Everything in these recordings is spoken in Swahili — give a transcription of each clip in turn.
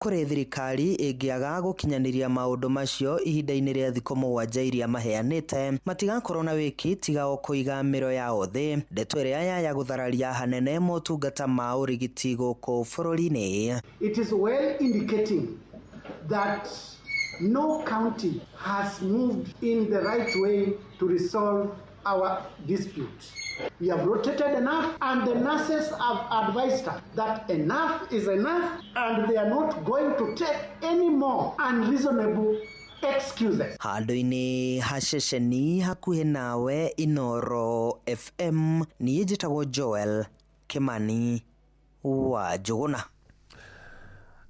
kuri thirikari ĩngĩaga gũkinyaniria maũndũ macio ihinda-inĩ rĩa thikũ 7 iria maheanĩte, matigakorwo na wĩki tiga o kũiga mĩro yao thĩ. Ndeto ĩrĩa yaya gũthararia hanene motungata ma ũrigiti gũkũ bũrũri-inĩ. It is well indicating that no county has moved in the right way to resolve our dispute. We have rotated enough, and the nurses have advised us that enough is enough, and they are not going to take any more unreasonable excuses. Handũ-inĩ ha ceceni hakuhĩ nawe Inoro FM, niĩ njĩtagwo Joel Kimani wa Njũgũna.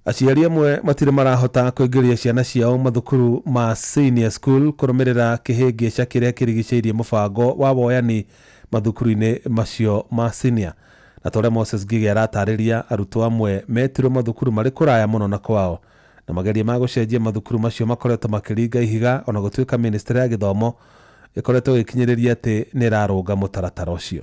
Aciari amwe matirĩ marahota kũingĩria ciana ciao mathukuru ma senior school kũrũmĩrĩra kĩhĩngĩca kĩrĩa kĩrigicĩirie mũbango wa woyani mathukuru-inĩ macio ma senior. Na tũrĩa Moses Ngigĩ aratarĩria, arutwo amwe metirwo mathukuru marĩ kũraya mũno na kwao, na mageria ma gũcenjia mathukuru macio makoretwo makĩringa ihiga, ona gũtuĩka Ministry ya Gĩthomo ĩkoretwo ĩgĩkinyĩrĩria atĩ nĩ ĩrarũnga mũtaratara ũcio.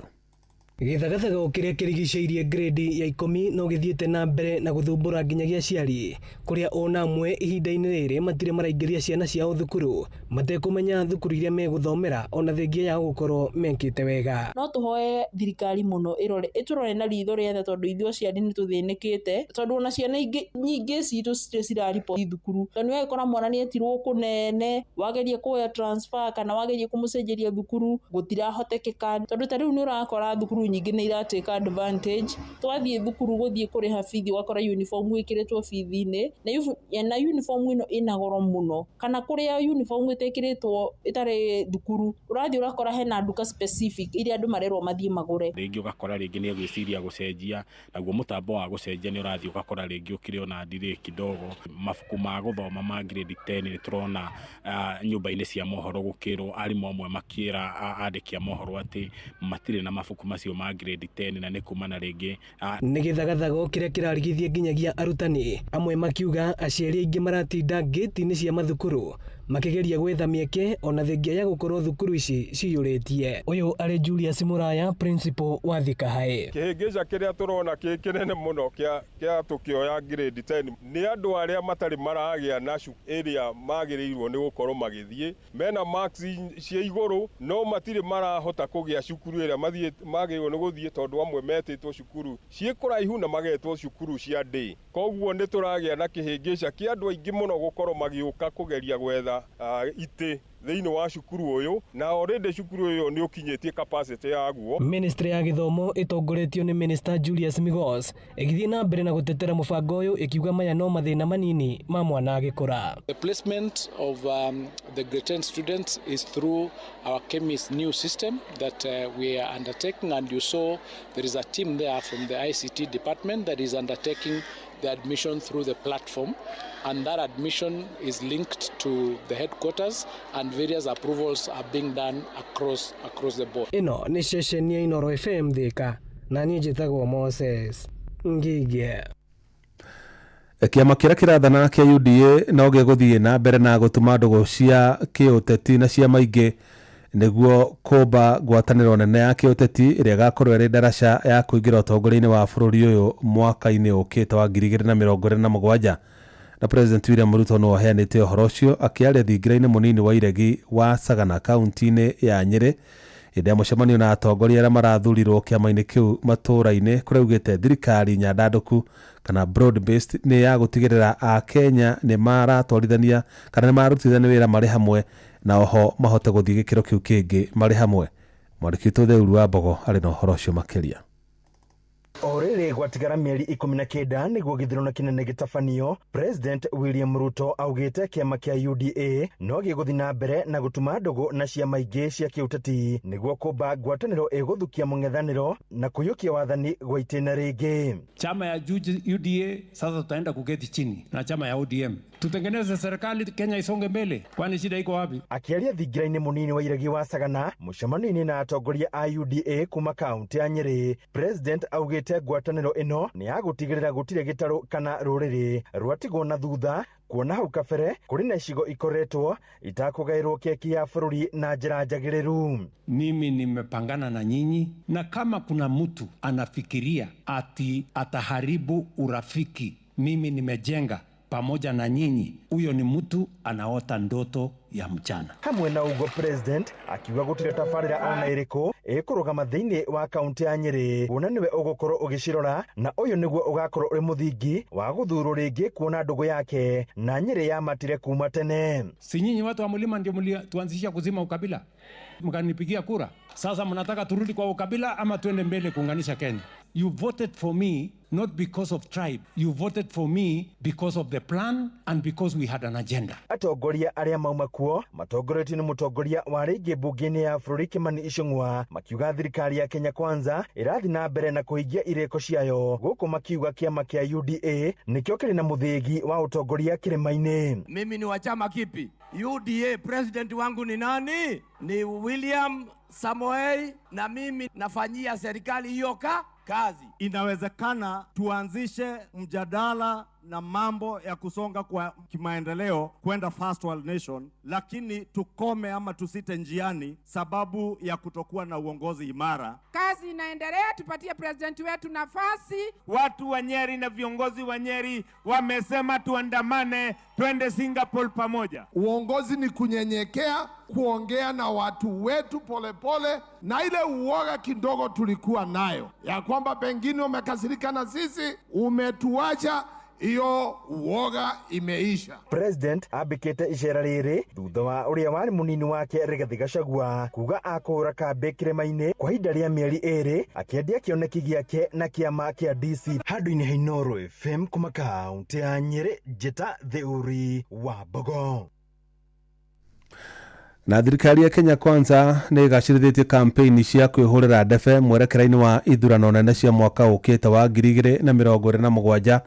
Gĩthagathago kĩrĩa kĩrigicĩirie grade ya 10 no gĩthiĩte na mbere na gũthumbũra nginyagia aciari, kũrĩa ona amwe ihinda-inĩ rĩrĩ matirĩ maraingĩria ciana ciao thukuru matekũmenya thukuru iria megũthomera ona thengia ya gũkorwo mekĩte wega. No tũhoe thirikari mũno ĩtũrore na ritho rĩethe, tondũ ithuĩ aciari nĩ tũthĩnĩkĩte, tondũ ona ciana nyingĩ citũ citirĩ ciraripoti thukuru. Tondũ nĩ wagĩkora mwana nĩ etirwo kũnene, wageria kuoya transfer kana wageria kũmũcenjeria thukuru gũtirahotekeka, tondũ ta rĩu nĩ ũrakora thukuru nyingĩ nĩ iratake advantage. Twathiĩ thukuru gũthiĩ kũrĩha bithi, wakora uniform ĩkĩrĩtwo bithi-inĩ, na uniform ĩno ĩna goro mũno, kana kũrĩa uniform ĩtekĩrĩtwo ĩtarĩ thukuru, ũrathiĩ ũrakora hena nduka specific iria andũ marerwo mathiĩ magũre. Rĩngĩ ũgakora rĩngĩ nĩ gwĩciria gũcenjia, naguo mũtambo wa gũcenjia nĩ ũrathiĩ ũgakora rĩngĩ ũkĩrĩ ona delay kidogo. Mabuku ma gũthoma ma grade 10 nĩ tũrona nyũmba-inĩ cia mohoro gũkĩrwo, arimũ amwe makĩra andĩki a mohoro atĩ matirĩ na mabuku macio ma grade 10, na nĩ kumana rĩngĩ nĩ gĩthagathago kĩrĩa kĩrarigithia nginyagia arutani. Amwe makiuga aciari aingĩ maratinda gate-inĩ cia mathukuru makĩgeria gwetha mĩeke ona thengia ya gũkorwo thukuru ici ciyũrĩtie. Ũyũ arĩ Julius Muraya, principal wa Thika High. Kĩhĩngĩca kĩrĩa tũrona kĩnene mũno kĩa tũkĩoya grade 10 nĩ andũ arĩa matarĩ maragĩa na area magĩrĩirwo nĩ gũkorwo magĩthiĩ, mena marks cia igũrũ no matirĩ marahota kũgĩa cukuru ĩrĩa magĩrĩirwo nĩ gũthiĩ, tondũ amwe metĩtwo cukuru ciĩ kũraihu na magetwo cukuru cia day. Koguo nĩ tũragĩa na kĩhĩngĩca kĩa andũ aingĩ mũno gũkorwo magĩũka kũgeria gwetha itĩ thĩinĩ wa cukuru ũyũ, na already cukuru ũyũ nĩ ũkinyĩtie capacity yaguo. Ministry ya Gĩthomo ĩtongoretio nĩ Minister Julius Migos ĩgĩthiĩ na mbere na gũtetera mũbango ũyũ, ĩkiuga maya no mathĩna manini ma mwana agĩkũra. The placement of the grade 10 students is through our KEMIS new system that we are undertaking, and you saw there is a team there from the ICT department that is undertaking the admission through the platform, and that admission is linked to the headquarters, and various approvals are being done across the board. Ino ni ceceni ya Inoro FM Thika, na niĩ njĩtagwo Moses Ngigĩ. Kĩama kĩrĩa kĩrathana kĩa UDA no gĩgũthiĩ na mbere na gũtuma ndũgũ cia kĩũteti na cia maingĩ nĩguo kũmba ngwatanĩro nene ya kĩũteti ĩrĩa ĩgakorwo ĩrĩ ndaraca ya kũingĩra ũtongoria-inĩ wa bũrũri ũyũ mwaka-inĩ ũkĩte wa 2027. Na President William Ruto no aheanĩte ũhoro ũcio akĩaria thingira-inĩ mũnini wa iregi wa Sagana kaunti-inĩ ya Nyeri hĩndĩ ya mũcemanio na atongoria arĩa marathurirwo kĩama-inĩ kĩu matũũra-inĩ, kũrĩa augĩte thirikari nyandandũku kana broad based nĩ ya gũtigĩrĩra Akenya nĩ maratwarithania kana nĩ marutithania wĩra marĩ hamwe, na oho mahote gũthiĩ gĩkĩro kĩu kĩngĩ marĩ hamwe. Mwandĩki witũ Theuru wa Mbogo arĩ na ũhoro ũcio makĩria. Orĩrĩ gwatigara mĩeri 19 nĩguo gĩthurano kĩnene gĩtabanio, President William Ruto augĩte kĩama kĩa UDA no gĩgũthiĩ na mbere na gũtuma ndũgũ na ciama ingĩ cia kĩũteti nĩguo kũmba ngwatanĩro ĩgũthukia mũng'ethanĩro na kũiyũkia wathani gwa itĩna rĩngĩ. Chama ya UDA sasa tutaenda kuketi chini na chama ya ODM tutengeneze serikali, Kenya isonge mbele, kwani shida iko wapi? Akiaria thingira-inĩ mũnini wa iregi wa Sagana mũcemanio-inĩ na atongoria a UDA kuma kaunti ya Nyeri, President augĩte ngwatanĩro ĩno nĩ ya gũtigĩrĩra gũtirĩ gĩtarũ kana rũrĩrĩ rwatigwo na thutha, kuona hau kabere kũrĩ na icigo ikoretwo itakũgaĩrwo keki ya bũrũri na njĩra njagĩrĩru. Mimi nimepangana na nyinyi, na kama kuna mtu anafikiria ati ataharibu urafiki, mimi nimejenga pamoja na nyinyi, huyo ni mtu anaota ndoto ya mchana. Hamwe na ugo president akiuga gutire tabarira ona iriko ikurugama thiini wa kaunti ya Nyeri una niwe ugukorwo ugicirora na uyu niguo ugakorwo uri muthingi wa guthurwo ringi kuona ndugu yake na Nyeri ya matire kuma tene. Si nyinyi watu wa mlima ndio tuanzisha kuzima ukabila? Mkanipigia kura. Sasa mnataka turudi kwa ukabila ama tuende mbele kuunganisha Kenya? You voted for me not because of tribe. You voted for me because of the plan and because we had an agenda. Atongoria aria mauma kuo matongoretio ni mutongoria wa ringi bunge-ini ya bũrũri Kimani Ichung'wa makiuga thirikari ya Kenya Kwanza irathi na mbere na kuhingia ireko ciayo guku makiuga kiama kia UDA nikio kiri na muthigi wa utongoria kirima-ini. Mimi ni wa chama kipi? UDA. President wangu ni nani? Ni William Samoei, na mimi nafanyia serikali hiyo kazi. Inawezekana tuanzishe mjadala na mambo ya kusonga kwa kimaendeleo kwenda first world nation, lakini tukome ama tusite njiani sababu ya kutokuwa na uongozi imara. Kazi inaendelea, tupatie president wetu nafasi. Watu wa Nyeri na viongozi wa Nyeri wamesema tuandamane, twende Singapore pamoja. Uongozi ni kunyenyekea, kuongea na watu wetu polepole, na ile uoga kidogo tulikuwa nayo ya kwamba pengine umekasirika na sisi, umetuacha, iyo uoga imeisha. President abikete icera riri thutha wa uria wari munini wake Rigathi Gachagua kuga akura kambi kirima-ini kwa ihinda ria mieri iri akiendia kioneki giake na kiama kia DC. Handũ-inĩ ha Inooro FM kuma kaunti ya Nyeri, Njeta Theuri wa Bogo. Na thirikari ya Kenya Kwanza nĩ igacĩrithĩtie kampeni cia kwĩhũrĩra ndebe mwerekera-inĩ wa ithurano nene cia mwaka ũkĩte wa 2027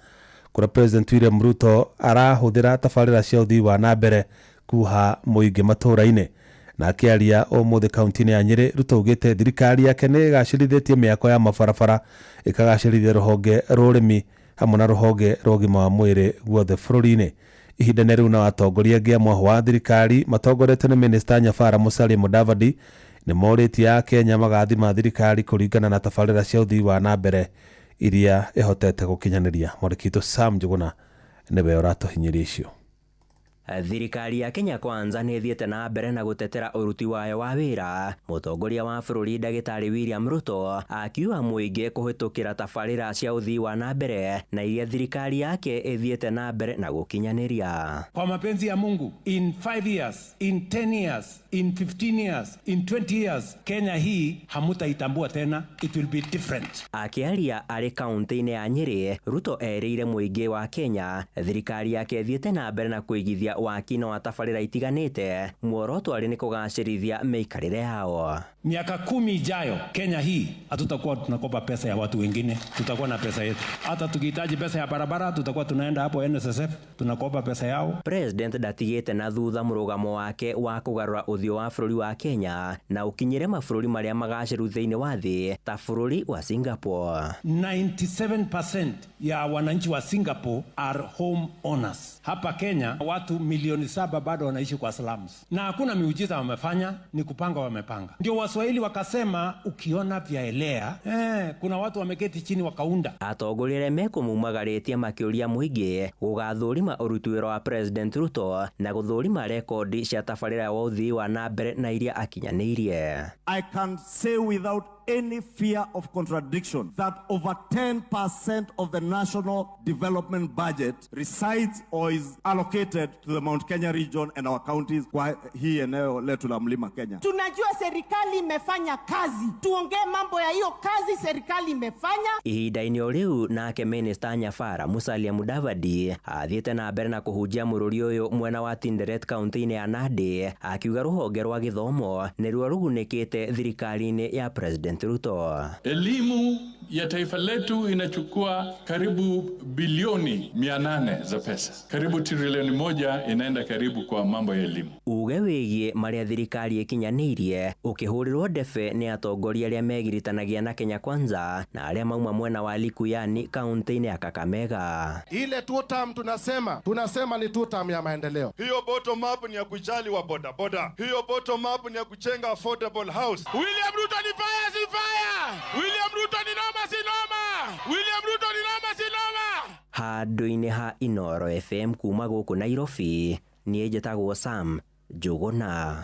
kũrĩa President William Ruto arahũthĩra tabarĩra cia ũthii wa na mbere kuha mũingĩ matũũra-inĩ. Na akĩaria ũmũthĩ kaunti-inĩ ya Nyeri, Ruto augĩte thirikari yake nĩ igacĩrithĩtie mĩako ya mabarabara, ĩkagacĩrithia rũhonge rũrĩmi hamwe na rũhonge rwa ũgima wa mwĩrĩ guothe bũrũri-inĩ. Ihinda-inĩ rĩu na atongoria angĩ amwe wa thirikari matongoretio nĩ Minista Nyabara Musalia Mudavadi nĩ morĩtie Kenya magathima thirikari kũringana na tabarĩra cia ũthii wa na mbere iria ihotete gũkinyanĩria. Mwandĩki Sam Njuguna nĩwe ũratũhinyĩria icio. Thirikari ya Kenya Kwanza nĩ thiĩte na mbere na gũtetera ũruti wayo wa wĩra. Mũtongoria wa bũrũri Ndagĩtarĩ William Ruto akiuga mũingĩ kũhĩtũkĩra tabarĩra cia ũthii wa na mbere na iria thirikari yake ĩthiĩte na mbere na gũkinyanĩria. Kwa mapenzi ya Mungu, in 5 years, in 10 years, in 15 years, in 20 years, Kenya hii hamutaitambua tena. It will be different. Akiaria arĩ kaunti-inĩ ya Nyeri, Ruto erĩire mũingĩ wa Kenya thirikari yake ĩthiĩte na mbere na kũigithia wakino wa tabarĩra itiganĩte, muoroto arĩ nĩ kũgacĩrithia mĩikarĩre yao. Miaka 10 ijayo Kenya hii hatutakuwa tunakopa pesa ya watu wengine, tutakuwa na pesa yetu. Hata tukihitaji pesa ya barabara tutakuwa tunaenda hapo NSSF tunakopa pesa yao. President ndatigĩte na thutha mũrũgamo wake wa kũgarũra ũthiũ wa bũrũri wa Kenya na ũkinyĩre mabũrũri marĩa magacĩru thĩinĩ wa thĩ ta bũrũri wa Singapore. 97% ya wananchi wa Singapore are home owners. Hapa Kenya watu milioni 7 bado wanaishi kwa slums. Na hakuna miujiza wamefanya, ni kupanga wamepanga. Ndio Waswahili wakasema ukiona vyaelea, kuna watu wameketi chini wakaunda. Atongoria mekũmumagarĩtie makĩũria mũingĩ gũgathũrima ũruti wĩra wa President Ruto na gũthũrima rekodi cia tabarĩra wa ũthii wa na mbere na iria akinyanĩirie. I can say without any fear of contradiction that over 10% of the national development budget resides or is allocated to the Mount Kenya region and our counties kwa hii eneo letu la Mlima Kenya. Tunajua serikali imefanya kazi. Tuongee mambo ya hiyo kazi serikali imefanya. Ihinda-inĩ o rĩu nake Minista Nyabara Musalia Mudavadi athiĩte na mbere na kũhunjia mũrũri ũyũ mwena wa Tinderet kaunti-inĩ ya Nandi akiuga rũhonge rwa gĩthomo nĩruo rũgunĩkĩte thirikari-inĩ ya President Ruto. Elimu ya taifa letu inachukua karibu bilioni 800 za pesa. Karibu trilioni 1 inaenda karibu kwa mambo ya elimu. Uge wĩgiĩ marĩa thirikari ĩkinyanĩirie ũkĩhũrĩrwo ndebe nĩ atongoria arĩa megiritanagia na Kenya Kwanza na arĩa mauma mwena wa Likuyani kaunti-inĩ ya Kakamega. Ile two-term tunasema ni two-term ya maendeleo. Hiyo bottom up ni ya kujali wa boda boda. Hiyo bottom up ni ya kujenga affordable house. William Ruto ni fire si fire. William Ruto ni noma si noma. William Ruto ni noma si noma. handu-inĩ ha Inoro FM kuma gũkũ Nairobi, niĩ njĩtagwo Sam Njũgũna.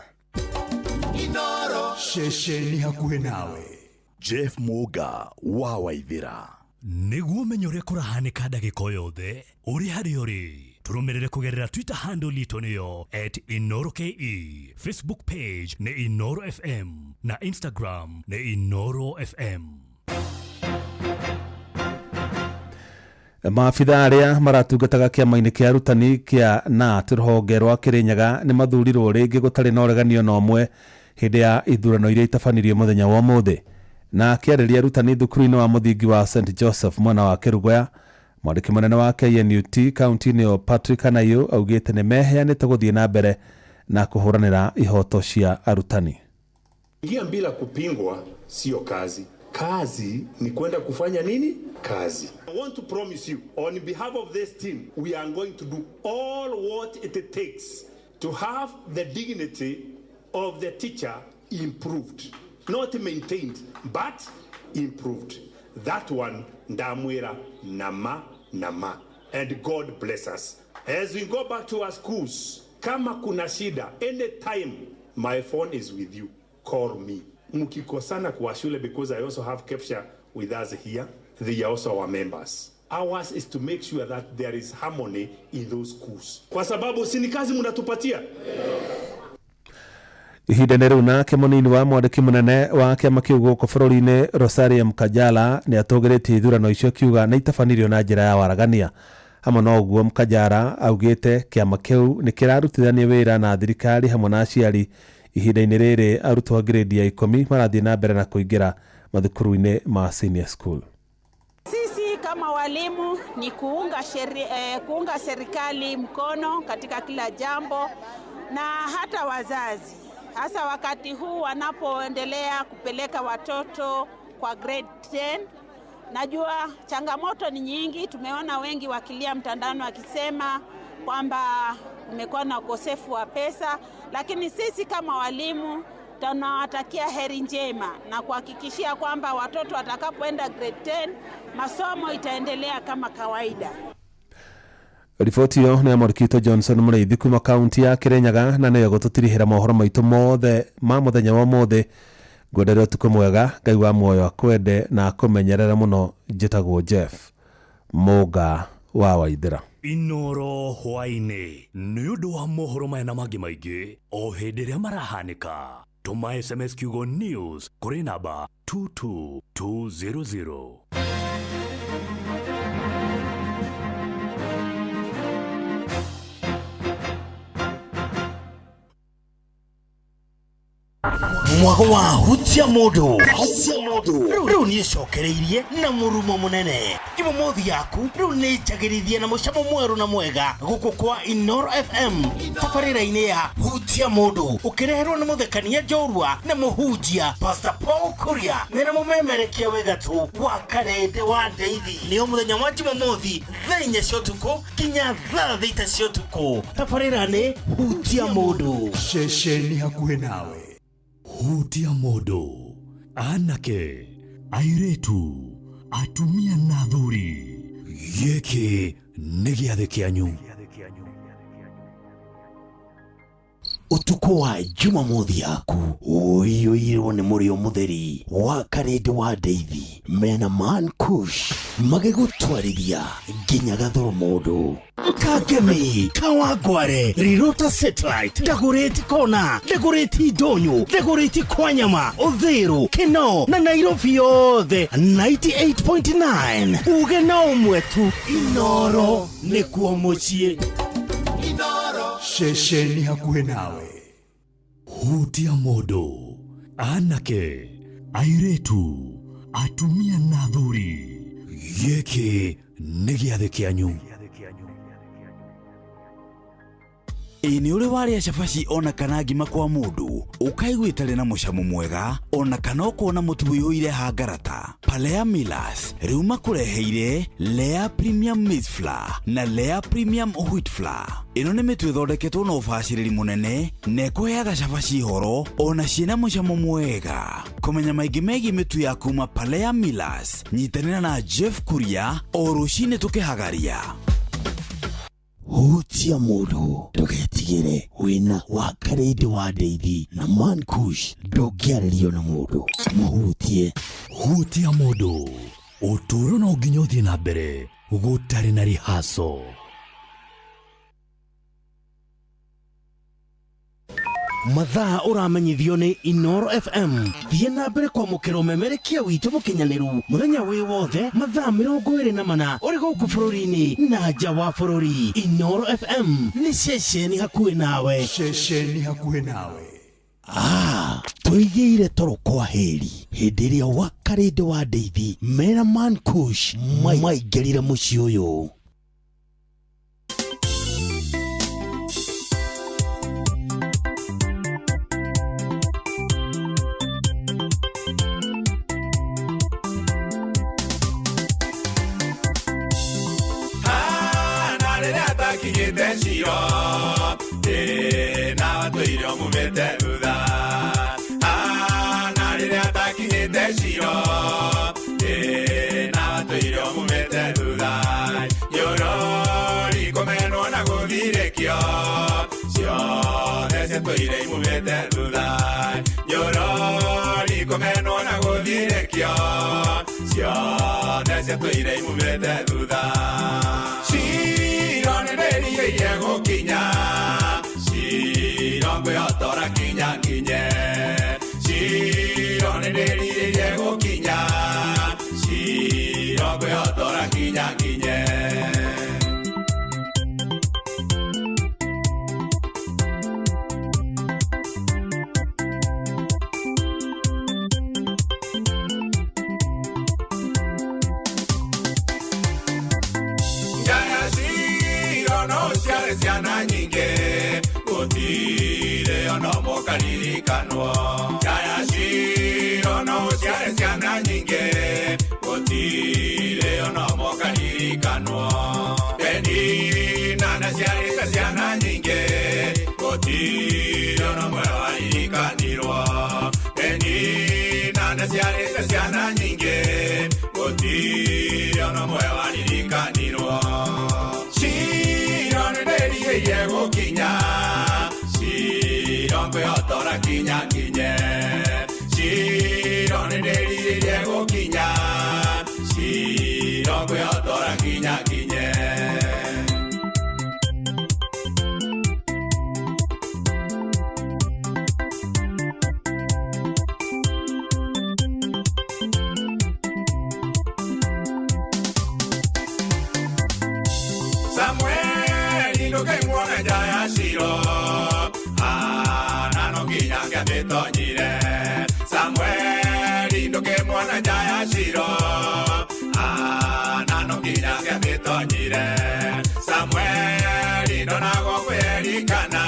Inoro ceceni hakuhĩ nawe. Jeff Muga wa Waithĩra. Nĩguo menye ũrĩa kũrahanĩka ndagĩka yothe ũrĩ harĩa ũrĩ, tũrũmĩrĩre kũgerera Twitter handle itũ nĩyo @InoroKE, Facebook page nĩ Inoro FM na Instagram nĩ Inoro FM. Maabitha arĩa maratungataga kĩama-inĩ kĩa arutani kĩa KNUT rũhonge rwa Kĩrĩnyaga nĩ mathurirwo rĩngĩ gũtarĩ na ũreganio na ũmwe hĩndĩ ya ithurano iria itabanirio mũthenya wa ũmũthĩ. Na akĩarĩria arutani thukuru-inĩ wa mũthingi wa St Joseph mwena wa Kĩrugũya, mwandĩki mũnene wa KNUT kaunti-inĩ ĩyo Patrick Anayo augĩte nĩ meheanĩte gũthiĩ na mbere na kũhũranĩra ihoto cia arutani. Ingia bila kupingwa sio kazi. Kazi ni kwenda kufanya nini? Kazi. I want to promise you, on behalf of this team, we are going to do all what it takes to have the dignity of the teacher improved. Not maintained, but improved. That one, ndamwira nama. And God bless us. As we go back to our schools, kama kuna shida, anytime, my phone is with you. Call me. Mukikosana kwa shule, because I also have capture with us here. They are also our members. Ours is to make sure that there is harmony in those schools. Kwa sababu si ni kazi mnatupatia. Ihinda-inĩ rĩu nake mũnini wa mwandĩki mũnene wa kĩama kĩu gũkũ bũrũri-inĩ Rosaria Mkajala nĩ atũgĩrĩtie ithurano icio kiuga nĩ itabanirio na njĩra ya waragania. Hamwe na ũguo, Mkajala augĩte kĩama kĩu nĩ kĩrarutithania wĩra na thirikari hamwe na aciari ihinda-inĩ rĩrĩ arutwo grade ya 10 marathiĩ na mbere na kũingĩra mathukuru-inĩ ma senior school. Sisi kama walimu ni kuunga serikali mkono katika kila jambo, na hata wazazi, hasa wakati huu wanapoendelea kupeleka watoto kwa grade 10. Najua changamoto ni nyingi, tumeona wengi wakilia mtandaoni wakisema kwamba umekuwa na ukosefu wa pesa, lakini sisi kama walimu tunawatakia heri njema na kuhakikishia kwamba watoto watakapoenda grade 10 masomo itaendelea kama kawaida. Riboti ĩyo nĩ yamũrĩkĩtwo Johnson Mũrĩithi kuma kaunti ya Kĩrĩnyaga, na nĩyo gũtũtirihĩra mohoro maitũ mothe ma mũthenya wa ũmũthĩ. Ngwenderea ũtukũ mwega, Ngai wa muoyo akwende na akũmenyerere mũno. Njĩtagwo Jeff Muga wa Waithĩra. Inoro hwainĩ nĩ ũndũ wa mohoro maya na mangĩ maingĩ o hĩndĩ ĩrĩa marahanĩka. Tũma SMS kiugo news kũrĩ namba 22200. Mwago wa hutia modo rĩu nĩ cokereirie na mũrumo mũnene. Jumamothi yaku rĩu nĩ njagĩrithie na mũcamo mwerũ na mwega gũkũ kwa Inoro FM tabarĩra-inĩ ya hutia modo, ũkĩreherwo nĩ mũthekania njorua na mũhunjia Pastor Paul Kuria mena mũmemerekia wegatu wa Karende wa Ndeithi. Nĩyo mũthenya wa Jumamothi thaa 4 cia ũtukũ kinya thaa 6 cia ũtukũ, tabarĩra-inĩ hutia modo, ceceni hakuhĩ nawe. Hutia modo, anake, airetu, atumia na athuri, gĩkĩ nĩ gĩathĩ kĩanyu. Ũtukũ wa Jumamothi yaku ũiyũirwo nĩ mũrĩo mũtheri wa Karende wa Ndeithi mena Man Kush magĩgũtwarithia nginya Gathoromondo, Kangemi, Kawangware, Rirota Satellite, Dagoretti Kona, Dagoretti Ndonyo, Dagoretti Kwanyama, Uthiru, Kino na Nairobi yothe 98.9. Uge na ũmwe tu, Inoro nĩkuo mũciĩ. Inoro ceceni hakuhĩ nawe. Hutia modo, anake, airetu, atumia na athuri, gĩkĩ nĩ gĩathĩ kĩanyu. Ini ule wale shafashi ona kana ngima kwa mundu ukaiguitare na mucamo mwega ona kana kuona mutu wiyuire hangarata. Palea Millers riu makureheire Lea Premium Maize Flour na Lea Premium Wheat Flour. Ino ni mitu ithondeketwo na ubaciriri munene na ikuheaga shafashi horo ona ciina mucamo mwega. Kumenya maingi megi mitu ya kuma Palea Millers, nyitanira na Jeff Kuria o rucini tukihagaria. Hutia Mundu ndugetigire wina wa Karede wa Ndeithi na Mankush ndungiarĩrio na mundu muhutie. Hutia Mundu uturo no nginya uthie na mbere gutari na rihaso. Mathaa uramenyithio ni Inoro FM. Thie na mbere kwa mukiro memerekia witu mukinyaniru muthenya wi wothe mathaa 24 uri guku bururi-ini na nja wa bururi. Inoro FM ni ceceni hakuhi nawe. Ceceni hakuhi nawe. Tuigeire toro kwa heri hindi iria wa Karede wa Ndeithi mena Mankush maingirire mucii uyu. Shiro, na tuirio mumete thutha. Na rĩrĩa atakinyĩte Shiro, na tuirio mumete thutha. Nyorori kũmenwo na gũthirĩkio, ciothe ciatũire imumete thutha. Nyorori kũmenwo na gũthirĩkio, ciothe ciatũire imumete thutha. Yego kinya, Shiro ngweyotora kinya kinye. Shiro nenderi yego kinya, Shiro ngweyotora kinya kinye. Ciana nyingi gutire ono mukaririkanwo. Jaya Shiro no ciare ciana nyingi gutire ono mukaririkanwo. Penina na ciare ciana nyingi gutire ono mukaririkanirwo. Penina na ciare ciana nyingi gutire ono mukaririkanirwo. Yego kinya, Shiro ngweyotora kinya kinye. Shiro nenderi yego kinya, Shiro ngweyotora kinya kinye. Jaya Shiro, nano kinya kya tonyire. Samuel indoke mwana Jaya Shiro, nano kinya kya tonyire. Samuel indonago kwerikana,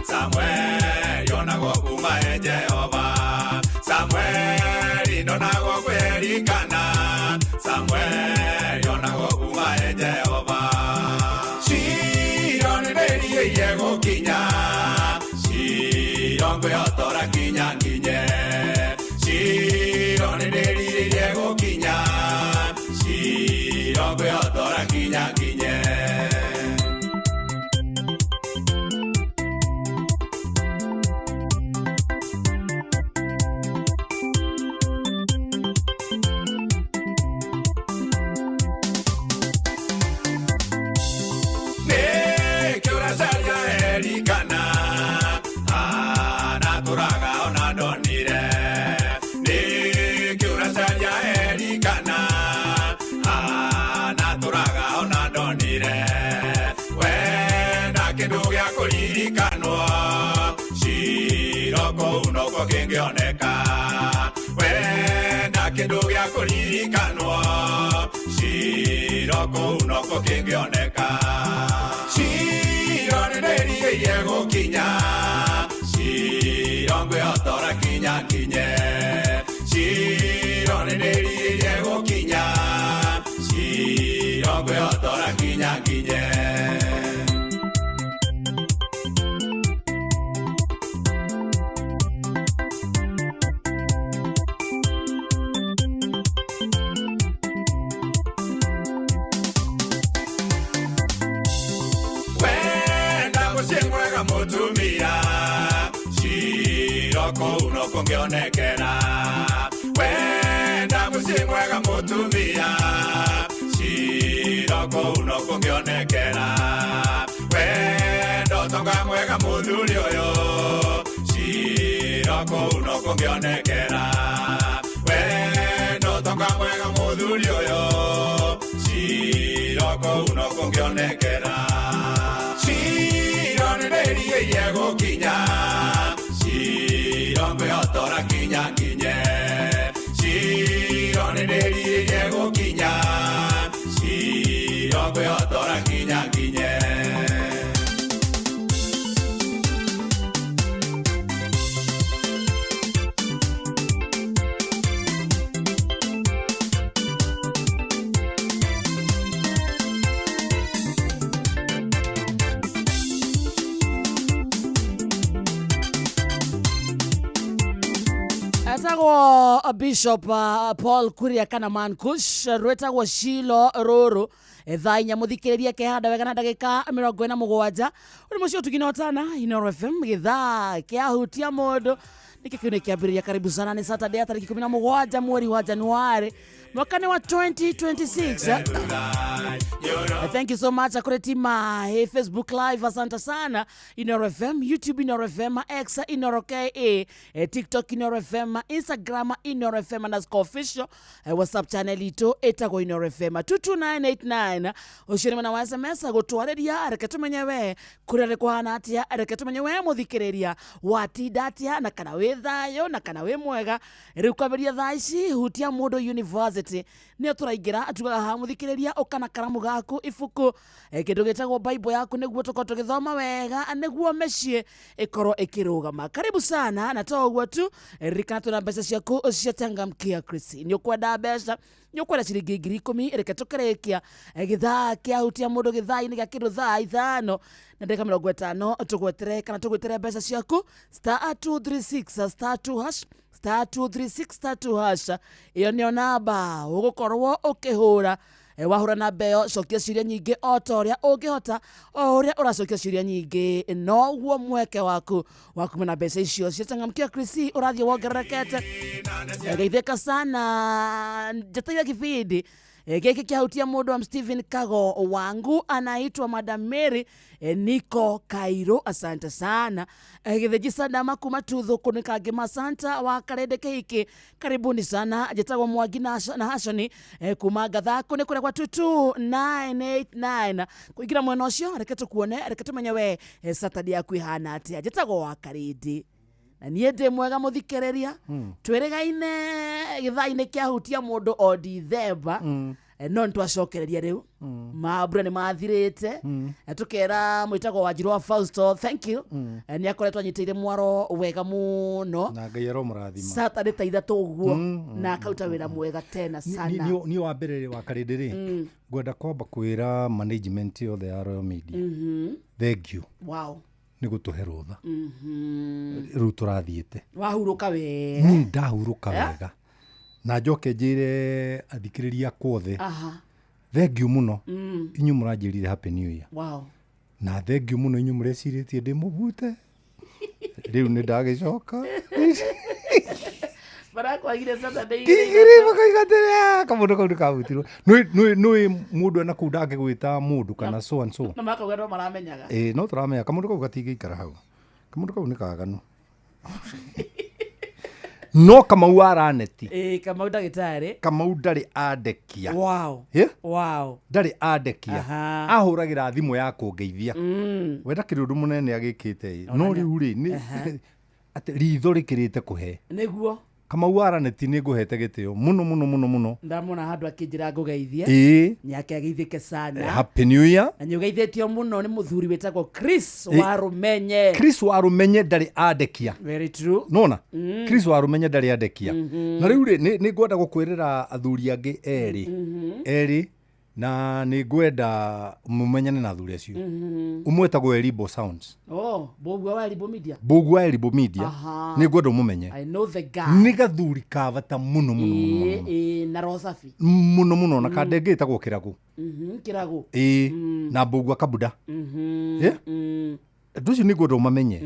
Samuel yonago kuma Jehova. Samuel indonago kwerikana, Samuel yonago kuma Jehova. Yego kinya, Shiro ngweyotora kinya kinye. Shiro nenderi yego kinya, Shiro ngweyotora kinya kinye. Kingioneka wenda kindu gya kuririkanwo. Shiro kuu noko kingioneka. Shiro nenderi yego kinya Shiro ngwe otora kinya kinye Shiro nenderi yego kinya Shiro ngwe otora kinya kinye Mutumia Shiroko uno kongionekera Wenda musimwega mutumia Shiroko uno kongionekera Wenda tonga mwega muthuri oyo Shiroko uno kongionekera Wenda tonga mwega muthuri oyo Shiroko uno kongionekera Yego kinya Shiro ngwe otora kinya kinye Shiro nenderi yego kinya Shiro ngwe otora kinya kinye Etagwo Bishop Paul Kuria kana Mankush rwetagwo Shilo Roro thainya muthikiriria kehanda wega na ndagika 47 uri mucio tuginotana Inoro FM githaa kiahutia mundu nikikune kiambiriria karibu sana ni Saturday ya tariki 17 mweri wa Januari mwaka wa 2026. Thank you so much akuretima Facebook live asante sana Inoro FM, YouTube Inoro FM, X Inoro KA, TikTok Inoro FM, Instagram Inoro FM _official, WhatsApp channel ito etago Inoro FM 22989 ushiri mana wa SMS gutwareria reke tumenyewe kurere kwana atia reke tumenyewe muthikiriria watidatia na kana we thayo na kana we mwega riu kwaberia thaici hutia mundu university ni turaingira atugaga ha muthikiriria ukana karamu gaku ifuku kindu gitagwo Bible yaku niguo tukoto githoma wega niguo mecii ikoro ikirugama. Karibu sana na toguo tu rikatu na mbeca ciaku ciatangamkia Kristi ni ukwenda mbeca ni ukwenda ciringi 10,000 reke tukerekia githaa kiahutia mundu githaa-ini gya kindu thaa 5 na ndeka 50 tugwetere kana tugwetere mbeca ciaku *236 *2# *236 iyo nio namba ugukorwo ukihura wahura na beo cokia ciria nyingi o toria ungihota o uria uracokia ciria nyingi no guo mweke waku wakumena mbeca icio ciatangamkia Kristi urathie wongererekete geitheka sana njataia kibindi giki kiahutia mundu wa Stephen Kago wangu anaitwa Madam Mary Niko Kairo asante sana githeji sana makuma tuthu kunikange masanta wa karendeke hiki karibuni sana jetagwo Mwangi na Hashoni kuma gatha kune kure kwa 22989 kuigira mwena ucio reke tukuone reke tumenyewe Saturday yaku ihana atia jetagwo wa karindi na niĩ ndĩ mwega muthikiriria twĩrĩgaine gĩthaa-inĩ kĩahutia mũndũ o Dithemba no ntwacokereria riu mambura ni mathirite tukera mwitago wa Njirwa Fausto thank you ni akoretwo anyiteire mwaro wega muno na Ngai aromurathima Saturday ta ithatu uguo na akauta wira mwega tena sana ni wa mbere wa karindiri ngwenda kwamba kwira management yothe ya Royal Media thank you wow ni gutuhe rutha riu turathiite wahuruka wega ndahuruka wega na njoke njire athikiriria kwothe thank you muno inyu muranjirire happy new year wow na thank you muno inyu mureciritie ndi mubute riu ni ndagicoka barakwagire Saturday kigiri bakaigatere kamundu kau ndikabutirwo nui mundu na kuu ndangigwita mundu kana so and so na makauga no maramenyaga no turamenya kamundu kau gatigikara hau kamundu kau ni kaganu no Kamau araneti Kamau ndagitari Kamau ndari andekia wow wow ndari andekia ahuragira thimu ya kungeithia wenda kirundu munene agikite no riu ri ni ati ritho rikirite kuhe niguo Kamau Araneti nĩ ngũhete gĩtĩo mũno. Ndamona handũ akĩnjĩra ngũgeithie. Nĩake ageithĩke sana. Happy New Year. Na nĩũgeithĩtio mũno nĩ mũthuri wĩtagwo Chris Warumenye. Chris Warumenye ndarĩ andekia. Very true. Nona? Chris Warumenye ndarĩ andekia. Na rĩu nĩ ngwenda gũkwĩrĩra athuri angĩ erĩ na nĩ ngwenda mũmenyane na athuri acio. Ũmwe etagwo Elibo Sounds. Mbũgua wa Elibo Media. Mbũgua wa Elibo Media. Nĩ ngwenda ũmũmenye. I know the guy. Nĩ gathuri ka bata mũno. Na roho safi. Mũno na kandenge etagwo Kĩragu. Kĩragu. Na Mbũgua Kabuda. Nducio nĩ ngwenda ũmamenye.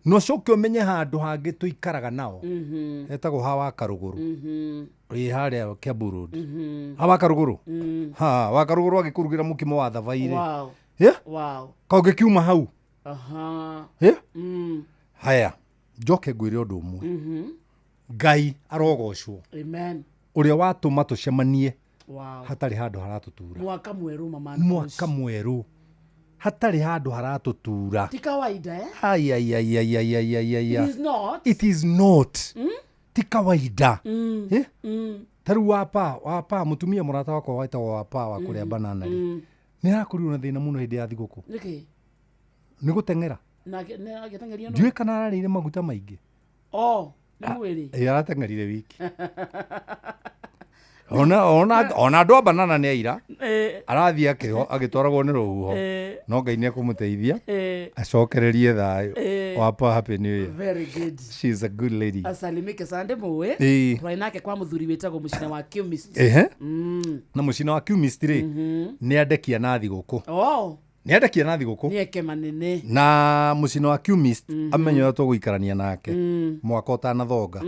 No coke ũmenye handũ hangĩ tũikaraga nao. Etagwo Hawa Karũgũrũ. Harĩa Kiambu Road. Hawa Karũgũrũ. Wa Karũgũrũ agĩkũrugĩra mũkimo wa thabairĩ. Wow. Kaũngĩ kiuma hau. Haya, njoke ngwĩre ũndũ ũmwe. Ngai arogocwo. Amen. Ũrĩa watũma tũcemanie. Hatarĩ handũ haratũtura. Mwaka mwerũ mama. Mwaka mwerũ. Hatarĩ handũ haratũtura. Ti kawaida It is not. Ti kawaida. Taru wapa mutumia mũrata wakwa waitagwo wapa wa kũrĩa banana rĩ. Nĩ arakorirwo na thĩna mũno hĩndĩ ya thigũkũ. Nĩkĩ? Nĩ gũteng'era. Na agĩteng'eria no. Ndiũĩ kana ararĩire maguta maingĩ. Nĩ mwĩrĩ. Arateng'erire wiki. Ona andũ a banana nĩ aira. Arathiĩ agĩtwaragwo nĩ rũhuho. No Ngai nĩ ekũmũteithia. Acokererie thayũ. Wapa Happy New Year. Very good. She is a good lady. Asalimike Sande mũĩ. Twaĩ nake kwa mũthuri wĩtagwo mũcina wa Kiumist. Na mũcina wa Kiumist rĩ nĩ andekia na thigũkũ. Nĩ andekia na thigũkũ. Nĩ eke manene. Na mũcina wa Kiumist amenye ũrĩa tũgũikarania nake mwaka ũtanathonga.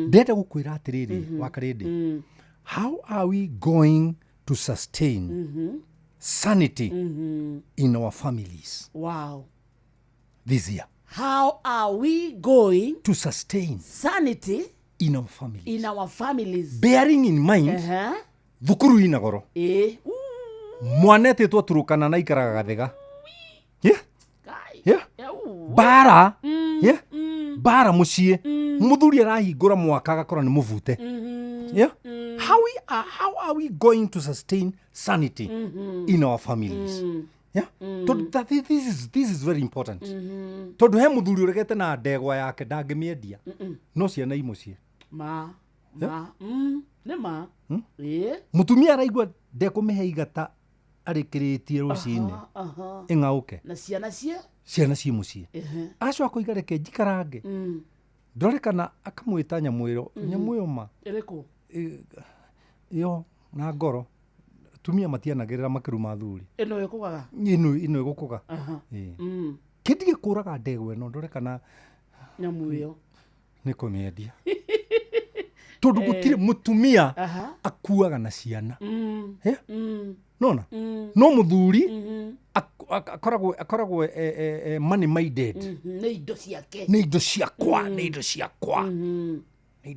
Ndĩrenda gũkwĩra atĩrĩrĩ Wakarĩndĩ. How are we going to sustain sanity in our families? Wow. This year. How are we going to sustain sanity in our families? In our families. Bearing in mind, thukuru ina goro. Mwana etĩtwo Turukana na ikaraga Gathega. Bara. Bara mũciĩ. Mũthuri arahingũra mwaka agakora nĩ mũvute. How are we going to sustain sanity in our families? This is very important. Tondu he muthuri uregete na ndegwa yake ndangĩmĩendia. No ciana imucie. Mutumia araigua ndekũmĩhe igata arĩkĩrĩtie rũcinĩ. Ing'aũke. Na ciana ciĩ mucie. Acoka oiga reke njikarange. Ndore kana akamwĩta nyamũ ĩyo ma. Ĩrĩkũ? Yo na ngoro. Tumia matianagĩrĩra makĩruma athuri. Ĩno ĩkũgaga. Ĩno ĩgũkũga. Kĩndigĩ kũraga ndegwa ĩno ndore kana nyamũ ĩyo nĩ kũmĩendia. Tondu gũtirĩ mũtumia akuaga na ciana. Nona? No mũthuri akoragwo money minded. Nĩ indo ciake. Nĩ indo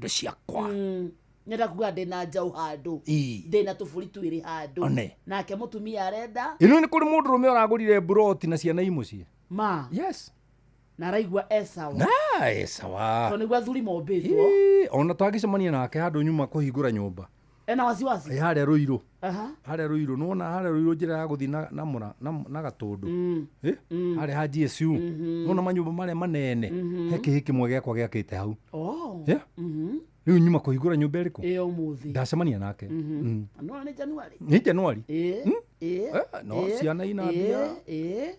ciakwa. Nyenda kuga ndĩna njaũ handũ. Ndĩna tũbũri twĩrĩ handũ. Nake mũtumia arenda. Ĩno nĩ kũrĩ mũndũrũme ũragũrire mburoti na ciana imucie. Yes. Na araigua esawa. Esawa. Tondũ nĩguo athuri mombĩtwo. Ona twagĩcemania nake handũ nyuma kũhingũra nyũmba. Ena wasiwasi. Harĩa Rũirũ. Harĩa Rũirũ. Nona harĩa Rũirũ njĩra ya gũthiĩ na Gatũndũ. Harĩa ha GSU. Nona manyũmba marĩa manene. He kĩhĩ kĩmwe gĩakwa gĩakĩte hau. Rĩu nyuma kũhingũra nyũmba ĩrĩkũ? Ũmũthĩ. Ndacemania nake. No nĩ Januari. Nĩ Januari. No ciana ina mbia.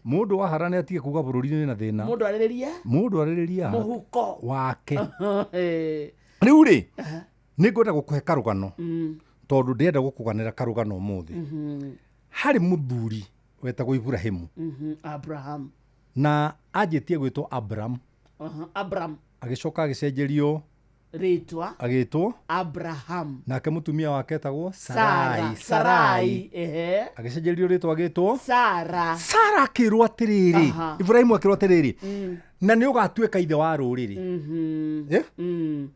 Mũndũ wahara nĩ atige kuga bũrũri-inĩ na thĩna. Mũndũ arĩrĩria mũhuko wake. Rĩu rĩ nĩ ngwenda gũkũhe karũgano tondũ ndĩrenda gũkũganĩra karũgano ũmũthĩ. Harĩ mũthuri wetagwo Ibrahimu. Abraham. Na anjĩtie gwĩtwo Abram. Agĩcoka agĩcenjerio rĩtwa agĩtwo Abraham. Nake mũtumia wake etagwo Sarai. Agĩcenjerio rĩtwa agĩtwo Sara akĩrwo atĩrĩrĩ. Ibrahimu akĩrwo atĩrĩrĩ. Na nĩ ũgatuĩka ithe wa rũrĩrĩ.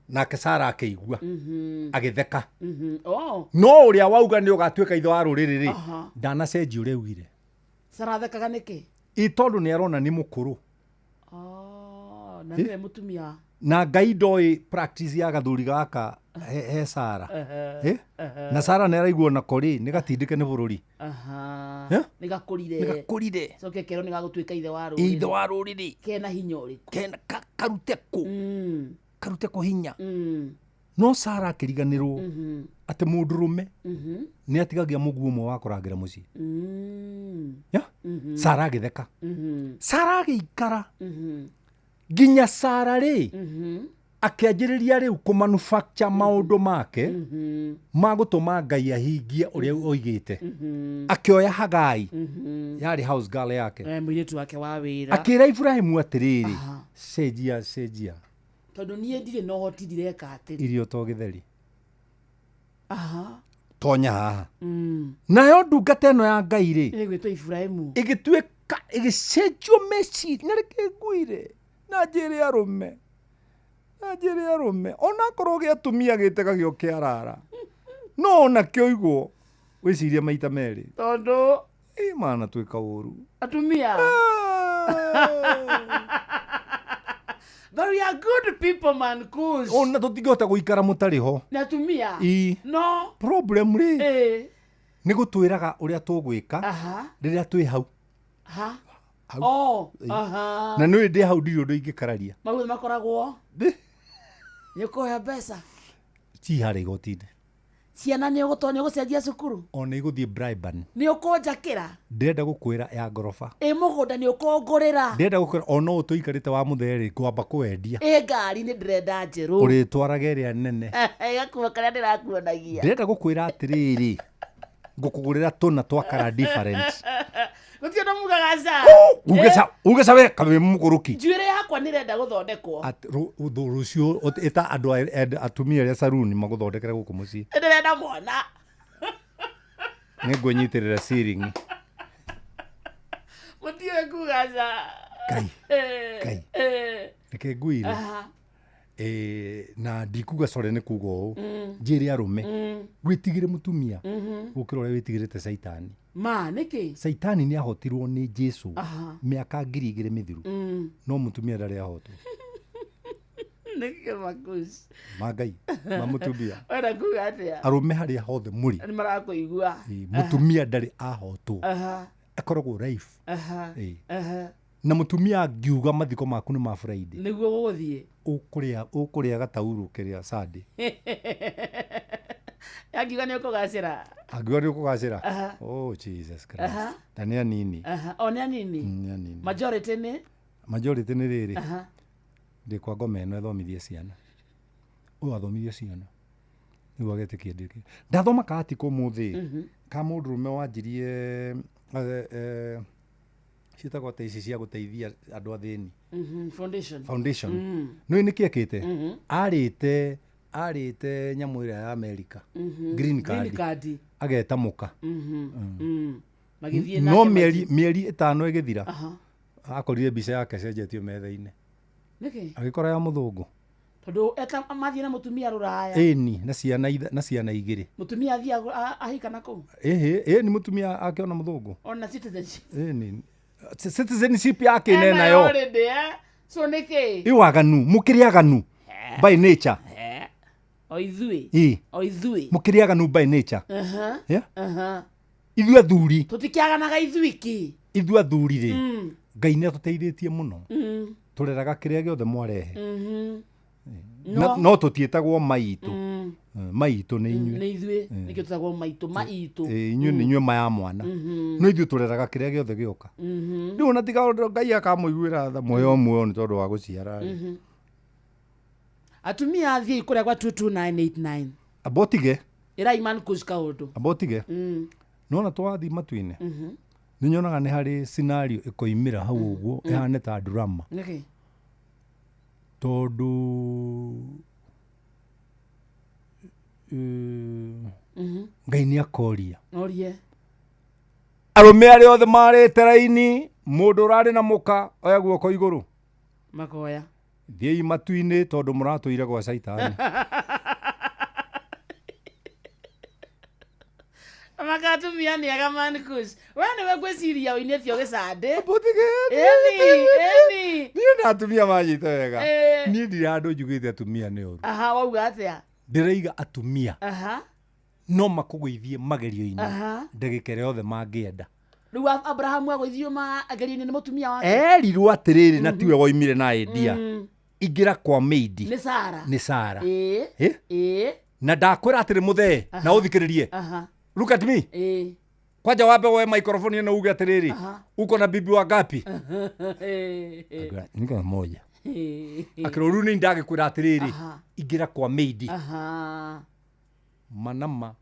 Nake Sara akĩigua agĩtheka. No ũrĩa wauga nĩ ũgatuĩka ithe wa rũrĩrĩ rĩ ndanacenjio rĩu ire. Sara thekaga nĩkĩ? Tondũ nĩ arona nĩ mũkũrũ. Na nĩwe mũtumia. na Ngai ndoi practice ya gathuri gaka he Sara na Sara nä araiguo na kori nä gatindä nä bå rå ri nä gakurire coke kero nä gagå ka ithe wa rå rä rä kena hinya å rä kå karute kå hinya no Sara akä riganä rwo atä må ndå rå me nä atigagia må guo mwe wa kå rangä ra må ciä Sara agä theka Sara agä ikara nginya Sara rä akianjĩrĩria rĩu kũmanufacture maũndũ make ma gũtũma Ngai ahingie ũrĩa oigĩte akĩoya Hagai yarĩ house girl yake mũirĩtu wake wa wĩra akĩra Ibrahimu atĩrĩrĩ cenjia tondũ niĩ ndirĩ na ũhoti ndireka atĩrĩ irio to gĩtheri tonya haha nayo ndungata ĩno ya Ngai rĩ ĩgwĩtwo Ibrahimu ĩgĩtuĩka ĩgĩcenjio meciria na reke ngwire na njĩre arũme ona korwo gä atumia gä te gagä o kä arara no ona kä oigwo wä cirie maita merä tondå mana twä ka å ru atumia But we are good people, man, Kush. Ona tũtingĩhota gũikara mũtarĩ ho. Nĩ atumia? No. Problem rĩ nĩ gũtwĩraga ũrĩa tũgwĩka rĩrĩa twĩ hau. Na nĩ ndĩ hau ndirĩ ũndũ ingĩkararia. Maũndũ makoragwo nĩ kũhe mbeca ci harĩ igoti-inĩ. Ciana nĩ ũgũtonya gũcenjia cukuru. Ona igũthiĩ Brighton. Nĩ ũkũnjakĩra. Ndĩrenda gũkwĩra ya ngoroba. Mũgũnda nĩ ũkũngũrĩra. Ndĩrenda gũkwĩra ona ũũ tũikarĩte wa mũtherĩ kwamba kwendia. Ngari nĩ ndĩrenda njerũ. Ũrĩtwaraga ĩrĩa nene. Ĩgakuo karĩa ndĩrakuonagia. Ndĩrenda gũkwĩra atĩrĩrĩ ngũkũgũrĩra tũna twakara different. Gũtirĩ na mugaga uge sabe kabe mũgũrũki. Njuĩrĩ yakwa nĩ renda gũthondekwo. Rũciũ eta andũ atumia arĩa saruni magũthondekera gũkũ mũciĩ. Ndĩrenda mwana. Nĩ ngũnyitĩrĩra ceiling. Mũtiũĩ kugaca. Kai. Reke ngwĩre. Na ndikuga core nĩ kuga ũũ. Njĩre arũme. Wĩtigĩre mũtumia. Gũkĩra ũrĩa wĩtigĩrĩte Saitani. Nĩkĩ? Saitani nĩ ahotirwo nĩ Jesu mĩaka 2000 mĩthiru. No mũtumia ndarĩ ahotwo. Nĩkĩ Makush? Mangai, mũtumia. Wenda kuga atĩa? Arũme harĩa hothe mũrĩ. Nĩ marakũigua. Mũtumia ndarĩ ahotwo. Akoragwo life. Na mũtumia angiuga mathiko maku nĩ ma Friday. Nĩguo gũthiĩ. Ũkũrĩa gatauru kĩrĩa Sunday. Angiuga nĩ ũkũgacĩra. Angiuga nĩ ũkũgacĩra. Oh Jesus Christ. Na nĩ anini. O nĩ anini. Majority nĩ? Majority nĩ rĩrĩ. Ndĩkwa ngoma ĩno ĩthomithie ciana. Ũyũ athomithie ciana. Nĩguo agetĩkia ndĩkĩ. Ndathoma katiko mũthĩ. Ka mũndũrũme wanjirie ciĩtagwo ta ici cia gũteithia andũ athĩni. Foundation. Nĩ nĩkĩ ekĩte? Arĩte nyamũ ĩrĩa ya Amerika. Green card. Ageta mũka. No mĩeri 5 ĩgĩthira. Akorire mbica yake cenjetio metha-inĩ. Nĩkĩ? Agĩkora ya mũthũngũ. Tondũ mathiĩ na mũtumia rũraya. Ĩni na ciana igĩrĩ. Mũtumia athiĩ ahika na kũu. Nĩ mũtumia akĩona mũthũngũ. Ona citizenship. Citizenship yake nĩ nayo. So nĩkĩ? Iwaganu, mũkĩrĩ aganu by nature. O ithuĩ. Mũkĩrĩ aganu by nature. Ithuĩ athuri. Tũtikĩaganaga ithuĩ ki. Ithuĩ athuri rĩ. Ngai nĩ atũteithĩtie mũno. Tũreraga kĩrĩa gĩothe mwarehe. No tũtiĩtagwo maitũ. Maitũ nĩ inyuĩ. Nĩ ithuĩ. Nĩkĩo tũtagwo maitũ. Inyuĩ nĩ inyuĩ maya mwana. No ithuĩ tũreraga kĩrĩa gĩothe gĩoka. Rĩu ona tiga Ngai akamũiguĩra tha muoyo nĩ tondũ wa gũciara. Atumia athiĩ kũrĩa gwa 22989. Abotige. Ĩrai Kush kaũndũ. Abotige. Nona twathiĩ matu-inĩ. Nĩ nyonaga nĩ harĩ scenario ĩkoimĩra hau ũguo ĩhane ta drama. Nĩkĩ? Tondũ Ngai nĩ akoria. Orie. Arũme arĩa othe marĩte raini, mũndũ ũrarĩ na mũka oya guoko igũrũ. Makoya. Thiĩi matu-inĩ tondũ mũratũire gwa Saitani. Makatumia ni agamani kush. Wewe gweciria uine fio gicande. Eni. Ni na atumia manyite wega. Ni ndira andu njugite atumia ni oru. Aha, wauga atia? Ndireiga atumia. Aha. No makugeithie magerio-ini. Ndagikere othe mangienda. Riu Abrahamu agwithio agerio-ini ni mutumia wake. Erirwo atiriri na tiwe woimire na idea. Ingira kwa maidi. Ni Sara. Na ndakwira atiri muthee na uthikiririe. Look at me. Kwaja wape we microphone na uge atiriri. Uko na bibi wangapi? Niko na moja. Akiruru ni ndagikwira atiriri. Ingira kwa maidi. Manama.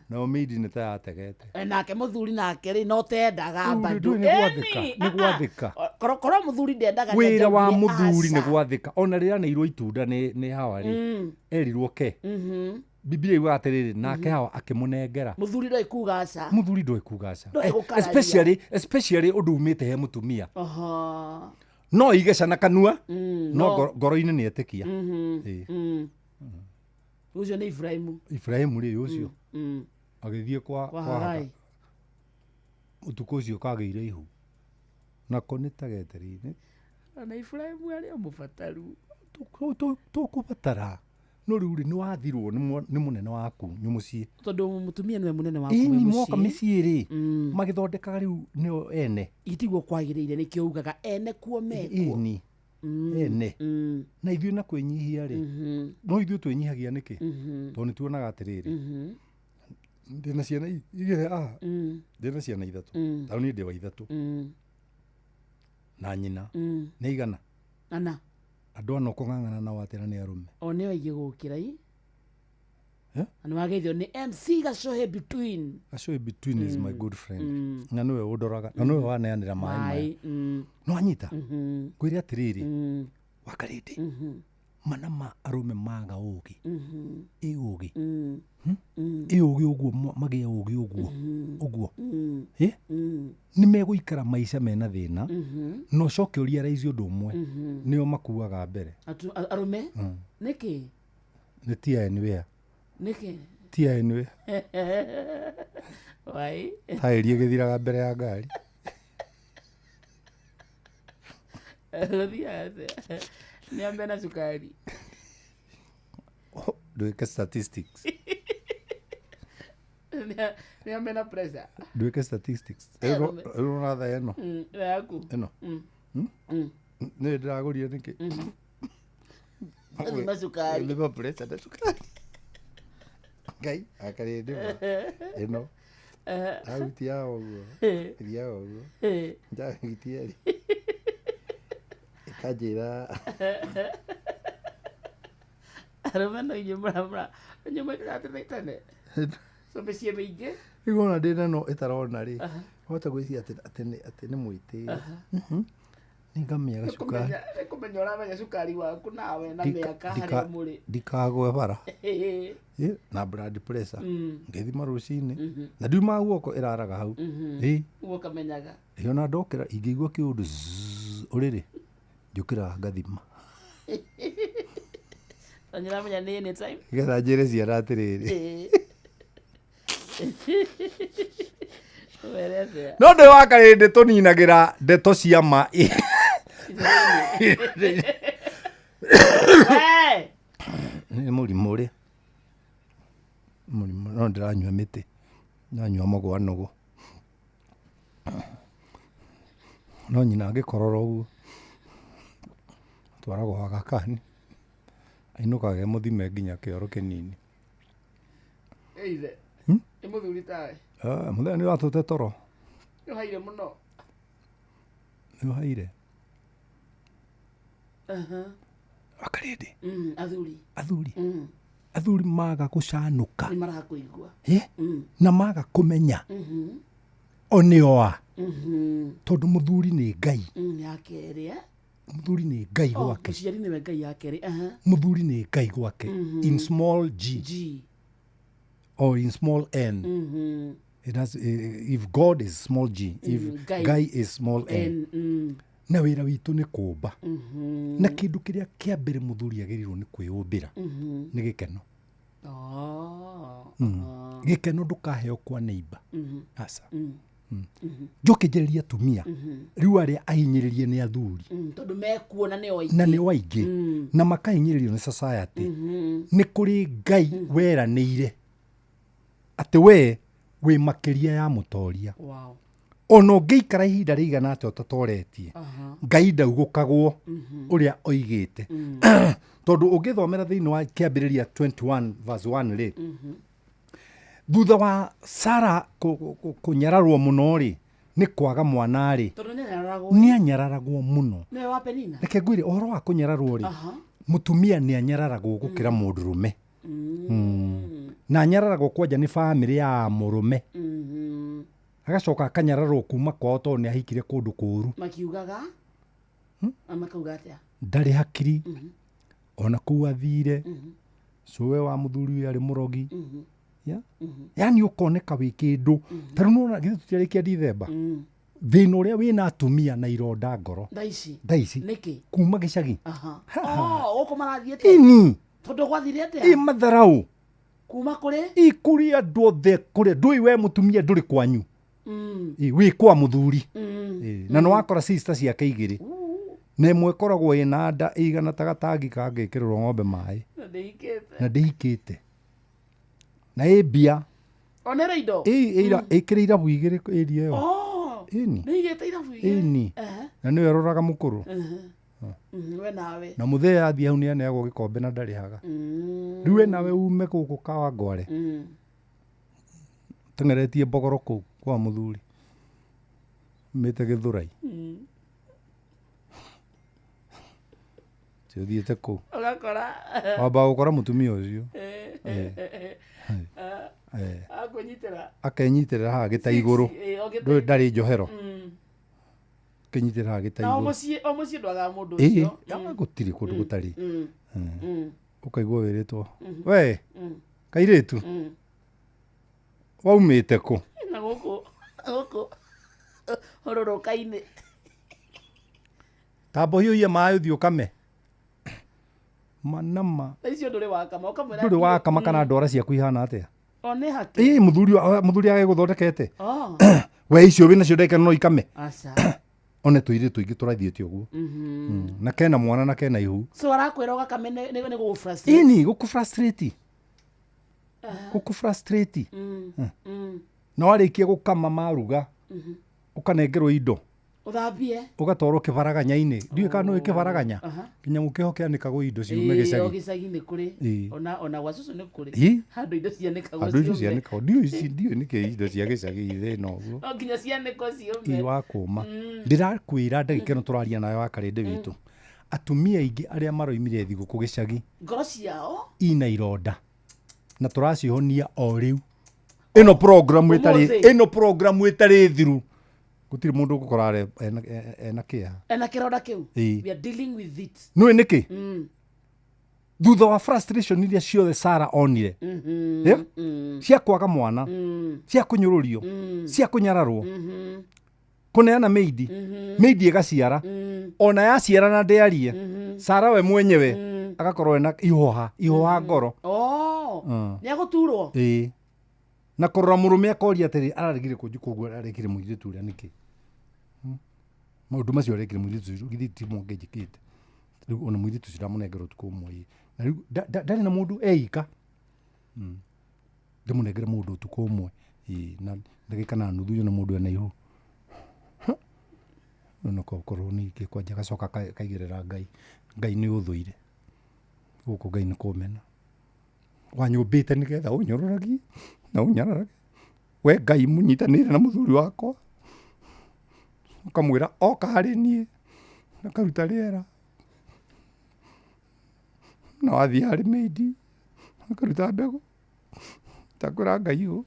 Na maidi ni ta ategete. Nake muthuri nake ri no tendaga badu. Ni gwathika. Koro muthuri ndendaga. Wira wa muthuri ni gwathika. Ona rira ni irwo itunda ni hawa ri. Erirwo ke. Biblia iwa atiriri nake hawa akimunengera. Muthuri ndoi kugaca. Muthuri ndoi kugaca. Especially udumite he mutumia. No igecana kanua. No ngoro-ini ni etikia. Ucio ni Ibrahimu. Ibrahimu ri ucio. Agithie kwa utuko ucio kageire ihu. Nako nitageterine. Na Ibrahimu ari mubataru. Tukubatara. No riu ri ni wathirwo ni munene waku nyumucie. Tondu mutumia niwe munene waku muciĩ. Ini mwoka micii ri. Magithondekaga riu nio ene. Itigwo kwagiriire ni kiugaga ene kuo mekwo. Ini. Ene. Na ithuĩ na kwĩnyihia ri. No ithuĩ twĩnyihagia nĩkĩ? Tondũ nĩ tuonaga atĩrĩrĩ. Ndĩna ciana igĩrĩ ndĩna ciana ithatũ. Tondũ niĩ ndĩ wa ithatũ. Na nyina. Nĩ igana. Ana. Andũ ana kũng'ang'ana nao atĩra nĩ arũme. O nĩ aingĩ gũkĩra i. Ani wageithio ni MC Gacohe Between. Gacohe Between is my good friend. Na niwe ũndoraga. Na niwe waneanĩra maĩ maya. No anyita. Kwĩrĩ atĩrĩrĩ. Wakarĩte. Manama arũme maga ũgĩ. Ũgĩ. Ũgĩ ũguo magĩa ũgĩ ũguo. Ũguo. Nĩ megũikara maica mena thĩna. No coke ũria raici ũndũ ũmwe. Nĩo makuaga mbere. Arũme? Nĩkĩ? Nĩ tia anywhere. Nĩkĩ? Tia anywhere. Wai. Taĩri gĩthiraga mbere ya ngari. Niambia na sukari. Duweke statistics. Niambia na pressure. Duweke statistics. Ero ratha eno. Yaku. Eno. Nĩ ndĩragũrire nĩkĩ? Thima sukari. Thima pressure na sukari. Ngai akarĩ ndĩma. Eno. Agutia ũguo. Iria ũguo. Njagitia ri. Kajira. Arumano nyumra. Nyumra kratene. So mesie beige. Igona ndina no itarona ri. Hota gwĩcia atĩ nĩ mwĩtĩ. Ningamĩaga cukari. Nĩkũmenyora menya cukari waku nawe na mĩaka harĩa mũrĩ. Ndikagwe bara. Na blood pressure. Ngĩthima rũcinĩ. Na ndiuma guoko ĩraraga hau. Guoka menyaga. Ona ndokĩra ingĩigua kĩũndũ ũrĩrĩ. Njũkĩra ngathima. Tanyira menya nĩ anytime. Getha njĩre ciana atĩrĩrĩ. No ndĩ wakarĩ ndĩ tũninagĩra ndeto cia ma. Nĩ mũrimũ ũrĩa. Mũrimũ no ndĩranyua mĩtĩ. Ndanyua mũgwa nũgũ. No nyina angĩkorora ũguo. Twaragwo wa gakani. Ainũkaga mũthime nginya kĩoro kĩnini. Eithe. Nĩ mũthuri tawe. Mũthenya nĩ watũte toro. Nĩ haire mũno. Nĩ haire. Wakarĩndĩ. Athuri maga gũcanũka. Nĩ marakũigua. Na maga kũmenya. O nĩo a. Tondũ mũthuri nĩ Ngai. Ya kerĩ. Mũthuri nĩ Ngai gwake. Mũciari nĩwe Ngai ya kerĩ. Mũthuri nĩ Ngai gwake. In small g. Or in small n. It has, if God is small g, if Ngai is small n. Na wĩra witũ nĩ kũmba. Na kĩndũ kĩrĩa kĩa mbere mũthuri agĩrĩirwo nĩ kwĩyũmbĩra nĩ gĩkeno. gikeno ndukaheo kwa neighbor asa njokejereria atumia riu aria ahinyiririe ni athuri tondu mekuona ni oingi na ni waingi na makahinyiririo ni society ni kuri Ngai weranire ati we wi makiria ya mutoria ono ngeikara ihinda rigana atia utatoretie Ngai ndaugukagwo uria oigite tondu ungithomera thiini wa kiambiriria 21 verse 1 ri thutha wa Sara kunyararwo muno ri ni kwaga mwana ri ni anyararagwo muno reke ngwire ohoro wa kunyararwo ri mutumia ni anyararagwo gukira mundurume na anyararagwo kwanja ni family ya murume agacoka akanyararwo kuma kwao tondu ni ahikire kundu kuru makiugaga amakauga atia ndari hakiri ona kuu athire suwe wa muthuri uyu ari murogi yani ukoneka wi kindu taru nona githu tutiarikia Dithemba thina uria wina atumia na ironda ngoro thaici niki kuma gicagi uko marathiete ini tondu gwathire atia matharau kuma kuri ikuri andu othe kuri ndui we mutumia nduri kwanyu wi kwa muthuri na no wakora sister ciake igiri na imwe koragwo ina nda igana tagatangi kangikirwo ng'ombe mai na ndihikite na ebia onera indo ikire irabu igiri area yo ini nigete irabu igiri ini na niwe roraga mukuru we nawe na muthee athia hau nianeagwo gikombe na ndarihaga riu we nawe ume guku kawa ngware tengeretie mbogoro kuu kwa muthuri mite Githurai thiete kuu ugakora wamba gukora mutumia ucio akenyitirira haha gita iguru ndari njohero kenyitirira haha gita iguru o mucie ndwaga mundu ucio gutiri kundu gutari ukaigua wiritwo we kairitu waumite ku na guku hororoka-ini tambo hiuia maĩ uthi ukame manama icio nduri wakama ukamwira nduri wakama kana ndwara ciaku ihana atia one haki muthuri agiguthondekete we icio wina cio ndeka no ikame one tuiri tuingi turathiete uguo na kena mwana na kena ihu so arakwira ugakame ni gugu frustrate ini guku frustrate no arikia gukama maruga ukanengerwo indo uthambie ugatwarwo kibaraganya-ini ndiwe kana no kibaraganya kinyamu kiho kianikagwo indo ciume gicagi gicagi-ini kuri ona gwacucu ni kuri handu indo cianikagwo ndiwe niki indo cia gicagi thina uguo no nginya cianiko ciume wakuma ndirakwira ndagikeno turaria nayo wakarinde witu atumia ingi aria maroimire thiguku gicagi ngoro ciao ina ironda na turacihonia o riu ino program itari thiru gutiri mundu gukora ena kironda kiu we are dealing with it no niki thutha wa frustration iria ciothe Sara onire cia kwaga mwana cia kunyururio cia kunyararwo kuneana meidi igaciara ona yaciara na ndiarie Sara we mwenyewe agakorwo ena ihoha ngoro niaguturwo na kurora murume akoria atiri ararigire kugwa arekire muiritu uria niki maundu macio arekire muiritu githiti monge njikite riu ona muiritu ciramunengera utuku umwe na riu ndari na mundu eika ndimunengere mundu utuku umwe na ndagika na nuthu yo na mundu ena ihu no korwo ni kikwanja gacoka kaigirira Ngai ni uthuire guku Ngai ni kumena wanyumbite nigetha unyororagie na unyararage we Ngai munyitanire na muthuri wakwa ukamwira oka hari nie na karuta riera na wathi hari meidi akaruta mbegu takwira Ngai u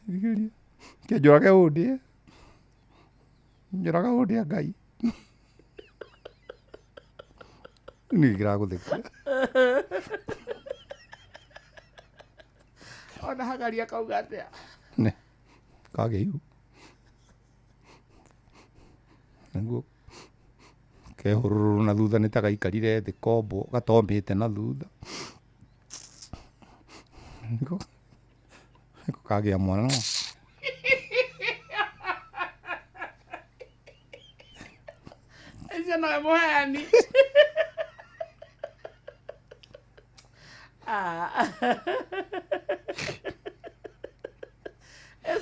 thigiria kenjorage undie njoraga undie Ngai ni gira guthika ona hagaria kauga atia ne kageiu nanguo kehururu na thutha nitagaikarire thi kombo gatombite na thutha Kagĩa mwana no. Ese no es muhani.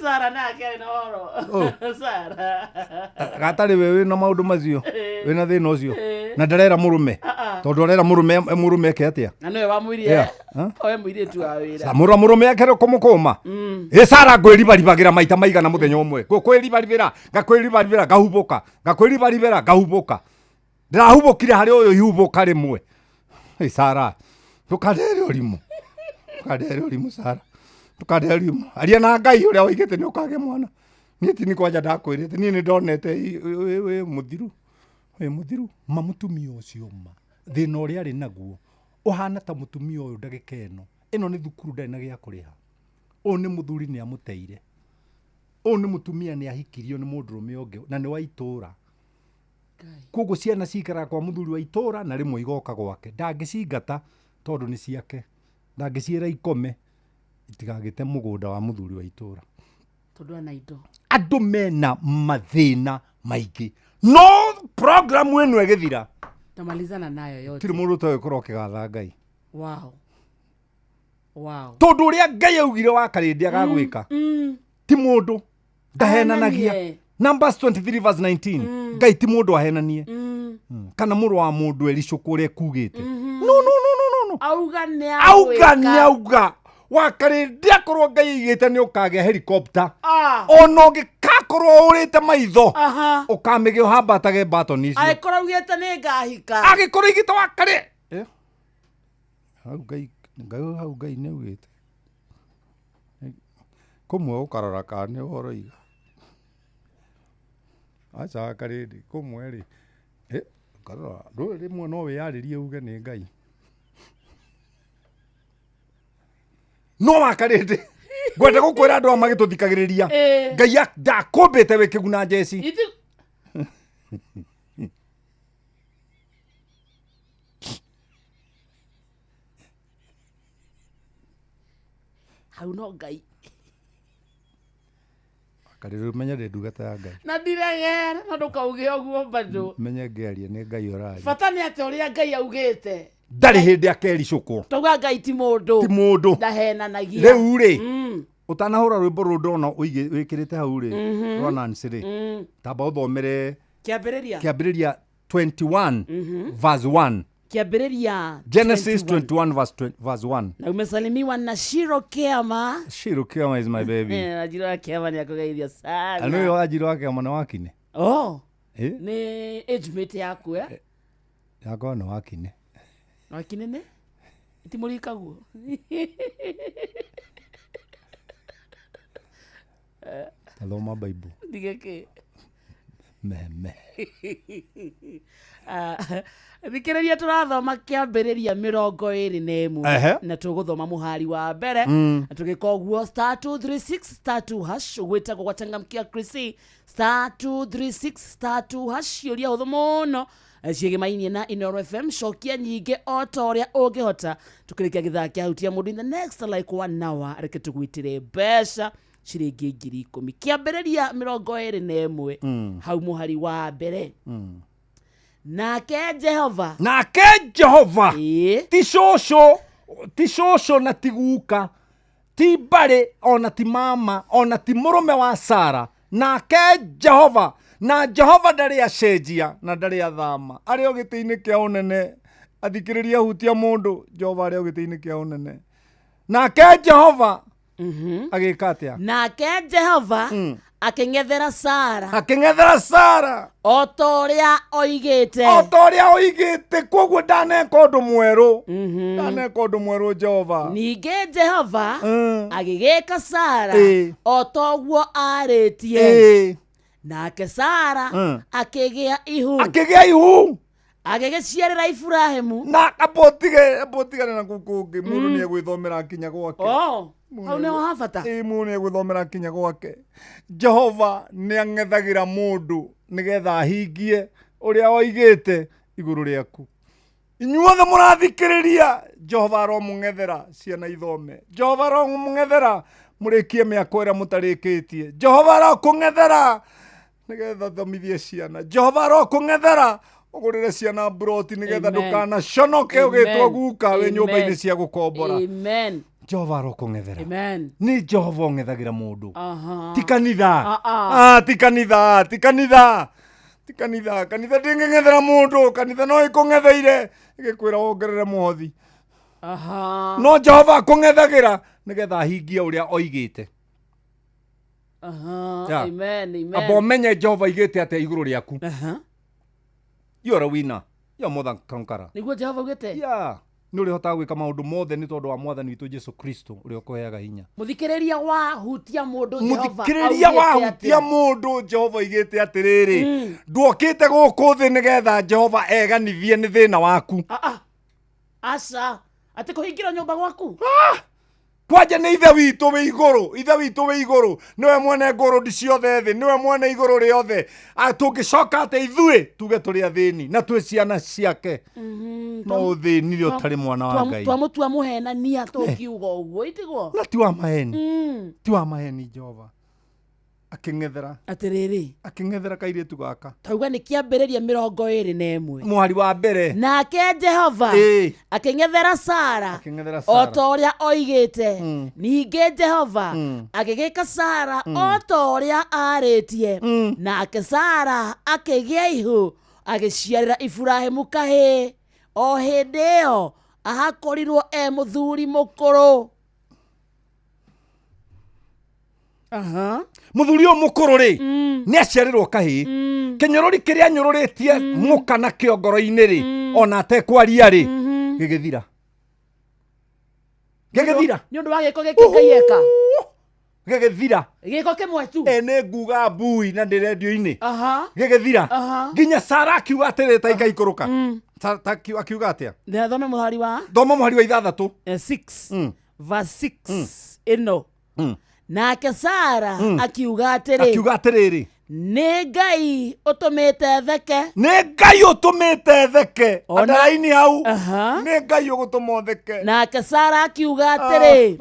Sara nake ari na oro. Sara. Gatari wewe na maundu macio. Wina thina ucio. Na ndarera murume. Tondu arera murume ke atia. Na no wamwirie. Oe mwire tu awira. Samura murume akero kumukuma. Sara ngwiribaribagĩra maita maigana muthenya umwe. Ngwiribaribĩra, ngakwiribaribĩra ngahubuka. Ndirahubukire hari uyu ihubuka rimwe. Sara. Tukadere urimu. Sara. Tukaderimu. Aria na Ngai uria waigite ni ukage mwana. Ni ti ni kwanja ndakwirite ni ndonete we muthiru. We muthiru mamutumia ucio ma. Thina uria ari naguo. Uhana ta mutumia uyu ndagika ino ni thukuru ndari na gia kuriha. O ni muthuri ni amuteire. O ni mutumia ni ahikirio ni mundurume ungi na ni wa itura. Koguo ciana cikara kwa muthuri wa itura na rimwe igoka gwake. Ndangicingata tondu ni ciake. Ndangiciera ikome. Itigagite mugunda wa muthuri wa itura. Tondu ana indo. Andu mena mathina maingi. No program wenu egithira. Tamalizana nayo yote. Tiri mundu toyo koroke gatha Ngai. Wow. Tondu uria Ngai augire wa karindi agagwika. Ti mundu ndahenanagia. Numbers 23 verse 19. Ngai ti mundu ahenanie. Kana muru wa mundu ericuku uria kugite. No. Auga auga. Wakarindi akorwo Ngai igite ni ukagea helicopter. Ono gikakorwo urite maitho. Ukamige uhambatage baton icio. Agikorwo ugite ni ngahika. Agikorwo igite wakare. Hau Ngai ni ugite. Kumwe ukarora kane uhoroiga. Acha karindi kumwe ri. Karora ndo rimwe no wiyaririe uge ni Ngai. No wakarindi. Gwenda gukwira andu amagituthikagiriria. Ngai ndakumbite we kiguna jeci. Hau no Ngai. Kariri menya ndugata ya Ngai. Na ndiregera na ndukauge oguo bado. Menye ngearia ni Ngai urari. Bata ni ate uria Ngai augite. Ndari hindi akericukwo. Toga Ngai ti mundu. Ndahenanagia. Riu ri. Utanahura rwimbo rundona wikirite hau ri. Rona nsiri. Tamba uthomere Kiambiriria 21 verse 1. Kiambiriria Genesis 21 verse 1. Na umesalimiwa na Shiro Kiama. Shiro Kiama is my baby. Ajiro Kiama ni akugeithia sana. Ano yo Ajiro Kiama na wakine. Ni age mate yaku Yako na wakine. Wakine ne? Itimulika guo. Taloma Bible. Digeke. Meme. Thikiriria turathoma Kiambiriria 21 na tuguthoma muhari wa mbere na tugika uguo *236*2# gwitagwo gwatangamkia Chrissy *236*2# uria huthu muno ciegimainie na Inoro FM cokia nyingi o ta uria ungihota tukirikia githaa kia hutia mundu in the next like 1 hour reke tugwitire mbeca ciringi 10,000 Kiambiriria 21 hau muhari wa mbere. Nake Jehova ti shosho na ti guka ti bare ona ti mama ona ti murume wa Sara. Nake Jehova na Jehova ndari acenjia na ndari athama ari o giti-ini kia unene. Athikiriria hutia mundu Jehova ari o giti-ini kia unene. Nake Jehova agika atia? Nake Jehova akeng'ethera Sara o ta uria oigite koguo ndaneka undu mweru Jehova. Ningi Jehova agigika Sara o ta uguo aritie. Nake Sara akigia ihu agigiciarira Ibrahimu na abotige na gukungi mundu ni egwithomera kinya gwake. Hau ni habata mundu ni egwithomera kinya gwake. Jehova ni ang'ethagira mundu nigetha ahingie uria oigite iguru riaku. inyuothe mũrathikĩrĩria Jehova aromũng'ethera ciana ithome, Jehova aromũng'ethera mũrĩkie mĩako ĩrĩa mũtarĩkĩtie, Jehova arokũng'ethera nĩgetha thomithie ciana, Jehova arokũng'ethera ũgũrĩre ciana mburoti nĩgetha ndũkanaconoke ũgĩtwo guka wĩ nyũmba-inĩ cia gũkombora. Amen. Jehova arokũng'ethera. Amen. Nĩ Jehova ong'ethagĩra mũndũ. Ti kanitha. Kanitha ndĩngĩng'ethera mũndũ, kanitha no ĩkũng'etheire ĩgĩkwĩra wongerere mũhothi. No Jehova akũng'ethagĩra nĩgetha ahingie ũrĩa oigĩte. Amen. Amba ũmenye Jehova aigĩte atĩa igũrũ rĩaku. You are a winner. You are more than conqueror. Nĩguo Jehova augĩte? Nĩ ũrĩhotaga gwĩka maũndũ mothe nĩ tondũ wa mwathani witũ Jesu Kristo ũrĩa ũkũheaga hinya. Mũthikĩrĩria wahutia mũndũ Jehova. Mũthikĩrĩria wahutia mũndũ Jehova aigĩte atĩrĩrĩ, nduokĩte gũkũ thĩ nĩgetha Jehova eganithie nĩ thĩna waku. Aca, atĩ kũhingĩrwo nyũmba gwaku? Kwanja nĩ ithe witũ wĩ igũrũ, niwe mwene ngũrũndi ciothe thĩ, niwe mwene igũrũ rĩothe. Tũngĩcoka atĩ ithuĩ tuge tũrĩ athĩni na twĩ ciana ciake, no thĩni rĩ ũtarĩ mwana wa Ngai. Twamũtua mũhenania tũkiuga ũguo itigwo. Na ti wa maheni Jehova akĩng'ethera atĩrĩrĩ, akĩng'ethera kairĩtu gaka. Tauga nĩ kĩambĩrĩria 21 mwari wa mbere. Nake Jehova akĩng'ethera Sara o ta ũrĩa oigĩte. Ningĩ Jehova agĩgĩka Sara o ta ũrĩa arĩtie, nake Sara akĩgĩa ihu agĩciarĩra Iburahĩmu kahĩĩ. O hĩndĩ ĩyo ahakorirwo mũthuri mũkũrũ. Mũthuri ũyũ mũkũrũ rĩ nĩ aciarĩrwo kahĩĩ. Kĩnyũrũri kĩrĩa anyũrũrĩtie mũka na kĩongoro-inĩ rĩ ona atekwaria rĩ gĩgĩthira. Nĩ ũndũ wa gĩko gĩkĩ Ngai eka. Gĩgĩthira. Gĩko kĩmwe tu. Nĩ nguga mbui na ndĩ redio-inĩ. Gĩgĩthira. Nginya Sara akiuga atĩrĩ ta ikaikũrũka. Akiuga atĩa? Thoma mũhari wa 6 verse 6 ĩno. Nake Sara akiuga atĩrĩ, nĩ Ngai ũtũmĩte theke. Nĩ Ngai ũtũmĩte theke. Andaraini hau. Nĩ Ngai ũgũtũma theke. Nake Sara akiuga atĩrĩ,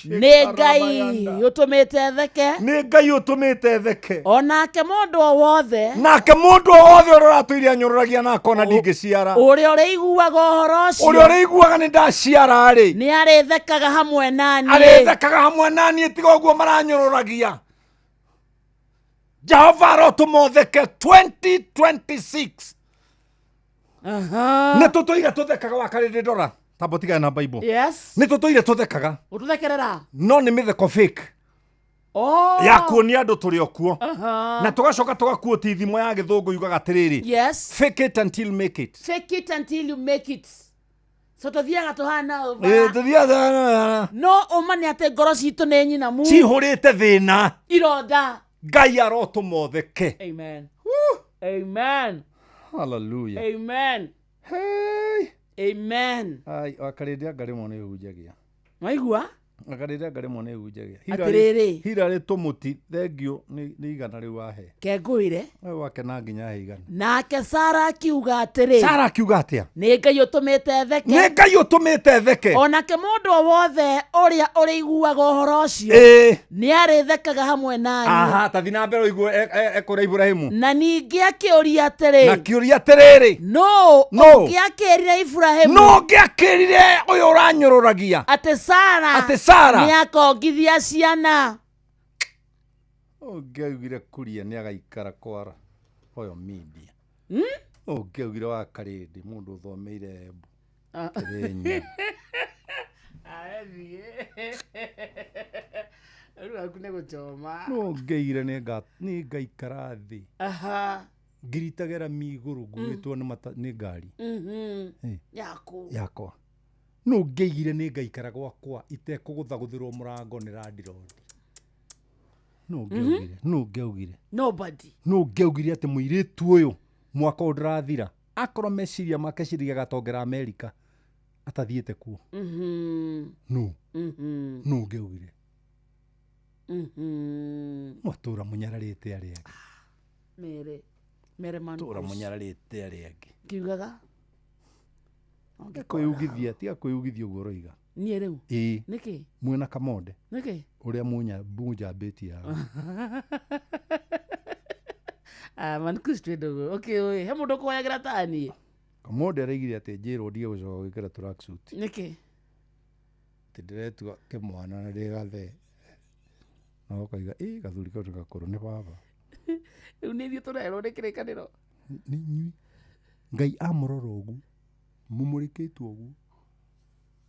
nĩ Ngai ũtũmĩte theke. Nĩ Ngai ũtũmĩte theke. Onake mũndũ o wothe. Ũrĩa ũratũire anyũrũragia na akona ndingĩciara. Ũrĩa ũrĩiguaga ũhoro ũcio. Ũrĩa ũrĩiguaga nĩ ndaciara rĩ. Nĩ arĩthekaga hamwe naniĩ. Arĩthekaga hamwe naniĩ tiga ũguo maranyũrũragia. Jehova arotũma theke 2026. Nĩ tũtũire tũthekaga wakarĩndĩ ndora. Tambo tigana na Bible. Yes. Nĩ tũtũire tũthekaga. Ũtũthekerera. No nĩ mĩtheko fake. Ya kuonia andũ tũrĩ o kuo. Na tũgacoka tũgakuo ti thimo ya gĩthũngũ yugaga atĩrĩrĩ. Yes. Fake it until make it. Fake it until you make it. So tũthiaga tũhana tũthiaga. No ũma nĩ atĩ ngoro citũ nĩ nyinamu. Cihũrĩte thĩna. Ironda. Ngai arotũma theke. Amen. Amen. Hallelujah. Amen. Hey. Amen. Ai wakarĩndĩ ngarĩmwo nĩ ũhunjagia. Waigua? Wakarĩndĩ ngarĩmwo nĩ ũhunjagia. Atĩrĩrĩ. Hirarĩ tũmũti thengio nĩ igana rĩu wahe. Kengũire. Wake na nginya he igana. Nake Sara akiuga atĩrĩ. Sara akiuga atĩa? Nĩ Ngai ũtũmĩte theke. Nĩ Ngai ũtũmĩte theke. Onake mũndũ o wothe ũrĩa ũrĩiguaga ũhoro ũcio nĩ arĩthekaga hamwe naniĩ. Tathi na mbere ũigue ekũra Iburahĩmu. Na ningĩ akĩũria atĩrĩ. Na akĩũria atĩrĩrĩ. No. Ũngĩ akĩrire Iburahĩmu. No ũngĩ akĩrire ũyũ ũranyũrũragia. Atĩ Sara. Nĩ akongithia ciana. Ũngĩaugire kuria nĩ agaikara kwara oyo media. Ũngĩaugire wakarĩndĩ mũndũ ũthomeire Embu. Kĩrĩnya. Rĩu aku nĩ gũchoma. Ũngĩaugire nĩ ngaikara thĩ. Ngiritagĩra migũrũ nguĩtwo nĩ ngari. Yakwa. No ũngĩaugire nĩ ngaikara gwakwa itekũgũthagũthĩrwo mũrango nĩ randirodi. No ũngĩaugire. Nobody. No ũngĩaugire atĩ mũirĩtu ũyũ mwaka ũndĩrathira akorwo meciria make ciriga gatongera Amerika atathiĩte kuo. No ũngĩaugire. Mwatũra mũnyararĩte arĩa angĩ. Mere manu. Tũra mũnyararĩte arĩa angĩ. Kiugaga. kwĩugithia tiga kwĩugithia ũguo ũroiga niĩ rĩu nĩkĩ mwĩna Kamonde nĩkĩ ũrĩa munjambĩti yao Mankush twedogo okay oe he mũndũ kũhoyagĩra ta niĩ Kamonde araigire atĩ njĩrwo ndige gũcoka gwĩkĩra tracksuit nĩkĩ ndiretua kĩmwana na ndĩgathe no koiga gathuri kau gakũrũ nĩ baba rĩu nĩ ithuĩ tũrerwo nĩ kĩrĩkanĩro nĩ inyuĩ Ngai amũrora ũguo mũmũrĩkĩtwo ũguo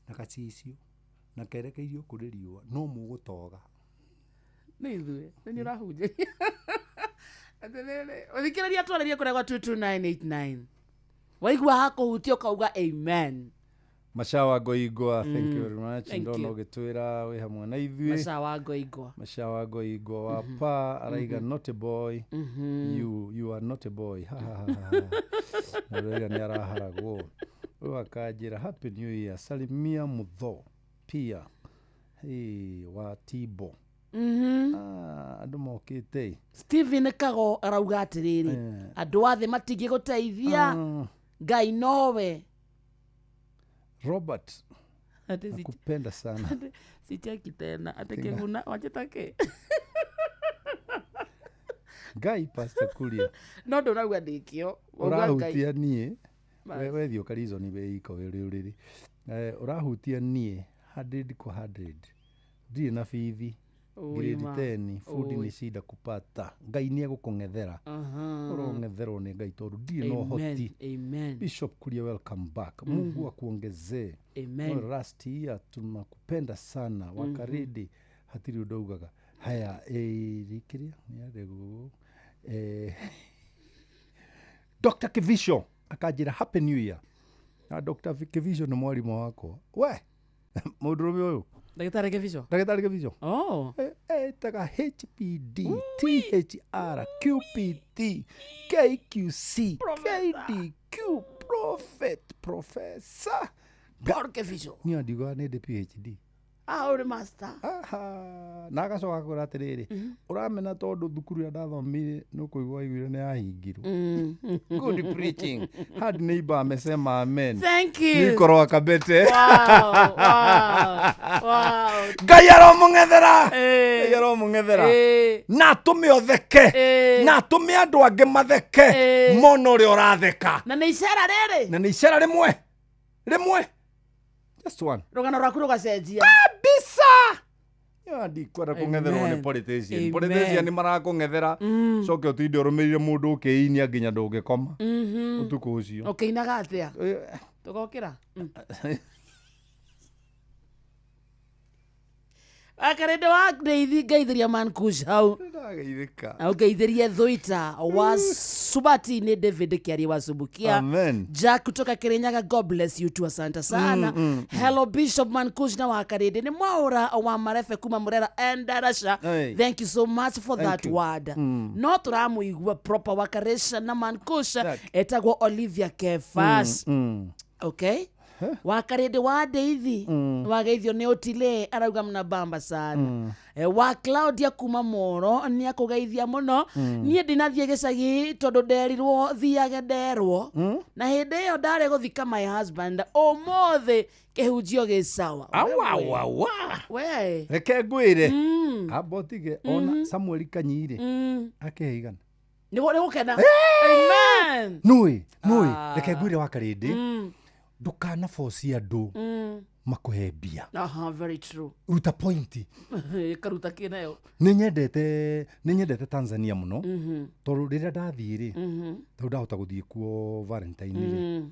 na gacicio na kerekeirio kũrĩ riũa no mũgũtoga nĩ ithuĩ nĩ ũrahunjĩria ũthikĩrĩria twarĩrie kũrĩa gwa 22989 waigua hakũhutia ũkauga amen Mashawa Ngoigwa, thank you very much. Ndona ũgĩtwĩra wĩ hamwe na ithuĩ. Mashawa Ngoigwa wapa araiga not a boy. You are not a boy. Araiga nĩ araharagwo. Ũyũ akanjĩra happy new year. Salimia Mutho pia. Wa Tibo. Andũ mokĩte. Steven Kago arauga atĩrĩrĩ. Andũ a thĩ matingĩgũteithia. Ngai nowe. Robert, nakupenda sana. Sicheki tena, atakeguna, wachetake. Ngai Pastor Kuria. No ndonagwa ndikio. Ũrahutia niĩ. Wewe thio karizo ni beiko ũrĩrĩ. Ũrahutia niĩ 100 kwa 100. Ndirĩ na bithi. Grade 10 food ni shida kupata. Ngai nĩ egũkũng'ethera. Ũrong'etherwo nĩ Ngai tondũ ndirĩ na ũhoti. Bishop Kuria, welcome back. Mungu akuongezee. Last year tunakupenda sana. Wakaridi hatiri ũndaugaga. Haya rikiria nĩ arego. Dr. Kivisho akajira happy new year. Na Dr. Kivisho ni mwalimu wako. We mũndũrũme ũyũ Daktari Kivisho. Daktari Kivisho. Oh. Taka HPD, THR, QPT, KQC, KDQ, Prophet, Professor. Dr. Kivisho. Ni andigo nĩ PhD. Uri master. Na agacoka kũra atĩrĩrĩ ũramena tondũ thukuru ya ndathomire nĩ kũigua iguire nĩ yahingirwo. Good preaching. Hard neighbor amesema amen. Thank you. Nikoro akabete. Wow. Ngai aromũng'ethera. Ngai aromũng'ethera. Na tũmĩotheke. Na tũmĩ andũ angĩ matheke. Mona ũrĩa ũratheka. Na nĩ icera rĩrĩ. Na nĩ icera rĩmwe. Rĩmwe. Just one. Rũgano rwaku rũgacenjia. Kabisa. Yandi kwenda kũng'etherwo nĩ politician. Politician nĩ marakũng'ethera. Coke ũtinde ũrũmĩrĩire mũndũ ũkĩinia nginya ndũngĩkoma. Ũtukũ ũcio. Ũkĩinaga atĩa? Tũgokĩra. Akarende wa ngeithĩria Mankush hau. Ndageithĩka. Au ngeithĩrie Thuita wa Subati ni David Kiari wa Subukia. Amen. Jack kutoka Kirinyaga, God bless you too, asante sana. Hello Bishop Mankush na wakarende ni Mwaura wa Marefe kuma Murera and Darasha. Thank you so much for that word. No turamuigua proper wakaresha na Mankush etagwo Olivia Kefas. Okay? Wakarede wa Deithi wageithio nĩ Otile arauga mna bamba sana. Wa Claudia kuma Moro nĩ akũgeithia mũno. Niĩ ndinathiĩ gĩcagi tondũ nderirwo thiage nderwo na hĩndĩ ĩyo ndarĩ gũthika my husband ũmũthĩ kĩhunjio gĩ sawa. We reke ngwĩre abotige ona Samuel Kanyire akeigana nĩ gũkena. Amen. Nũĩ reke ngwĩre Wakarede ndukana force andũ makuhembia. Very true. Ruta point. Karuta kinayo. Nĩnyendete Tanzania mũno. Tondũ rĩrĩa ndathiĩ-rĩ tondũ ndahota gũthiĩ kuo Valentine-rĩ.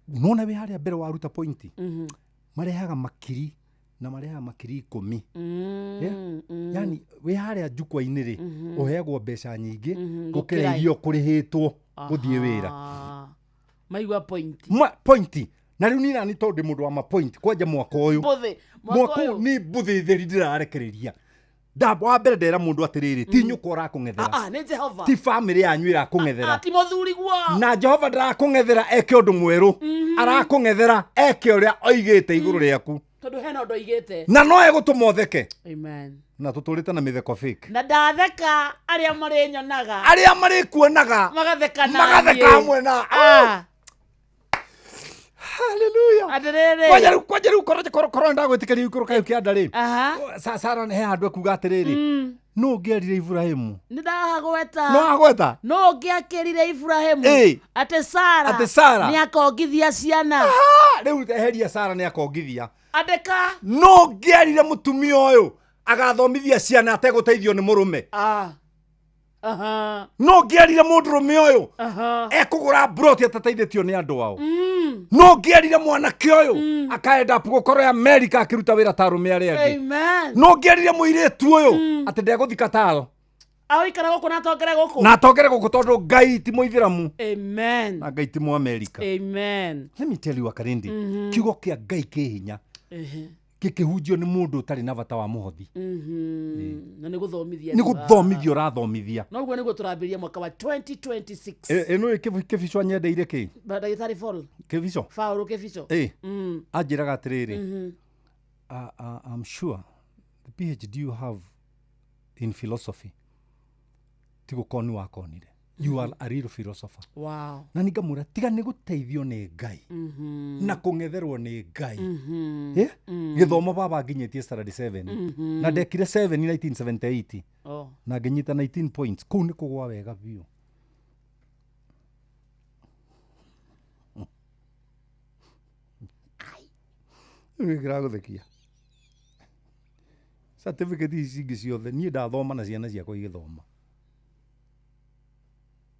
Nona wĩ harĩa mbere waruta point. Marehaga makiri na marehaga makiri 10. Yani wĩ harĩa njukwa-inĩ-rĩ ũheagwo mbeca nyingĩ gũkĩra irio kũrĩhĩtwo gũthiĩ wĩra. Maigua point. Point. Na rĩu niĩ nani tondũ mũndũ wa ma point kwanja mwaka ũyũ. Mwaka ũyũ nĩ mbuthĩ theri ndĩrarekereria. Wa mbere ndera mũndũ atĩrĩrĩ ti nyũkwa ũrakũng'ethera. Nĩ Jehova. Ti family yanyu ĩrakũng'ethera. Ti mũthuri guo. Na Jehova ndarakũng'ethera eke ũndũ mwerũ. Arakũng'ethera eke ũrĩa oigĩte igũrũ rĩaku. Tondũ hena ũndũ oigĩte. Na no egũtũma ũtheke. Amen. Na tũtũrĩte na mĩtheko fake. Na ndatheka arĩa marĩ nyonaga. Arĩa marĩ kuonaga. Magatheka na. Magatheka hamwe na. haleluya atiriri kwaje ru korora ndagwitikeria ikuru kayo kianda ri aha Sara ne handu akuga atiriri no ngerire Ibrahimu ndahagweta no ngiakirire Ibrahimu ate Sara ni akongithia ciana riu eheria Sara ni akongithia andika no ngerire mutumia uyu agathomithia ciana ateguteithio ni murume no ngerire mundurume uyu ekugura broti atateithitio ni andu wao no ngerire mwanake uyu akaenda gukorwo America akiruta wira ta rume ari angi no ngerire muiritu uyu ati ndeguthika taro awikara guku na tongere guku tondu Ngai ti muithiramu amen na Ngai ti mu America amen. Let me tell you Akarindi kiugo kia Ngai kihinya gikihunjio ni mundu utari na bata wa muhothi na ni guthomithia urathomithia no guo niguo turambiria mwaka wa 2026 eno kibico nyendeire ki ndagitari Paul kibico Paulo kibico ajiraga atiriri I'm sure the PhD you have in philosophy tigo koni wakonire you are a real philosopher wow na nigamura tiga ni guteithio ni Ngai na kungetherwo ni Ngai githomo baba nginyetie study 7 na ndekire 7 1978 na nginyita 19 points ku ni kugwa wega biu ni grago thekia certificate ici ciothe ni ndathoma na ciana ciakwa igithoma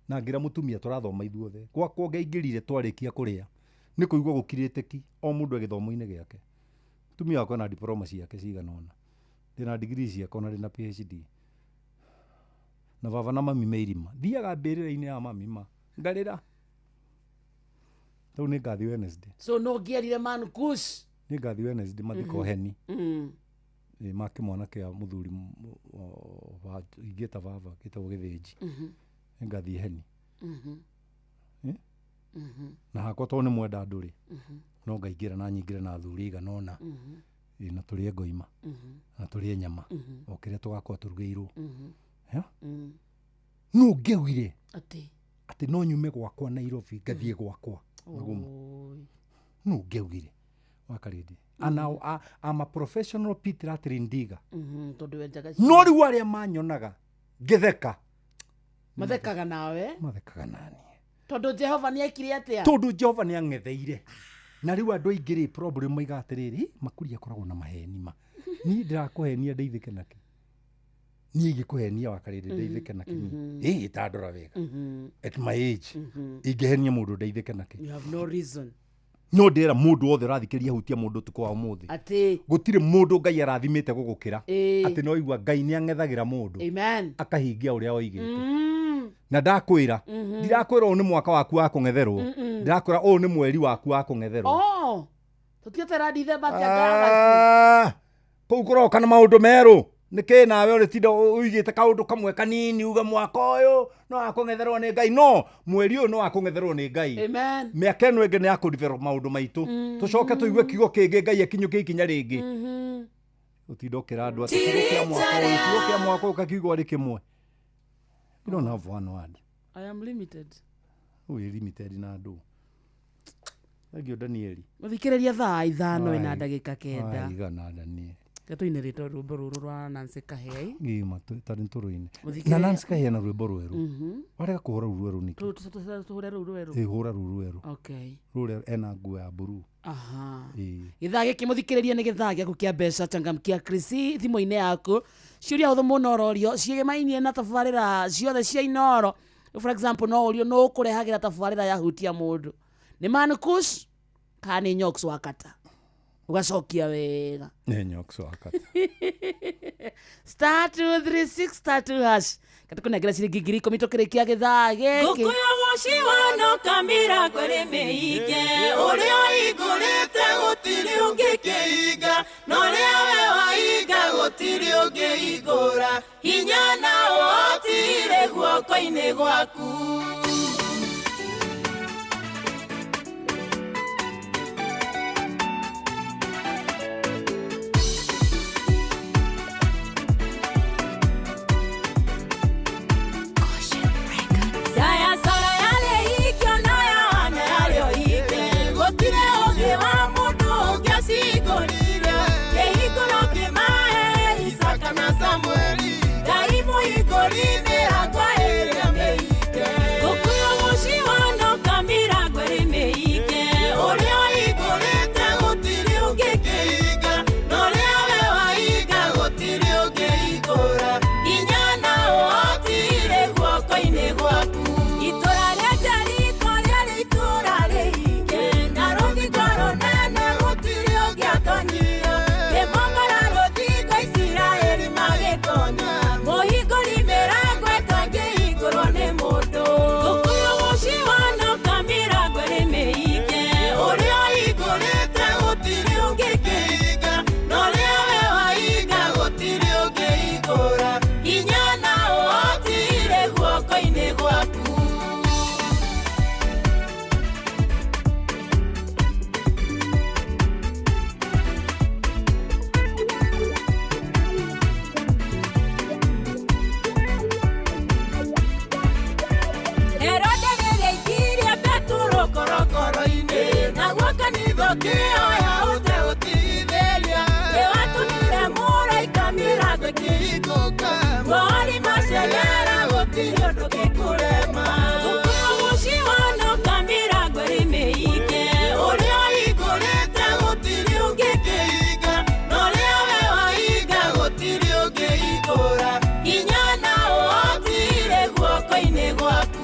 na ngira mutumia turathoma ithuothe gwakwa ngaingirire twarikia kuria ni kuigwa gukirite ki o mundu agithomo-ini giake mutumia wakwa na diploma ciake cigana ona ndina degree ciake ona ndina PhD na baba na mami meirima thiaga mbirira-ini ya mami ma ngarira tu ni ngathi Wednesday so no ngerire man kush ni ngathi Wednesday mathiko heni make mwana kia muthuri wa igeta baba kitagwo githinji ngathi heni na hakwa to ni mwenda nduri no ngaingira na nyingire na thuri iganona na turie ngoima na turie nyama okire tugakwa turugeirwo no ngewire ati no nyume gwakwa Nairobi ngathie gwakwa no ngewire Wakarindi ana I'm a professional pit rat ndiga no riu aria manyonaga ngitheka mathekaga nawe mathekaga nani tondu Jehova ni ekire atia tondu Jehova ni angetheire na riu andu aingiri problem maiga atiriri makuria koragwo na maheni ma ni ndirakuhenia ndeithike naki ni igikuhenia Wakarindi ndeithike naki ni tandora wega at my age ingehenia mundu ndeithike naki you have no reason no ndera mundu wothe rathikiria hutia mundu tuko wa muthi ati gutire mundu Ngai arathimite gugukira ati no igwa Ngai ni angethagira mundu amen akahingia uria oigite na ndakwira ndirakwira u ni mwaka waku wa kungetherwo ndirakwira u ni mweri waku wa kungetherwo tutiotera December tia kou kuroka na maundu meru niki nawe uri tinda uigite kaundu kamwe kanini uga mwaka uyu no akungetherwo ni Ngai no mweri uyu no akungetherwo ni Ngai amen miaka eno ingi ni akudevelop maundu maitu tucoke tuigue kiugo kingi Ngai ekinyuke ikinya ringi utindokira andu ati kiugo kia mwaka uyu kakiugwa ri kimwe you don't have one word I am limited we limited na andu agio Danieli muthikiriria thaa 5 na ndagika 9 igana Danieli gatuine rito rwimbo ruru rwa Nancy Kahei ngima tari nturuine na Nancy Kahei na rwimbo rweru warega kuhura rweru niki tuhure rweru hura rweru okay rweru ena nguo ya blue githaa giki muthikiriria ni githaa giaku kia mbeca changamkia Krisi thimu-ini yaku ciuria huthu muno rorio cigemainie na tabarira ciothe cia Inoro for example no urio no kurehagira tabarira ya hutia mundu ni Mankush kana Nyoks wakata ugacokia wega ne Nyoks wakata star 236 star 2 hash katukunengera ciringi ngiri 10 tukirikia githaa giki gukuyogoshibano kamira kuri meige uria igurite gutiri ungikiiga no ria we waiga gutiri ungiigura hinya na wotire guoko-ini gwaku ukioya utegutitheria ni watunire muraika mirago ikihingũka mwari macegera gũtirĩ ũndũ gĩkũrema ũkio mũciwanoka mĩrango ĩrĩ mĩhinge ũrĩa ũhingũrĩte gũtirĩ ũngĩkĩhinga na ũrĩa we wahinga gũtirĩ ũngĩhingũra hinya na ũhoti irĩ guoko-inĩ gwaku.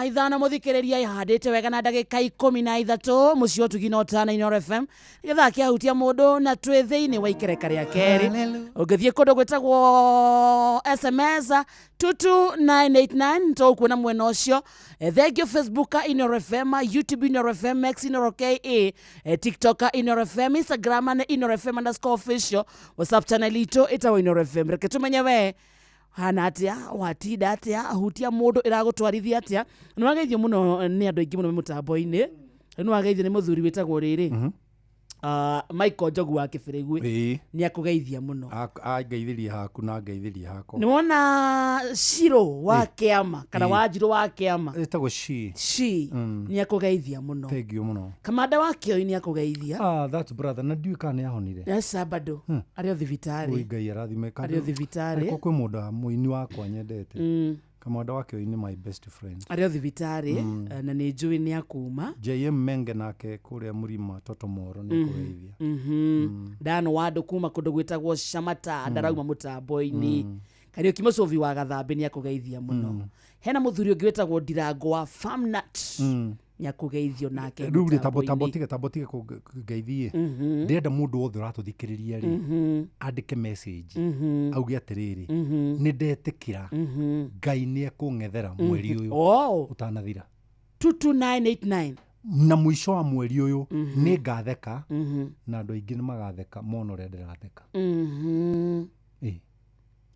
ithano muthikiriria ihandite wega na ndagika 13 mucio tugina utana Inooro FM getha kiahutia mundu na twi thiini wa ikereka ria keri ungithie kundu gwitagwo SMS 22989 to kuona mwena ucio thank you Facebook Inooro FM, YouTube Inooro FM, X Inooro KE, TikTok Inooro FM, Instagram na Inooro FM _official, WhatsApp channel ito itawa Inooro FM. Reke tumenye we hana atia watida atia hutia mundu iragutwarithia atia nwageithio muno ni andu aingi muno mutambo-ini nwageithio ni muthuri witagwo riri Michael Njogu wa Kĩbĩrĩgwi ni akugeithia muno angeithirie haku na angeithirie hako ni wona Shiro wa Kĩama kana Wanjiru wa Kĩama etagwo shi ni akugeithia muno thank you muno kamanda wa Kĩoi ni akugeithia that's brother na ndiu kana yahonire yes bado ario thibitari Ngai arathime ario thibitari kwĩ mũndũ muini wakwa nyendete kamanda wa Kĩoi ni my best friend ario thibitari na ni njui ni akuma JM Menge nake kuria Murima Toto Moro ni kugeithia ndano wadu kuma kundu gwitagwo Shamata ndarauma mutambo-ini Kariuki Mucovi wa Gathambe ni akugeithia muno hena muthuri ungi witagwo Ndirango wa Farmnut ni akugeithio nake ruri tabotige kugeithie ndenda mundu wothe uratuthikiriria ri andike message auge atiriri ni ndetikira Ngai ni ekung'ethera mweri uyu utanathira 22989 na mwisho wa mweri uyu ni ngatheka na andu aingi ni magatheka mono rende ratheka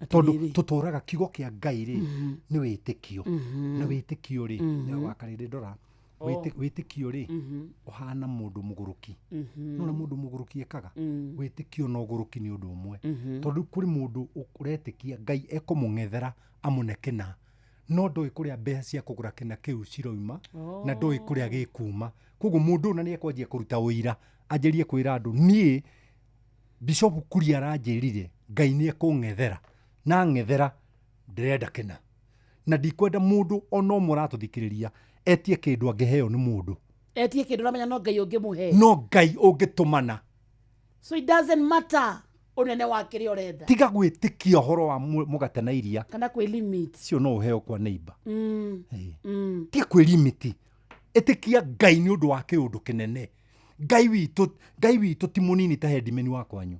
tondu tuturaga kiugo kia Ngai ri ni witikio na witikio ri ni wakarire ndora witikio ri uhana mundu muguruki nona mundu muguruki ekaga witikio no guruki ni undu umwe tondu kuri mundu uretikia Ngai ekumung'ethera amunekena no ndoi kuria mbeca cia kugura kina kiu ciroima na ndoi kuria gikuma koguo mundu na ni ekwanjia kuruta uira anjirie kwira andu nie Bishop Kuria aranjirire Ngai ni ekung'ethera na ng'ethera ndirenda kena na ndikwenda mundu ono muratuthikiriria etie kindu angeheo ni mundu etie kindu ramenya no Ngai ungimuhe no Ngai ungitumana so it doesn't matter unene wa kiri urenda tiga gwitikia horo wa mugate na iria kana kwi limit cio no uheo kwa neighbor tiga kwi limit etikia Ngai ni undu wa kiundu kinene Ngai witu ti munini ta headman wa kwanyu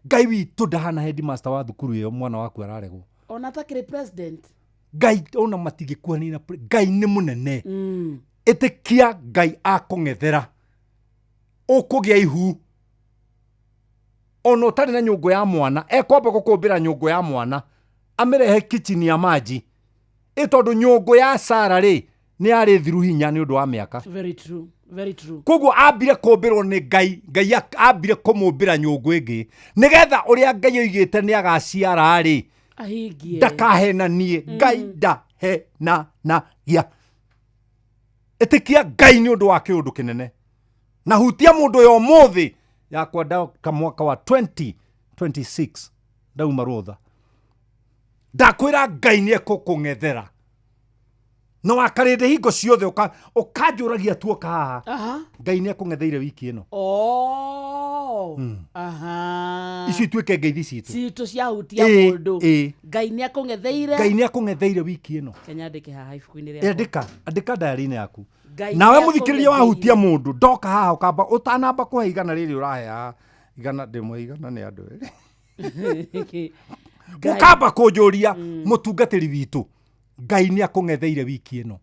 Ngai witu ndahana headmaster wa thukuru iyo mwana waku araregwo ona takire president Ngai ona matigikuanina Ngai ni munene etikia Ngai akung'ethera ukugia ihu ono tari na nyungu ya mwana ekwamba gukumbira nyungu ya mwana amirehe kitchen ya maji itondu nyungu ya Sara ri nĩ arĩ thiru hinya nĩ ũndũ wa mĩaka. Very true. Very true. Koguo ambire kũmbĩrwo nĩ Ngai ambire kũmũmbĩra nyũngũ ĩngĩ nĩgetha ũrĩa Ngai oigĩte nĩ agaciara rĩ ahingie ndakahenanie. Ngai ndahenanagia. Ĩtĩkia Ngai nĩ ũndũ wa kĩũndũ kĩnene na hutia mũndũ yo mũthĩ yakwa ndaka mwaka wa 2026 ndauma rũtha ndakwĩra Ngai nĩ ekũkũng'ethera no akarĩndĩ hingo ciothe ũkanjũragia tuoka haha Ngai nĩ ekũng'etheire wiki ĩno. Ici ituĩke ngeithi citũ cia hutia mũndũ. Ngai nĩ ekũng'etheire wiki ĩno. Kenya ndĩke haha ibuku-inĩ rĩakwa. Andĩka diary-inĩ yaku. Nawe mũthikĩrĩria wa hutia mũndũ ndoka haha ũkamba ũtanamba kũhe igana rĩrĩ ũrahe haha igana ndĩmwe igana nĩ andũ erĩ ũkamba kũnjũria mũtungatĩri witũ Ngai nĩ akũng'etheire wiki ĩno.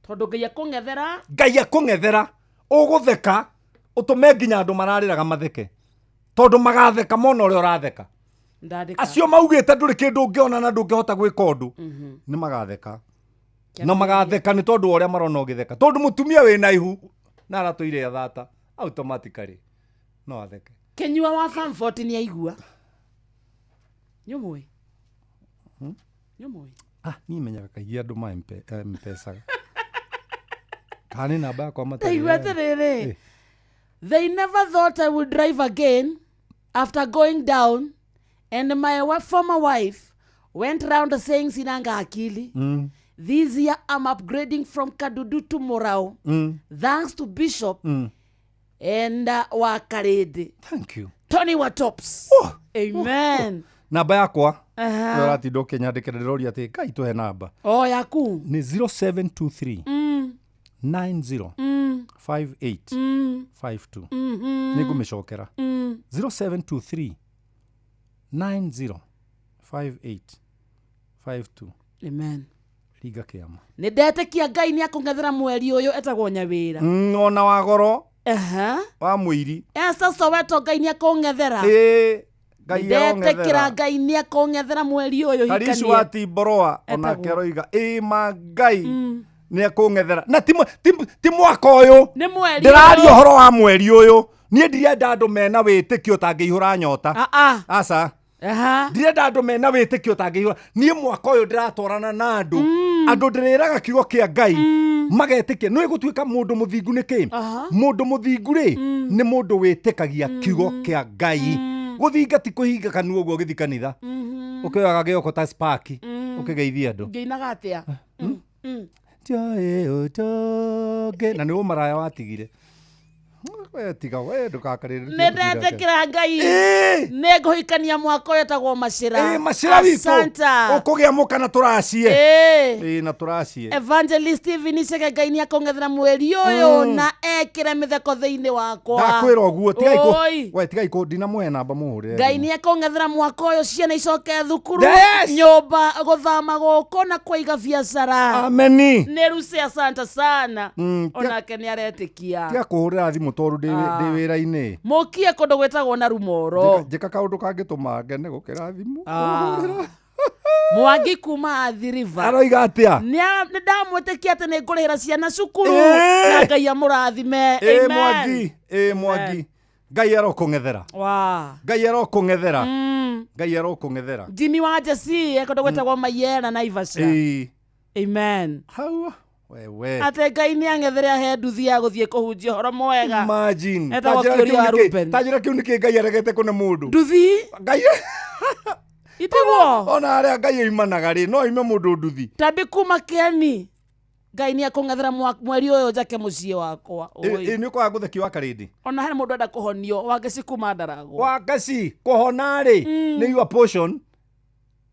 Tondũ Ngai akũng'ethera ũgũtheka ũtũme nginya andũ mararĩraga matheke tondũ magatheka mona ũrĩa ũratheka. Acio maugĩte ndũrĩ kĩndũ ũngĩona na ndũngĩhota gwĩka ũndũ nĩ magatheka na magatheka nĩ tondũ ũrĩa marona ũgĩtheka tondũ mũtumia wĩna ihu na aratũire thata automatically no atheke. Kenyua wa Famfort nĩ aigua nyũmwe niĩ menyaga kaingĩ andũ mampecaga kani namba yakwa taigua atĩrĩrĩ. They never thought I would drive again after going down and my former wife went round saying sinanga akili. This year I'm upgrading from Kadudu to Morao. Thanks to Bishop and Wakarede. Thank you. Tony Watops. Amen. Namba yakwa ũratinda ũkĩnyandĩkĩra ndĩroria atĩ Ngai tũhe namba. Yaku nĩ 0723 90 58 52. Nĩngũmĩcokera 0723 90 58 52. Amen. Riga kĩama. Nĩ ndetĩkia Ngai nĩ akũng'ethera mweri ũyũ etagwo Nyawĩra. Ona wa goro wa mũiri. Soweto Ngai nĩ akũng'ethera. Ndetĩkĩra Ngai nĩ akũng'ethera mweri ũyũ hikanie. Harisu wa Timboroa onake aroiga ma Ngai nĩ akũng'ethera na ti mwaka ũyũ ndĩraria ũhoro wa mweri ũyũ. Niĩ ndirenda andũ mena wĩtĩkio ũtangĩihũra nyota. Aca ndirenda andũ mena wĩtĩkio ũtangĩihũra. Niĩ mwaka ũyũ ndĩratwarana na andũ ndĩrĩraga kiugo kĩa Ngai magetĩkia. Nĩ gũtuĩka mũndũ mũthingu nĩ kĩ? Mũndũ mũthingu rĩ nĩ mũndũ wĩtĩkagia kiugo kĩa Ngai. Gũthinga ti kũhinga kanua ũguo ũgĩthi kanitha ũkĩoyaga gĩoko ta spark ũkĩgeithia andũ. Ngĩinaga atĩa? Joe utoke na nĩ ũmaraya watigire. Tiga we ndukakarĩrĩrie. Nĩ ndetĩkĩra Ngai nĩ ngũhikania mwaka ũyũ etagwo Macĩra. Macĩra witũ ũkũgĩa mũka na tũracie. Na tũracie. Evangelist Stephen Icege Ngai nĩ akũng'ethera mweri ũyũ na ekĩre mĩtheko thĩinĩ wakwa. Ndakwĩra ũguo tiga ikũ ndinamũhe namba mũhũrĩre. Ngai nĩ akũng'ethera mwaka ũyũ ciana icoke thukuru nyũmba gũthama gũkũ na kũiga biacara. Ameni. Nĩ Lucy asante sana. Onake nĩ aretĩkia. Tiga kũhũrĩra thimũ tondũ ndĩ wĩra-inĩ. Mũkie kũndũ gwĩtagwo na Rumoro. Njĩka kaũndũ kangĩtũma ngene gũkĩra thimũ. Mwangi kuma Athi River aroiga atĩa? Nĩ ndamwĩtĩkia atĩ nĩ ngũrĩhĩra ciana cukuru na Ngai amũrathime. Amen. Mwangi Ngai arokũng'ethera. Ngai arokũng'ethera. Ngai arokũng'ethera. Jimmy wa Jesse kũndũ gwĩtagwo Mayera Naivasha. Amen. Wewe ate Ngai nĩ ang'ethere ahe nduthi ya gũthiĩ kũhunjia ũhoro mwega. Imagine tajĩra kĩu nĩkĩ Ngai aregete kũne mũndũ nduthi Ngai itigwo ona arĩa Ngai oimanaga rĩ no ime mũndũ nduthi tambi kuma Kĩeni. Ngai nĩ akũng'ethera mweri ũyũ njake mũciĩ wakwa. Nĩ ũkoraga gũtheki wa Karĩndĩ. Ona harĩ mũndũ enda kũhonio Wangeci kuma Ndaragwa. Wangeci kũhona rĩ nĩ your portion.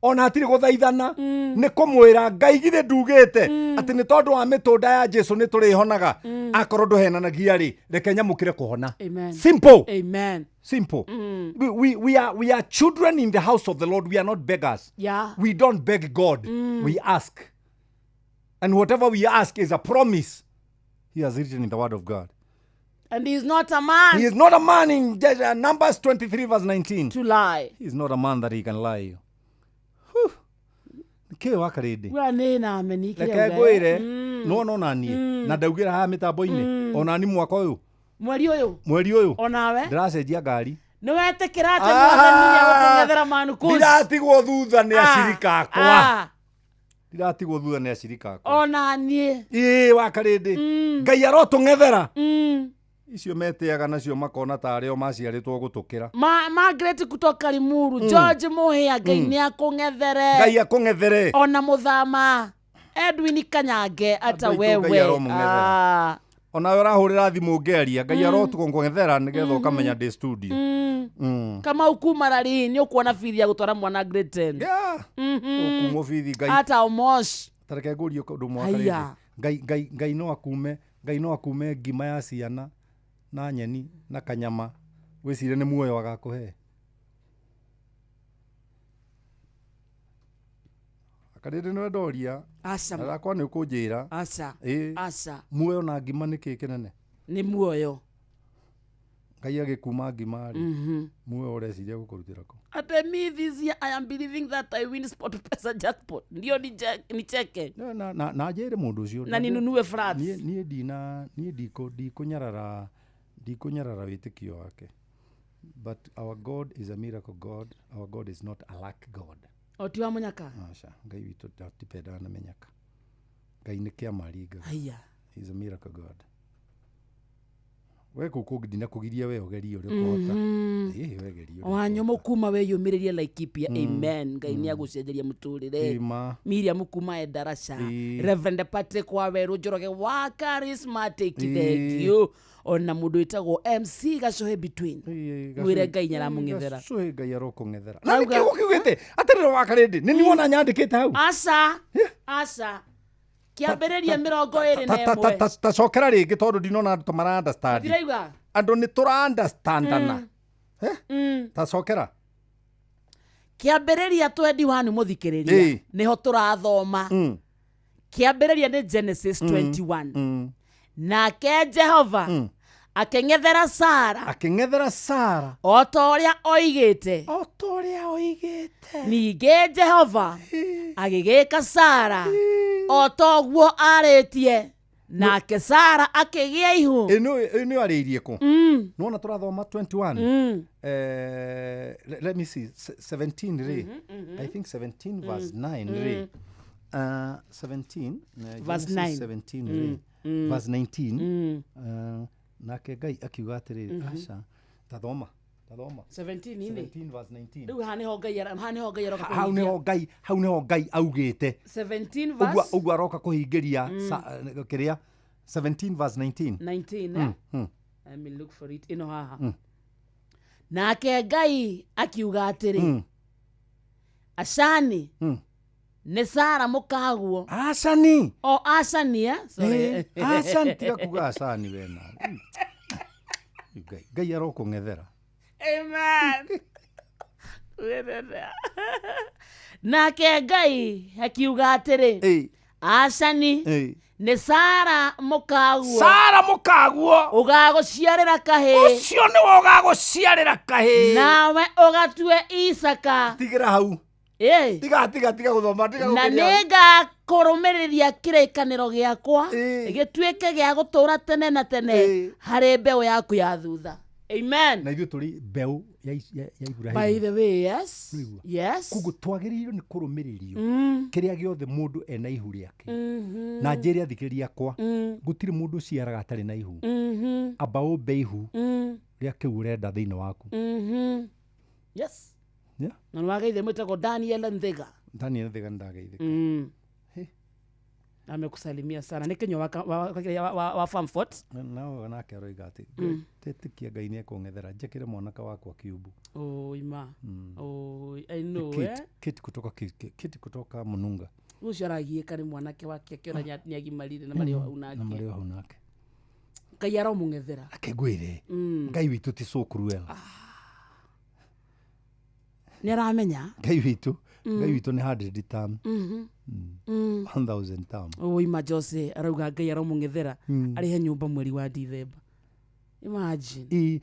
Ona hatirĩ gũthaithana nĩ kũmwĩra Ngai githĩ ndugĩte atĩ nĩ tondũ wa mĩtũnda ya Jesu nĩ tũrĩhonaga akorwo ndũhenanagia rĩ reke nyamũkĩre kũhona. Simple. Amen. Simple. We are children in the house of the Lord. We are not beggars. We don't beg God. We ask. And whatever we ask is a promise. He has written in the word of God. And he is not a man. He is not a man in Numbers 23 verse 19. To lie. He is not a man that he can lie. Kĩ wa Karĩndĩ. Wa nĩ na amenikire. Reke ngwĩre no nani na ndaugira ha mitambo-ini ona ni mwaka uyu mweri uyu onawe ndiracenjia ngari ni wetikira ati mwathani ya gukungethera manukusi ndiratigwo thutha ni acirika akwa ndiratigwo thutha ni acirika akwa onanie wakarindi ngai arotung'ethera icio metiaga nacio makona tareo maciaritwo gutukira Margaret kutoka Limuru George Muhia ngai ni akung'ethere ngai akung'ethere ona muthama Edwin Kanyange ata wewe ona urahurira thimu ngeria ngai arotung'ethera nigetha ukamenya ndi studio kama ukumarari ni ukuona bithi ya gutwara mwana Greaten ukumo bithi ngai ata omosh tareke ngurio kundu mwaka ngai no akume ngima ya ciana na nyeni na kanyama wicire ni muoyo agakuhe akarinde no ndoria arakwa ni ukunjira asa muoyo na ngima ni kinene ni muoyo ngai agikuma ngima ri muoyo ureciria gukurutira ko ate me this year I am believing that I win sport pesa jackpot ndio ni cheke na njire mundu ucio na ninunue flats nie ndikunyarara witikio wake but our God is a miracle God, our God is not a lack God. Otiwa munyaka asha ngai witu tatipenda na menyaka ngai ni kia maringa haya is a miracle God. We kukugidina kugiria we ogeri uri kuhota wegerio wanyomo kuma we yumiririe Laikipia amen ngai ni agucenjeria muturire Miriam kuma Endarasha Reverend Patrick Waweru Njoroge wa charismatic thank you ona mundu itagwo MC Gacohe between wire ngai nyaramung'ethera Gacohe ngai arokung'ethera na niki gukigite atirira wakarindi ni wona nyandikite hau asa kiambiriria 21 tacokera ringi tondu ndinona andu tamara understand andu ni tura understandana tacokera kiambiriria 21 muthikiriria niho turathoma kiambiriria ni Genesis 21 nake Jehova akeng'ethera Sara o ta uria oigite ninge Jehova agigika Sara o toguo aritie nake Sara akigia ihu ino ariirie ku nona turathoma 21 let me see 17 re I think 17 verse 9 re 17 verse 9 17 re verse 19 nake ngai akiuga atiriri asha tathoma 17 verse 19 riu haniho ngai aroka hau niho ngai augite 17 verse ugu aroka kuhingiria kiria 17 verse 19 I mean look for it ino haha nake ngai akiuga atiri Ashani ni Sara mukaguo Ashani sorry Ashani tiga kuga Ashani wena ngai arokung'ethera amen nake ngai akiuga atiri Ashani ni Sara mukaguo ugaguciarira kahi ucio ni ugaguciarira kahi nawe ugatue Isaka tigira hau tiga guthoma na niga kurumiriria kirikaniro giakwa gituike gia gutura tene na tene hari mbeu yaku ya thutha amen na ithu turi mbeu ya Ibrahim by the way yes kugu twagiririo ni kurumiririo kiria giothe mundu ena ihu riake na njiri athikiriria kwa gutiri mundu ciaraga atari na ihu aba umbe ihu ria kiu urenda thiini waku yes na nwageithe mwitagwo Daniel Nthiga ndageithika amekusalimia sana ni kinyo wa Farmfort nao nake aroiga ati tetikia ngai ni ekung'ethera njekire mwanaka wakwa kiubu ima I know kiti kutoka Mununga ucio aragieka ni mwanake wake akiona ni agimarire na mario hau nake ngai aromung'ethera akegwire ngai witu ti so cruel ni aramenya ngai witu ni 100 tam 1000 tam ima Jose arauga ngai aromung'ethera arihe nyumba mweri wa December imagine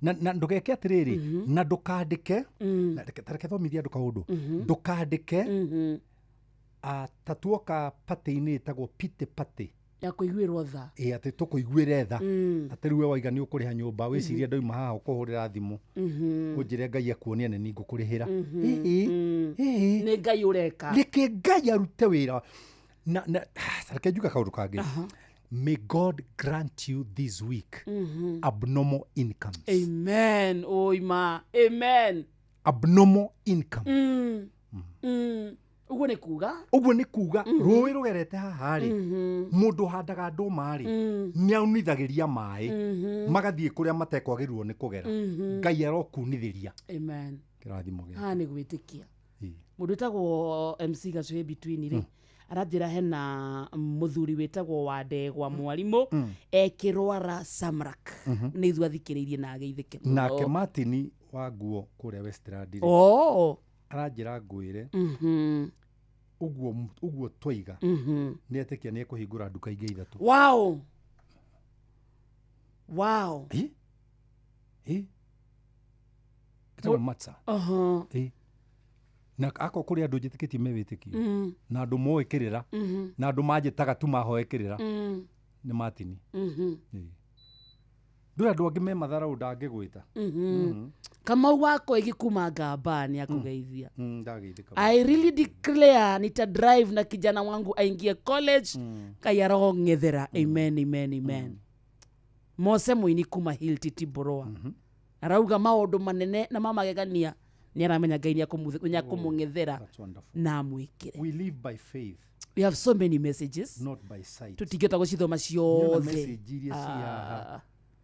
na ndugeke atiriri na ndukandike tareke thomithia nduka undu ndukandike tatuoka pate-inĩ ĩtagwo pite pate ya kũiguĩrwo tha atĩ tũkũiguĩre tha atĩ rĩu we waiga nĩ ũkũrĩha nyũmba wĩciria ndauma haha ũkũhũrĩra thimũ ũnjĩre Ngai akuonia nĩ ni ngũkũrĩhĩra nĩ Ngai ũreka reke Ngai arute wĩra na reke njuga kaũndũ kangĩ may God grant you this week abnormal incomes. Amen. Oima. Amen. Abnormal income. Uguo nĩ kuga rũĩ rũgerete haha rĩ mũndũ handaga ndũma rĩ nĩaunithagĩria maĩ magathiĩ kũrĩa matekwagĩrĩrwo nĩ kũgera Ngai arokunithĩria. Amen. Kĩrathimo gĩake ha nĩ gwĩtĩkia mũndũ wĩtagwo MC Gacũĩ Between rĩ aranjĩra hena mũthuri wĩtagwo Wandegwa mwarimũ ekĩrwara Samrak nĩ ithuĩ athikĩrĩirie na ageithĩke mũno nake Martin wa nguo kũrĩa Westland aranjĩra ngwĩre uguo twiga nĩetĩkia nĩ ekũhingũra nduka ingĩ ithatũ. Wow kitwa matsa na ako kũrĩ andũ njĩtĩkĩtie mewĩtĩkio na andũ moĩkĩrĩra na andũ manjĩtaga tu mahoĩkĩrĩra nĩ Martin ndũrĩ andũ angĩ me matharaũ ndangĩgwĩta Kamau wako igikuma ngamba ni akugeithia. I really declare nita drive na kijana wangu aingie college kaya roho ngethera. Amen, amen, amen. Mose muini kuma Hill Titi Boroa. Arauga maũndũ manene na mamagegania ni aramenya Ngai ni akumungethera na mwikire. We live by faith. We have so many messages. Not by sight. Tutigeta gucithoma ciothe.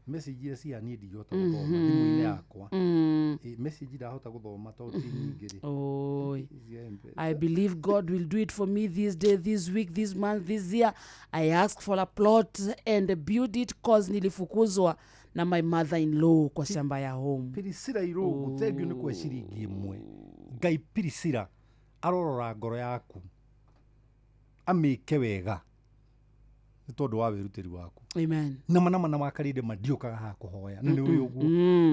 Message cia ni ndigota gũthoma thimũ-inĩ yakwa message ndahota gũthoma to ti nyingĩ I believe God will do it for me this day, this week, this month, this year. I asked for a plot and build it cause nilifukuzwa na my mother-in-law kwa shamba ya home. Pirisira irogo thengio nĩ kwa ciringi ĩmwe. Ngai Pirisira arorora ngoro yaku amĩke wega nĩ tondũ wa wĩrutĩri waku. Amen. Na makarinde mandiokaga ha kuhoya na nĩ ũrĩ ũguo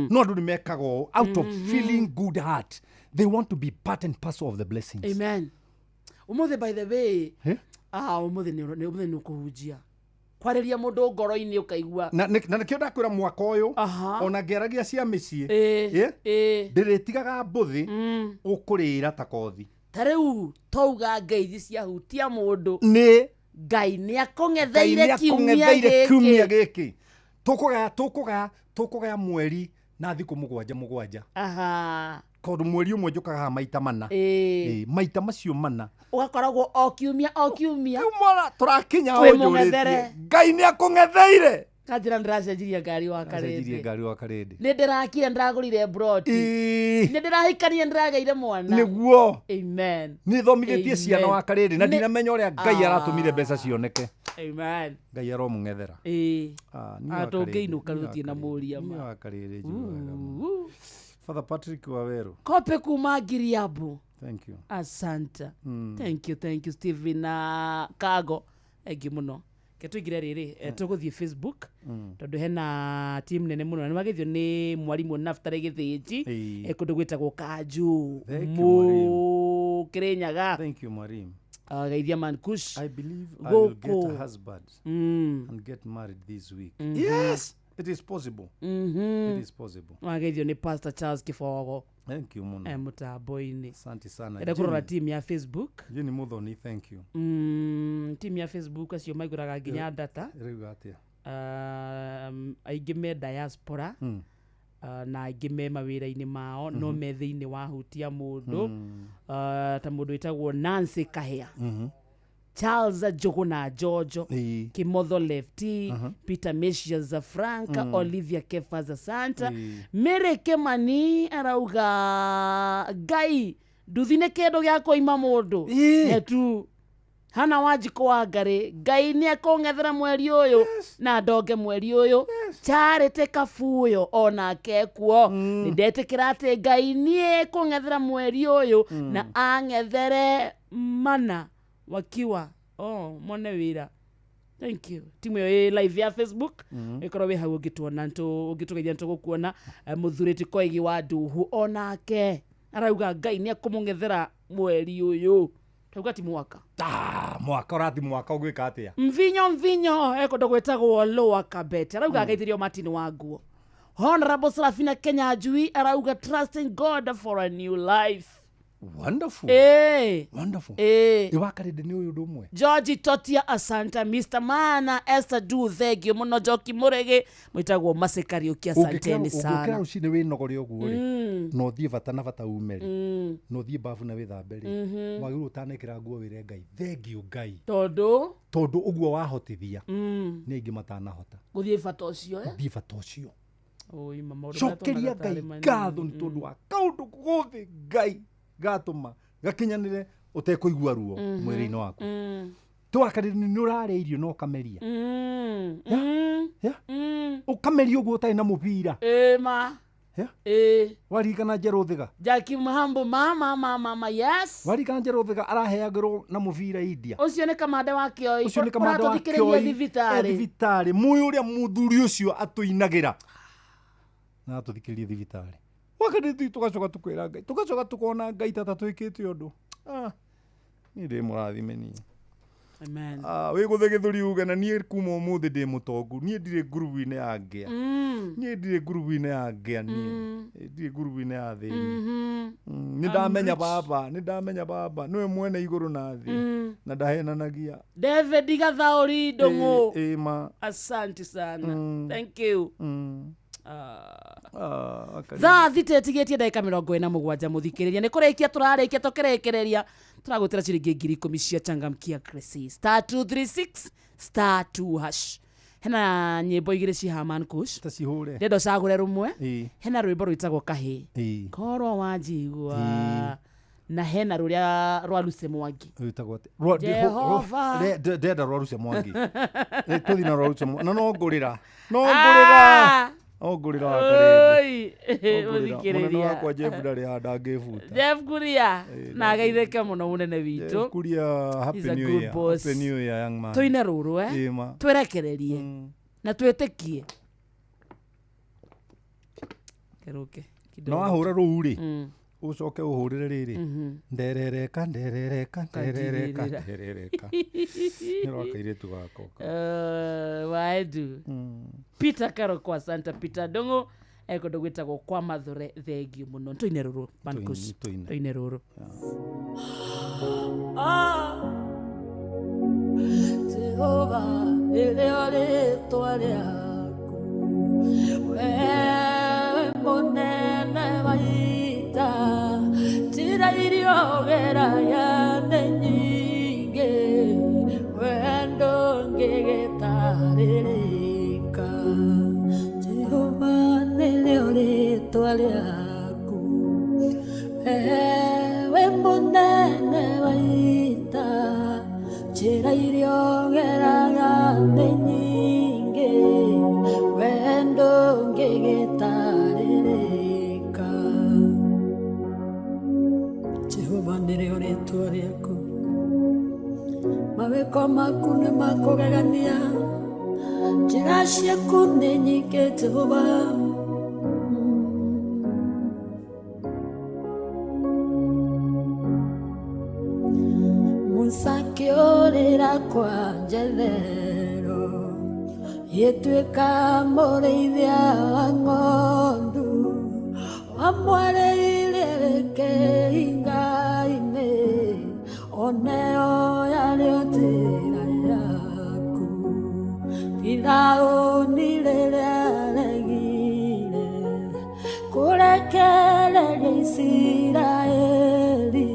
no andũ nĩmekaga out of feeling good heart. They want to be part and parcel of the blessings. Amen. Umuthi by the way umuthi nĩ ũkũhunjia kwarĩria mũndũ ngoro-inĩ ũkaigua na nĩkĩo ndakwĩra mwaka ũyũ ona ngĩaragia cia mĩciĩ ndĩrĩtigaga mbũthĩ ũkũrĩra ta kothi ta rĩu twauga ngeithi ciahutia mũndũ nĩ Ngai nĩ akũngetheire kiumia gĩkĩ tũkũgaya mweri na thikũ mũgwanja tondũ mweri ũmwe njũkaga maita mana maita macio mana ũgakoragwo o kiumia kiumora tũrakinya ũnjũrĩtie Ngai nĩ akũngetheire kanjĩra ndĩracenjirie ngari wa karĩndĩ nĩ ndĩrakire ndĩragũrire broti nĩ ndĩrahikanie ndĩrageire mwana nĩguo amen nĩ thomithĩtie ciana wa karĩndĩ na ndinamenya ũrĩa Ngai aratũmire mbeca cioneke amen Ngai aromũng'ethera atũngĩinũka rũtie na mũria wa karĩndĩ Father Patrick Waweru kope kuma Giriabu. Thank you. Asante. Thank you Stephen Kago egi muno ketũigire rĩrĩ tũgũthiĩ Facebook tondũ hena team nene mũno nĩ magethio nĩ mwarimu Naftali Gĩthĩnji kũndũ gwĩtagwo Kanju Kĩrĩnyaga. Thank you mwarimu. Geithia Mankush. I believe I will get a husband and get married this week. Yes, it is possible. It is possible. Geithio nĩ Pastor Charles Kifogo. Thank you muno. Mutambo-inĩ. Asante sana. Enda kũrora team ya Facebook. Jini Muthoni, thank you. Team ya Facebook acio maigũraga nginya data. Rĩu atia. Aingĩ me diaspora. Na aingĩ me mawĩra-inĩ mao no me thĩinĩ wa hutia mũndũ ta mũndũ wĩtagwo Nancy Kahĩa, Charles Njũgũna Jojo, Kimotho Lefty, Peter Meshia Franka, Olivia Kefa Santa, Mary Kemani arauga Ngai nduthine kĩndũ gĩa kũima mũndũ netu Hana Wanjikũ wa Ngarĩ Ngai nĩ akũng'ethera mweri ũyũ na ndonge mweri ũyũ Charity Kabuyo onake kuo nĩ ndetĩkĩra atĩ Ngai nĩ akũng'ethera mweri ũyũ na ang'ethere mana wakiwa mone wĩra. Thank you. Timu yo live ya Facebook ikorwo we hau ũngĩtuona ũngĩtũgeithia tũgũkuona mũthurĩti Koigi wa Nduhu onake arauga Ngai nĩ akũmũng'ethera mweri ũyũ Tauga ti mwaka. Mwaka orati mwaka ugwika atia. Mvinyo eko ndogwetagwo Lower Kabete. Arauga agaithirio Martin Wanguo. Honorable Serafina Kenya Ajui arauga trusting God for a new life. Wonderful. Wonderful. Iwakarede ni uyu ndumwe. George Totia asanta, Mr. Mana, Esther Du thegio muno, Joki Murege mwitagwo Masekariuki asanteni sana. Ukira ucine we nogori oguo ri. No thie bata na bata umeri. No thie bafu na withambe ri. Wagiru utanekira nguo wire Ngai. Thegio Ngai. Tondu uguo wahotithia. Ni ingi matanahota. Guthie bata ucio Guthie bata ucio. Oi mama uri cokeria Ngai ngatho ni tondu wa kaundu guthi Ngai gatuma gakinyanire utekuigua ruo mwiri-ini waku twakarire ni urare irio no kameria ukameria uguo utai na mubira ma warikana Njeruthiga Jackie Mahambo mama yes warikana Njeruthiga araheagirwo na mubira India ucio ni kamande wa Kioi ucio ni kamande wa Kioi thibitari muyu uria muthuri ucio atuinagira na tuthikiririe thibitari wakati tugacoka tukwira Ngai tugacoka tukona Ngai tata twikite undu ni ndi murathime ni amen we guthe githuri uge na nie kuma umuthi ndi mutongu nie ndire group-ini ya ngea nie ndire group-ini ya ngea nie ndire group-ini ya thi ni ndamenya baba niwe mwene iguru na thi na ndahenanagia David Gathauri Ndungu ma asante sana thank you thaa thite tigetie ndagika 47 muthikiriria ni kurikia turarikia tukirekereria turagutira ciringi 10,000 cia changamkia Kresi *236 *2#. Hena nyimbo igire ci Haman Kush tacihure ndendo cagure rumwe hena rwimbo rwitagwo Kahi korwo wanjigua na hena ruria rwa Luce Mwangi rwitagwo Jehova ndenda rwa Luce Mwangi tuthi na rwa Luce Mwangi no ngurira ogurira wakarede uthikiriria wakwa Jeff ndari handa ngibuta Jeff Kuria na agaitheke muno munene witu Kuria happy new year young man tuine ruru twerekererie na twetikie keruke kidogo no ahura ruri ucoke uhurire riri nderereka nirwakaire tugakoka waedu Peter Karo kwa Santa Peter Ndungu eko ndogwitagwo kwa Mathure thengio muno tuine ruru Mankus tuine ruru Jehova ile ritwa riaku wewe munene waita tira irio geraya nyinge wendo ngigetaririka Jehova ile ritwa riaku wewe munene waita tira irio geraya nyinge wendo ngigetaririka Jehova nĩrĩo rĩtwa rĩaku mawĩko maku nĩ makũgegania njĩra ciaku nĩ nyingĩ Jehova Musa akĩũrĩra kwa Jethero gĩtuĩka mũrĩithia wa ng'ondu wamwereire kĩhinga-inĩ oneo yarĩo njĩra yaku Firaũni rĩrĩa aregire kũrekereria Isiraeli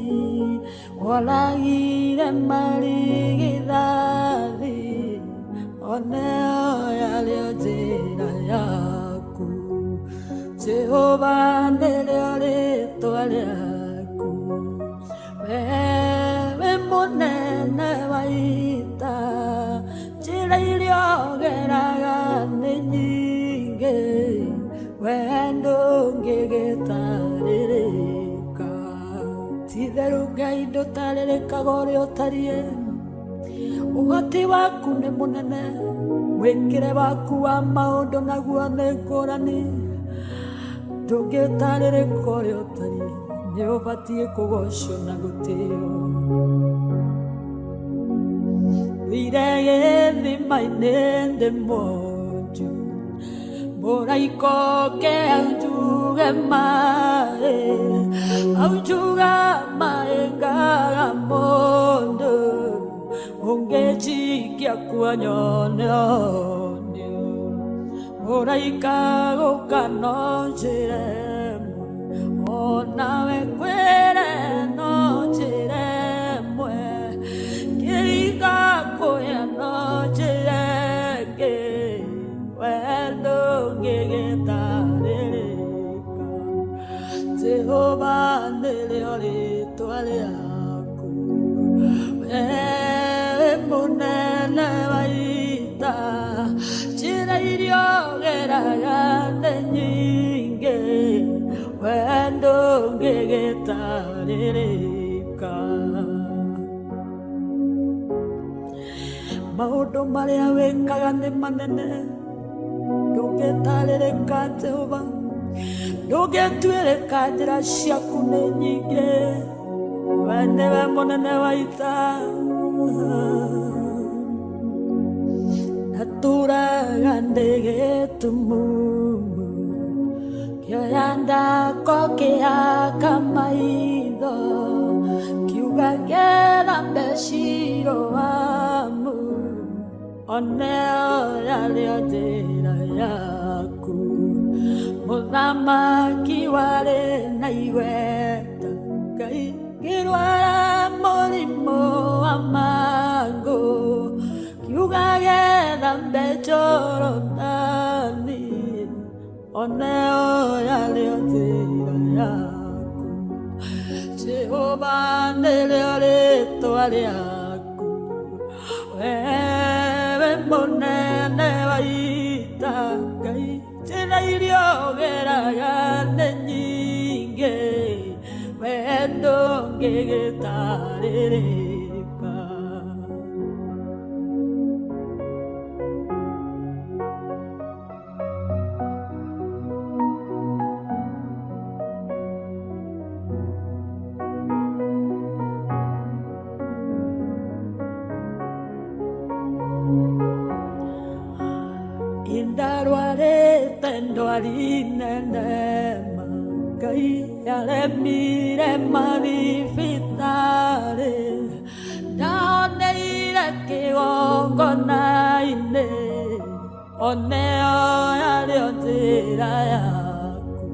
woragire marigithathi oneo yarĩo njĩra yaku Jehova nĩrĩo rĩtwa rĩaku wewe mũnene wa ita njĩra iria ũgeraga nĩ nyingĩ wendo ngĩgĩtarĩrĩka ti-itherũ Ngai ndũtarĩrĩkaga ũrĩa ũtariĩ ũhoti waku nĩ mũnene mwĩkĩre waku wa maũndũ naguo nĩ ngũrani ndũngĩtarĩrĩka ũrĩa ũtariĩ nĩ ũbatiĩ kũgocwo na gũtĩo Irege the mine the moju Moraiko ke aujuga mae garamondo Ongechi kia kuanyone Moraika go kanonjiremo Ona me kwere no jiremwe Kiriga koya no jirege Wendo gegetarereka Jehova neleore toaleaku Munene waita Chirairio geragane nyinge Wendo gegetarereka Maundu maria wekaga ni manene Ndũngĩtarĩrĩka Jehova ndũngĩtuĩrĩka njĩra ciaku nĩ nyingĩ we nĩwe mũnene wa ita naturaga ndĩgĩtumumu kĩoya ndako kĩhaka maitho kiuga gĩra mbeciro wamu oneo yarĩo njĩra yaku mũthamaki warĩ na igweta Ngai ngĩrwara mũrimũ wa mangũ kiuga gethambe Jorodani oneo yarĩo njĩra yaku Jehova nĩrĩo rĩĩtwa rĩaku wewe mũnene wa ita Ngai njĩra iria ũgeraga nĩ nyingĩ we ndũngĩgĩtarĩrĩka Indarwarete ndwarinenema Ngai yaremire mathibitari ndaoneire kĩgongona-inĩ oneo yarĩo njĩra yaku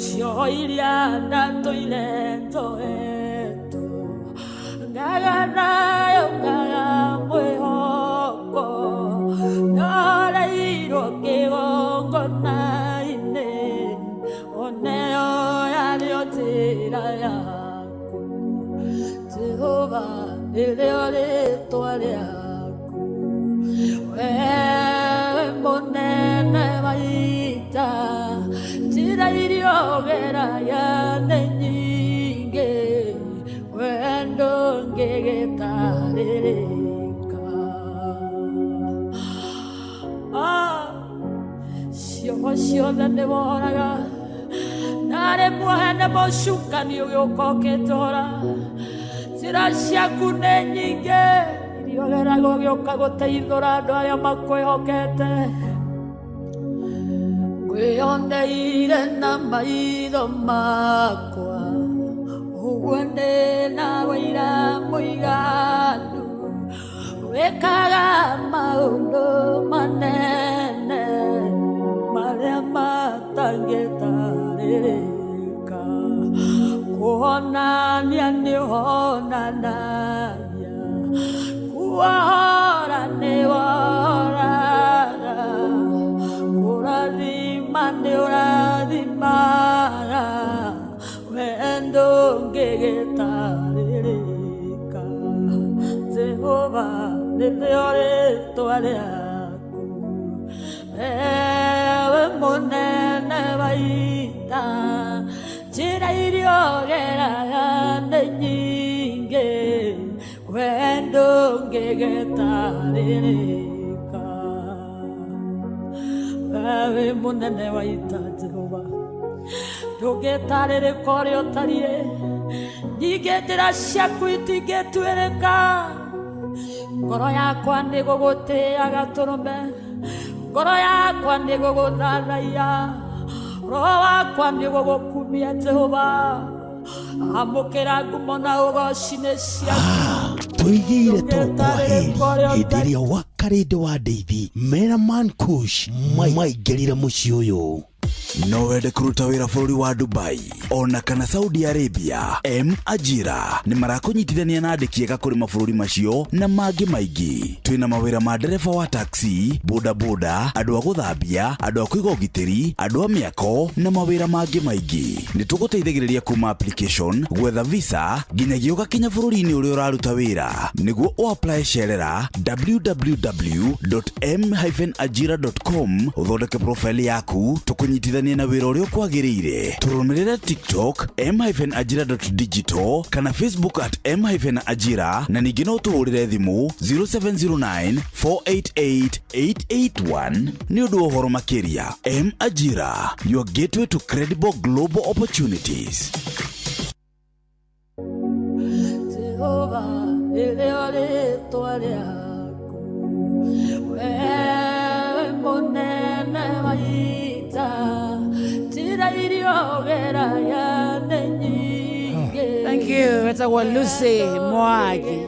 cio iria ndatũire njohetwo ngaganayo ngaga mwĩhoko Noreiro kĩgongona-inĩ oneo yarĩo njĩra yaku Jehova nĩrĩo rĩĩtwa rĩaku wewe mũnene wa ita njĩra iria ũgeraga nĩ nyingĩ we ndũngĩgĩtarĩrĩka Ciongo ciothe nĩ woraga narĩ muohe nĩ mũcukani ũgĩũka ũkĩnjora njĩra ciaku nĩ nyingĩ iria ũgeraga ũgĩũka gũteithũra andũ arĩa makwĩhokete ngwĩyoneire na maitho makwa ũguo ndĩna wĩira mũiganu wĩkaga maũndũ manene marĩa matangĩtarĩrĩka kuonania nĩ ũhonanagia kuohora nĩ wohoraga kũrathima nĩ ũrathimaga we ndũngĩgĩtarĩrĩka Jehova nĩrĩo rĩĩtwa rĩaku wewe mũnene wa ita njĩra iria ũgeraga nĩ nyingĩ we ndũngĩgĩtarĩrĩka wewe mũnene wa ita Jehova ndũngĩtarĩrĩka ũrĩa ũtariĩ ningĩ njĩra ciaku itingĩtuĩrĩka ngoro yakwa nĩ gũgũtĩĩa gatũrũme ngoro yakwa nĩ gũgũthathaiya roho wakwa nĩ gũgũkumia Jehova amũkĩra ngumo na ũgoci nĩ ciaku Tuigire tokwa hĩndĩ ĩrĩa wakarĩndĩ wa ndeithi Meraman Kush maingĩrire mũciĩ ũyũ. No wende kuruta wĩra bũrũri wa Dubai ona kana Saudi Arabia, Ajira nĩ marakũnyitithania na andĩki ega kũrĩ mabũrũri macio na mangĩ maingĩ. Twĩna mawĩra ma ndereba wa taxi, boda boda, andũ a gũthambia, andũ a kũiga ũgitĩri, andũ a mĩako na mawĩra mangĩ maingĩ. Nĩ tũgũteithagĩrĩria kuma application, gwetha visa nginyagia ũgakinya bũrũri-inĩ ũrĩa ũraruta wĩra. Nĩguo ũapply cerera www.m-ajira.com ũthondeke profile yaku tũkũnyitithania na wĩra ũrĩa kwagĩrĩire. Tũrũmĩrĩre TikTok m-ajira.digital kana Facebook @m-ajira na ningĩ no tũhũrĩre thimũ 0709488881 nĩ ũndũ wa ũhoro makĩria. M-Ajira, your gateway to credible global opportunities. Jehova ilio rĩtwa rĩaku wewe mũnene wa ita Thank you. Etagwo Lucy Mwagi.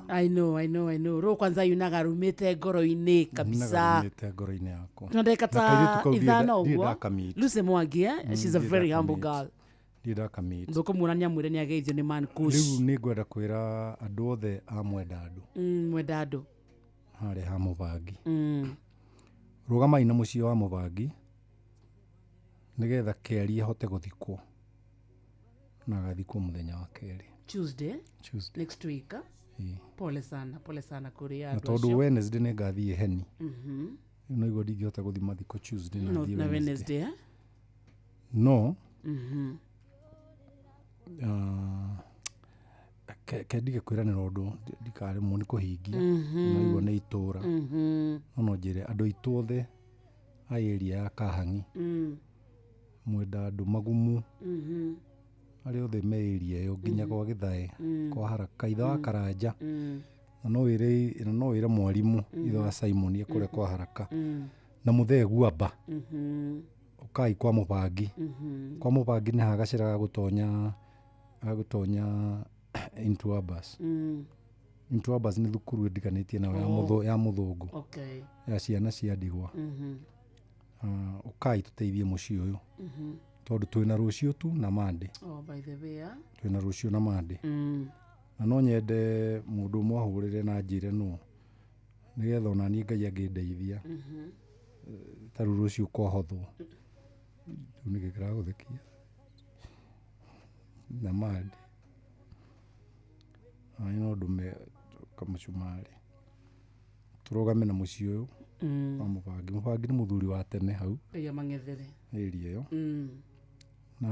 I know. Ro kwanza yunaga rumite ngoro-inĩ kabisa. Tunadeka ta ithano ũguo. Lucy Mwagi, she's a very humble girl. Ndũkũmuonania mwĩre nĩ ageithio nĩ Man Kush. Rĩu nĩ ngwenda kwĩra andũ othe a mwenda andũ. Mwenda andũ. Harĩ ha Mũbangi. Rũgamai na mũciĩ wa Mũbangi nĩgetha Keri ahote gũthikwo na agathikwo mũthenya wa Keri Tuesday next week. Pole sana kũrĩ andũ acio. Na tondũ Wednesday nĩ ngathiĩ Heni. No igũrũ ndingĩhota gũthiĩ mathiko Tuesday na Wednesday. No. Kendige kwĩranĩra ũndũ ndikaremwo nĩ kũhingia na igua nĩ itũra no njĩre andũ aitũ othe a area ya Kahang'i mwenda andũ magumu arĩa othe me area ĩyo nginya kwa Gĩthae kwa Haraka ithe wa Karanja na no wĩre mwarimũ ithe wa Simon ekũrĩa kwa Haraka na mũthee Guamba ũkai kwa Mũbangi nĩ hagacĩra gũtonya into Abbas. Into Abbas nĩ thukuru ndiganĩtie nayo ya mũthũngũ. Okay. Ya ciana cia ndigwa. Ũkai tũteithie mũciĩ ũyũ. Tondũ twĩna rũciũ tu na Monday. Oh, by the way. Twĩna rũciũ na Monday. Na no nyende mũndũ ũmwe ahũrĩre na njĩre no. Nĩgetha ona niĩ Ngai angĩndeithia. Tarũ rũciũ kwahothwo. Nĩgĩkĩra gũthekia. Na Monday. No ndume kamũcumarĩ tũrũgame na mũciĩ ũyũ wa Mũbangi nĩ mũthuri wa tene hau ya Mang'ethere area ĩyo na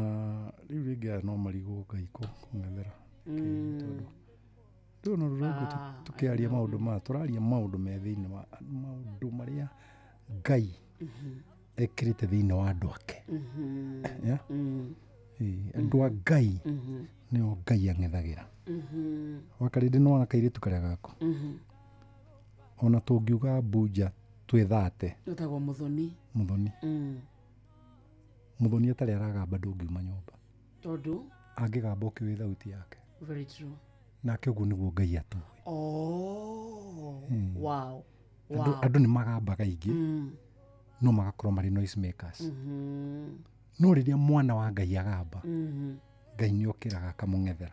rĩu rĩngĩ no marigũ Ngai kũng'ethera tondũ no rũrũngũ tũkĩaria maũndũ tũraria maũndũ me thĩinĩ wa maũndũ marĩa Ngai ekĩrĩte thĩinĩ wa andũ ake andũ a Ngai nĩo Ngai ang'ethagĩra. Wakarĩndĩ no akairĩtu karĩa gako ona tũngiuga Bunja twĩthate ũtagwo Muthoni atarĩ aragamba ndũngiuma nyũmba tondũ angĩgamba ũkĩwĩ thauti yake. Very true. Nake ũguo nĩguo Ngai atũĩ. Wow. Andũ nĩ magambaga ingĩ no magakorwo marĩ noise makers. No rĩrĩa mwana wa Ngai agamba Ngai nĩ okĩraga akamũng'ethera.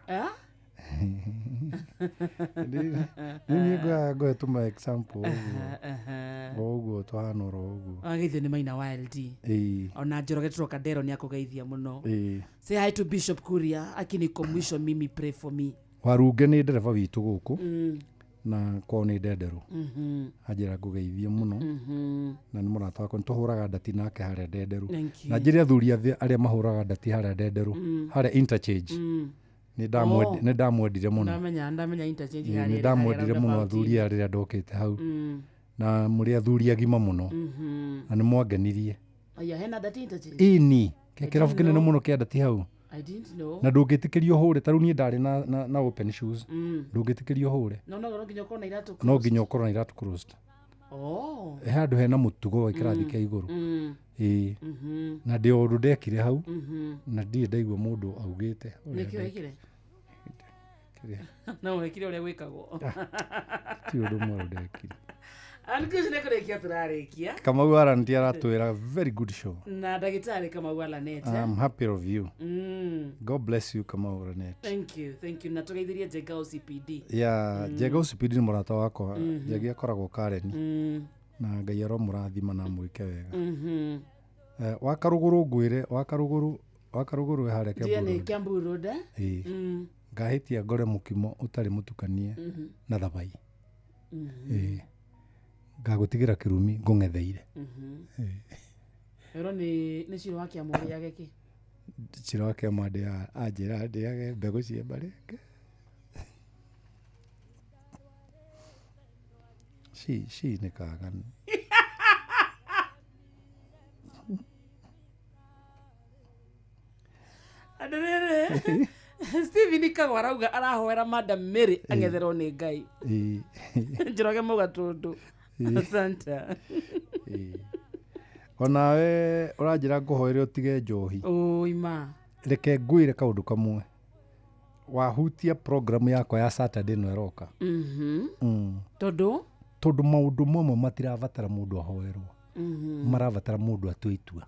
Niĩ tuma example ũguo tũhana oro ũguo. Ageithio nĩ Maina Wild. Ona Njoroge Trocadero nĩ akũgeithia mũno. Say hi to Bishop Kuria akiniko mwisho mimi pray for me. Warunge nĩ ndereba witũ gũkũ na kwao nĩ ndenderũ anjĩra ngũgeithie mũno na nĩ mũrata wakwa nĩtũhũraga ndati nake harĩa ndenderũ na njĩre athuri arĩa mahũraga ndati harĩa ndenderũ harĩa interchange nĩ ndamwendire mũno. Ndamenya interchange harĩa nĩ ndamwendire mũno athuri arĩa ndokĩte hau na mũrĩ athuri agima mũno na nĩ mwangenirie. Aya hena ndati interchange. Ini kĩrabu kĩnene mũno kĩa ndati hau I didn't know. Na ndũngĩtĩkĩrio hũre, ta rĩu niĩ ndarĩ na open shoes. Mm. Ndũngĩtĩkĩrio hũre. No nginya ũkorwo na iratũ No nginya ũkorwo na iratũ closed. Oh. Handũ hena mũtugo wa kĩrathi kĩa igũrũ. Ĩĩ. Na ndĩ o ũndũ ndekire hau, na ndirĩ ndaigua mũndũ augĩte. Nĩkĩ wekire? No wekire ũrĩa gwĩkagwo. Ti ũndũ mwerũ ndekire. Anikuzi nĩkũrĩkia tũrarĩkia. Kamau Alan aratwĩra very good show. Na ndagĩtarĩ Kamau Alan. I'm happy of you. God bless you Kamau Alan. Thank you. Na tũgeithirie Njenga OCPD. Yeah, Njenga OCPD nĩ mũrata wakwa. Njenga akoragwo Karen. Na Ngai aromũrathima na mwĩke wega. Wakarũgũrũ ngwĩre, wakarũgũrũ harĩa Kiambu Road. Ndiye Kiambu Road. Ngahĩtia ngore mũkimo ũtarĩ mũtukanie na thabai. Ngagũtigĩra kĩrumi ngũng'etheire. Ero nĩ ciro wa kĩama ũrĩa gĩkĩ. Ciro wa kĩama anjĩra ndĩage mbegũ cia mbarenge. Ci nĩ kaganu. Adorere. Steve Nikagwa arauga arahoera Madam Mary ang'etherwo nĩ Ngai. Njoroge mũgatũndũ. Santa. Onawe ũranjĩra ngũhoere ũtige njohi. Ima. Reke ngwĩre kaũndũ kamwe. Wahutia program yakwa ya Saturday no eroka. Tondũ maũndũ mamwe matirabatara mũndũ ahoerwo. Marabatara mũndũ atue itua.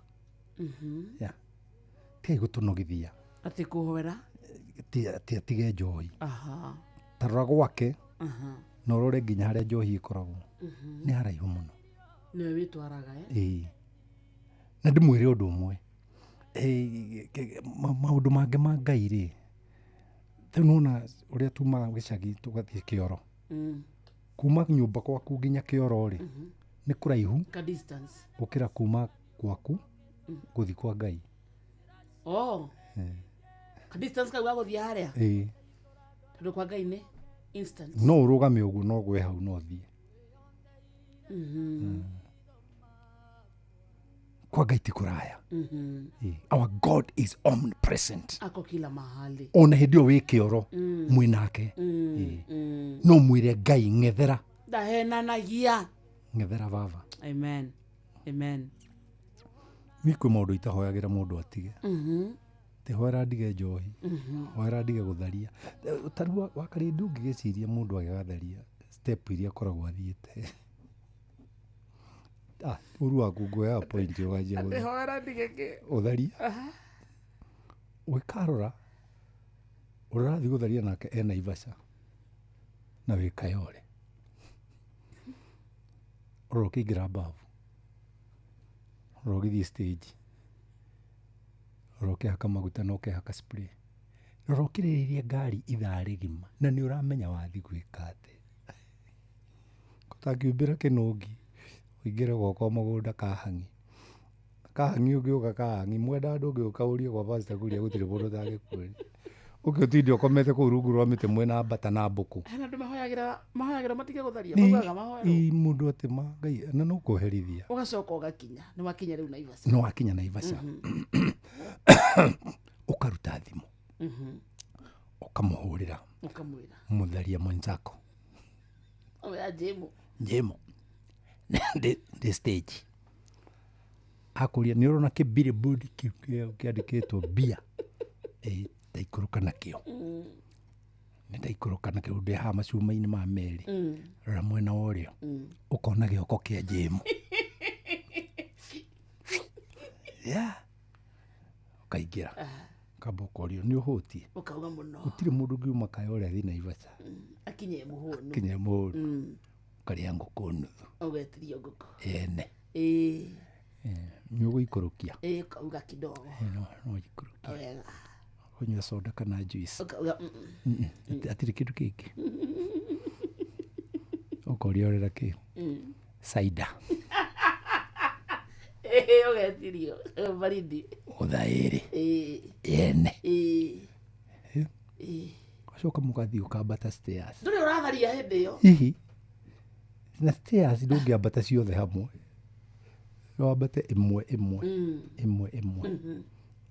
Tigai gũtũnogithia. Atĩ kũhoera? Atige njohi. Tarora gwake. Na ũrore nginya harĩa njohi ĩkoragwo. Nĩ haraihu mũno. Nĩwe wĩtwaraga Na ndĩmwĩre ũndũ ũmwe. Maũndũ mangĩ ma Ngai rĩ. Rĩu nona ũrĩa tumaga gĩcagi tũgathiĩ kĩoro. Kuma nyũmba gwaku nginya kĩoro rĩ. Nĩ kũraihu. Ka distance. Gũkĩra kuma gwaku gũthiĩ kwa Ngai. Ka distance kau gagũthiĩ harĩa? Tondũ kwa Ngai nĩ instant. No ũrũgame ũguo no gwe hau no thiĩ. Kwa Ngai ti kũraya. Our God is omnipresent. Ako kila mahali. Ona hĩndĩ ĩyo wĩ kĩoro mwĩnake. No mwĩre Ngai ng'ethera. Ndahenanagia. Ng'ethera baba. Amen. Niĩ kwĩ maũndũ itahoyagĩra mũndũ atige. Hoera ndige njohi. Hoera ndige gũtharia. Tarua wakarĩ ndũngĩgĩciria mũndũ agĩgatharia step iria akoragwo athiĩte. Uru waku ngũoya point ũganjia gũtharia. Hoera ndige kĩ? Ũtharia. Wĩkarora. Ũrathiĩ gũtharia nake ena Naivasha. Na wĩkayore. Ũrokĩingĩra mbavu. Ũrogĩthiĩ stage. Ũrokĩhaka maguta na ũkĩhaka spray. Ũrokĩrĩrĩria ngari ithaa rĩgima na nĩ ũramenya wathi gwĩka atĩ. Gũtangiumbĩra kĩnũngi ũingĩre gwakwa mũgũnda Kahang'i. Kahang'i ũngĩũka Kahang'i mwenda andũ ũngĩũka ũrie gwa pastor kũrĩa gũtirĩ mũndũ ũtangĩkuonia. Ũkĩũtinde ũkomete kũu rungu rwa mĩtĩ mwena mbata na mbũkũ. Andũ mahoyagĩra matige gũtharia maugaga mahoerwo. Mũndũ atĩ Ngai na no kũherithia. Ũgacoka ũgakinya nĩ wakinya rĩu Naivasha. No wakinya Naivasha. Ukaruta thimũ. Ukamũhũrĩra. Ukamwĩra. Mũtharia mwenzako. Oya Jemo. The stage. Akũria nĩ ũrona kĩbillboard kĩandĩkĩtwo bia. Ndaikũrũka nakĩo. Nĩ ndaikũrũka nakĩo ndĩ haha macuma-inĩ ma meri. Rora mwena wa ũrĩo. Ũkona gĩoko kĩa Jemo. Ũkaingĩra. Kamba ũkorio nĩ ũhũtie. Ũkauga mũno. Gũtirĩ mũndũ ũngiuma Kayole athiĩ Naivasha. Akinye mũhũnu. Ũkarĩa ngũkũ nuthu. Ũgetirio ngũkũ. Ene. Nĩ ũgũikũrũkia. Ũkauga kidogo. No ũikũrũkia. Ũnyua soda kana juice. Ũkauga atirĩ kĩndũ kĩngĩ. Ũkoria ũrera kĩ? Cider. Ũgetirio. Baridi. Ũthaĩrĩ. Ene. Ũgacoka mũgathiĩ ũkambata stairs. Ndũrĩ ũratharia hĩndĩ ĩyo. Hihi. Na stairs ndũngĩambata ciothe hamwe. No wambate ĩmwe.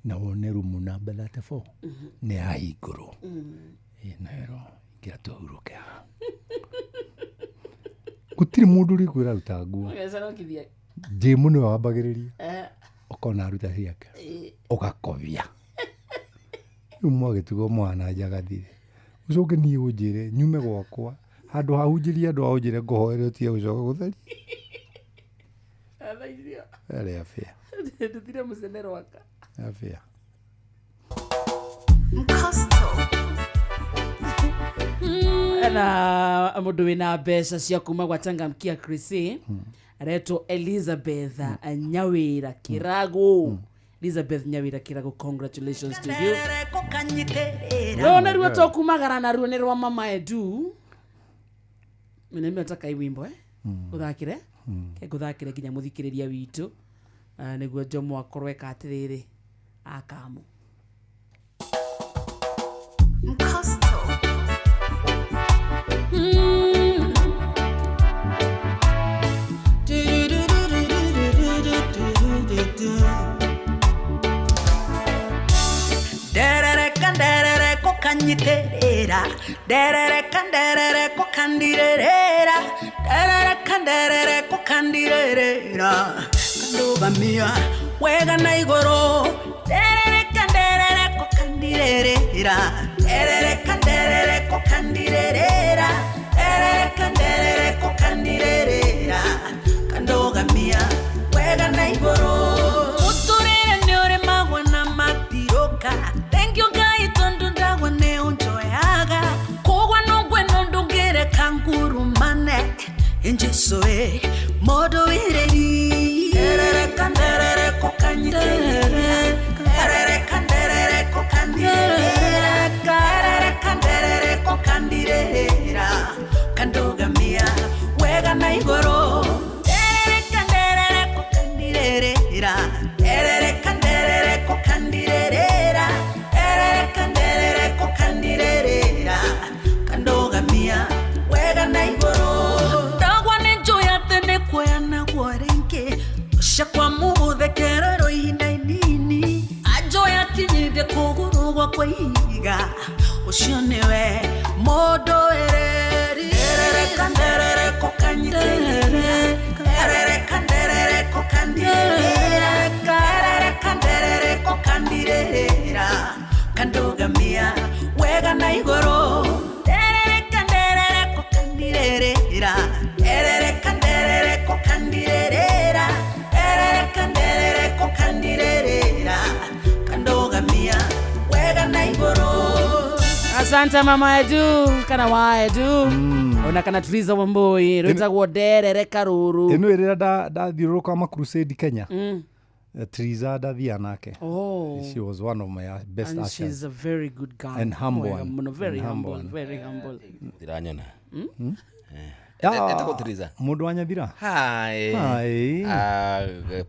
na wone rumu namba 34 nĩ ahingũrwo naero ingĩra tũhurũke haha gũtirĩ mũndũ ũrĩkwĩra ruta nguo Jĩmũ nĩwe wambagĩrĩria ũkona aruta ciake ũgakobia rĩu mwagĩtugo mwana njagathire ũcoke niĩ ũnjĩre nyume gwakwa handũ hahunjĩrie andũ ahunjĩre ngũhoere ũtige gũcoka gũtheri arĩa fĩa ndutire mũcenero waka afĩa na mũndũ wĩna mbeca cia kuma gwa Changamkia Chrissy aretwo Elizabeth Nyawira Kirago. Elizabeth Nyawira Kirago, congratulations to you. Rona ruo tokumagara na ruo ni rwa Mama Edu. Mene nataka iwimbo uthakire ke guthakire kinya muthikiriria witu niguo Jomo akorwe katiriri akamu derere kokanyiterera derere kokandirera derere kokandirera kandogamia wega na igoro derere kokandirera derere kokandirera derere kokandirera kandogamia wega na igoro uturere nyore magwa na matiroka. Thank you guys, tondunda wane unjoyaga kogwa nongwe nondongere kanguru mane enjesoe modo ireri derere kokanyiterera derere kokandirera kandogamia wega na igoro derere kokandirera derere kokandirera derere kokandirera kandogamia wega na igoro dagwa ne joya tene kwena gwarenke shakwa muthekero inini ajoya kinyide kuguru gwa kwiga ushionewe modo ereri derere kokanyiterera derere kokandirera derere kokandirera kandogamia wega na igoro derere kokandirera derere kokandirera derere kokandirera kandogamia wega na igoro. Asante Mama Edu kana wa Edu ona kana Triza Wamboi rutagwo derere karuru ino ĩrĩa ndathiũrũrũka ma crusade Kenya. Triza ndathia nake. She was one of my best and ushers. she's a very good girl and humble very humble very humble. Diranyona Mundu wa Nyathira. Hi.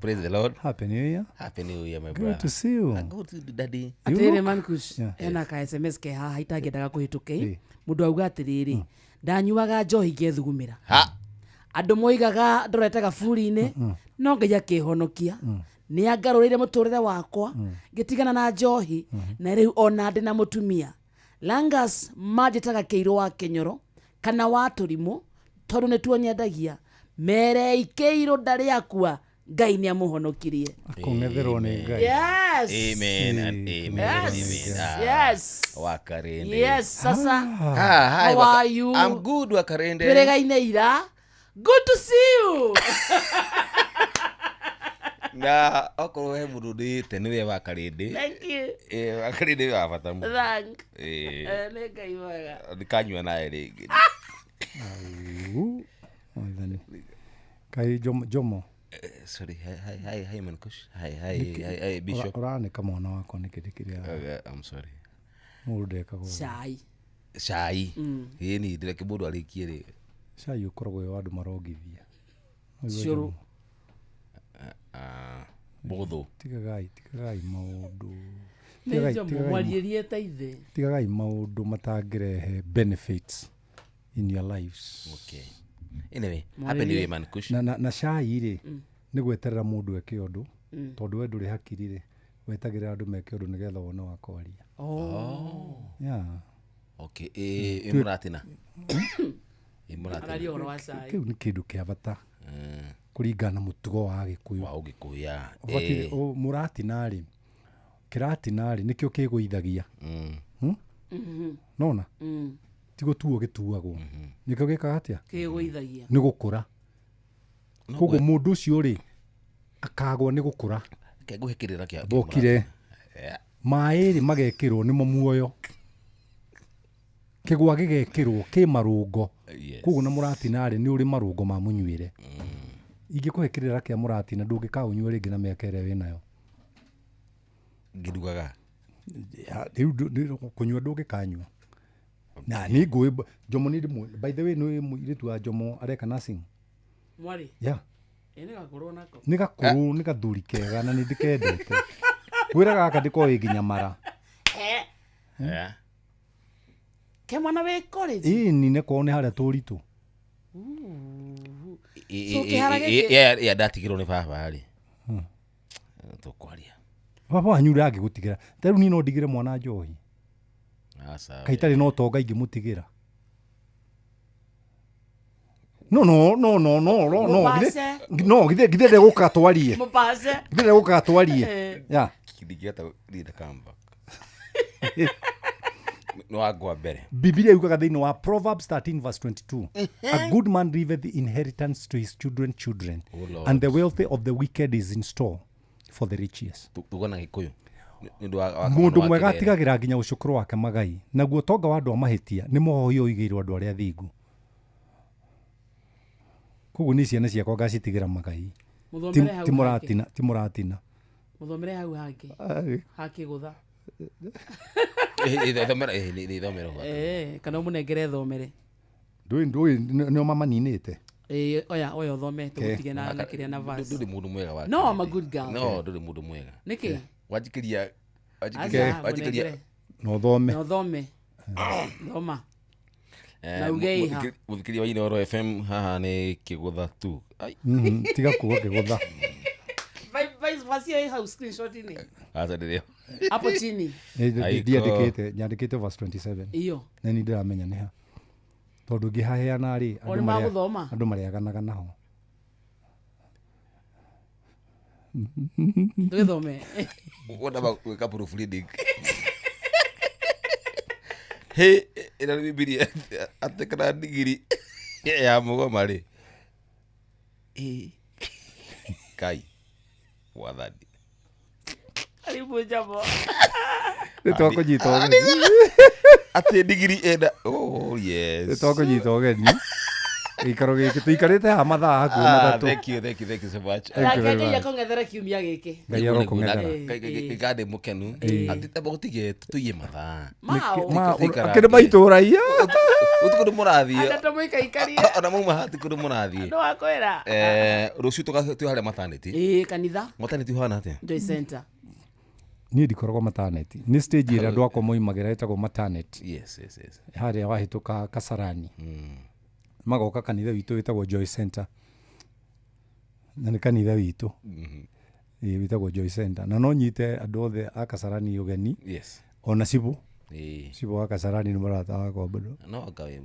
Praise the Lord. Happy New Year. Happy New Year, my brother. Good to see you. Good to daddy. Atere Mankush ena ka SMS ke haha itagendaga kuhituke mundu auga atiriri ndanyuaga njohi ngethugumira andu moigaga ndorete gaburi-ini no ngeya kihonokia ni angarurire muturire wakwa gitigana na njohi na riu ona ndi na mutumia Langas majitaga Keiro wa Kenyoro kana wa Turimu tondu ni tuonyendagia mere Keiro ndari akua Ngai ni amuhonokirie akongetherwo ni Ngai. Yes. Amen and amen. Yes. Amen. Yes. Wakarende. Yes, sasa. Hi, how are you? I'm good, Wakarende. Peregaine ira. Good to see you. Na okoro he murundi tenire Wakarende. Thank you. Wakarende wa bata mu. Thank. Ne Ngai waga. Ndikanywa nae ringi. Kai Jomo. Sorry, hi Mankush. Hi Bishop. Urane kama mwana wako nikidikiria. I'm sorry. Murudeka go. Shai. Ni ndire kibudu alikie ri. Shai ukoragwo yo andu marogithia. Shuru. Botho. Tigagai maundu. Tigagai maundu matangirehe benefits in your lives. Okay. Anyway, happy new year Mankush. Na shai ri ni gweterera mundu eke undu tondu we nduri hakiri ri wetagĩrĩra andũ meke ũndũ nĩgetha wone wakoria. Yeah. Okay, Muratina. Kĩu nĩ kĩndũ kĩa bata kũringana na mũtugo wa Gĩkũyũ. Wa Gĩkũyũ. Mũratina-rĩ, kĩratina-rĩ nĩkĩo kĩgũithagia. Nona? Ti gũtuo gĩtuagwo. Nĩkĩo gĩkaga atĩa? Kĩgũithagia. Nĩ gũkũra. Koguo mũndũ ũcio-rĩ akagwo nĩ gũkũra. Kĩgũhĩkĩrĩra kĩa. Bokire. Maĩ-rĩ magekĩrwo nĩmo muoyo. Kĩgwa gĩgekĩrwo kĩ marũngo. Koguo na mũratina-rĩ nĩ ũrĩ marũngo ma mũnyuĩre. Ingĩkũhe kĩa mũratina ndũngĩkaũnyua rĩngĩ na mĩaka ĩrĩa wĩnayo. Ngirugaga. Rĩu kũnyua ndũngĩkanyua. Na nĩ ngũĩ Jomo nĩ ndĩmwe. By the way nĩ mũirĩtu wa Jomo areka nursing. Mwari? Yeah. Nĩ gakũrũ nako. Nĩ gakũrũ nĩ gathuri kega na nĩ ndĩkendete. Gwĩra gaka ndĩkoĩ nginya mara. Kemwana wĩ college? Nĩ kwao nĩ harĩa tũritũ. Ndatigirwo nĩ baba rĩ. Tũkwaria. Baba wanyu ũrĩa angĩgũtigĩra. Ta rĩu niĩ no ndigĩre mwana njohi. Kaitarĩ no tonga ingĩmũtigĩra. No githĩ ndegũka twarie. Mũpace. Githĩ ndegũka twarie. Ya. Kĩndingĩata rĩnda kamba. No agwa mbere. Biblia yugaga thĩinĩ wa Proverbs 13 verse 22. A good man leaveth the inheritance to his children, and the wealth of the wicked is in store for the riches. Tugona Gĩkũyũ. Mũndũ mwega atigagĩra nginya ũcũkũrũ wake magai. Naguo tonga wa andũ a mahĩtia nĩ mohohio ũigĩirwo andũ arĩa athingu. Koguo nĩ ciana ciakwa ngacitigĩra magai. Ti mũratina. Mũthomere hau hangĩ. Hakĩgũtha. Kana mũnengere thomere. Ndũĩ nĩo mama ninĩte. Oya thome tũtige na kĩrĩa na verse. Ndũrĩ mũndũ mwega wa. No, I'm a good girl. No, ndũrĩ mũndũ mwega. Nĩkĩ? Wajikĩria. No thome. Thoma. Na ugeiha. Mũthikĩria wa Inooro FM haha nĩ Kĩgũtha tu. Tiga kuga Kĩgũtha. Vasia hau screenshot ini. Asa ndio. Hapo chini. Nyandĩkĩte verse 27. Iyo. Na nĩ ndĩramenya nĩ ha. Tondũ ngĩhaheana rĩ andũ marĩaganaga naho. Ndũthome. Wona gwĩka proof reading. Hey, ĩna Biblia atekana ndigiri ya mũgoma rĩ. Kai. Wathani. Karibu Jamo. Nĩtwako nyita ũgeni. Atĩ ndigiri enda. Oh yes. Nĩtwako nyita ũgeni. Gĩikaro gĩkĩ tũikarĩte haha mathaa hakuhĩ matatũ. Thank you so much. Ngai akong'ethera kiumia gĩkĩ. Ngai arokũng'ethera. Gĩkandĩ mũkenu. Atĩ gũtige tũtũiye mathaa. Akĩrĩ maitũra iya. Ũtukũ mũrathiĩ. Andũ mũikaikarie. Ona mauma hati kũrĩ mũrathiĩ. Andũ akwĩra. Rũciũ tũgathiĩ harĩa maternity. Kanitha. Maternity hana atĩa? Joy Center. Niĩ ndikoragwo maternity. Nĩ stage ĩrĩa andũ akwa moimagĩra ĩtagwo maternity. Yes. Harĩa wahĩtũka Kasarani. Magoka kanitha witũ wĩtagwo Joy Center. Na nĩ kanitha witũ. Wĩtagwo Joy Center. Na no nyite andũ othe a Kasarani ũgeni. Yes. Ona Cibu. Cibu wa Kasarani nĩ mũrata wakwa bado. No akawe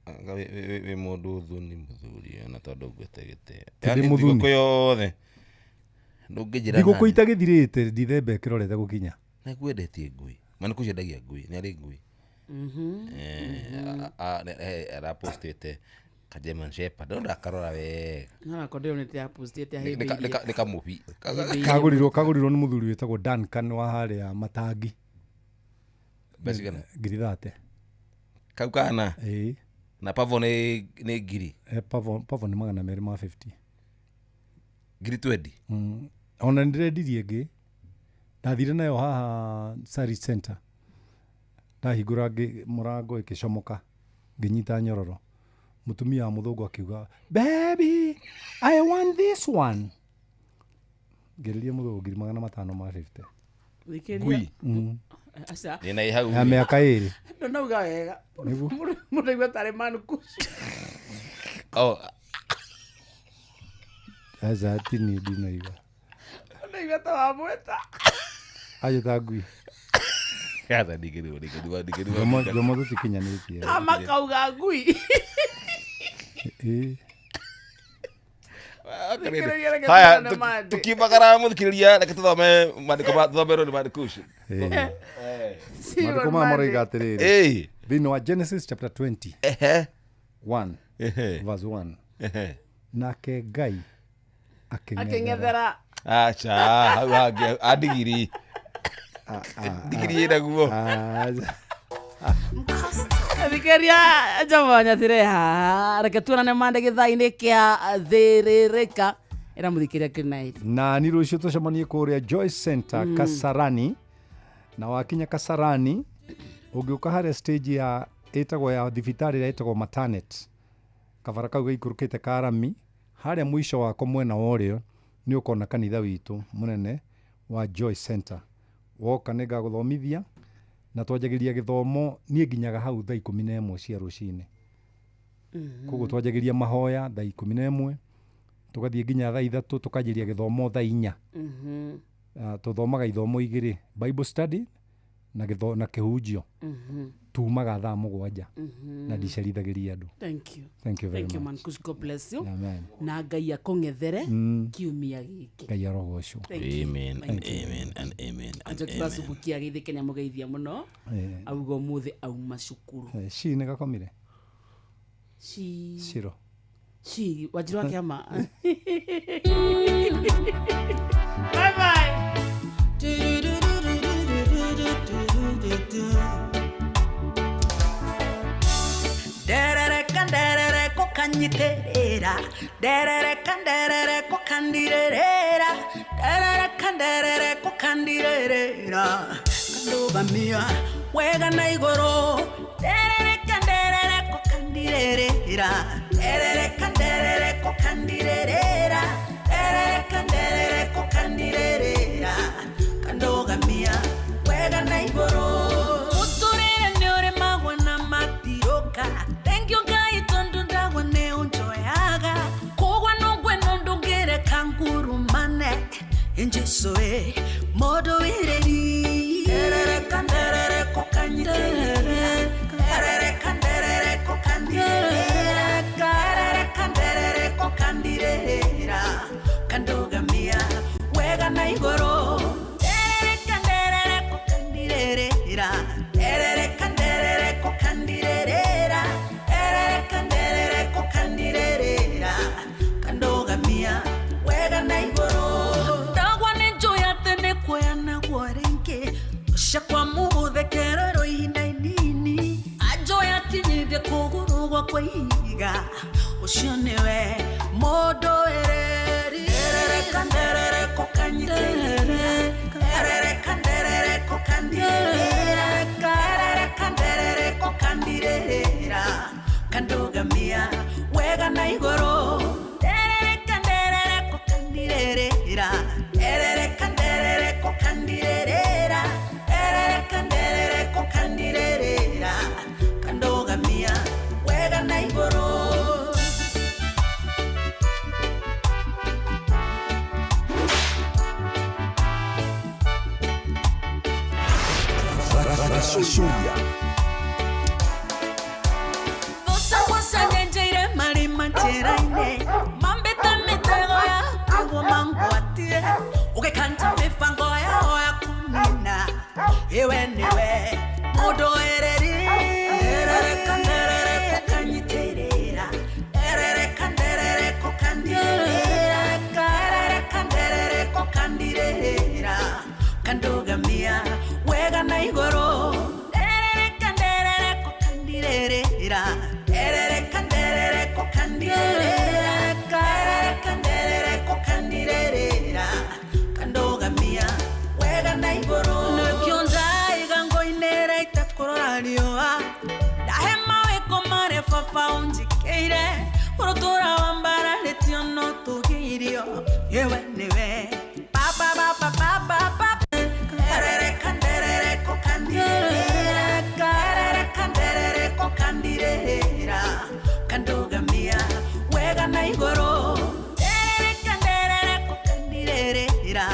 wĩ mũndũ thuni mũthuri ona tondũ ngwĩte gĩtĩo. Yaani thigũkũ yothe. Ndũngĩnjĩra. Thigũkũ itagĩthirĩte Dithemba ĩkĩrorete gũkinya. Na ngwendetie ngui. Mana kũcendagia ngui. Nĩ arĩ ngui. Arapostete ka German Shepherd ndakarora wega. Na kodeo nĩ tia postete hebe. Nĩ kamũbi. Kagũrirwo nĩ mũthuri wĩtagwo Duncan wa harĩa Matangi. Basigana. Ngiri 30. Kau kana. Na Pavo nĩ ngiri. Pavo nĩ 250. Ngiri 20. Ona nĩndĩrendirie ĩngĩ. Ndathire nayo haha Sari Center. Ndahingũra mũrango ĩkĩcomoka ngĩnyita nyororo. Mũtumia wa mũthũngũ akiuga, "Baby, I want this one." Ngĩrĩria mũthũngũ 550. Ngui. Asa. Nina ihau. Ya mĩaka 2. Ndonauga wega. Mũndũ igua tarĩ manukucu. Asa tini ndinaiga. Ndaiga Mweta wa mweta. Ayo tagui. Kata digiriwa. Jomo tutikinyanĩtie. Ama kauga ngui. Haya, tukibagara muthikiriria reke tuthome mandiko ma thomero ni mandiko ucio. Mandiko ma moiga atĩrĩrĩ. Thĩinĩ wa Genesis chapter 20. 1. Verse 1. Nake Ngai akĩng'ethera. Acha, hau adigiri. Digiri naguo. Thikĩria Javonya tireha reke tuonane mande gĩthainĩ kĩa thĩrĩrĩka ĩra mũthikĩria kĩnairi. Na ni rũciũ tũcemanie kũrĩa Joyce Center Kasarani, na wakinya Kasarani ũngĩũka harĩa stage ya ĩtagwo ya thibitarĩ ĩrĩa ĩtagwo Maternity, kabara kau gaikũrũkĩte Karami, harĩa mũico wako mwena wa ũrĩo nĩ ũkona kanitha witũ mũnene wa Joyce Center. Woka nĩ ngagũthomithia na twanjagĩria gĩthomo niĩ nginyaga hau thaa 11 cia rũcinĩ. Koguo twanjagĩria mahoya thaa 11, tũgathiĩ nginya thaa 3, tũkanjĩria gĩthomo thaa 4. Tũthomaga ithomo igĩrĩ, Bible study na kĩhunjio. Tumaga thaa 7 na ndicerithagĩria andũ. Thank you. Thank you very much. Thank you man, God bless you. Amen. Na Ngai akũng'ethere kiumia gĩkĩ. Ngai arogocwo. Amen and amen and amen. Anjokiwa subukia gĩthĩ Kenya mũgeithia mũno. Auga mũthĩ auma cukuru. Ci nĩ gakomire. Ciro. Chi, wajirwa kiama. Bye bye. Derere kanderere kokanyiterera, derere kanderere kokandirera, derere kanderere kokandirera. Kandoba mia wega na igoro, derere kanderere kokandirera, derere kanderere kokandirera, derere kanderere kokandirera. Kandoga mia wega na igoro. Uturere nyore magwana matiroka. Thank you guy tondunda wane unjoyaga. Kogwa nongwe nondongere kanguru mane. Enjesoe modo ireri. Derere kanderere kokanyiterere. Derere kanderere kokandirera. Derere kanderere kokandirera. Kandoga mia wega na igoro. Derere kanderere kokandirera. Derere kanderere kokandirera. Derere kanderere kokandirera. Kandoga mia wega na igoro. Dagwa nenjoya tene kwena gwarenke. Shakwa muhuthe kerero inainini. Ajoya kinyide kuguru gwa kweiga. Ushionewe modo ereri. Derere kanderere kokanyiterere. Derere kanderere kokandirera. Derere kanderere kokandirera. Kandoga mia wega na igoro. Derere kanderere kokandirera. Derere kanderere kokandirera. Derere kanderere kokandirera. Kandoga mia wega na igoro. Cosa cosa nyenjire mari manjeraine. Mambeta mitego ya kugo mangwatie. Uge kanta mifango ya oya kunina. Ewe niwe modo ereri. Erere kanderere kokanyiterera. Erere kanderere kokandirera. Erere kanderere kokandirera. Kandoga mia wega na igoro. Erere kanderere kokandirera. Erere kanderere kokandirera. Erere kanderere kokandirera. Kandoga mia wega na igoro. Nukionza igango inera itakororarioa. Dahema weko mare fafa unjikeire. Urotora wambara letiono tugirio. Yewe newe papa papa papa papa. Erere kanderere kokandirera. Erere kanderere kokandirera. Kandoga mia wega na igoro. Erere kanderere kokandirera.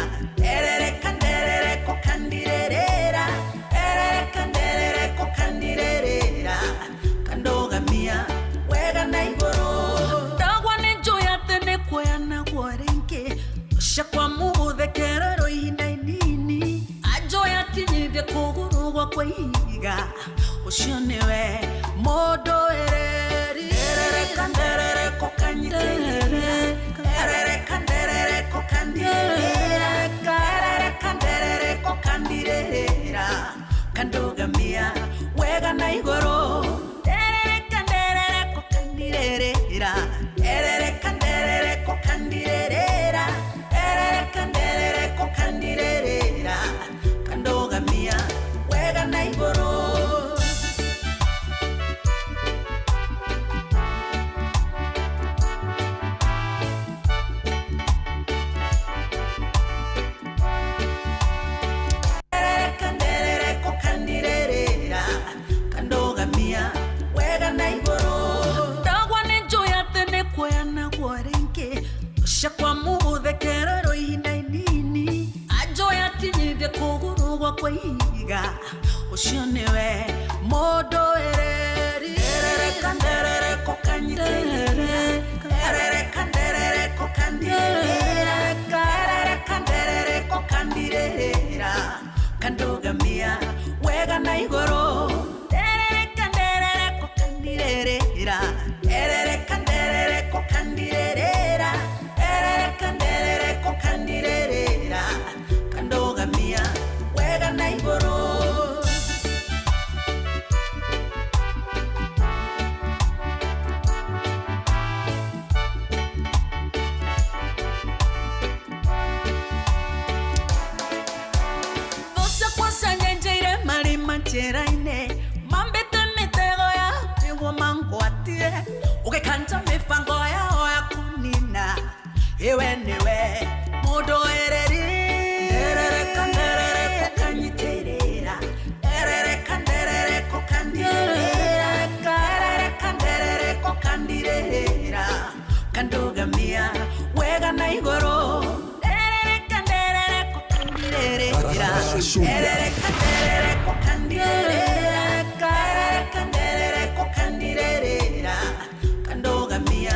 kwa ihiga ucio niwe mundu ereri kanderere kokanyiterere kanderere kokandirera kanderere kokandirera kandogamia wega na igoro kanderere kokandirera kanderere kokandirera kanderere kokandirera kandogamia wega na igoro. Shakwa muthe kerero ihinda inini ajoya kinyire kugurugwa kwa ihiga ucio niwe mundu ereri kanderere kokanyiterere kanderere kokandirera kanderere kokandirera kandogamia wega na igoro kanderere kokandirera kanderere kokandirera kanderere kokandirera kandogamia wega na igoro. Vosa kwasanyenjeire marima njeraine mambete mitego ya niguo mangwatie ugikanja mibango yao ya kunina iwe niwe mundu ereri kanderere kokanyiterera kanderere kokandirera kanderere kokandirera kandogamia wega na igoro kanderere kokandirera kanderere kokandirera kanderere kokandirera kandogamia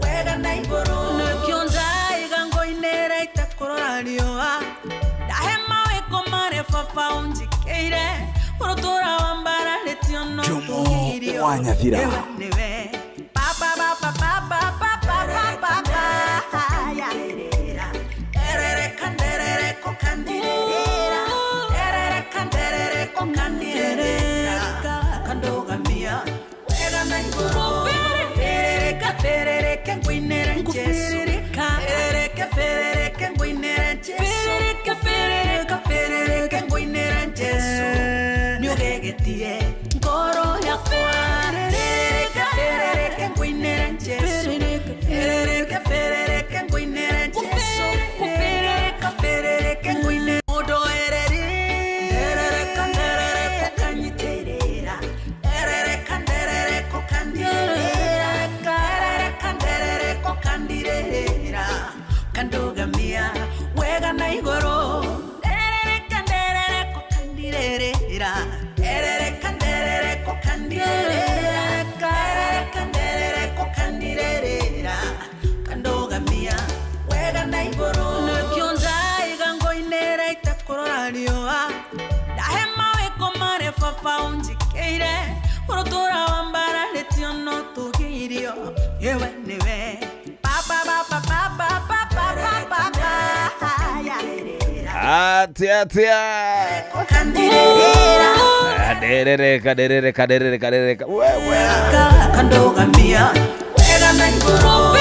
wega na igoro. Rioa dahema weko mare fafa unjikeire urotora wambara letiono tuhirio newe papa papa papa papa papa ya erere kanderere kokandirera kanderere kokandirera kandogamia wega na igoro ferere kenguinera Jesu ferere kenguinera Jesu ferere kenguinera Jesu nyogegetie ngoro ya ferere kenguinera Jesu ferere kenguinera Jesu ferere kenguinera modo ereri kanderere kokanyiterera kanderere kokandirera kanderere kokandirera kandogamia wega na igoro kanderere kokandirera kanderere kokandirera kanderere kokandirera kandogamia wega na igoro nekionza igango inera itakorora rioa dahema weko mare fafa unjikeire urotora wambara letiono tuhirio yewe niwe papa papa papa papa papa atia kaderere wewe kandogamia wega na igoro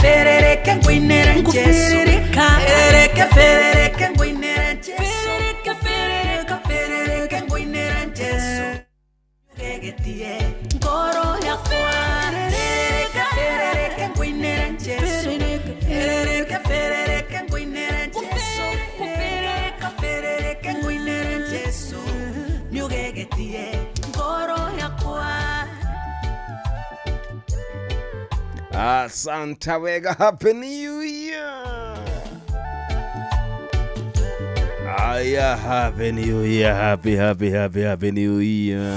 ferere kenguinera Jesu ferere kenguinera Jesu ferere kenguinera Jesu gegetie ngoro ya ferere kenguinera Jesu ferere kenguinera Jesu ferere kenguinera Jesu nyugegetie ngoro ya kwa. Santa wega, happy new year. Aya, happy new year, happy new year.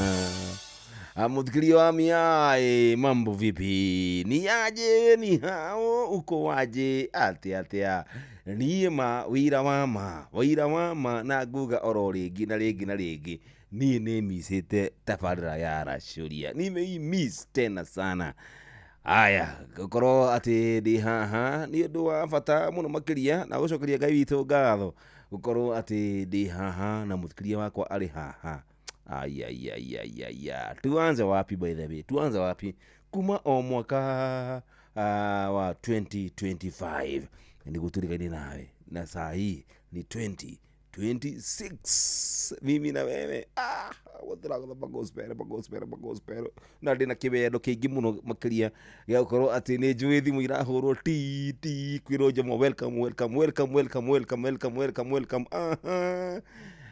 Muthikiri wa Miai, mambo vipi? Ni aje, ni hao, uko waje, atia. Niema, wira wama, na guga oro rĩngĩ na rĩngĩ. Niĩ nĩ misĩte tabarĩra ya Racuria. Nĩmeimiss tena sana. Aya, gũkorwo atĩ ndĩ haha nĩ ũndũ wa bata mũno makĩria na gũcokeria Ngai witũ ngatho. Gũkorwo atĩ ndĩ haha na mũthikĩria wakwa arĩ haha. Tuanze wapi by the way? Tuanze wapi? Kuma o mwaka wa 2025 ndio turigani nawe. Na saa hii ni 2026. Mimi na wewe wathiraga bagospero na ndina kĩwendo kĩingĩ mũno makĩria gĩa gũkorwo atĩ nĩ njũĩ thimũ irahũrwo ti kwĩrwo njomo welcome.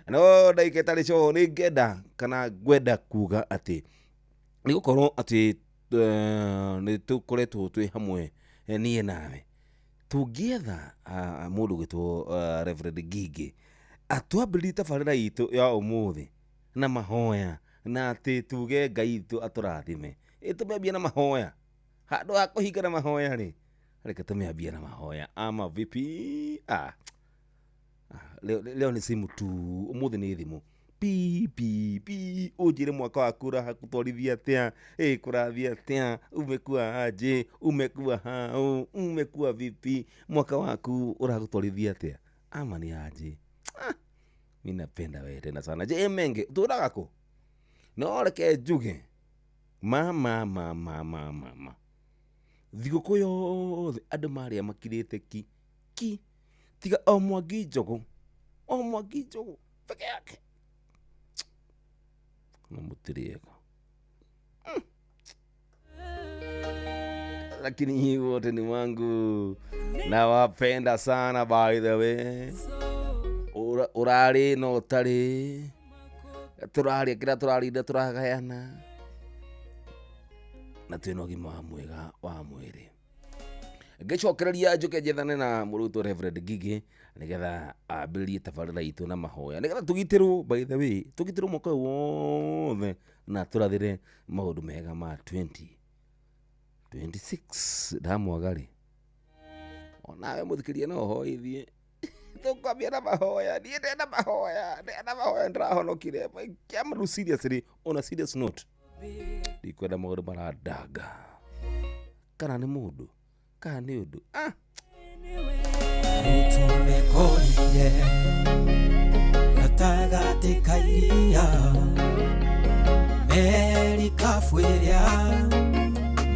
No ndaike tarĩ cio nĩ ngwenda kuga atĩ nĩ gũkorwo atĩ nĩ tũkoretwo twĩ hamwe niĩ nawe tũngĩetha mũndũ gwĩtwo Reverend Gigi atwambĩrĩrie tabarĩra itũ ya ũmũthĩ na mahoya na atĩ tuge Ngai witũ atũrathime ĩtũmĩambia na mahoya handũ ha kũhinga na mahoya rĩ reke tũmĩambia na mahoya ama vipi? Leo ni simu tu, ũmũthĩ nĩ thimũ pi ũnjĩre mwaka waku ũrakũtwarithia atĩa, kũrathia atĩa, umekuwa aje, umekuwa hao, umekuwa vipi, mwaka waku ũrakũtwarithia atĩa ama ni aje? Mimi napenda wewe tena sana. Je, Menge tũraga kũ? No reke njuge mama thigũkũ yothe andũ marĩa makirĩte ki tiga o Mwangi Njogu peke yake na mutiriega, lakini hii wote ni wangu na wapenda sana by the way. Urari no tari turari kira turarinda turagayana na twina ũgima mwega wa mwĩrĩ. Ngicokereria njuke njethane na mũrutwo Reverend Gigi nigetha ambĩrĩrie tabarĩra itũ na mahoya nigetha tũgitĩrwo by the way, tũgitĩrwo mwaka wothe na tũrathĩre maũndũ mega ma 2026 ndamwaga-rĩ. Onawe mũthikĩria no hoithie tũkwambia na mahoya, niĩ ndenda mahoya ndĩrahonokire. Kĩama seriously, on a serious note, ndikwenda maũndũ marandaga kana nĩ mũndũ kana nĩ ũndũ Rutumekorire gatagatĩ ka iria meri kabu ĩrĩa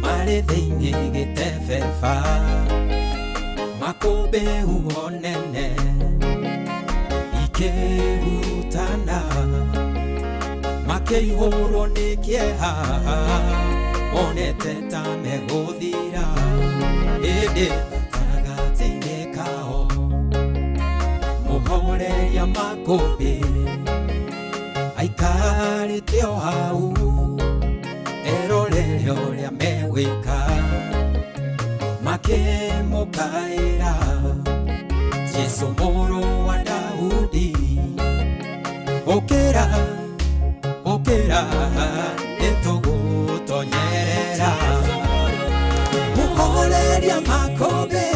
marĩ thĩinĩ gĩtebeba makũmbĩ huo nene ikĩhurutana makĩihũrwo nĩ kĩeha onete ta megũthira ĩndĩ gatagatĩ-inĩ kao mũhoreria makũmbĩ aikarĩte o hau erorere ũrĩa megwĩka makĩmũkaĩra Jesũ mũrũ wa Daudi ũkĩra nĩtũgũtonyerera mũhoreria makũmbĩ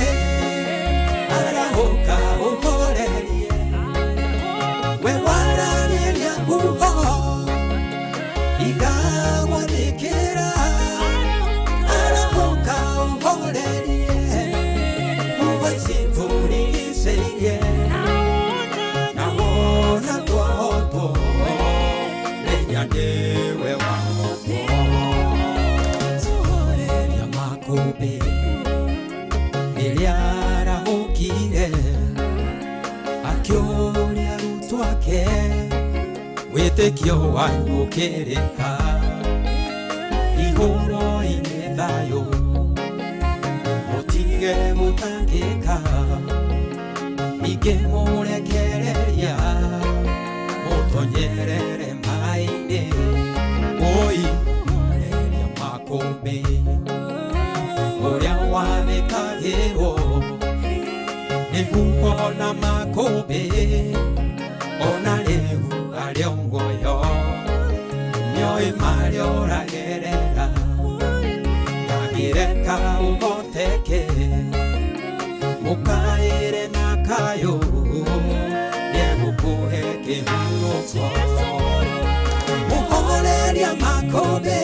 arahũka ũhorerie we waragĩria huho igagwathĩkĩra arahũka ũhorerie huho ici tũrigicĩirie na wona twahotwo menya nĩwe wahotwo tũhoreria makũmbĩ rĩrĩa arahũkire akĩũria arutwo ake wĩtĩkio wanyu ũkĩrĩka ihũro-inĩ thayũ mũtige gũtangĩka ningĩ mũrekereria mũtonyerere maĩ-inĩ mũhoreria makũmbĩ ũrĩa wathĩkagĩrwo nĩguo ona makũmbĩ ona rĩu arĩ o muoyo nĩoĩ Nioe Mario Ragerera Yagireka Uboteke Mukaire Nakayo Nebukuheke Muropo Uholeria Makobe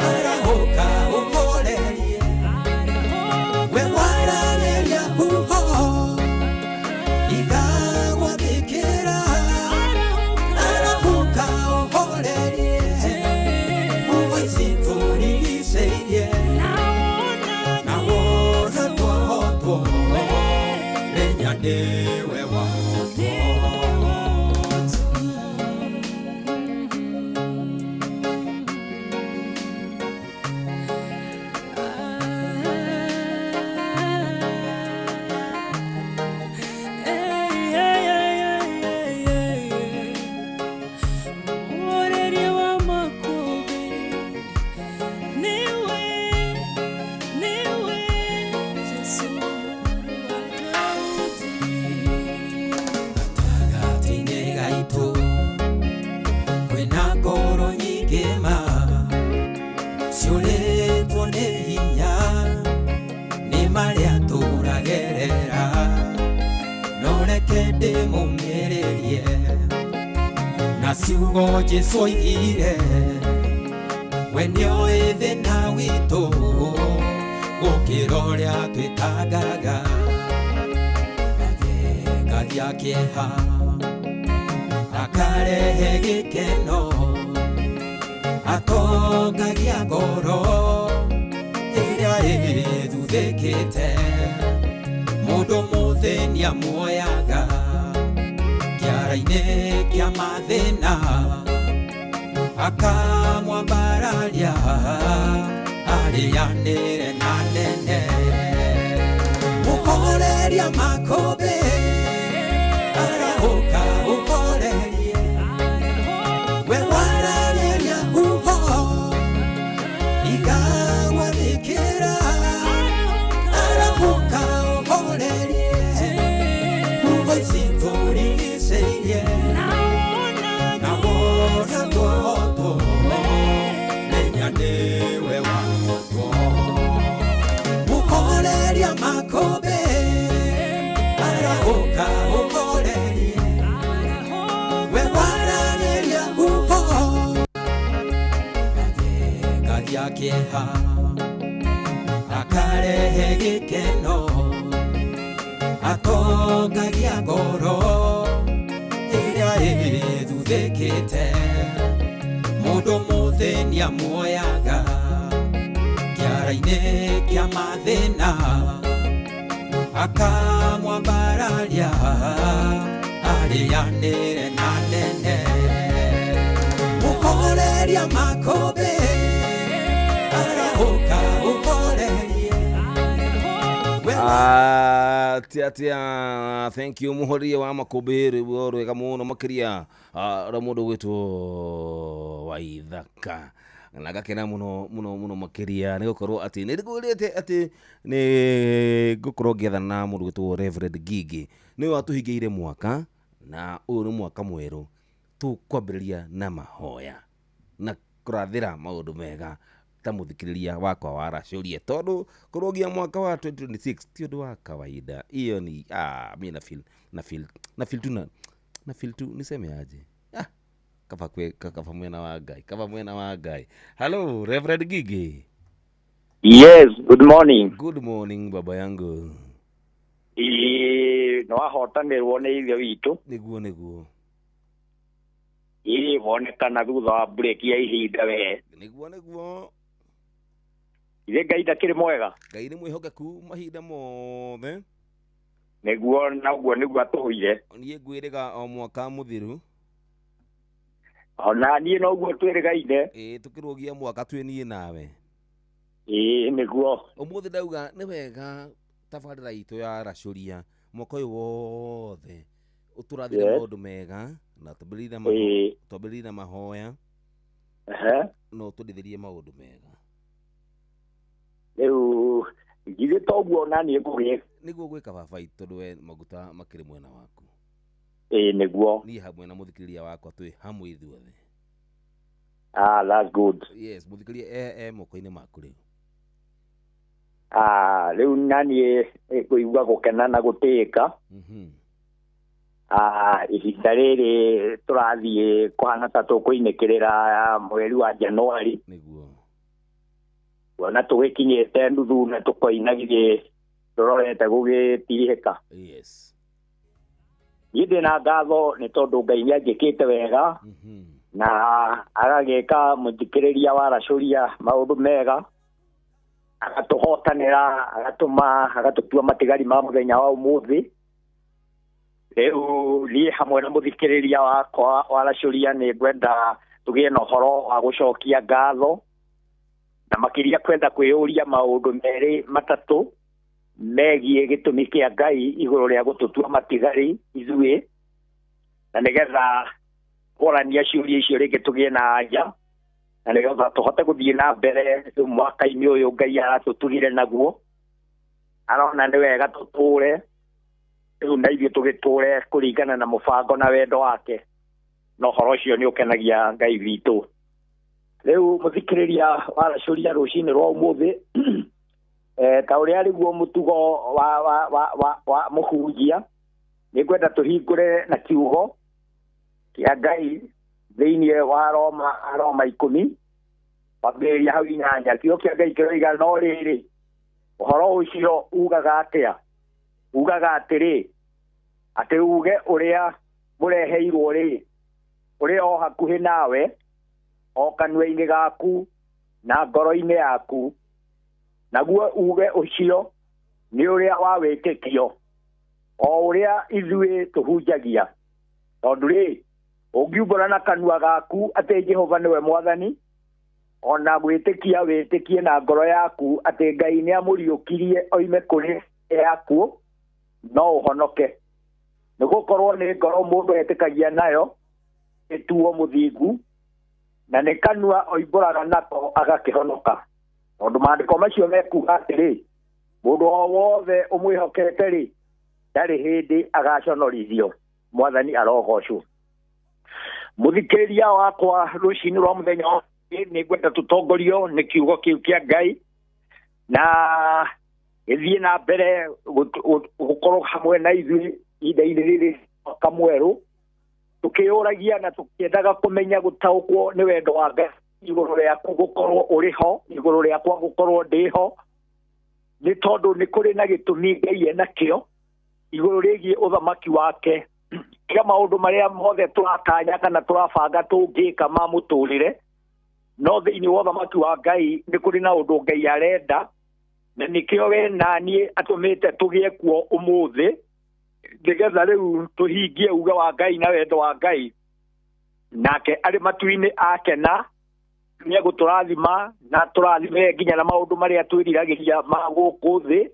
Arahoka Uholeria Wewaraneria Uho Igawa Bikira Arahoka Uholeria Uwezifuri Seiye Nawona Tuhoto Lenyadewe Wahoto Nasiugo Jesu ire Wenyo ethe na wito Gukirorya twitagaga Agekagia kieha Akarehe gikeno Atongagia ngoro Iria ithuthikite Mundu muthenia muoyaga Kiara-inĩ kia mathĩna akamwambararia arĩanĩre na nene mũhoreria makũmbĩ arahũka ũhorerie we wararĩria huho igagwathĩkĩra arahũka ũhorerie huho icithũrigicĩirie Niwe wako Uholeria makobe Arahoka uholeria We waraneria uho Agekagia kieha Akarehe gikeno Atongagia ngoro Iria ithuthĩkĩte Mundu muthĩnia muoyaga Kiara-inĩ kia mathĩna akamwambararia arĩanĩre na nene mũhoreria makũmbĩ arahũka ũhorerie Tia thank you muhorie wa makũmbĩ rwĩmbo rwega mũno makĩria ra mũndũ gwĩtwo Waithaka na gakena muno makĩria nĩ gũkorwo atĩ nĩ ngwĩrĩte atĩ nĩ ngũkorwo ngĩethana na mũndũ gwĩtwo Reverend Gigi nĩ watũhingĩire mwaka na ũyũ nĩ mwaka mwerũ tũkwambĩrĩria na mahoya na kũrathĩra maũndũ mega ta mũthikĩrĩria wakwa waracũrie tondũ kũrũgia mwaka wa 2026 ti ũndũ wa kawaida hiyo ni mimi na feel tu niseme aje kafa mwena wa Ngai hello Reverend Gigi. Yes, good morning baba yangu. No ahotanirwo nĩ ithe witũ nĩguo wonekana thutha wa break ya ihinda we nĩguo ithe Ngai ndakĩrĩ mwega Ngai nĩ mwĩhokeku mahinda mothe nĩguo naguo nĩguo atũire niĩ ngwĩrĩga o mwaka mũthiru ona niĩ noguo twĩrĩgaine tũkĩrũgia mwaka twĩ niĩ nawe nĩguo ũmũthĩ ndauga nĩ wega tabarĩra itũ ya racũria mwaka ũyũ wothe ũtũrathire maũndũ mega na twambĩrĩrie na mahoya no tũndithĩrie maũndũ mega rĩu ngithĩ toguo naniĩ ngũgĩ nĩguo gwĩka baba tondũ we maguta makĩrĩ mwena waku nĩguo niĩ hamwe na mũthikĩrĩria wakwa twĩ hamwe ithuothe That's good. Yes, muthikĩrie moko-inĩ maku rĩu. Rĩu naniĩ ngũigua gũkena na gũtĩĩka. Ihinda rĩrĩ tũrathiĩ kũhana ta tũkũinĩkĩrĩra mweri wa Januari. Kuona tũgĩkinyĩte nuthu na tũkoinagithie tũrorete gũgĩtirihĩka. Niĩ ndĩna ngatho nĩ tondũ Ngai nĩanjĩkĩte wega na agagĩka mũthikĩrĩria wa Racoria maũndũ mega, agatũhotanĩra, agatũtua matigari ma mũthenya wa ũmũthĩ. Rĩu niĩ hamwe na mũthikĩrĩria wakwa wa Racoria nĩ ngwenda tũgĩe na ũhoro wa gũcokia ngatho na makĩria kwenda kwĩyũria maũndũ merĩ matatũ megiĩ gĩtũmi kĩa Ngai igũrũ rĩa gũtũtua matigari ithuĩ, na nĩgetha kũrania ciũria icio rĩngĩ tũgĩe na anja, na nĩgetha tũhote gũthiĩ na mbere mwaka-inĩ ũyũ Ngai aratũtugire naguo. Arona nĩ wega tũtũre rĩu na ithuĩ tũgĩtũre kũringana na mũbango na wendo wake, na ũhoro ũcio nĩ ũkenagia Ngai witũ. Rĩu mũthikĩrĩria wa Racoria rũcinĩ rwa ũmũthĩ ta ũrĩa rĩguo mũtugo wa mũhunjia, nĩ ngwenda tũhingũre na kiugo kĩa Ngai thĩinĩ wa Roma 10 wambĩrĩria hau 8. Kiugo kĩa Ngai kĩroiga, no rĩrĩ ũhoro ũcio ugaga atĩa? Ugaga atĩrĩ, atĩ uge ũrĩa mũreheirwo rĩ, ũrĩa o hakuhĩ nawe, o kanua-inĩ gaku na ngoro-inĩ yaku, naguo uge ũcio nĩ ũrĩa wa wĩtĩkio, o ũrĩa ithuĩ tũhunjagia. Tondũ rĩ, ũngiumbũra na kanua gaku atĩ Jehova nĩwe Mwathani, ona gwĩtĩkia wĩtĩkie na ngoro yaku atĩ Ngai nĩamũriũkirie oime kũrĩ yakuo, no ũhonoke. Nĩgũkorwo nĩ ngoro mũndũ etĩkagia nayo ĩtuo mũthingu, na nĩ kanua oimbũraga nako agakĩhonoka. Tondũ maandĩko macio mekuga atĩrĩ, mũndũ o wothe ũmwĩhokete rĩ, ndarĩ hĩndĩ agaconorithio. Mwathani arogocwo. Mũthikĩrĩria wakwa rũcinĩ rwa mũthenya nĩ ngwenda tũtongorio nĩ kiugo kĩu kĩa Ngai na gĩthiĩ na mbere gũkorwo hamwe na ithuĩ ihinda-inĩ rĩrĩ mwaka mwerũ, tũkĩyũragia na tũkĩendaga kũmenya gũtaũkwo nĩ wendo wa Ngai igũrũ rĩaku gũkorwo ũrĩ ho, igũrũ rĩakwa gũkorwo ndĩ ho, nĩ tondũ nĩ kũrĩ na gĩtũmi Ngai enakĩo igũrũ rĩgiĩ ũthamaki wake. Tiga maũndũ marĩa mothe tũratanya kana tũrabanga tũngĩka ma mũtũrĩre, no thĩinĩ wa ũthamaki wa Ngai nĩ kũrĩ na ũndũ Ngai arenda, na nĩkĩo we naniĩ atũmĩte tũgĩe kuo ũmũthĩ, nĩgetha rĩu tũhingie uga wa Ngai na wendo wa Ngai. Nake arĩ matu-inĩ akena nĩ egũtũrathima na tũrathime nginya na maũndũ marĩa twĩriragĩria ma gũkũ thĩ,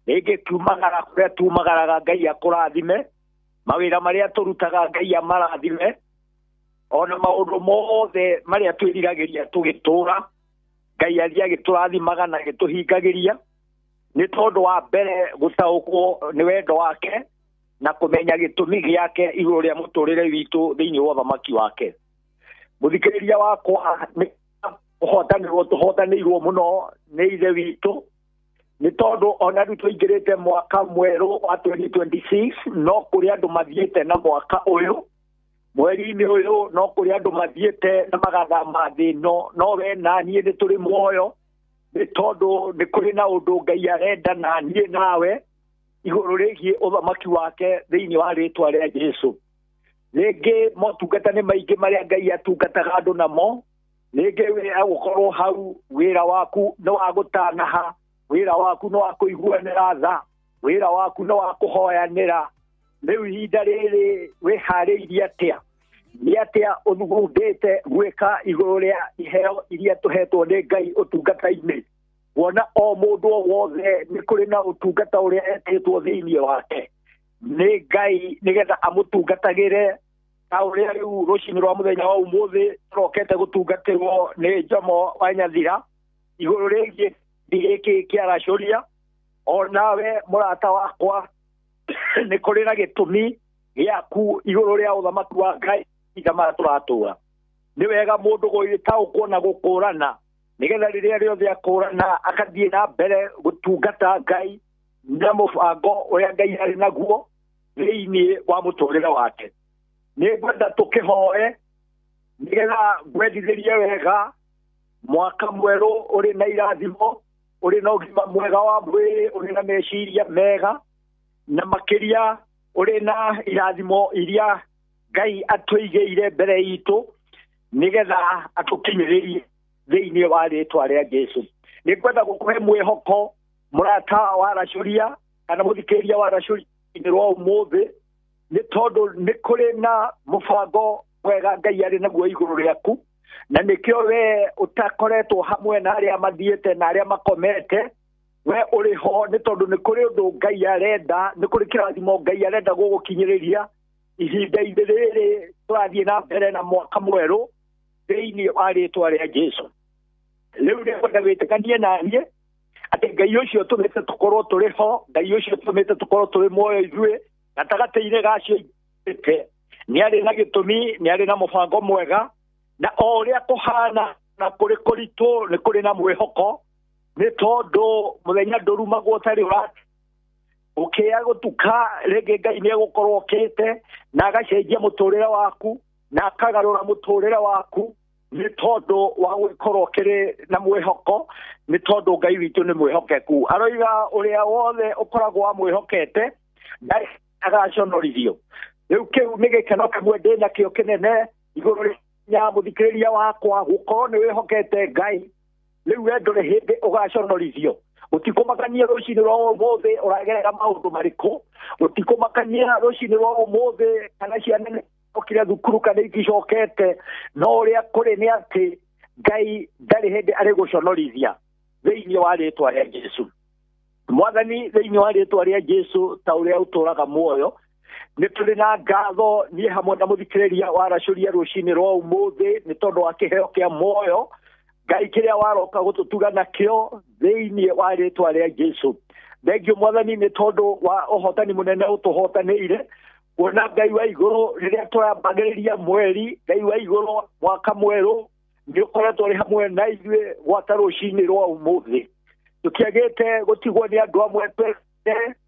rĩngĩ kiumagara kũrĩa tumagaraga Ngai akũrathime, mawĩra marĩa tũrutaga Ngai amarathime, ona maũndũ mothe marĩa twĩriragĩria tũgĩtũra Ngai athiĩ agĩtũrathimaga na agĩtũhingagĩria, nĩ tondũ wa mbere gũtaũkwo nĩ wendo wake na kũmenya gĩtũmi gĩake igũrũ rĩa mũtũrĩre witũ thĩinĩ wa ũthamaki wake. Mũthikĩrĩria wakwa, nĩ tũhotanĩirwo mũno nĩ ithe witũ, nĩ tondũ ona rĩu tũingĩrĩte mwaka mwerũ wa 2026, no kũrĩ andũ mathiĩte na mwaka ũyũ, mweri-inĩ ũyũ no kũrĩ andũ mathiĩte na magatha ma thĩ ĩno, no we na niĩ nĩ tũrĩ muoyo, nĩ tondũ nĩ kũrĩ na ũndũ Ngai arenda na niĩ nawe igũrũ rĩgiĩ ũthamaki wake thĩinĩ wa rĩtwa rĩa Jesũ. Rĩngĩ motungata nĩ maingĩ marĩa Ngai atungataga andũ namo, rĩngĩ we agũkorwo hau, wĩra waku nĩ wa gũtanaha, wĩra waku nĩ wa kũiguanĩra tha, wĩra waku nĩ wa kũhoyanĩra. Rĩu ihinda rĩrĩ wĩharĩirie atĩa? Nĩ atĩa ũthugundĩte gwĩka igũrũ rĩa iheo iria tũhetwo nĩ Ngai ũtungata-inĩ? Kuona o mũndũ o wothe nĩ kũrĩ na ũtungata ũrĩa etĩtwo thĩinĩ wake nĩ Ngai nĩgetha amũtungatagĩre, ta ũrĩa rĩu rũcinĩ rwa mũthenya wa ũmũthĩ tũrokete gũtungatĩrwo nĩ Jomo wa Nyathira igũrũ rĩgiĩ gĩkĩ kĩa Racoria. Onawe mũrata wakwa, nĩ kũrĩ na gĩtũmi gĩaku igũrũ rĩa ũthamaki wa Ngai ihinda marĩa tũratũra. nĩ wega mũndũ gũgĩtaũkwo na gũkũrana nĩgetha rĩrĩa rĩothe akũrana akathiĩ na mbere gũtungata Ngai na mũbango ũrĩa Ngai arĩ naguo thĩinĩ wa mũtũrĩre wake. Nĩ ngwenda tũkĩhoe nĩgetha ngwendithĩrie wega mwaka mwerũ ũrĩ na irathimo, ũrĩ na ũgima mwega wa mwĩrĩ, ũrĩ na meciria mega, na makĩria ũrĩ na irathimo iria Ngai atũigĩire mbere itũ nĩgetha atũkinyĩrĩrie thĩinĩ wa rĩĩtwa rĩa Jesũ. Nĩ ngwenda gũkũhe mwĩhoko mũrata wa Racuria kana mũthikĩrĩria wa Racuria-inĩ rwa ũmũthĩ, nĩ tondũ nĩ kũrĩ na mũbango mwega Ngai arĩ naguo igũrũ rĩaku, na nĩkĩo we ũtakoretwo hamwe na arĩa mathiĩte na arĩa makomete, we ũrĩ ho nĩ tondũ nĩ kũrĩ ũndũ Ngai arenda, nĩ kũrĩ kĩrathimo Ngai arenda gũgũkinyĩrĩria ihinda-inĩ rĩrĩ tũrathiĩ na mbere na mwaka mwerũ thĩinĩ wa rĩĩtwa rĩa Jesũ. Rĩu nĩ ngwenda wĩtĩkanie na niĩ atĩ Ngai ũcio tũmĩte tũkorwo tũrĩ ho, Ngai ũcio tũmĩte tũkorwo tũrĩ muoyo ithuĩ gatagatĩ-inĩ gacio nĩ arĩ na gĩtũmi, nĩ arĩ na mũbango mwega, na o ũrĩa kũhana na kũrĩ kũritũ nĩ kũrĩ na mwĩhoko, nĩ tondũ mũthenya ndũrumagwo ũtarĩ ũrati. Ũkĩaga gũtuka rĩngĩ Ngai nĩ egũkorwo okĩte na agacenjia mũtũrĩre waku na akagarũra mũtũrĩre waku, nĩ tondũ wa gũkorwo kĩrĩ na mwĩhoko, nĩ tondũ Ngai witũ nĩ mwĩhokeku. Aroiga ũrĩa wothe ũkoragwo amwĩhokete ndarĩ agaconorithio. Rĩu kĩu nĩ gĩkeno kĩmwe ndĩ nakĩo kĩnene igũrũ rĩa mũthikĩrĩria wakwa gũkorwo nĩ wĩhokete Ngai. Rĩu we ndũrĩ hĩndĩ ũgaconorithio. Ũtikũmakania rũcinĩ rwa ũmũthĩ ũragerera maũndũ marĩkũ, ũtikũmakania rũcinĩ rwa ũmũthĩ kana ciana nĩ okire thukuru kana iticokete, no ũrĩa kũrĩ nĩ atĩ Ngai ndarĩ hĩndĩ arĩ gũconorithia thĩinĩ wa rĩĩtwa rĩa Jesũ. Mwathani, thĩinĩ wa rĩĩtwa rĩa Jesũ ta ũrĩa ũtũũraga muoyo, nĩ tũrĩ na ngatho niĩ hamwe na mũthikĩrĩria wa Racuria rũcinĩ rwa ũmũthĩ nĩ tondũ wa kĩheo kĩa muoyo Ngai kĩrĩa waroka gũtũtuga nakĩo thĩinĩ wa rĩĩtwa rĩa Jesũ. Thengio Mwathani nĩ tondũ wa ũhotani mũnene ũtũhotanĩire, kuona Ngai wa igũrũ rĩrĩa tũrambagĩrĩria mweri, Ngai wa igũrũ mwaka mwerũ nĩ ũkoretwo ũrĩ hamwe na ithuĩ gwata rũcinĩ rwa ũmũthĩ. Tũtiagĩte gũtigwo nĩ andũ amwe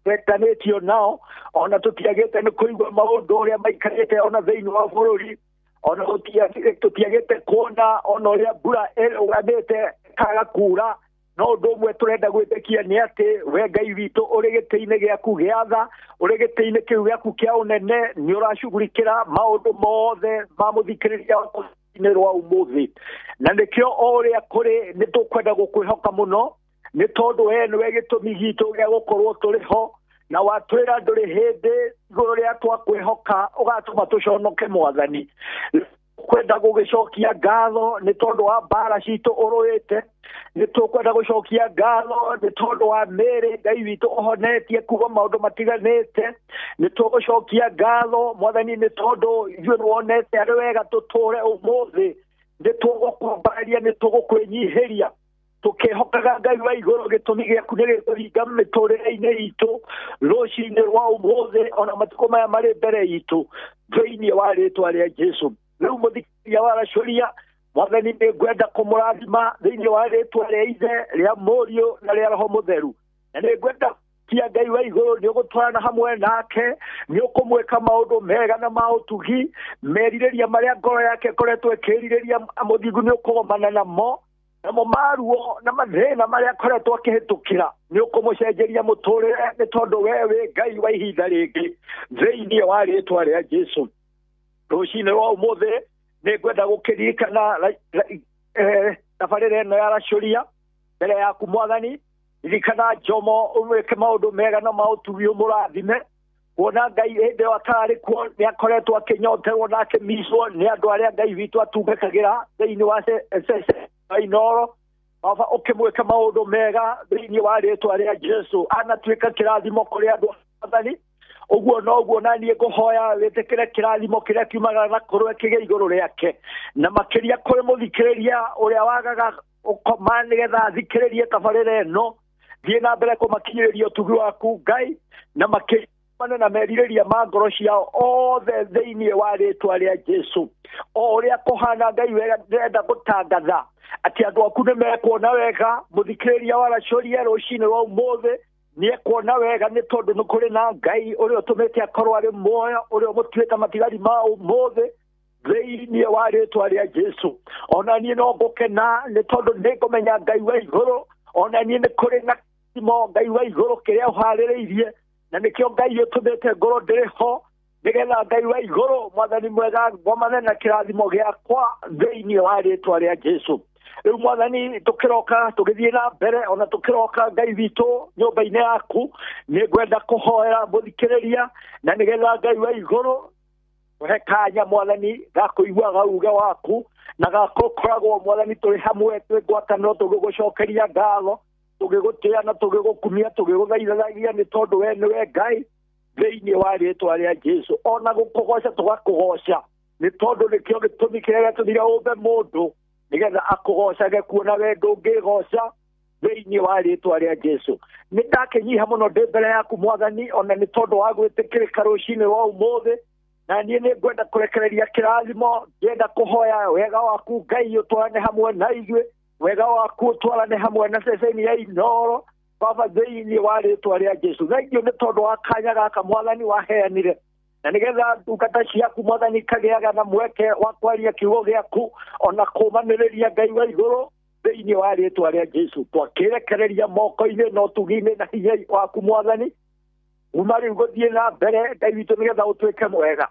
twetanĩtio nao, ona tũtiagĩte nĩ kũigua maũndũ ũrĩa maikarĩte ona thĩinĩ wa bũrũri, ona tũtiagĩte kuona ona ũrĩa mbura ĩrũgamĩte kaga kuura, no ũndũ ũmwe tũrenda gwĩtĩkia nĩ atĩ we Ngai witũ ũrĩ gĩtĩ-inĩ gĩaku gĩa tha, ũrĩ gĩtĩ-inĩ kĩu gĩaku kĩa ũnene, nĩ ũracugurikĩra maũndũ mothe ma mũthikĩrĩria rwa-inĩ rwa ũmũthĩ. Na nĩkĩo o ũrĩa kũrĩ nĩ tũkwenda gũkwĩhoka mũno, nĩ tondũ we nĩwe gĩtũmi gitũ gĩa gũkorwo tũrĩ ho, na watwĩra ndũrĩ hĩndĩ igũrũ rĩa twakwĩhoka ũgatũma tũconoke Mwathani. Kwenda gũgĩcokia ngatho nĩ tondũ wa mbara citũ ũrũĩte, nĩ tũkwenda gũcokia ngatho nĩ tondũ wa mĩĩrĩ Ngai witũ ũhonetie kuuma maũndũ matiganĩte, nĩ tũgũcokia ngatho Mwathani nĩ tondũ ithuĩ nĩwonete arĩ wega tũtũũre ũmũthĩ, nĩ tũgũkwambararia, nĩ tũgũkwĩnyihĩria tũkĩhokaga Ngai wa igũrũ gĩtũmi gĩaku nĩ gĩkũringa mĩtũrĩre-inĩ itũ rũcinĩ rwa ũmũthĩ ona matukũ maya marĩ mbere itũ thĩinĩ wa rĩĩtwa rĩa Jesũ. Rĩu mũthikĩrĩria wa Racuria, Mwathani nĩ ngwenda kũmũrathima thĩinĩ wa rĩĩtwa rĩa Ithe, rĩa Mũriũ na rĩa Roho Mũtheru, na nĩ ngwenda kia Ngai wa igũrũ nĩ ũgũtwarana hamwe nake, nĩ ũkũmwĩka maũndũ mega na ma ũtugi, merirĩria marĩa ngoro yake ĩkoretwo ĩkĩrirĩria mũthingu nĩ ũkũgomana namo, namo maruo na mathĩna marĩa akoretwo akĩhĩtũkĩra nĩ ũkũmũcenjeria mũtũrĩre, nĩ tondũ we wĩ Ngai wa ihinda rĩngĩ thĩinĩ wa rĩĩtwa rĩa Jesũ. Rũcinĩ rwa ũmũthĩ nĩ ngwenda gũkĩririkana tabarĩra ĩno ya Racuria mbere yaku Mwathani, ririkana Jomo ũmwĩke maũndũ mega na ma ũtugi ũmũrathime, kuona Ngai hĩndĩ ĩyo atarĩ kuo nĩ akoretwo akĩnyoterwo na akĩmicwo nĩ andũ arĩa Ngai witũ atungatagĩra thĩinĩ wa Inoro. Baba ũkĩmwĩka maũndũ mega thĩinĩ wa rĩĩtwa rĩa Jesũ, anatuĩka kĩrathimo kũrĩ andũ Mwathani. Ũguo noguo na niĩ ngũhoya wĩtĩkĩre kĩrathimo kĩrĩa kiumagara na kũrwe kĩgĩe igũrũ rĩake, na makĩria kũrĩ mũthikĩrĩria ũrĩa wagaga ũkoma nĩgetha athikĩrĩrie tabarĩra ĩno, thiĩ na mbere kũmakinyĩrĩria ũtugi waku Ngai, na makĩria manena merirĩria ma ngoro ciao othe thĩinĩ wa rĩtwa rĩa Jesu. O ũrĩa kũhana Ngai wega ndĩrenda gũtangatha atĩ andũ aku nĩ mekuona wega. Mũthikĩrĩria wa Racoria rũcinĩ rwa ũmũthĩ nĩ ekuona wega nĩ tondũ nĩ kũrĩ na Ngai ũrĩa ũtũmĩte akorwo arĩ muoyo, ũrĩa ũmũtuĩte matigari ma ũmũthĩ thĩinĩ wa rĩtwa rĩa Jesu. Ona niĩ no ngũkena nĩ tondũ nĩ ngũmenya Ngai wa igũrũ, ona niĩ nĩ kũrĩ na kĩmo Ngai wa igũrũ kĩrĩa ũharĩrĩirie, na nĩkĩo Ngai ũtũmĩte ngoro ndĩrĩ ho nĩgetha Ngai wa igũrũ Mwathani mwega ngomane na kĩrathimo gĩakwa thĩinĩ wa rĩtwa rĩa Jesu. Rĩu Mwathani tũkĩroka tũgĩthiĩ na mbere, ona tũkĩroka Ngai witũ nyũmba-inĩ yaku, nĩ ngwenda kũhoera mũthikĩrĩria na nĩgetha Ngai wa igũrũ ũhe kanya Mwathani gakũiguaga uge waku na gakũkoragwo Mwathani tũrĩ hamwe twĩ ngwatanĩro tũgĩgũcokeria ngatho, tũgĩgũtĩa na tũgĩgũkumia tũgĩgũthaithagia nĩ tondũ we nĩwe Ngai thĩinĩ wa rĩtwa rĩa Jesu. Ona gũkũgoca tũgakũgoca nĩ tondũ nĩkĩo gĩtũmi kĩrĩa gĩatũmire ũmbe mũndũ nĩgetha akũgocage, kuona we ndũngĩgoca thĩinĩ wa rĩtwa rĩa Jesu. Nĩ ndakĩnyiha mũno ndĩ mbere yaku Mwathani, ona nĩ tondũ wa gwĩtĩkĩrĩka rũcinĩ rwa ũmũthĩ, na niĩ nĩ ngwenda kũrekereria kĩrathimo, ngenda kũhoya wega waku Ngai ũtwarane hamwe na ithuĩ, wega waku ũtwarane hamwe na ceceni ya Inoro Baba thĩinĩ wa rĩtwa rĩa Jesu. Thengiũ nĩ tondũ wa kanya gaka Mwathani waheanire, na nĩgetha ndungata ciaku Mwathani kagĩaga na mweke wa kwaria kiugo gĩaku ona kũmanĩrĩria Ngai wa igũrũ thĩinĩ wa rĩtwa rĩa Jesu. Twakĩrekereria moko-inĩ na ũtugi-inĩ na hinya waku Mwathani, uma rĩu gũthiĩ na mbere Ngai witũ nĩgetha ũtuĩke mwega.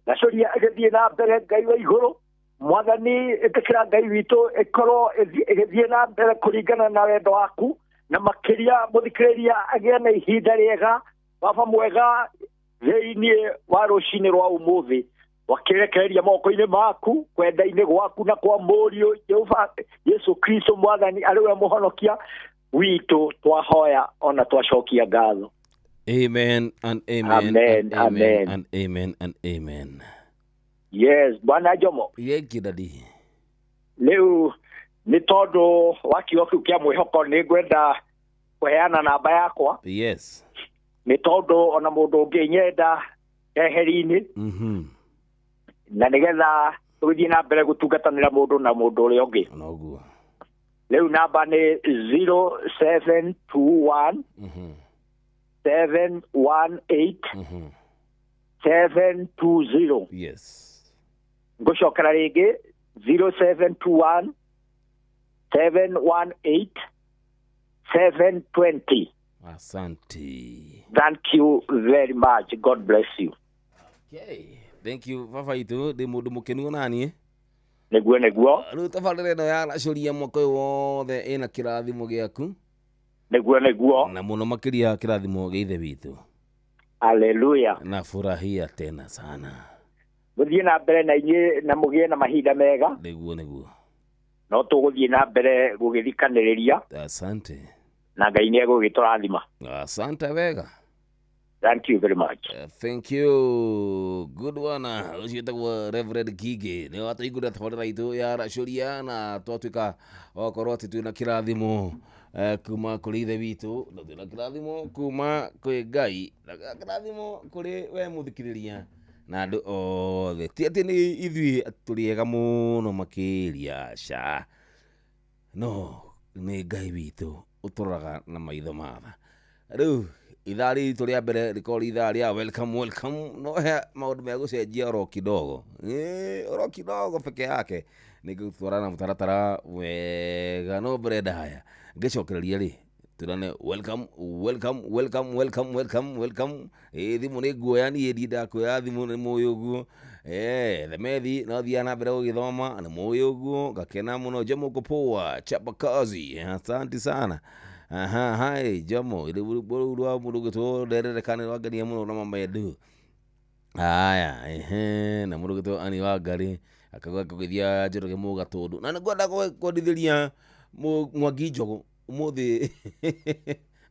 Racoria ĩgĩthiĩ na mbere Ngai wa igũrũ Mwathani, ĩtĩkĩra Ngai witũ ĩkorwo ĩgĩthiĩ na mbere kũringana na wendo waku, na makĩria mũthikĩrĩria agĩe na ihinda rĩega Baba mwega thĩinĩ wa rũcinĩ rwa ũmũthĩ. Wakĩrekereria moko-inĩ maku kwenda-inĩ gwaku na kwa mũriũ Jehova Yesu Kristo Mwathani arĩwe mũhonokia witũ, twahoya ona twacokia ngatho. Amen and amen. Amen, and amen. and amen and amen. Yes, Bwana Jomo. Yeki dadi. Leo nĩ tondũ wa kiugo kĩu kĩa mwĩhoko nĩ ngwenda kũheana namba yakwa. Yes. Nĩ tondũ ona mũndũ ũngĩ nyenda eheri-inĩ. Na nĩgetha tũgĩthiĩ na mbere gũtungatanĩra mũndũ na mũndũ ũrĩa ũngĩ. Noguo. Rĩu namba nĩ 0721 718 720. Yes. Ngũcokera rĩngĩ 0721 718 720. Asante. Thank you very much. God bless you. Okay. Thank you Baba itu de mũndũ mũkenu nani. Nĩguo. Rĩu tabarĩra ĩno ya Racoria mwaka ũyũ wothe ĩna kĩrathimo gĩaku. Nĩguo. Na mũno makĩria kĩrathimo gĩa ithe witũ. Hallelujah. Na furahia tena sana. Gũthiĩ na mbere na inyuĩ na mũgĩe na mahinda mega. Nĩguo. No tũgũthiĩ na mbere gũgĩthikanĩrĩria. Asante. Na Ngai nĩ egũgĩtũrathima. Asante wega. Thank you very much. Thank you. Good one. Ucio tagwo Reverend Kige. Nĩ watũhingũrĩra tabarĩra itũ ya Racoria na twatuĩka okorwo atĩ twĩna kĩrathimo kuma kũrĩ ithe witũ, na twĩna kĩrathimo kuma kwĩ Ngai, na kĩrathimo kũrĩ we mũthikĩrĩria na andũ othe. Ti atĩ nĩ ithuĩ tũrĩega mũno makĩria ca. No nĩ Ngai witũ ũtũroraga na maitho matha. Rĩu ithaa ritũ rĩa mbere rĩkorwo ithaa rĩa welcome. No he maũndũ megũcenjia oro kidogo. Oro kidogo peke yake nĩngũtwara na mũtaratara wega. No brenda haya ngĩcokereria rĩ turane welcome. Thimũ nĩ nguoya niĩ ndakuoya thimũ nĩ mũĩ ũguo. Themethi no thia na mbere gũgĩthoma nĩ mũĩ ũguo. Ngakena mũno Jomo Kopoa chapa kazi. Asante sana. Hai Jomo rĩu rwa mũndũ gĩtwo ndererekane rwangenia mũno na mama edu. Aya na mũndũ gĩtwo ani wa Ngari akagũgĩthia Njoroge Mũgatũndũ. Na nĩngwenda kwendithĩria Mwangi Njogu ũmũthĩ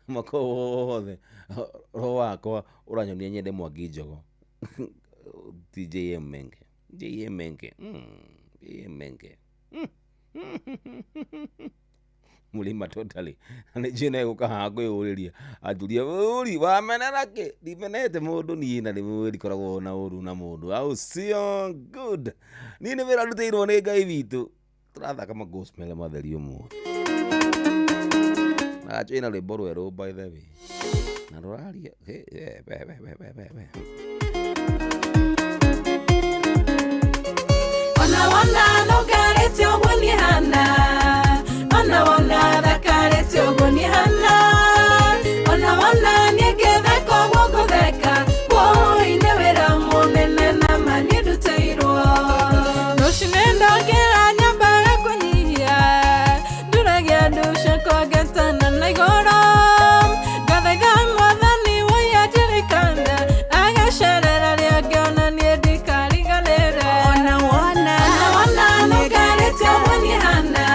mwaka wothe roho wakwa ũranyonia nyende Mwangi Njogu. JM Menge. mulima totally ni jina guka hango yuriria aturia uri wa menarake dimenete mundu ni na ni muri koragwo na uru na mundu au sio good ni wira ruteirwo ni Ngai witu turathaka ma gospel matherio mu na china le boru ero by the way na roraria be Ona no garete ogoni hana ona dhakarete ogoni hana ona nigethe kogo gotheka woi ne wera munene na mani duteirwo no shinenda kera nyamba kunyia duragia dusha ko gatana na igoro gathega mwathani woya tirikana agasherera ria giona ni ndikariganire ona no garete ogoni hana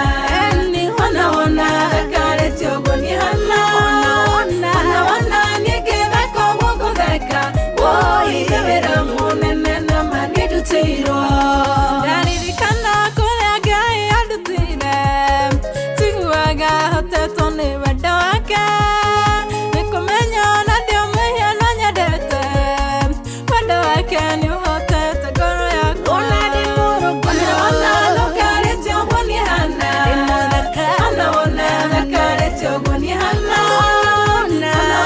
ona dhakarete ogoni hana ona nigethe kogo gotheka woi ne wera munene na mani duteirwo ndaririkana kuria Ngai andutire tiguaga hotetwo ni wendo wake nikumenya ona ndio mwihia no nyendete wendo wake ni uhotete ngoro yakwa ona no garete ogoni hana ona dhakarete ogoni hana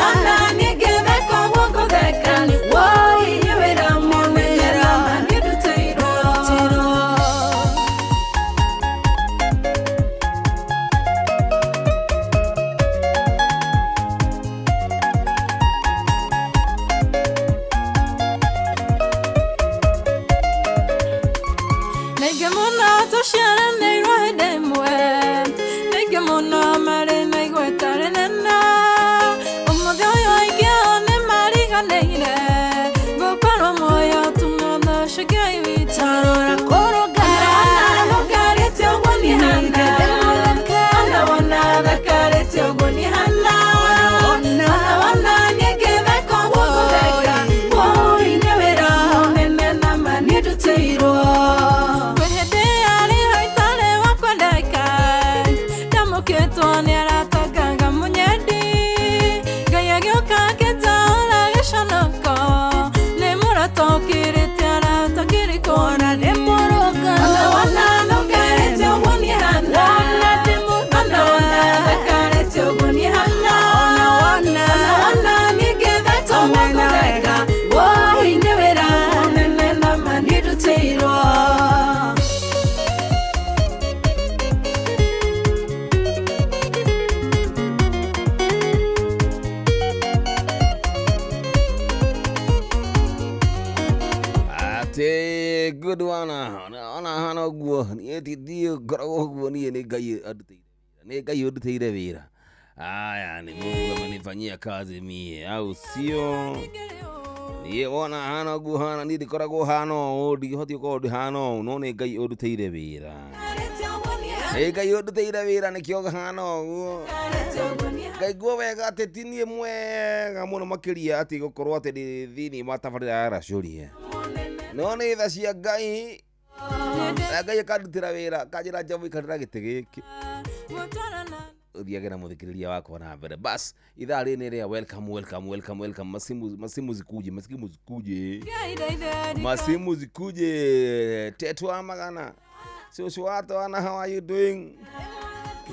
ona nigethe kogo gotheka woi ni wera munene na mani duteirwo Nege muno tushara neirwo hĩndĩ ĩmwe nege muno marĩ na igweta rĩnene ũmũthĩ ũyũ aingĩ ao nĩ mariganĩire gũkorwo muoyo tũmathece Ngai witũ tarora kũrũngana ona no garete ogoni hana ona dhakarete ogoni hana ona nigethe kogo gotheka woi ne wera munene na mani duteirwo Ketwa ni aratagaga munyedi Gaya gyoka ketaola geshanoko Ne muratokirete aratakiriko Ona ne moroga Ona no garete ogoni hana Ona dhakarete ogoni hana Ona nigethe kogo gotheka woi ne wera munene na mani duteirwo ate good one ona hana guo ni etidio koragwo guo ni Ngai aduteire wira aya ni Mungu amenifanyia kazi mie au sio ni ona hana guo hana ni ndikoragwo hano ndihoti ko hano no ni Ngai aduteire wira Ngai aduteire wira ni kio hano guo Ngai guo wega tetinie mwega muno makiria ati gukorwo ati thini matabarira aracuria no nĩ tha cia Ngai Ngai akandutĩra wĩra kanjĩra njamu ikarĩra gĩtĩ gĩkĩ ũthiage na mũthikĩrĩria wakwa na mbere bas ithaa rĩrĩ rĩa welcome masimu zikuje Tetwa Magana shosho watwana how are you doing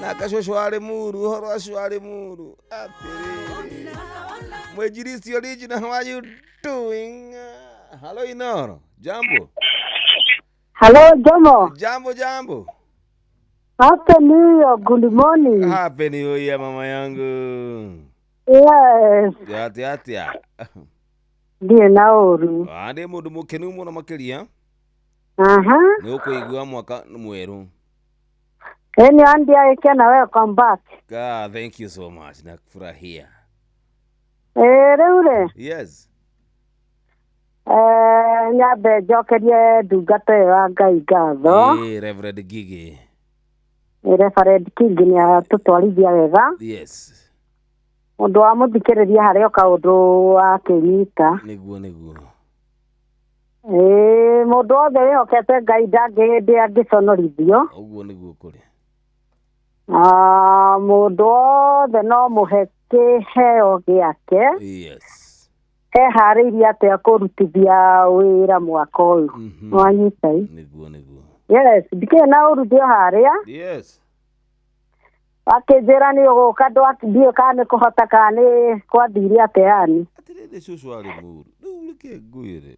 na kashosho ari muru horo ashwari muru atiri mwejirisi original how are you doing hello Inoro jambo hello jambo happy new year good morning happy new year mama yangu yes yatia ndiye naoru ande mundu mukenu muno makiria ni ukuigua mwaka mweru eni andi yake na welcome back God thank you so much nakufurahia reure yes nyabe jokerie ndungata ya Ngai ngatho Reverend Gigi Reverend Gigi ni atutwarithia wega yes mundu wa muthikiriria hario kaundu wa kinyita niguo mundu othe wihokete Ngai ndangihindi angiconorithio uguo niguo kuri Mũndũ wothe no mũhe kĩheo gĩake. Yes. Eharĩirie atĩa kũrutithia wĩra mwaka ũyũ. Wanyita ĩ? Nĩguo. Yes, ndikĩrĩ na ũruthi o harĩa. Yes. Akĩnjĩra nĩ ũgũka ndiũĩ kana nĩ kũhota kana nĩ kwathire atĩa yani. Atĩrĩrĩ cũcũ arĩ mũru. Rĩu reke ngwĩre.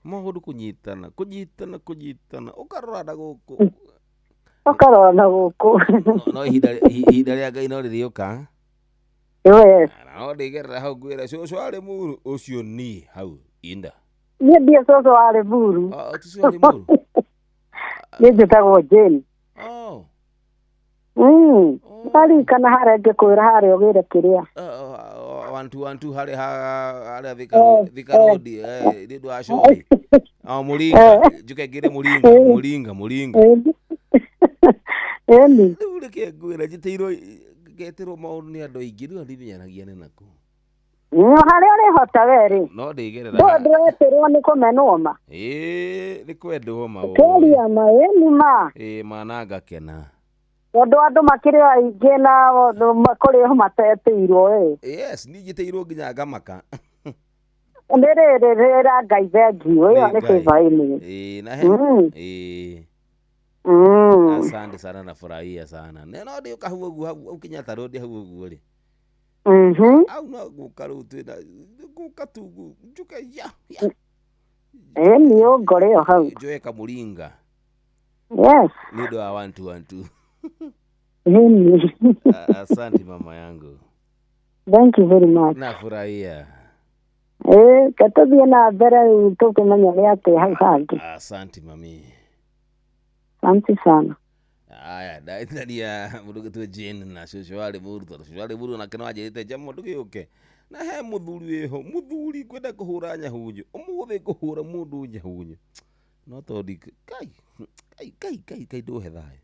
Maũndũ kũnyitana. Ũkarora na gũkũ. No ihinda rĩa Ngai no rĩrĩũka. Yes. No ndĩgerera hau ngwĩra cũcũ arĩ mũru ũcio ni hau inda. Niĩ ndiĩ cũcũ arĩ mũru. Cũcũ arĩ mũru. Niĩ njĩtagwo Jane. Ndarikana harĩa ngĩkwĩra harĩa ũgĩre kĩrĩa. Wantu harĩa Thika Road nĩ ũndũ wa coki. Mũringa njuke ngĩre mũringa. Rĩu reke ngwĩra ngeterwo maũndũ nĩ andũ aingĩ rĩu ndimenyanagia nĩ nakũ. Harĩa ũrĩhota werĩ. No ndĩgerera. Ndweterwo nĩ kũmenwo ma. Nĩ kwendwo ma. Kĩria ma nĩ ma. Ma na ngakena. Tondũ andũ makĩrĩ aingĩ na kũrĩ ho mateteirwo Yes, nĩ njĩtĩirwo nginya ngamaka. Ndĩrĩrĩra Ngai thengiũ ĩyo nĩ kĩbaini. Asante sana, nafurahia sana. Neno ndĩũka hau ũguo hau Kenyatta Road hau ũguo rĩ. Au no gũka rĩu twĩna gũka tu njuke ya. Nĩ ũngore o hau. Njoe Kamũringa. Yes. Nĩ ũndũ wa 1 2 1. Asante mama yangu. Thank you very much. Nafurahia. Katubia na mbere tũkĩmenya nĩ atĩ hau hangĩ. Asante mami. Asante sana. Aya, ndaitania mũndũ gĩtwe Jane na cũcũ warĩ mũru tondũ cũcũ warĩ mũru nake no anjĩrĩte njama mũndũ gĩũke. Na he mũthuri wĩho, mũthuri kwenda kũhũra nyahunyu. Ũmũthĩ kũhũra mũndũ nyahunyu. No tondũ Kai ndũhe thayũ.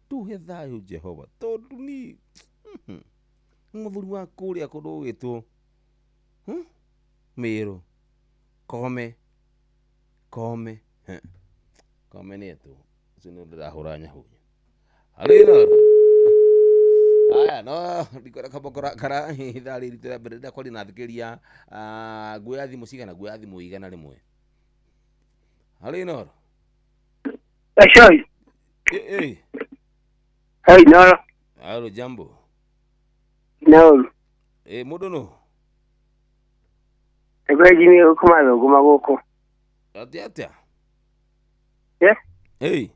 Ndũhe thayũ Jehova. Tondũ ni mũthuri wa kũrĩa kũndũ gwĩtwo Meru. Kome nĩ tu. Sino ndĩrahũra nyahunyu. Alina. Aya no ndikwenda kabokora kara ithaa rĩrĩ rĩa mbere rĩrĩa kwari nathikĩria nguoya thimũ cigana nguoya thimũ igana rĩmwe. Alina. Ashoi. Hey Nora. Halo jambo. No. Mũndũ no. Egwejini ukumazo gumagoko. Atĩa. Hey.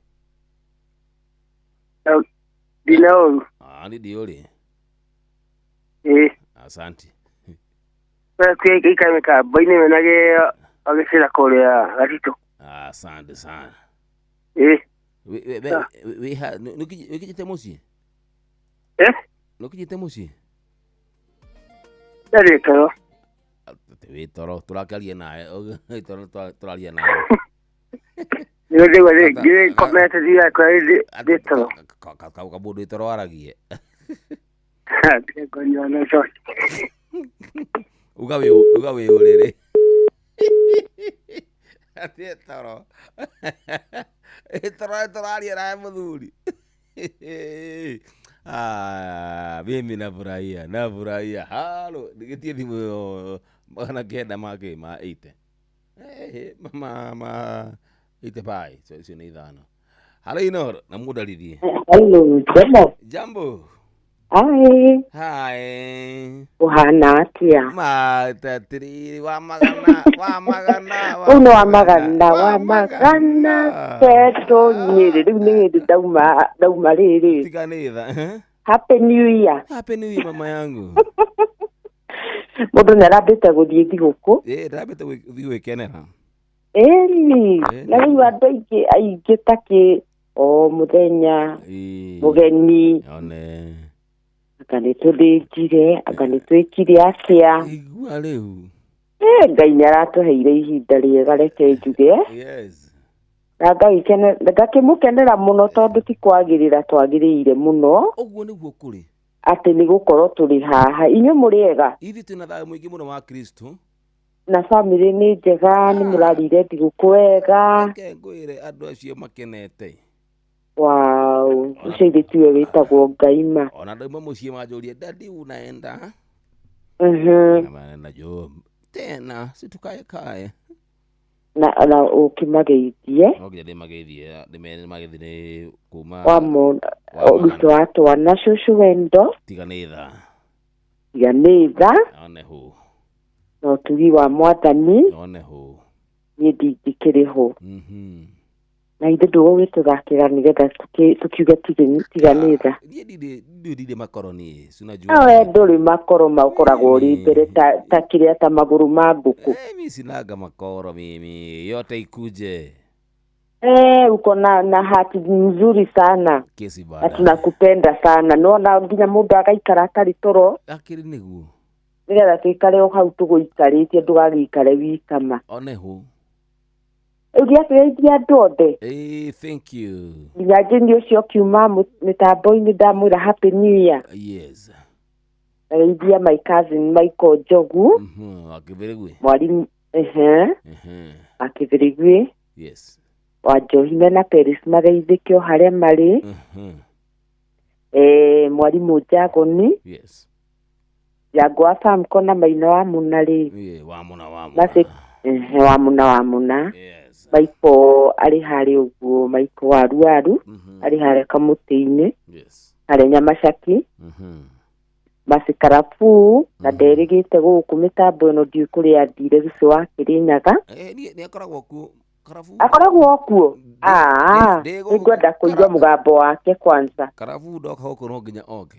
Dino. Ni diori. Asante. Kwa ikameka baine menage agesira korea gatito. Asante sana. We nukijite muci? Nukijite muci? Ndari toro. Toro turakaria nae, turaria nae. Ndio ndio komete dia kwa ile toro. Kabudu toro aragie. Konyo na shot. Ugawe urere. Ati toro. Turaria nae muthuri. Mimi nafurahia. Halo, nigetie thimu magana kenda make ma 8. Mama 8 pai, so sio ni ithano. Halo Inor, namudalithie. Hello, Jambo. Hi. Uhana atia. Matatiri wa magana. Uno wa magana. Keto nyiri ngi dauma riri. Tikanitha. Happy New Year. Happy New Year mama yangu. Mundu narabite guthie thiguku. Ndabite guthie gwikenera. Na riu andu aingĩ taki o muthenya mugeni. One. Akanĩtũthĩnjire, akanĩtwĩkire atĩa. Igua rĩu. Ngai nĩaratũheire ihinda rĩega reke njuge. Yes. Na ngakĩmũkenera mũno tondũ ti kwagĩrĩra twagĩrĩire mũno. Ũguo nĩguo kũrĩ. Atĩ nĩ gũkorwo tũrĩ haha. Inyuĩ mũrĩ ega? Ithuĩ twĩna thayũ mũingĩ mũno wa Kristo. Na family nĩ njega, nĩ mũrarire thigũkũ wega. Reke ngwĩre andũ acio makenete. Wow, ucio tiwe witagwo Ngaima. Ona ndauma muciĩ manjũrie dadi unaenda na jo tena situkae na ukimageithie no nginya ndĩmageithie ndĩmageithie kuma ruto atwana cucu wendo tiganĩtha one hũ no tugi wa mwathani one hũ niĩ ndingĩkĩrĩ hũ na ithe ndũgũgĩtũthakĩra nĩgetha tukiuge tiganĩtha ndirĩ makoroni we ndũrĩ makoro makoragwo ũrĩ mbere ta kĩrĩa ta magũrũ ma ngũkũ mimi sinanga makoro mimi yote ikuje uko na hati nzuri sana kesi bana na tunakupenda sana naona nginya mũndũ agaikara atarĩ toro akĩrĩ nĩguo nĩgetha tũikare o hau tũgũikarĩtie ndũgagĩikare wikama one hũ ũgĩateithia andũ othe thank you nginya njini ũcio kiuma mĩtambo-inĩ ndamwĩra happy new year yes ageithia my cousin Michael Njogu akĩbĩrĩgwe mwarimu akĩbĩrĩgwe yes wa Njohime na Peris mageithĩke o harĩa marĩ mwarimu Njagoni yes Jango wa Famco na Maina wa Munarĩ wa Muna Maiko arĩ harĩ ũguo Maiko waru arĩ harĩa kamũtĩ-inĩ harĩa Nyamacaki Masikarafu na nderĩgĩte gũkũ mĩtambo ĩno ndiũ kũrĩa athire Zucu wa Kĩrĩnyaga nĩ akoragwo kuo akoragwo kuo nĩngwenda kũigua mũgambo wake kwanza Karafu ndoka gũkũ no nginya oke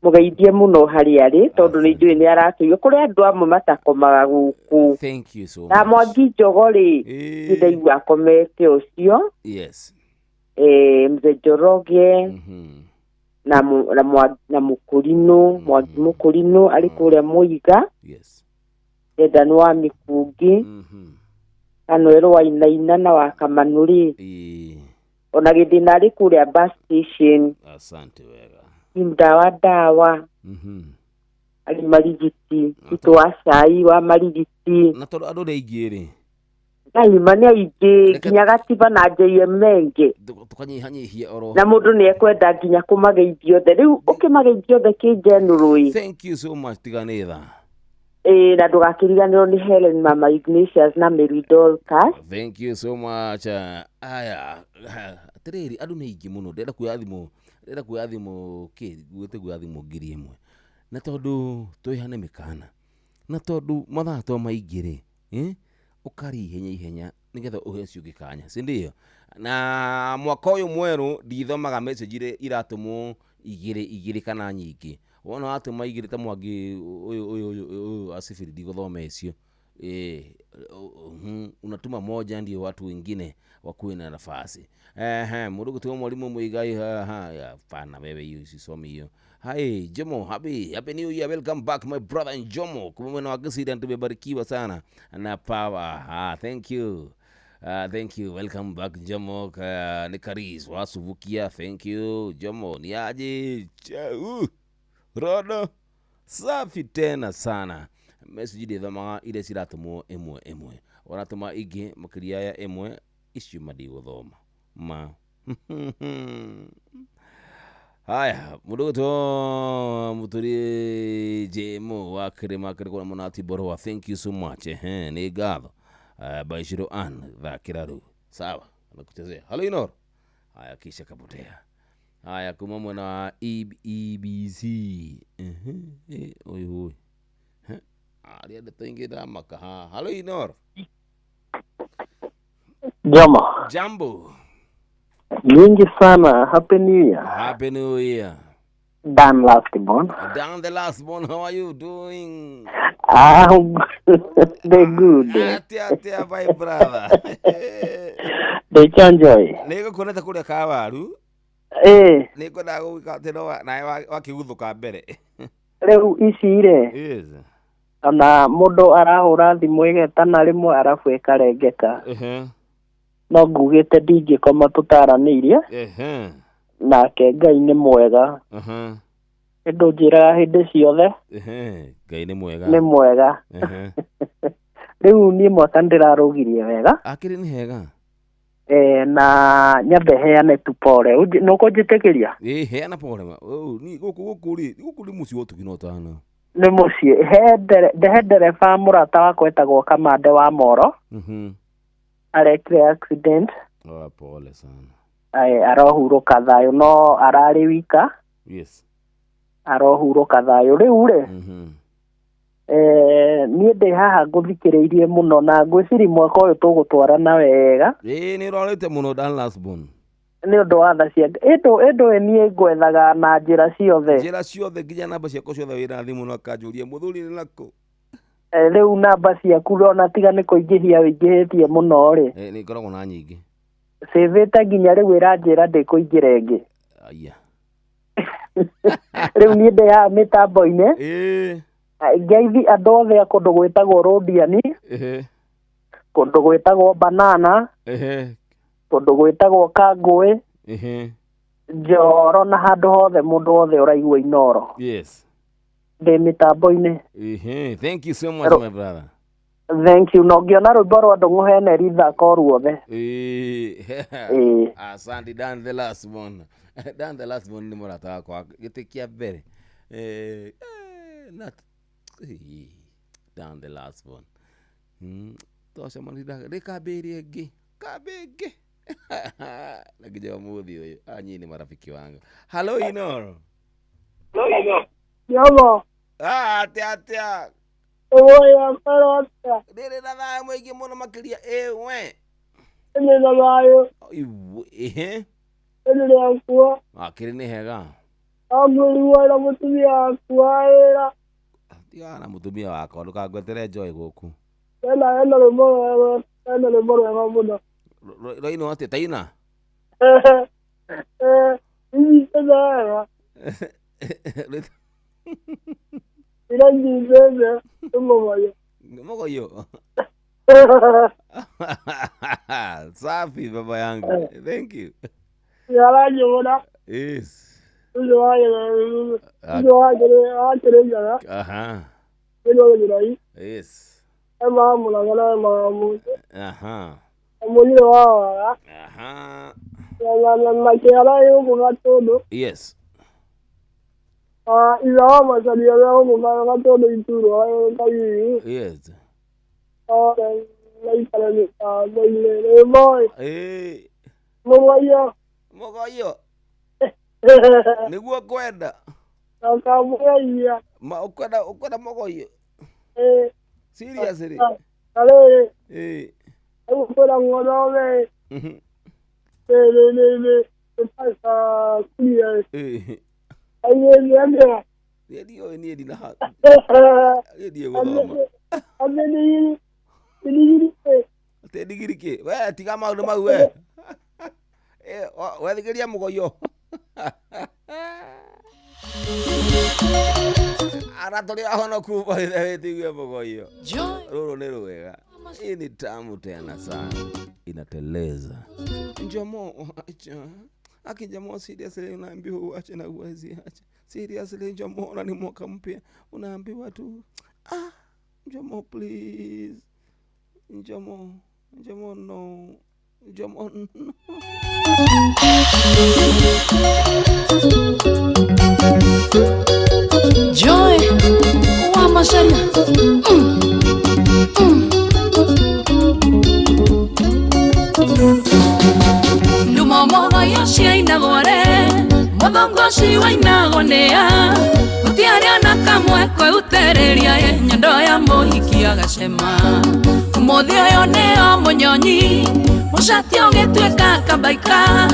mũgeithie mũno harĩ arĩ tondũ nĩ njũĩ nĩ arakĩigua kũrĩ andũ amwe matakomaga gũkũ thank you so much na Mwangi Njogo-rĩ ndĩraigua akomete ũcio mzee Njoroge na Mũkũrinũ Mwangi Mũkũrinũ arĩ kũrĩa Mũiga Dedan wa Mĩkungi Kanoero wa Inaina na wa Kamanũ-rĩ ona Gĩthĩna arĩ kũrĩa bus station asante wega ndawa ari marigiti Tito wa Cai wa marigiti na tondũ andũ nĩ aingĩ-rĩ Ngaima nĩ aingĩ nginya Gatiba na JMenge tukanyihanyihia oro na mũndũ nĩ ekwenda nginya kũmageithia othe rĩu ũkĩmageithia othe kĩ-general thank you so much tiganĩtha na ndũgakĩriganĩrwo nĩ Helen Mama Ignatius na Mary Dorcas thank you so much aya atĩrĩrĩ andũ nĩ aingĩ mũno ndĩrenda kuoya thimũ gwĩte kuoya thimũ ngiri ĩmwe na tondũ twĩhane mĩkana na tondũ mathaa to maingĩ-rĩ ũkari ihenya nĩgetha ũhe ciũngĩ kanya sindio na mwaka ũyũ mwerũ ndithomaga message iria iratũmwo igĩrĩ kana nyingĩ wona watũma igĩrĩ ta Mwangi ũyũ acibiri ndigũthoma icio unatuma moja ndio watu wengine wakuwe na nafasi mũndũ gũtuma mwarimu Mũigai pana wewe hiyo sisomi hiyo Hi Jomo, happy new year, welcome back my brother in Jomo. Kumwena wa Kisida tumebarikiwa sana na power. Thank you. Thank you, welcome back Jomo. Ni Karis wasuvukia, thank you Jomo. Ni aje Rodo safi tena sana. Message de thama ile siratumo emwe. Wanatuma igi makiria ya emwe icio madi guthoma. Haya, mudogo muturi jemo wa kirima kwa monati borowa. Thank you so much. Ni gatho. Baishiro an tha kiraru. Sawa, nakuchezea. Hello Inor. Haya kisha kapotea. Haya kuma mwana wa EBC. Oi. Aria ndetingira maka. Hello Inor. Jambo. Nyingi sana. Happy New Year. Happy New Year. Dan Lastborn. Dan the Lastborn, how are you doing? They're good. Atia, my brother. They can enjoy. Nego koneta kuria kawaru. Nego dago ikateno na wakiguthuka mbere. Reu icire. Yes. Ana mundu arahura thimu igetana rimwe arafu ikarengeka. No ngugite ndingĩkoma tũtaranĩirie nake Ngai nĩ mwega ĩndũ njĩraga hĩndĩ ciothe Ngai nĩ mwega rĩu niĩ mwaka ndĩrarũgirie wega akĩrĩ nĩ hega na nyambe heane tu pole no kũnjĩtĩkĩria heana pole ni gũkũ nĩ mũciĩ ũtukinotana nĩ mũciĩ he ndereba mũrata wakwa etagwo Kamande wa Moro arekire accident pole sana arohurũka thayũ no ararĩ wika arohurũka thayũ rĩu rĩ niĩ ndĩ haha ngũthikĩrĩirie mũno na ngwĩciria mwaka ũyũ tũgũtwarana wega nĩ ũrorete mũno Dan Lasbon nĩ ũndũ wa tha cia ĩndũ niĩ ngwethaga na njĩra ciothe nginya namba ciakwa ciothe wĩra thimũ no akanjũria mũthuri nĩ nakũ rĩu namba ciaku rona tiga nĩ kũingĩhia wĩingĩhĩtie mũno rĩ nĩ ikoragwo na nyingĩ sĩvĩte nginya rĩu ĩranjĩra ndĩkũingĩra ĩngĩ rĩu niĩ ndĩ haha mĩtambo-inĩ ngeithi andũ othe a kũndũ gwĩtagwo Rodiani kũndũ gwĩtagwo Banana kũndũ gwĩtagwo Kangũĩ Njoro na handũ hothe mũndũ wothe ũraigua Inoro ndĩ mĩtambo-inĩ thank you so much my brother thank you no ngĩona rwĩmbo rwa Ndũng'ũ Henry thaka ruothe asante Dan the last one nĩ mũrata wakwa gĩtĩ kĩa mbere Dan the last one twacemanire rĩkambĩrie ngĩ lakini mũthĩ ũyũ anyi nĩ marafiki wangu hello Inoro Yama atia oya parota ndĩrĩ na thayũ mũingĩ mũno makĩria we nĩ na thayũ nĩ yakwa akĩrĩ nĩ hega amũriwa na mũtumia wakwa wĩra tiga na mũtumia wakwa ndũkangwetere Joy gũkũ ena rwĩmbo rwega mũno Roino atĩa taina inyitega iranyitete mũgoyo safi baba yangu thank you yaranyona uzo wakerejaga emamulagana emamu omuliro wawaga nakyala y'omugatondo iza wamasalira y'omugana gatondo ituro kabiri naikalanikaa moilere moy mũgoyo nĩguo kwenda nakamũgeia ũkwenda mũgoyo seriously kalĩ kwĩna ng'onome pasa kulia aiyeniambia ndio ni ndina ha tedigirike we tiga maundu mau we wethigiria mugoyo ara tuli ahono kuba wetigue mugoyo ruru ni rwega hii ni tamu tena sana inateleza njomo acha akijamo seriously unaambiwa uache na uwezi acha seriously njomo na ni mwaka mpya unaambiwa tu njomo please njomo no njomo no Joy wa mashallah Lumomo yoshia inagore Modongoshi wa inagonea Utiaria na kamwe kwe utereria ye Nyondo ya mohiki agashema Umuthi oyo neo munyonyi Mushati ogetweka kabaika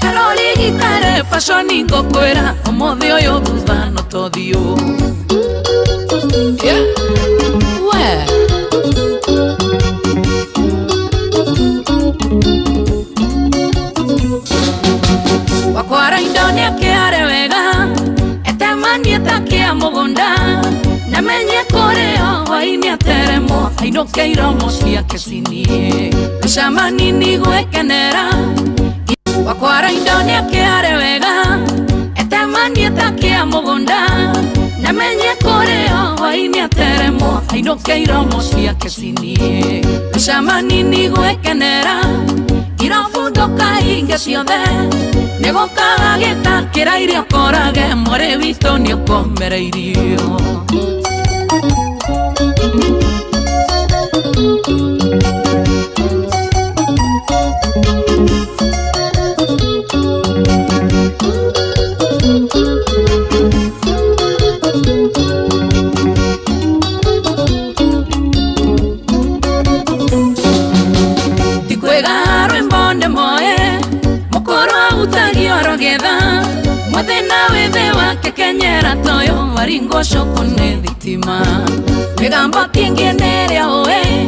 Karoli gitare fashoni ngokwera Umuthi oyo thutha no tothio Yeah We Wakwara indoni akiare wega Etemani etakia mugunda Namenye koreo waini ateremo Ainuke iromo ciake cinie Micamani nigwekenera Wakwara indoni akiare wega Etemani etakia mugunda Namenye koreo waini ateremo Ainuke iromo ciake cinie Micamani nigwekenera irafunduka hinge ciothe nĩgũkaga gĩtakĩra irio korage mwari witũ nĩũkomereirio. Muthina withe wake kenyera toyo waringo shoko ne thitima migambo kingi neria oe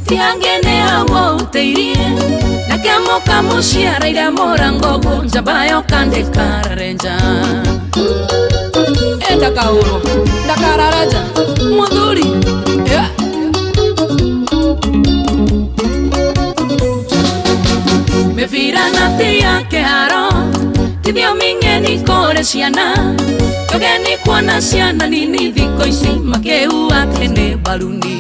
tiangene hawo uteirie nakemuka muciara ira morango njambayo kande kararenja enda kauro ndakararenja muthuri mevira na tia keharo Tithio mingeni kore ciana Togeni kuona ciana nini thiko ici Makeu atene baluni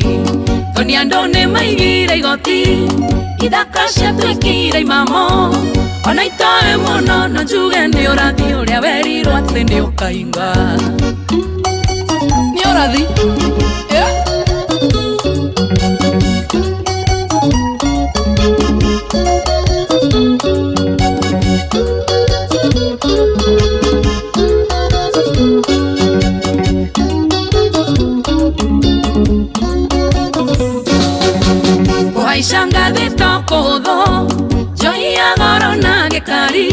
Toni andone maigire igoti Ithaka cia twekire imamo Ona itoe muno no njuge ni urathi uria werirwo ati ni ukainga Ni urathi Kuhaishanga dhito kutho Joia goro na gekari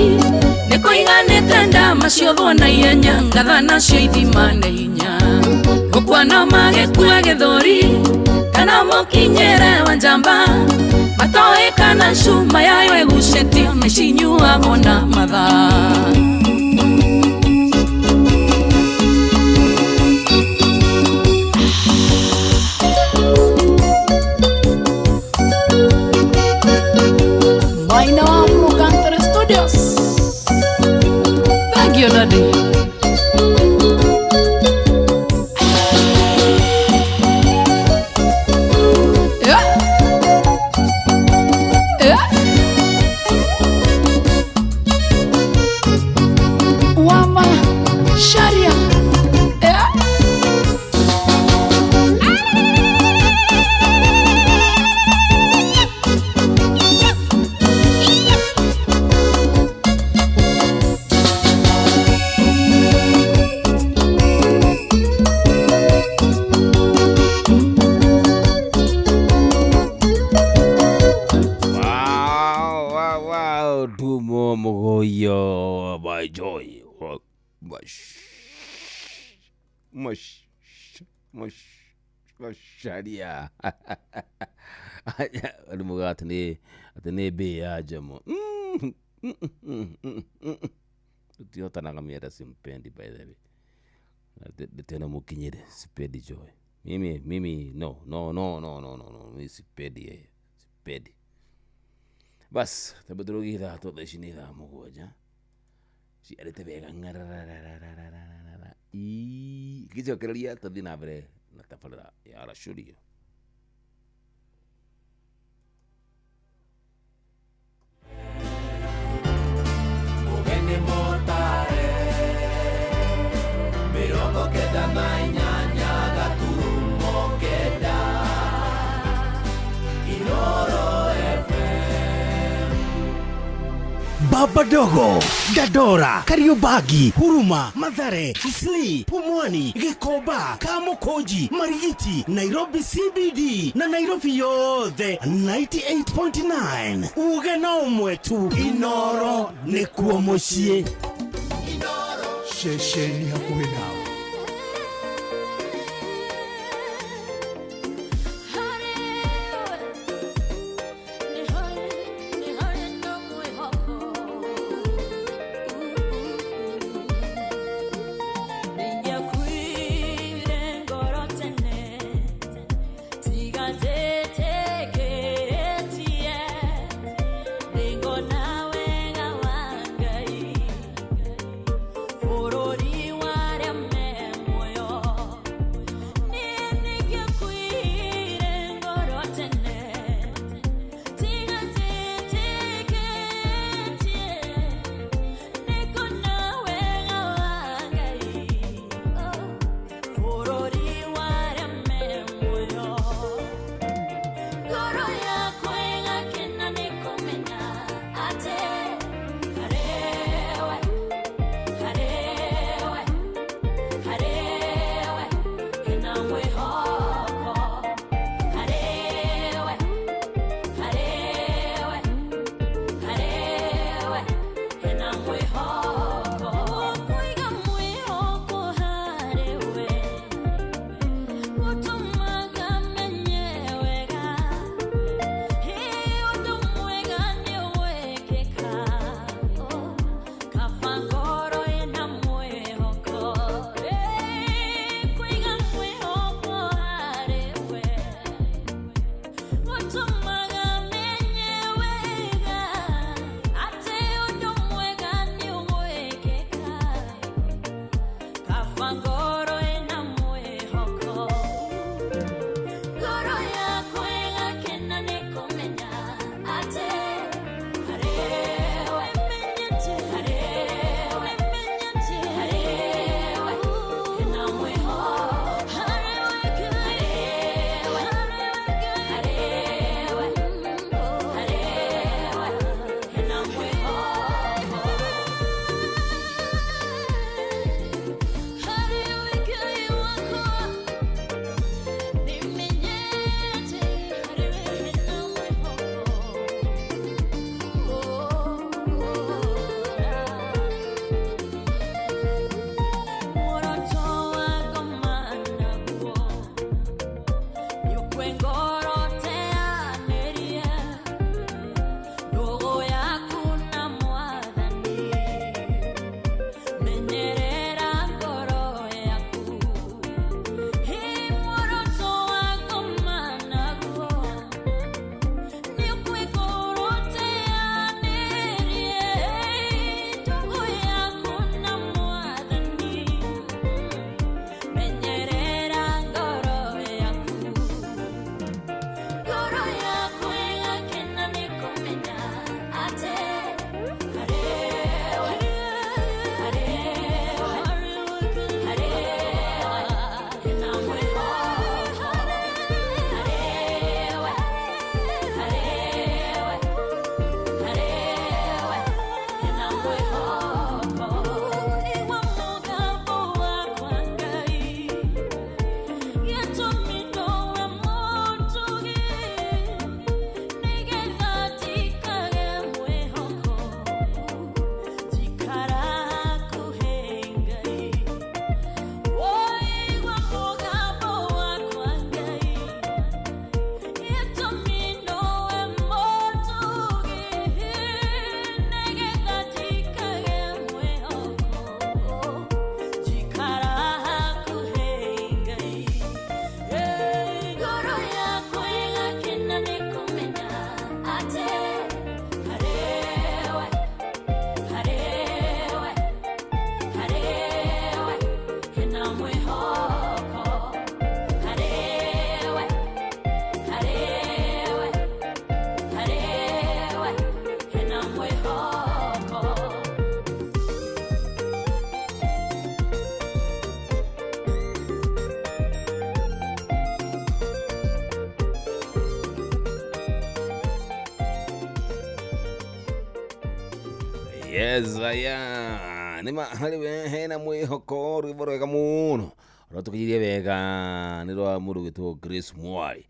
Nikuiganite ndama ciotho na ihenya Ngatha nacio ithimane hinya Gukwana magekua githuri Kana mukinyere wa njamba Matoe kana cuma yayo egucetio Nicinyuagwo na mathaa Maina wa Mukantere Studios. Thank you, Daddy. Wama Sharia. Tumo mogoyo by joy. Sharia. Alimuga atene be ya jamo. Tiota na kamera simpendi by the way. Tena mukinyere sipendi joy. Mimi no. Mimi sipendi sipendi. Bas, tabadrogi da to da shini da mugoja. Si arete vega ngarararararara. Kicho kelia to dinabre na tafala ya la shurio. Ogene motare Mirongo queda na nyanya gaturumo queda Inoro Baba Dogo, Dadora, Kariobagi, Huruma, Mathare, Kisli, Pumwani, Gikoba, Kamukonji, Marigiti, Nairobi CBD, na Nairobi yothe 98.9. Uge na umwetu Inoro nikuo mucie. Inoro shesheni hakuhi nawe. Furori warem Yes, aya. Nima hali we hena mwihoko rwimbo rwega muno. Ratukirie wega ni rwa mundu gitwo Grace Mwai.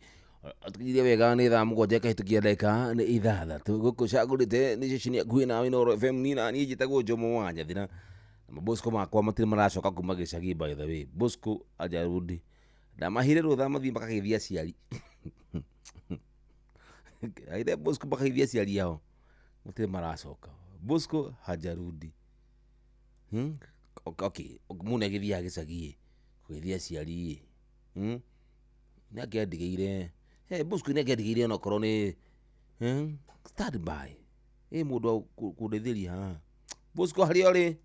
Ratukirie wega ni thaa mugwanja kahitukia ndeka ni ithathatũ gukucagurite ni ceceni akuhi nawe Inooro FM nina ni njitagwo Jomo Wanja thina. Mabosco makwa matire maracoka kuma gicagi by the way. Bosco ajarudi. Ndamahire rutha mathii mpaka githia ciari. Aide Bosco mpaka githia ciari yao. Matire maracoka. Bosco hajarudi. Okay, mune githia gicagi gwithia ciari. Ni akendigeire. Bosco ni akendigeire no korwo ni stand by. Mundu kundithiria ha. Bosco hari ori.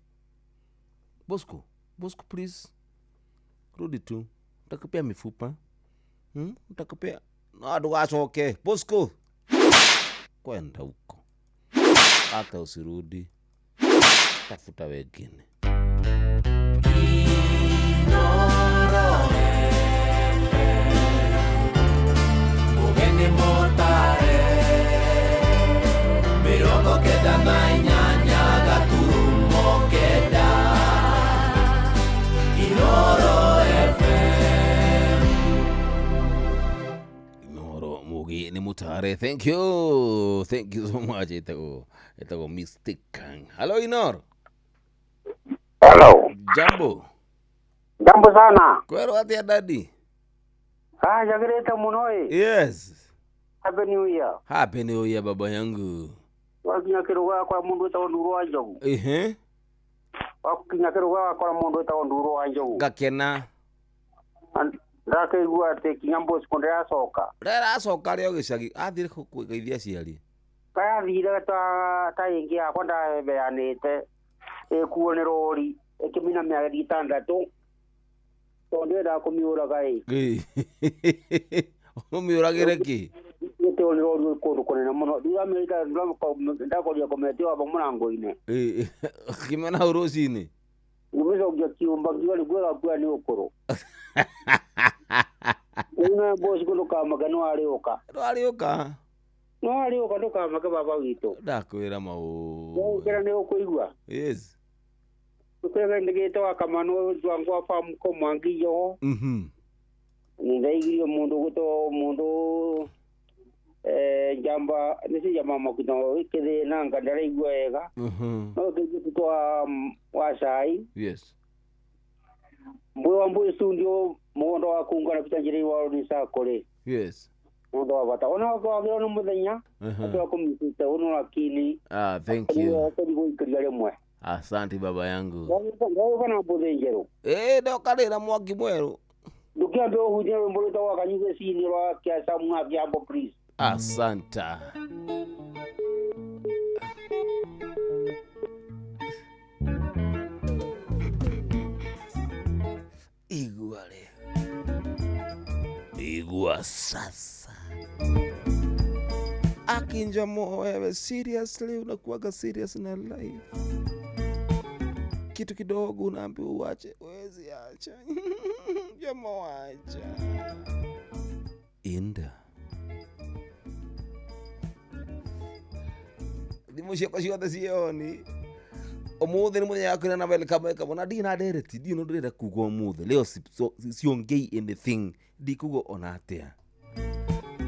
Bosco please. Rudi tu. Utakupea mifupa. Utakupea. Na ndugacoke. Bosco. Kwenda huko. Hata usirudi. Tafuta wengine. Ugeni motare mirongo kenda na inyanya gaturumo kenda Inooro FM. Inooro mugi ni mutare. Thank you so much. Itago Mystic Kang. Hello Inooro. Hello. Jambo sana. Kwero atia daddy? Jagireta munoi. Yes. Happy New Year. Happy New Year baba yangu. Wakinya kiruga kwa mundu ta nduru wa njogu. Wakinya kiruga kwa mundu ta nduru wa njogu. Gakena. Ndakaigua ati kinyambo sekonde acoka. Ndaracoka rĩo gĩcagi athire kũgeithia ciari. Kaya thire ta ingi akwa ndabeanite ekuo ni rori ikimina mĩaka itandatu tondu nda kumiuraga umiuragire ki ito ni rori kundu kunene muno ndiga mĩaka ndakoria komete wa murango-ini kimena uruci-ini umicokia kiumba ngiwa ni gwega kwa ni ukuru una bosi ndukamaga no ariuka ndukamaga baba witũ ndakwĩra maũ kera ni ukuigua yes ukega ndigite wa kamano twangwa famu ko mwangiyo ndaigirio mundu jamba nisi jama makino ikede nanga ndaraigua wega no twa wasai yes mbo studio mundo wa kungana pitanjiri wa ni sakore yes mundo wa bata ona kwa gero no muthenya atwa kumita uno akili thank you tadi kuikiria rimwe asante baba yangu ngao kana bodengero ndokarira mwaki mweru ndukiambe uhunye mbolo ta wakanyuge sini wa kia samu abyambo please asanta igua sasa akinjamo wewe seriously unakuwaga serious na life kitu kidogo unaambiwa uache wezi acha jamo acha inda dimushia kwa ciothe cioni umuthi ni muthenya wakwina na welcome kabona ndina ndereti ndio no ndĩrenda kuga umuthi leo siongei anything ndikuga ona atia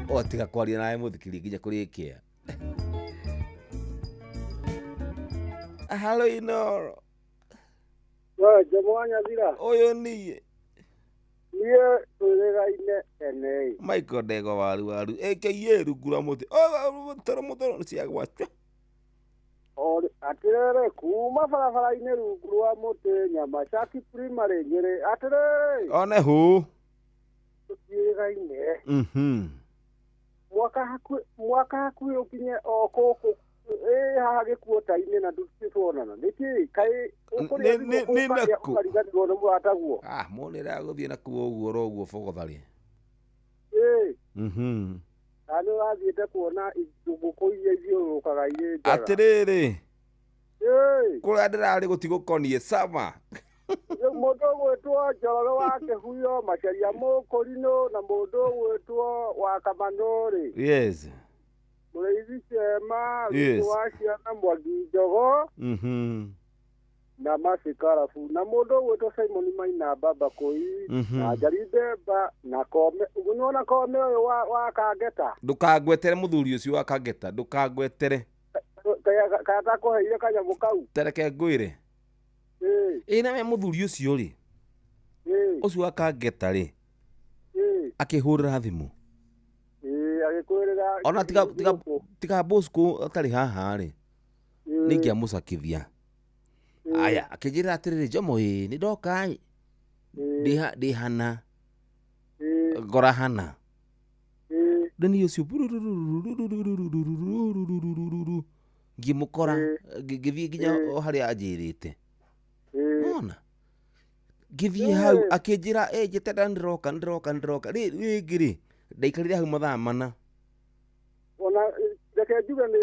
otiga kwaria nawe muthikiri nginya kurikia hello Inooro Jomo Wanyathira uyu nie tũrĩgaine ene Michael Ndego waru aka rungura muti mutoro cia gwatwa atirere kuma barabara-inĩ rungu rwa mũtĩ nyama Shaki Primary Nyĩrĩ atirere one hu tũtiĩgaine mwaka hakuhĩ ũkinye o kũkũ haha gĩkuota-inĩ na ndũtituonana nĩkĩ kaĩ ũkũriganĩrwo nĩ mũrataguo mũnĩra gũthiĩ nakuo ũguo roguo bogotharĩ na nĩ ũrathiĩte kuona ngũkũ iria ithiũrũrũkaga irĩ njega atĩrĩrĩ kũrĩa ndĩrarĩ gũtigũkonie sama mũndũ ũgwĩtwo Njoroge wa Kĩhuyo Macharia Mũkũrinũ na mũndũ ũgwĩtwo wa Kamanũrĩ yes Mũrĩithi Cema, Yes. Wacia na Mwangi Njogo, na Macikarabu. Na mũndũ ũgwĩtwo Simon Maina Baba Kũi, na Njari Ndemba, na Kome. Ũgunyona Kome ũyũ wa Kangeta. Ndũkangwetere mũthuri ũcio wa Kangeta, ndũkangwetere. Kata kũheire kanyamũ kau. Tereke ngwĩre. Na we mũthuri ũcio rĩ. Ũcio wa Kangeta rĩ. Akĩhũrĩra thimũ. Agĩkwĩrĩra. Ona tiga Bosco atarĩ haha rĩ. Nĩngĩamũcakithia. Aya, akĩnjĩra atĩrĩrĩ, Jomo nĩ ndoka ndĩ hana. Ngora hana. Ndeni ũcio ngĩmũkora ngĩthiĩ nginya harĩa anjĩrĩte. Ona ngĩthiĩ hau akĩnjĩra njĩtenda ndĩroka rĩngĩ rĩ ndaikarire hau mathaa mana. Ona reke njuge nĩ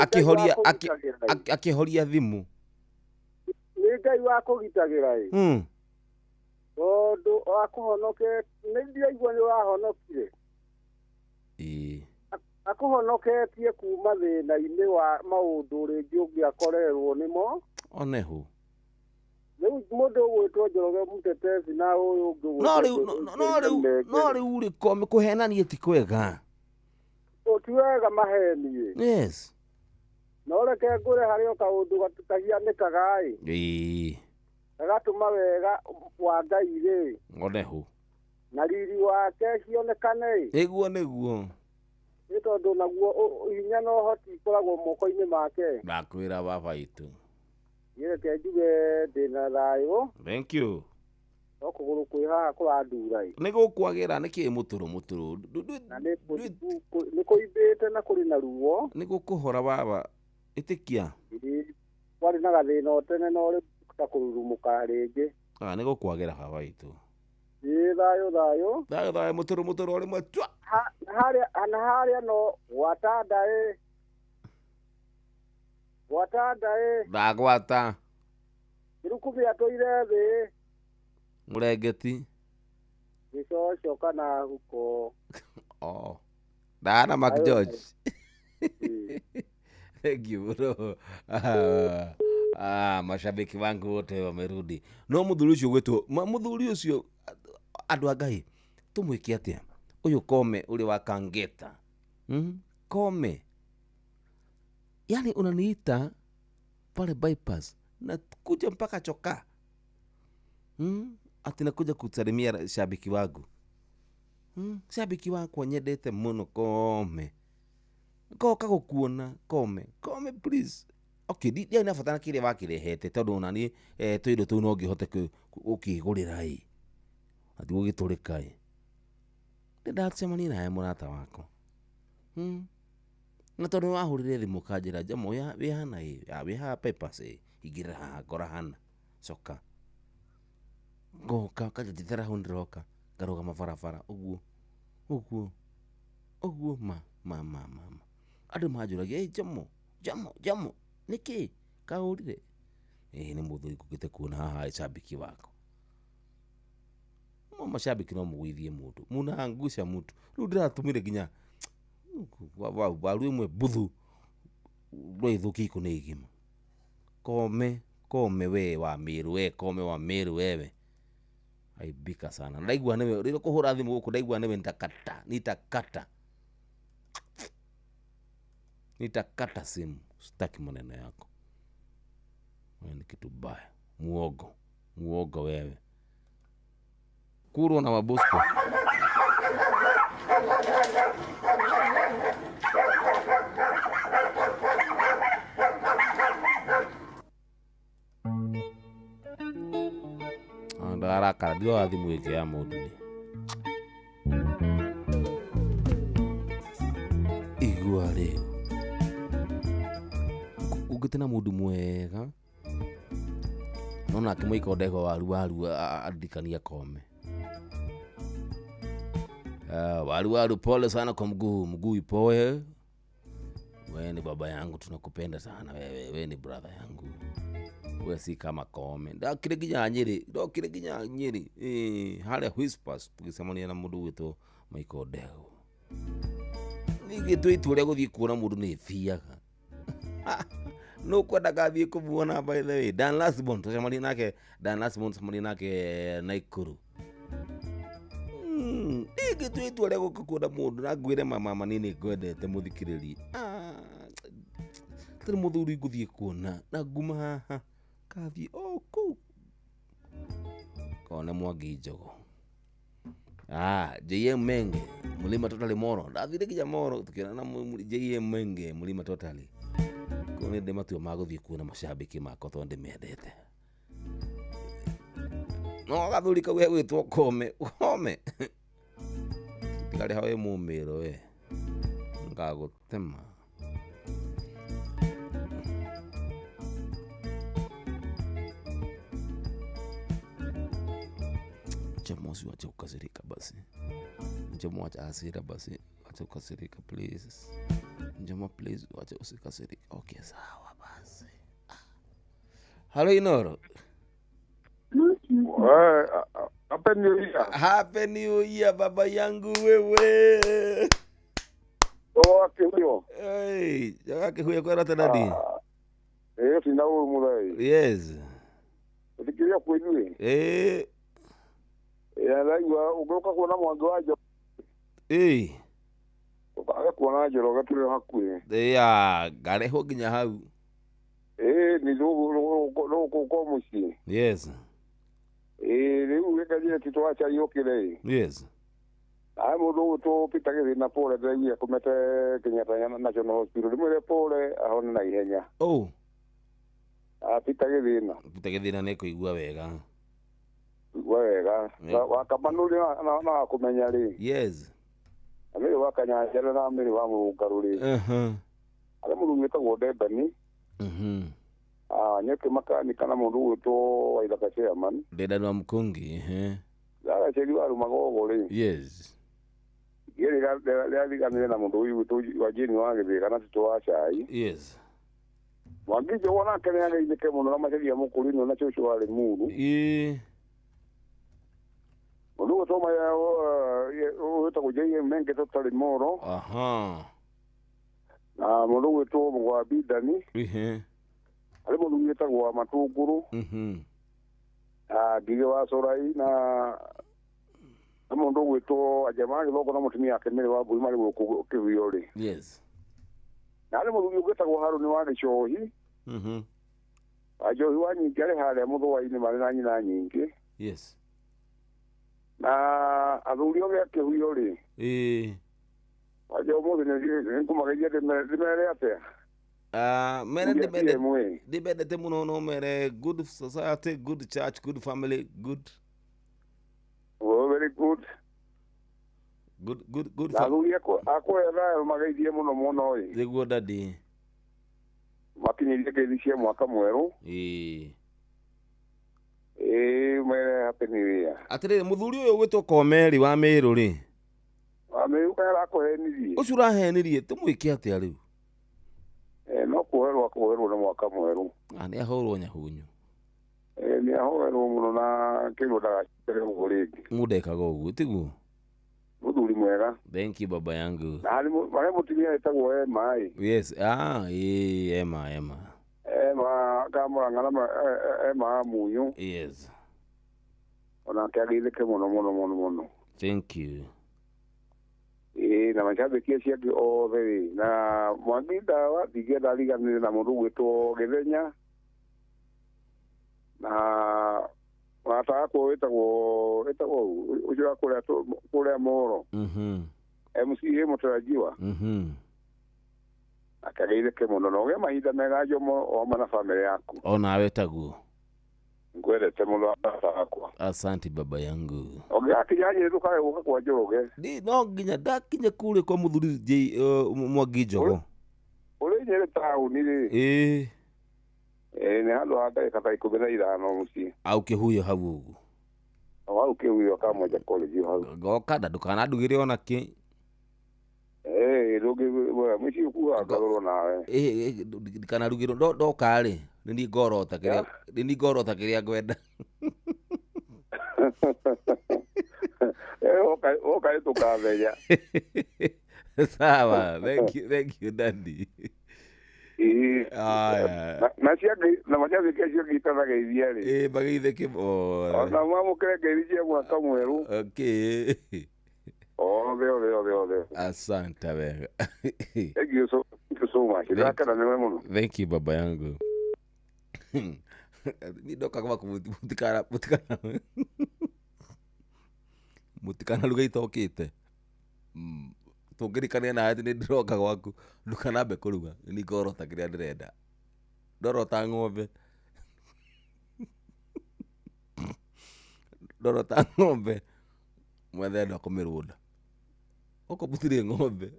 akĩhoria thimũ. Nĩ Ngai wa kũgitagĩra ĩ. Tondũ akũhonoke nĩ ndiraigua nĩ wahonokire. Akũhonoketie kuma thĩna-inĩ wa maũndũ rĩngĩ ũngĩakorerwo nĩmo. Oneho. Rĩu mũndũ ũgwĩtwo Njoroge mũtetezi na ũyũ ũngĩ. No rĩu rĩ Kome kũhenania ti kwega. Ti wega mahenie. Yes. No reke ngũre harĩa kaũndũ gatahianĩkaga ĩ. Agatũma wega wa Ngai rĩ. Oneho. Na riri wake cionekane. Nĩguo. Nĩ tondũ naguo hinya na ũhoti ikoragwo moko-inĩ make. Ndakwĩra baba itũ. Reke njuge ndĩna thayũ. Thank you. No kũgũrũ kwĩ haha kũrandura ĩ. Nĩ gũkwagĩra nĩkĩ mũtũrũ. Na nĩ kũimbĩte na kũrĩ na ruo. Nĩ gũkũhora baba. Ĩtĩkia. Warĩ na gathĩna o tene no rĩu ta kũrurumũka rĩngĩ. Nĩ gũkwagĩra baba itũ. Thayũ. Thayũ mũtũrũ ũrĩ mwatwa. Harĩa no gwatanda ĩ. Ndagwata. Irukumi atũire thĩ. Mũrengeti. Gĩcoco kana huko. Dana Mark George. Thank you bro. Mashabiki wangu wote wamerudi. No mũthuri ũcio gwĩtwo mũthuri ũcio andũ a Ngai tũmwĩke atĩa? Ũyũ Kome ũrĩ wa Kangeta. Kome. Yani unaniita pale bypass na kuja mpaka Chokaa. Ati nakuja kusalimia shabiki wangu. Shabiki wako nyendete muno Kome. Ngoka gũkuona Kome please. Okay, ndia nafatana kire wakirehete tondu nani tũindo tũu no ngĩhote gũkĩgũrĩra ĩ. Ati gũgĩtũrĩka ĩ. Ndacemania naye mũrata wako. Na tondu wahũrire thimũ kanjĩra Jomo wĩ hana ĩ. Wĩ haha papers ĩ. Ingĩra haha ngora hana. Coka. Ngoka kanjĩtĩra hau ndĩroka. Ngarũgama barabara ũguo. Ma. Andũ manjũragia Jomo nĩkĩ kahũrire? Nĩ mũthuri ngũkĩte kuona haha shabiki wako. Mashabiki no mũgũithie mũndũ. Mũnangusha mũndũ. Rĩu ndĩratũmire nginya waru ĩmwe buthu rwĩthũki iko nĩ igima. Kome we wa Meru wewe. Aibika sana. Ndaigua newe rĩrĩa kũhũra thimũ gũkũ ndaigua newe nitakata simu. Sitaki maneno yako. Wewe ni kitu baya. Muogo wewe. Kuro na Wabosco. Ndaraka ndio athimu yake ya mũndũ ni. Igua rĩu. Ũngĩtena mũndũ mwega. Nona akĩmũika ndego waru adikania Kome. Waru pole sana kwa mguu ipoe. Wewe ni baba yangu, tunakupenda sana wewe ni brother yangu. Wewe si kama Kome. Ndokire ginya Nyeri. Hale Whispers tukisemania na mũndũ witũ Michael Ndego. Nige twitu ria guthii kuona mundu ni thiaga. No kwenda gathii kumuona by the way. Dan Lasbon tucemani nake, Dan Lasbon tucemani nake Naikuru. Nige twitu ria gukuona mundu na ngwire mama manini ngwendete muthikiriri. Tari muthuri nguthii kuona na nguma haha kathii ku kone Mwangi Njogo. JM Menge Mulima Totally Moro ndathire kinya Moro tukina na JM Menge Mulima Totally kone ndi matu maguthii kuona mashabiki makwa tonde mendete no gathuri kawe gwitwo Kome tikari hawe mumiro we ngagutema Jamosi wacha kukasirika basi. Njamo wacha hasira basi. Wacha kukasirika please. Njamo please wacha usikasirika. Okay sawa basi. Hello Inoro. Happy New Year. Happy New Year baba yangu wewe. Wake huyo. Hey, wake huyo kwa rata nadi. Sina huyo mulai. Yes. Ukikiria kujue. Ya laiwa ugoka kuona Mwangi wajo. Ukaga kuona Njoro gatule hakwe. Ya gareho ginya hau. Ni logo ko mushi. Yes. Riu wekaje titwacha yokire. Yes. Ai mundu to pitagire na pole ngai akomete Kenyatta National Hospital rimwe pole ahone na ihenya. Pitagire na ne kuigua wega. Wega wakamanuri na kumenya ri. Yes. Amiri wakanyajana na amiri wa mugaruri. Ale mundu wetagwo Debani. Nyeke makani kana mundu wetwo Waithaka chairman. Dedan wa Mkungi. Daga cheri wa Rumagogo ri. Yes. Yeri ga diganire na mundu uyu wa jini wa githika na titwa chai. Yes. Mwangi Njogo na kene ya ithike mundu na macheri ya mukurino na chuchu wale muru. Mundu toma ya wetagwo JM Menge Totally Moro. Na mundu wetwo Mugwa Bidani. Ale mundu wetagwo Matunguru. Gige wa Sorai na mundu wetwo Ajamani logo na mutumia akemere wa Buri mari guku kiviyori. Yes. Na ale mundu wetagwo Haruni wa Gicohi. Ajohi wa nyingi ale hale muthuwaini mari na nyina nyingi. Yes. Na athuri oge akihuyo ri waje umuthi ni kumagagia dimere atia mere dibedete muno no mere good society, good church, good family, good very good athuri akwera magaithie muno niguo dadi makinyirie ngeithi mwaka mweru mere Happy New Year. Atirire muthuri uyu gwitwo Komeri wa Meru ri. Wa Meru kaya akohenirie. Ucio urahenirie tumwike atia riu? No kuherwo na mwaka mweru. Ni ahorwo nyahunyu. Ni ahorwo muno na kigo ndagachere uguringi. Mudekaga uguo tiguo. Muthuri mwega. Thank you baba yangu. Na mare mutumia etagwo Emma. Yes. Emma. Kamuranga na Emma Munyu. Yes. Ona kiagithike muno. Thank you. Na mashabiki ciake othe na Mwangi Ndawa ndigenda riganire na mundu gwitwo Githenya na wataka kwetagwo ucio kuria Moro. MC mutarajiwa. Akageithike muno no ge mahinda mega Jomo o mana family yaku. Ona wetaguo. Ngwendete muno akwa. Asante baba yangu. Akijaje ndukae uka kwa Njoroge. No nginya ndakinye kule kwa muthuri Mwangi Njogo. Ule nyere tauni ri. Ni handu hata ikata ikubena ithano muci. Au kihuyo hau ugu. Au kihuyo kama ja college hau. Goka ndukana ndugire ona ki. Rugi muci ku agaroro nawe. Kana rugiro ndo kare. Ni ngorota kiria ngwenda. Okay tukathenya. Sawa, thank you daddy. Na macia kesho kitana geithia ri. Bageithe kibora. Ona mamu kire geithia mwaka mweru. Okay. Ole. Asante wega. Thank you so much. Thank you baba yangu. Ni doka kwa mutikana. Mutikana lugha itokite. Tungirikania na ati ni ndiroka gwaku ndukanambe kuruga ni ngorota kiria ndirenda ndorota ng'ombe mwethe ndo kumirunda uko butire ng'ombe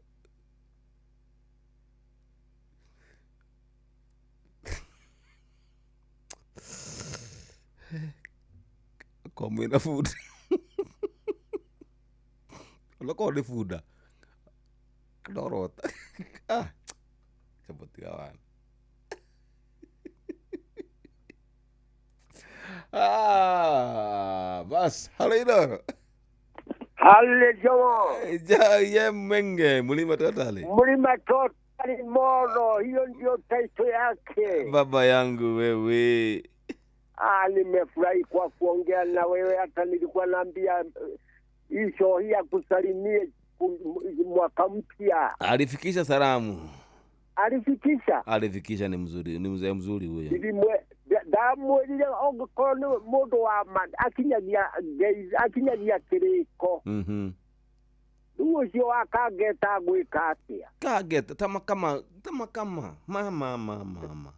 komina food loko ni food Dorota. Seperti kawan. Bas, halo Inor. Halo Jomo. Jaya menge, mulima totali. Mulima totali mono, hiyo ndio taito yake. Baba yangu wewe. Nimefurahi kwa kuongea na wewe, hata nilikuwa naambia hiyo ya kusalimie mwaka mpya. Alifikisha salamu. Alifikisha ni mzuri, ni mzee mzuri huyo. Nilimwe damu ile ongokono modo wa man akinyagia kiriko. Ucio akageta gwika atia. Kageta tama kama mama.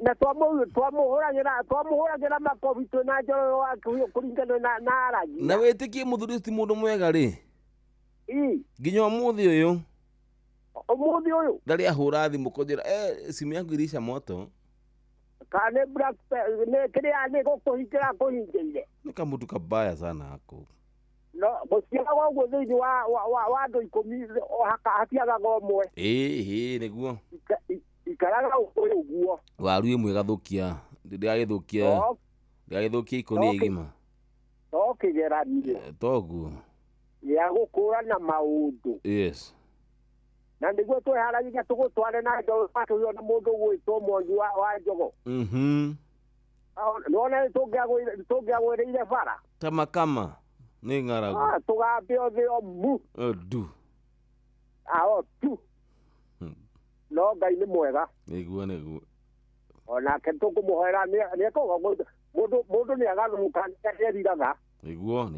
Na twamuhuragira makofi na njoro wake huyo kuringana na aragi. Na wetikie muthuri ti mundu mwega ri. Nginya umuthi uyu ndari ahura thimu kunjira simu yangu irisha moto kane black ne kiria ni gukuhingira kuhingire ni kamutu kabaya sana hako no muciara wangu thiini wa andu 10 hatiaga gomwe niguo ikaraga uguo waru imwe gathukia ndiragithukia ikoni igima tokigeranie toguo ya gukũrana maũndũ. Yes. Na nĩguo twĩharagia tũgũtware na njogo tũhiũ na mũndũ gwĩtwo Mwangi wa Njogo. Nona tũngĩagwĩrĩire bara. Kama nĩ ng'aragu. Tũgambe ũthĩo mu. Du. Tu. No Ngai nĩ mwega. Nĩguo. Onake tũkũmũhoera nĩekũga mũndũ nĩagarũrũka nĩeriraga. Niguo.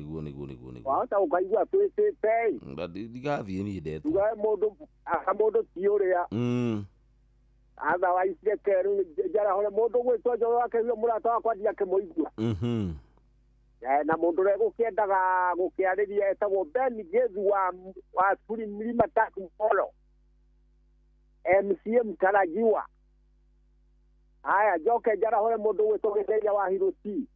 Wahota ukaigua twĩtĩte. Ndigathiĩ niĩ ndeto. Tugae mũndũ ti ũrĩa. Otherwise rekeru njarahore mũndũ gwĩtwo Njogo wake huyo mũrata wakwa ndiakĩmũigua. Na mũndũ ũrĩa gũkĩendaga gũkĩarĩria etagwo Ben Gethu wa Mlima Tatu Molo. MCM Tarajiwa. Haya njoke njarahore mũndũ gwĩtwo Gĩtheria wa Hiruti.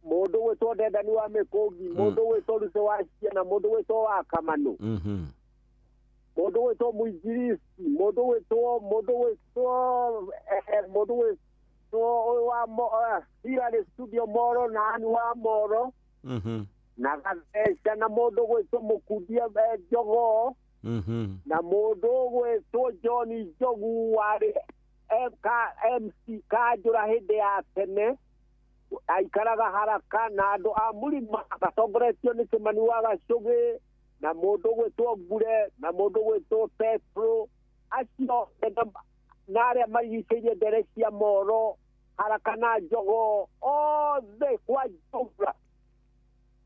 Mũndũ gwĩtwo Ndendani wa Mĩkũngi, mũndũ gwĩtwo Ruce wa Ciana, mũndũ gwĩtwo wa Kamano, mũndũ gwĩtwo Mũinjiristi, mũndũ gwĩtwo wa Hilary Studio Moro na Ani wa Moro na Gatheca, na mũndũ gwĩtwo Mũkundia Njogo na mũndũ gwĩtwo John Njogu warĩ MC Kanjũra hĩndĩ ya tene aikaraga Haraka na andũ a Mũrima gatongoretio nĩ Kĩmani wa Gacũgĩ na mũndũ gwĩtwo Ngure na mũndũ gwĩtwo Petro acio na arĩa marigicĩirie ndere cia Moro Haraka na Njogo othe kwa jumla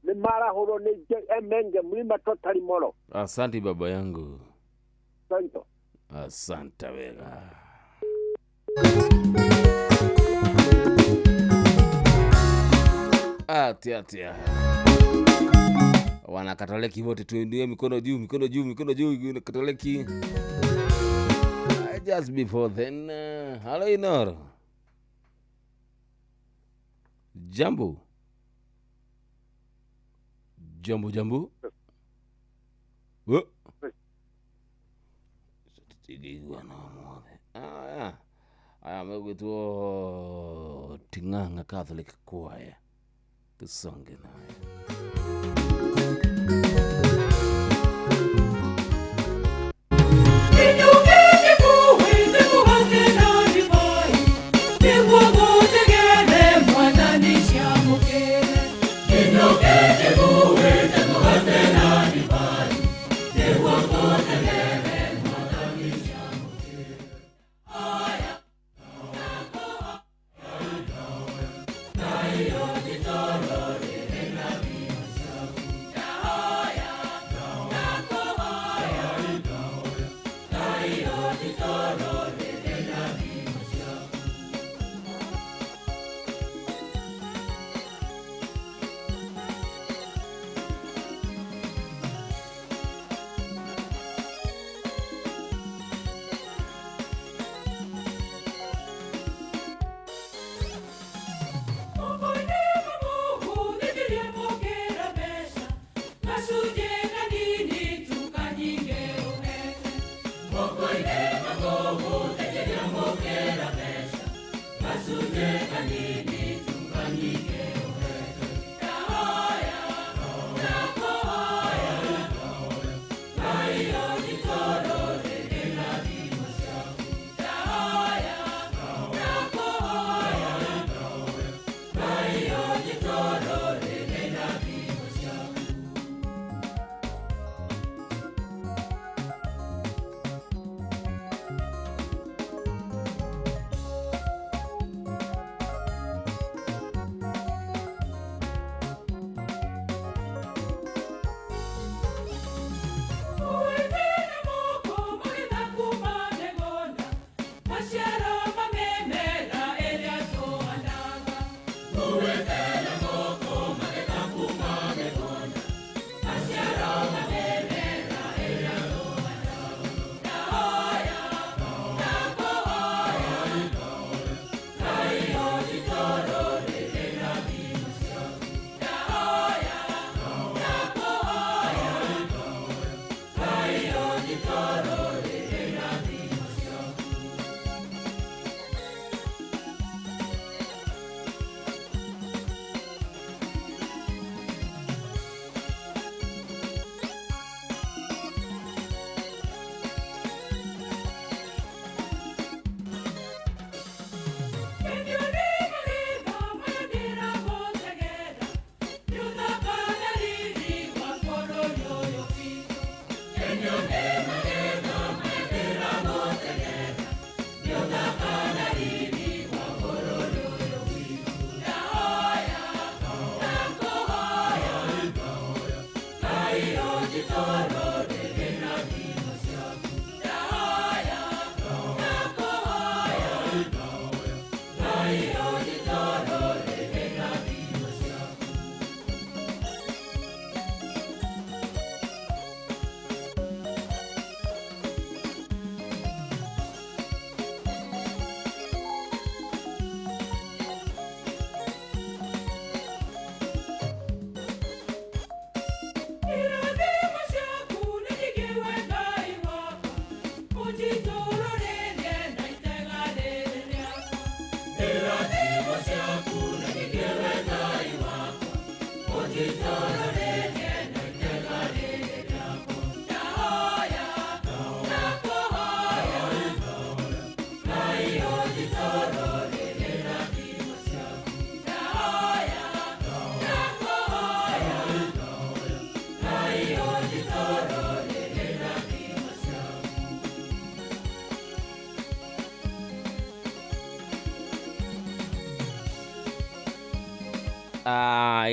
nĩ marahũrwo nĩ Emenge Mlima Totally Moro. Asante baba yangu. Santo. Asante wega. Atia. Wana Katoliki wote tuinue mikono juu Katoliki. Just before then, hello Inor. Jambo. Aya megwitwo Ting'ang'a Catholic Choir. Tusonge nayo.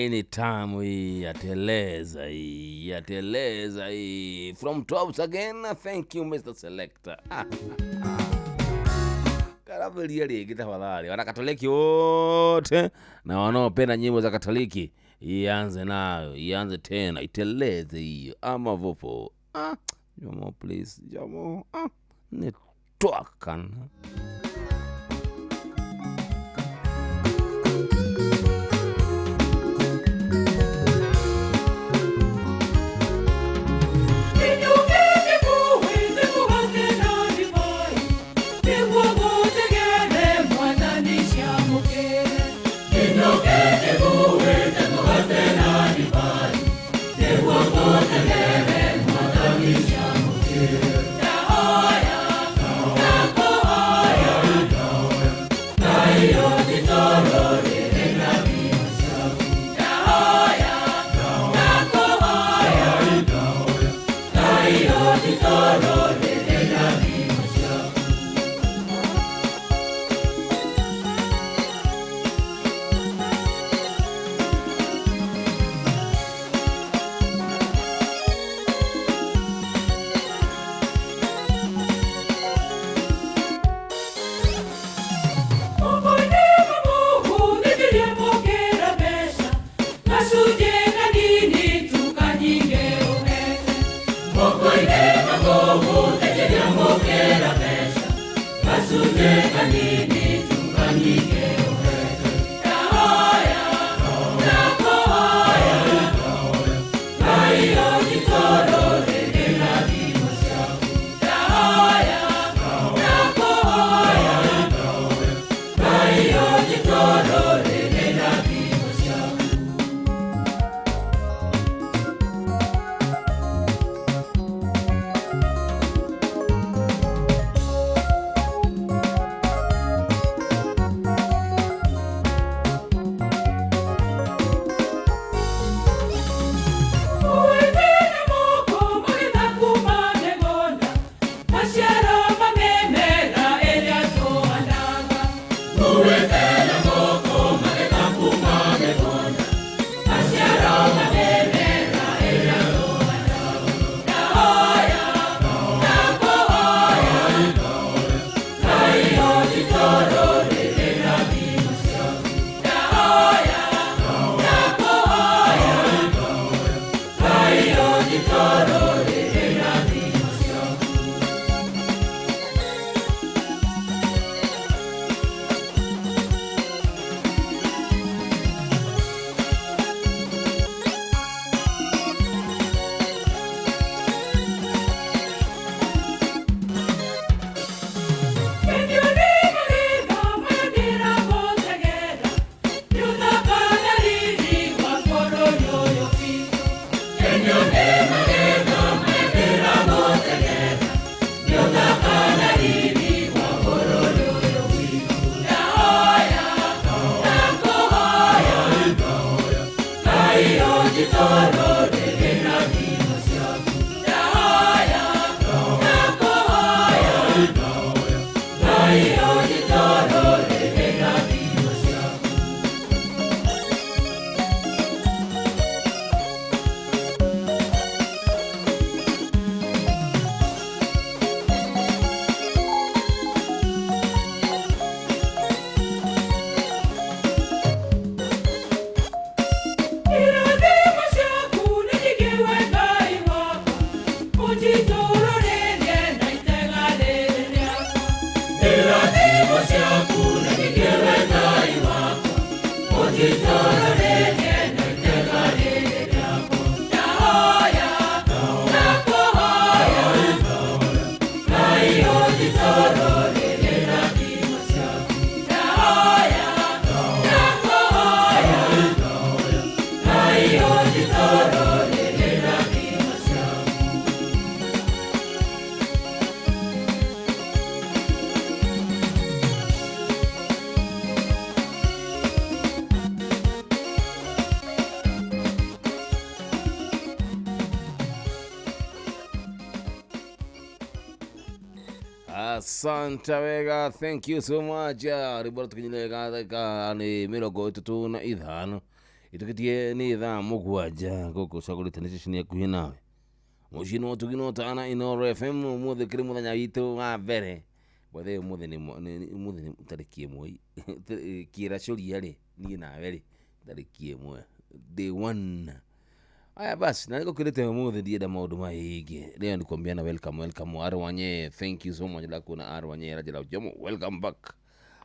Hii ni tamu hii, yateleza hii. From tops again, thank you Mr. Selector. Karabelia rigi tafadhali. Wana Katoliki wote na wanaopenda nyimbo za Katoliki, ianze nayo, ianze tena, iteleze hiyo. Ama vopo. Jomo please, Jomo. Nitwakan. Irathimo ciaku Asante wega, thank you so much. Ribora tukinyilega ni mirongo itutu na ithano. Itukitie ni ithaa mugwanja goko cagurite ni ceceni akuhi nawe. Mucino tugino tana Inoro FM muthe kiri muthenya witu wa mbere. Bwethe muthe ni tariki imwe. Kira curia ri ni nawe ri tariki imwe. Day 1. Aya basi na niko kirete muthe ndienda maundu maingi. Leo nikwambia na welcome Arwanye. Thank you so much la kuna Arwanye rajala jomo. Welcome back.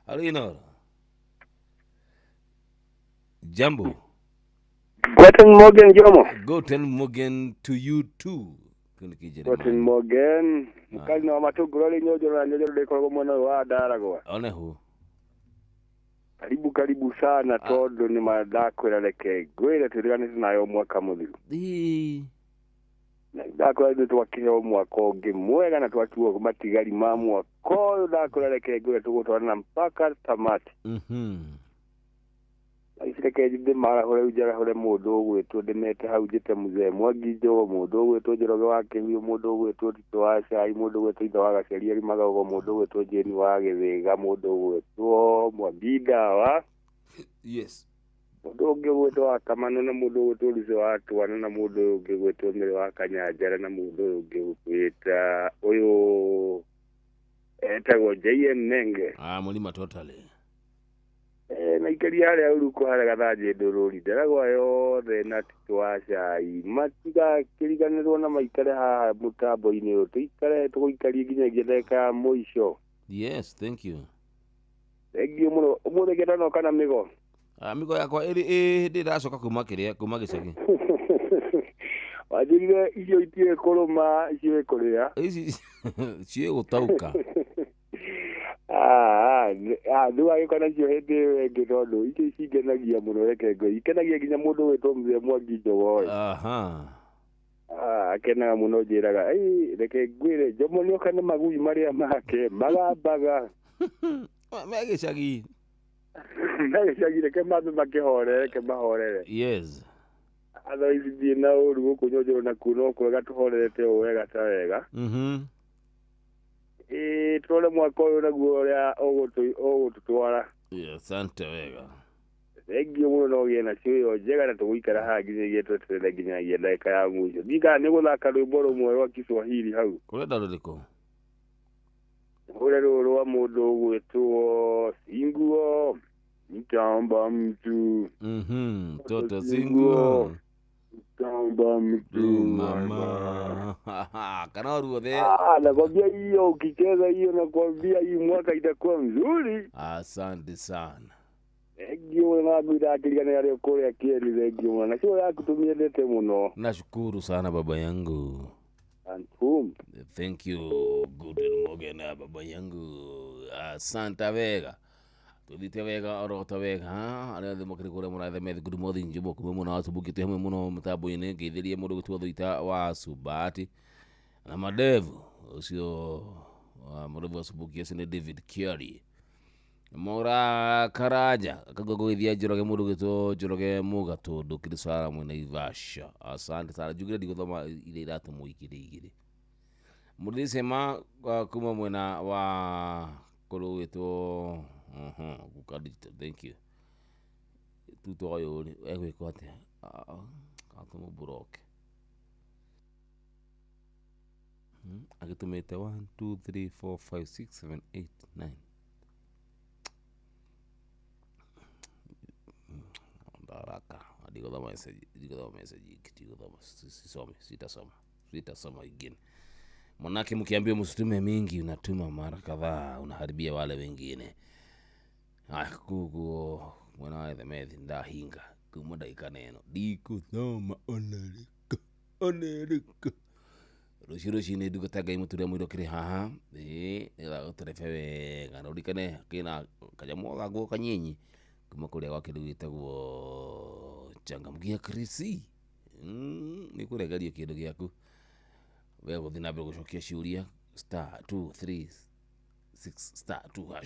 Alino. Jambo. Guten Morgen Jomo. Guten Morgen to you too. Guten Morgen. Mukali na matuguro le nyojo de ko mwana wa daragwa. One hu. Karibu sana todo ni madakwira leke. Gwira tuligane nayo mwaka muthiru. Na dakwira ndu twakihe mwaka ungi mwega na twatuo kumatigari ma mwaka uyu dakwira leke gwira tugutwarana mpaka tamati. Aisireke jide mara hore ujara hore mundu gwitwo ndimete hau jite muzee Mwagijo mundu gwitwo Njoroge wake hiyo mundu gwitwo Tito wa Cai mundu gwitwo Ithe wa Gaceria Limagogo mundu gwitwo Jeni wa Githiga mundu gwitwo Mwabida wa yes mundu ungi gwitwo Akamano na mundu gwitwo Luce wa Twana na mundu ungi gwitwo Mere wa Kanyanjara na mundu ungi gwita uyu etagwo JM Nenge mulima totally na ikari hale uruko hale gathaje ndururi nderagwa yothe na Tito wa Cai matiga kiriganirwo na maikare ha mutambo-ini uyu tuikare tuguikarie nginyagia ndeka muico. Yes, thank you. Thank you muno. Umuthe ngenda kana migo migo yakwa iri ndiracoka kuma gicagi wajirire irio itie kuruma icio ikuria ici cie gutauka ndu agikona cio hindi wengi tondu icio cingenagia muno reke ngoi ikenagia nginya mundu witwo Mzee Mwagijo woi akenaga muno njiraga reke ngwire Jomo nioka nĩ magui maria make magambaga megicagi reke mambe makihorere reke mahorere. Yes otherwise thiĩ na ũru gũkũ Nyonjoro na kuno kwega tuhorerete o wega ta wega. Tũrore mwaka ũyũ naguo ũrĩa ũgũtũtwara. Asante wega. Thengi mũno no gĩe na cio njega na tũgũikara haha nginyagia tweterere nginyagia ndagĩka ya mũico. Ndika nĩ gũthaka rwĩmbo rũmwe rwa Kiswahili hau. Ũrenda rũrĩkũ? Ũrĩa rũrũ rwa mũndũ ũgwĩtwo Singuo Mtamba mtu. Toto Singuo Mtamba mtu mama. Kana ruothe. Nakwambia hiyo ukicheza hiyo nakwambia hii mwaka itakuwa mzuri. Asante sana. Egyo na bila kirigana yale kule akieni egyo na sio ya kutumia dete muno. Nashukuru sana baba yangu. Antum. Thank you. Good morning baba yangu. Asante wega. Tudite wega orota wega ale demokri kule muna the med good morning jubo kuma muna asubukite hamwe muno mutaboine ngeithirie mundu gutwa thuita wa subati na madevu ucio mundu asubukia sine David Kiari Mora Karaja akagogoithia Njoroge mundu gitwo Njoroge Mugatundu Kirisara mwena Ivasha. Asante sana jugire diguthoma ile iratu muikire igire murisema kuma mwena wa kuru gitwo Kukadita, thank you. Tutoyo egwe kote. Katomo buroke. Agitumete 1 2 3 4 5 6 7 8 9. Daraka. Adigoda message sitasoma again. Manake mkiambia msitume mingi unatuma mara kadhaa unaharibia wale wengine. Kuku mwana the methi ndahinga kuma dakika neno dikuthoma onerika rushiro ni dugutaga imuture mwiro kiri haha ila uterefe wega na urikane kina kanyamo gago kanyinyi kuma kuria gwake gitagwo Changamkia Krisi ni kuregario kindu giaku we guthi na mbere gucokia ciuria *236 *2#.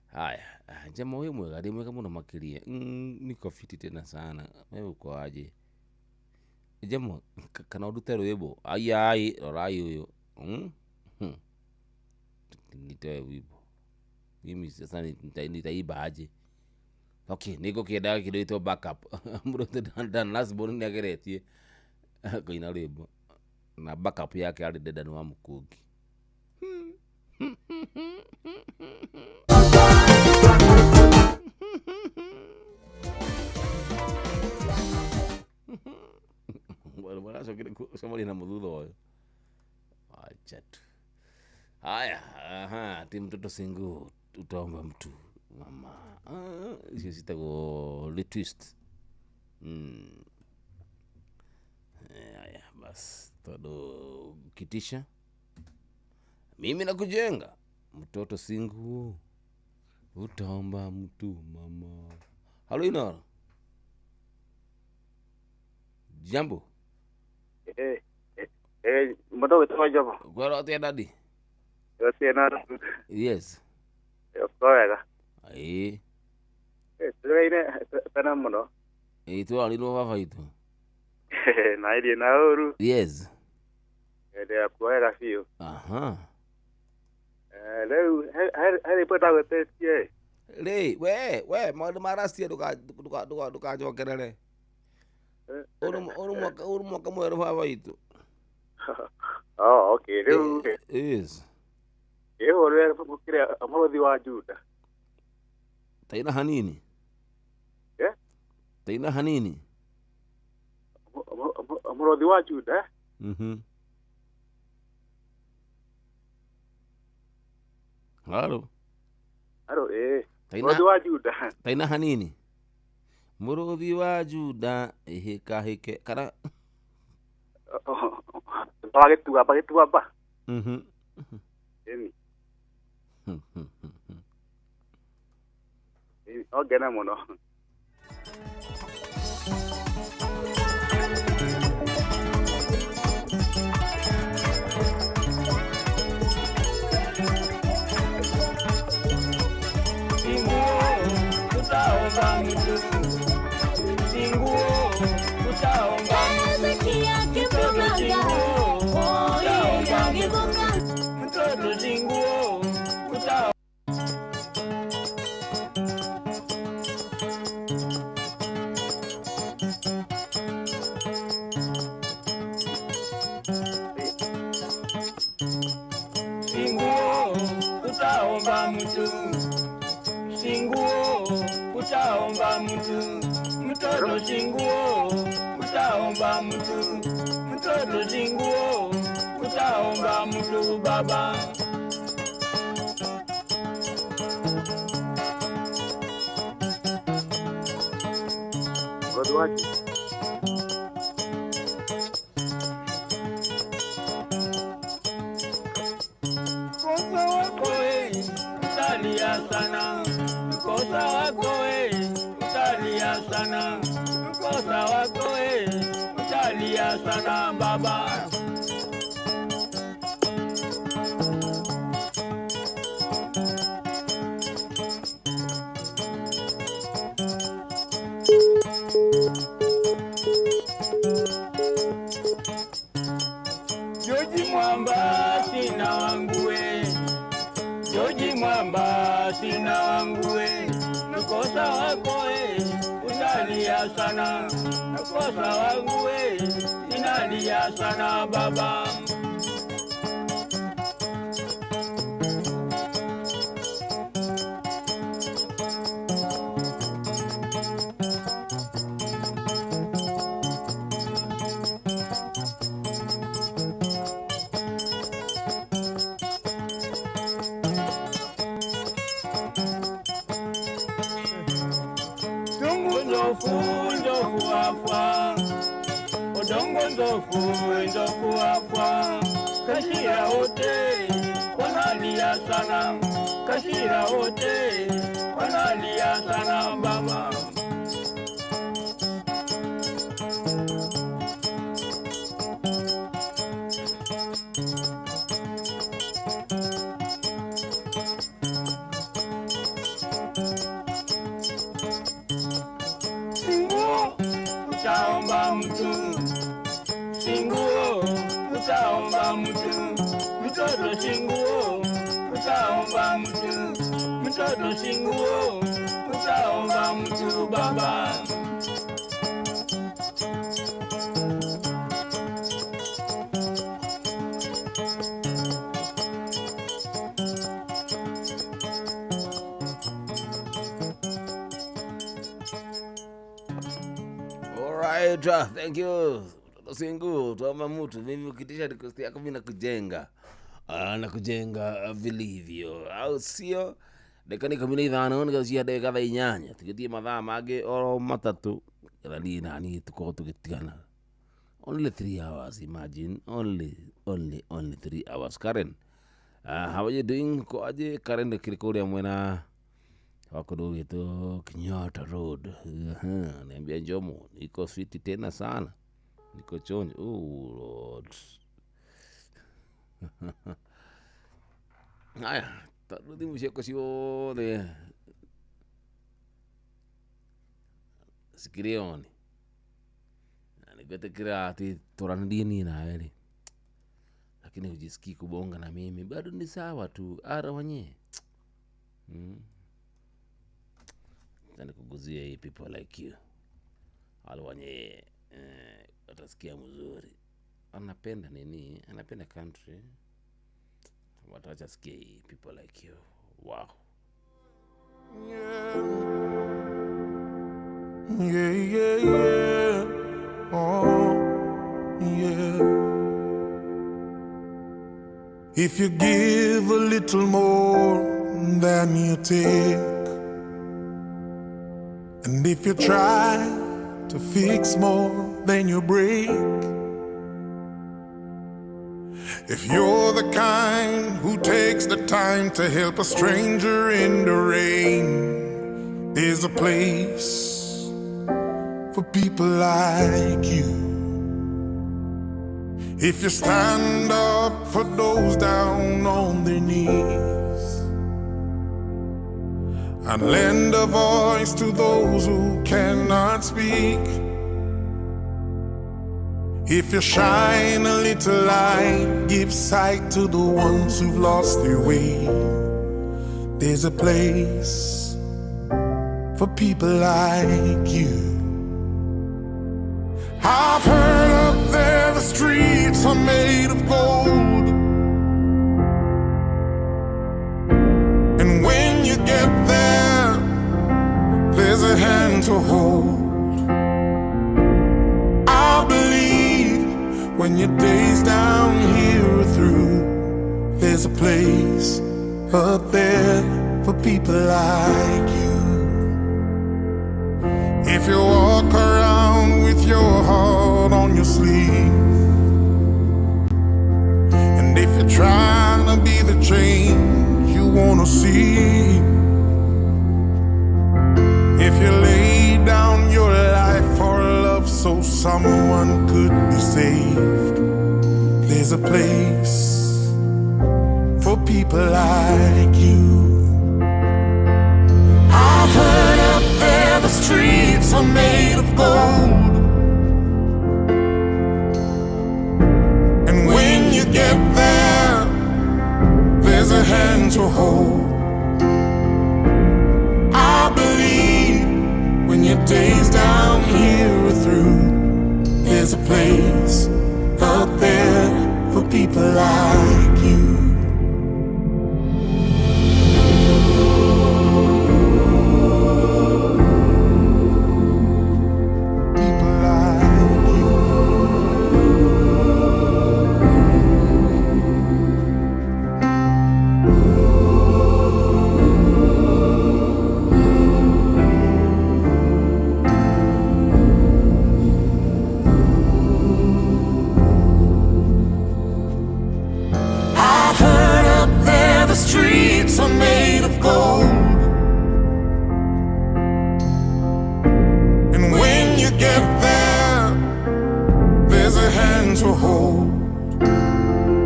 Haya, jamaa wewe mwega ndi mwega muno makiria. Niko fiti tena sana. Wewe uko aje? Jamaa kana udute rwimbo. Ai rorai uyu. Nitoe wimbo. Mimi sasa nitaiba aje? Okay, niko kienda kidogo backup. Mrote dan last born ni ageretie. Koina rwimbo. Na backup yake ali Dedan wa Mukungi. Bwana sokile somali na mudhudo hoyo. Acha tu. Haya, ti mtoto singu utaomba mtu mama. Hiyo sitago retwist. Haya basi todo kitisha. Mimi nakujenga mtoto singu utaomba mtu mama. Halo Inoro. Jambo. Mado ito jabo. Gwaro ate dadi. Yote na. Yes. Yokoega. Ai. Tureine tana mono. Ito ali no baba ito. Na ile na oru. Yes. Ele kuega fio. Aha. Leo hari pata wote tie. Le, we, marastia duka jokerere. Uru mwaka mwero baba ito. Oh, okay. Leo. Yes. Leo leo kukira amodhi wa Juda. Taina hanini? Eh? Taina hanini? Amodhi wa Juda. Halo. Amodhi wa Juda. Taina hanini? Murodhi wa Juda heke kana Pagetua ba. Eni. Ogena mono. Utaomba mtu. Singuo utaomba mtoto singuo utaomba singuo utaomba mtu. Singuo utaomba mtu. Mtoto singuo utaomba mtu. Mtoto singuo utaomba mtu baba. Godwaji. Kosa wako utalia sana. Kosa wako utalia sana. Kosa wako utalia sana baba. Joji mwamba sina wangue. Joji mwamba sina wangue. Kosa wako unalia sana. Kosa wangu inalia sana baba. Ndofu afwa. Odongo ndofu afwa. Kashira wote wanalia sana. Kashira wote wanalia sana baba. Utaomba mtu. Singuo utaomba mtu. Mtoto mtoto shinguo utaomba mtu, mtoto shinguo utaomba mtu baba. Alright, thank you. Singu, tuama mtu, mimi ukitisha request yako mimi nakujenga. Nakujenga vilivyo. Au sio? Dakika 15 nikacia dakika 8. Tugitie mathaa mangĩ oro matatu. Rani nani tuko tugitigana. Only 3 hours, imagine. Only 3 hours. Karen, how are you doing? Kwaje? Karen kirikuria mwena wakudu gitu Kenyatta Road. Niambia Njomo, niko sweet tena sana. Niko chonjo. Oh Lord. Haya, tarudi msheko sio de sikirioni. Nikatekira ati turanidini na wewe. Lakini hujisikii kubonga na mimi. Bado ni sawa tu. Ara wanye. Tani kuguzia hii people like you. Wale wanye watasikia mzuri. Anapenda nini? Anapenda country. Watacha sikia hii people like you. Wow. Yeah. Oh, yeah. If you give a little more than you take, and if you try to fix more than you break, if you're the kind who takes the time to help a stranger in the rain, there's a place for people like you. If you stand up for those down on their knees and lend a voice to those who cannot speak, if you shine a little light, give sight to the ones who've lost their way, there's a place for people like you. I've heard up there the streets are made of gold, and when you get there, there's a hand to hold. I believe when your days down here are through, there's a place up there for people like you. If you walk around with your heart on your sleeve, and if you're trying to be the change you wanna see, if you lay down your life for love so someone could be saved, there's a place for people like you. I've heard up there the streets are made of gold, and when you get there, there's a hand to hold. I believe when your days down here are through, there's a place up there for people like you. Streets are made of gold, and when you get there, there's a hand to hold.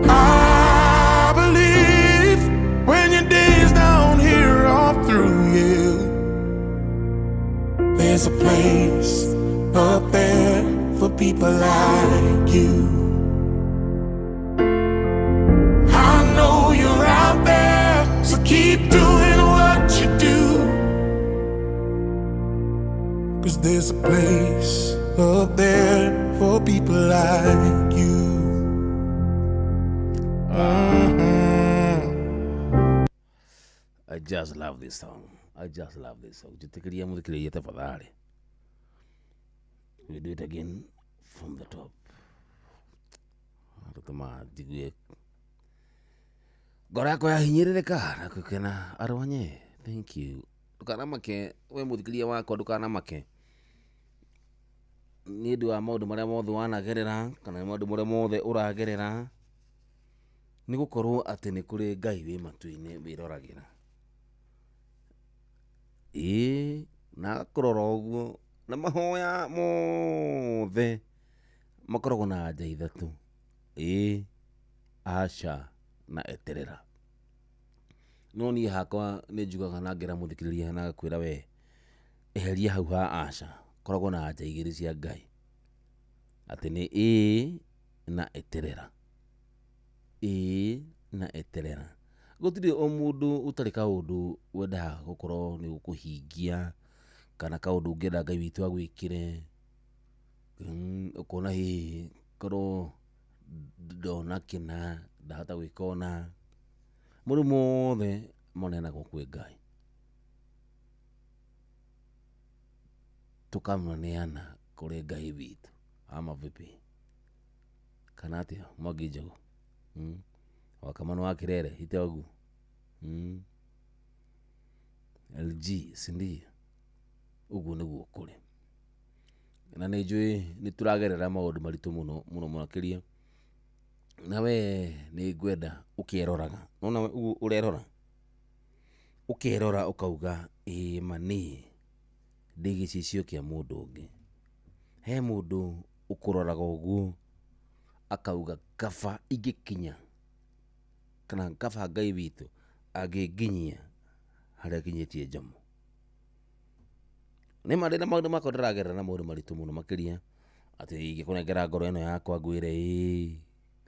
I believe when your days down here are through, yeah, there's a place up there for people like you. I know There's a place up there for people like you. I just love this song. I just love this song. Jitikiria mudhikiria tafadhali. We do it again from the top. Tuma jigue. Ngoro yakwa yahinyĩrĩrĩka na gũkena arwanye. Thank you. Ndukanamake we mudhikiria wakwa, ndukanamake nĩ ũndũ wa maũndũ marĩa mothe wanagerera kana maũndũ marĩa mothe ũragerera, nĩ gũkorwo atĩ nĩ kũrĩ Ngai wĩ matu-inĩ wĩroragĩra. Na kũrora ũguo na mahoya mothe makoragwo na anja ithatũ: aca na eterera. No niĩ hakwa nĩ njugaga na ngera mũthikĩrĩria na gakwĩra we eheria hau ha aca, koragwo na anja igĩrĩ cia Ngai, atĩ nĩ na eterera. Na eterera. Gũtirĩ o mũndũ ũtarĩ kaũndũ wendaga gũkorwo nĩ gũkũhingia kana kaũndũ ũngĩenda Ngai witũ agwĩkĩre. Ũkona hihi korwo ndona kĩna ndahota gwĩka ona. Mũndũ mothe monenagwo kwĩ Ngai, tũkamũneana kũrĩ Ngai witũ. Ama vipi? Kana atĩa Mwangi Njogu? Wakamano wa Kirere hite ogu. LG sindio? Ugu nĩguo kũrĩ. Na nĩ njũĩ nĩ tũragerera maũndũ maritũ mũno mũno makĩria. Na we nĩ ngwenda ũkĩeroraga. Nona we ũrerora. Ũkĩerora ũkauga mani ndĩ gĩcicio kĩa mũndũ ũngĩ. He mũndũ ũkũroraga ũguo akauga kaba ingĩkinya kana kaba Ngai witũ angĩnginyia harĩa kinyĩtie Njomo. Nĩ marĩ na maũndũ makwa ndĩragerera na maũndũ maritũ mũno makĩria, atĩ ingĩkũnengera ngoro ĩno yakwa ngwĩre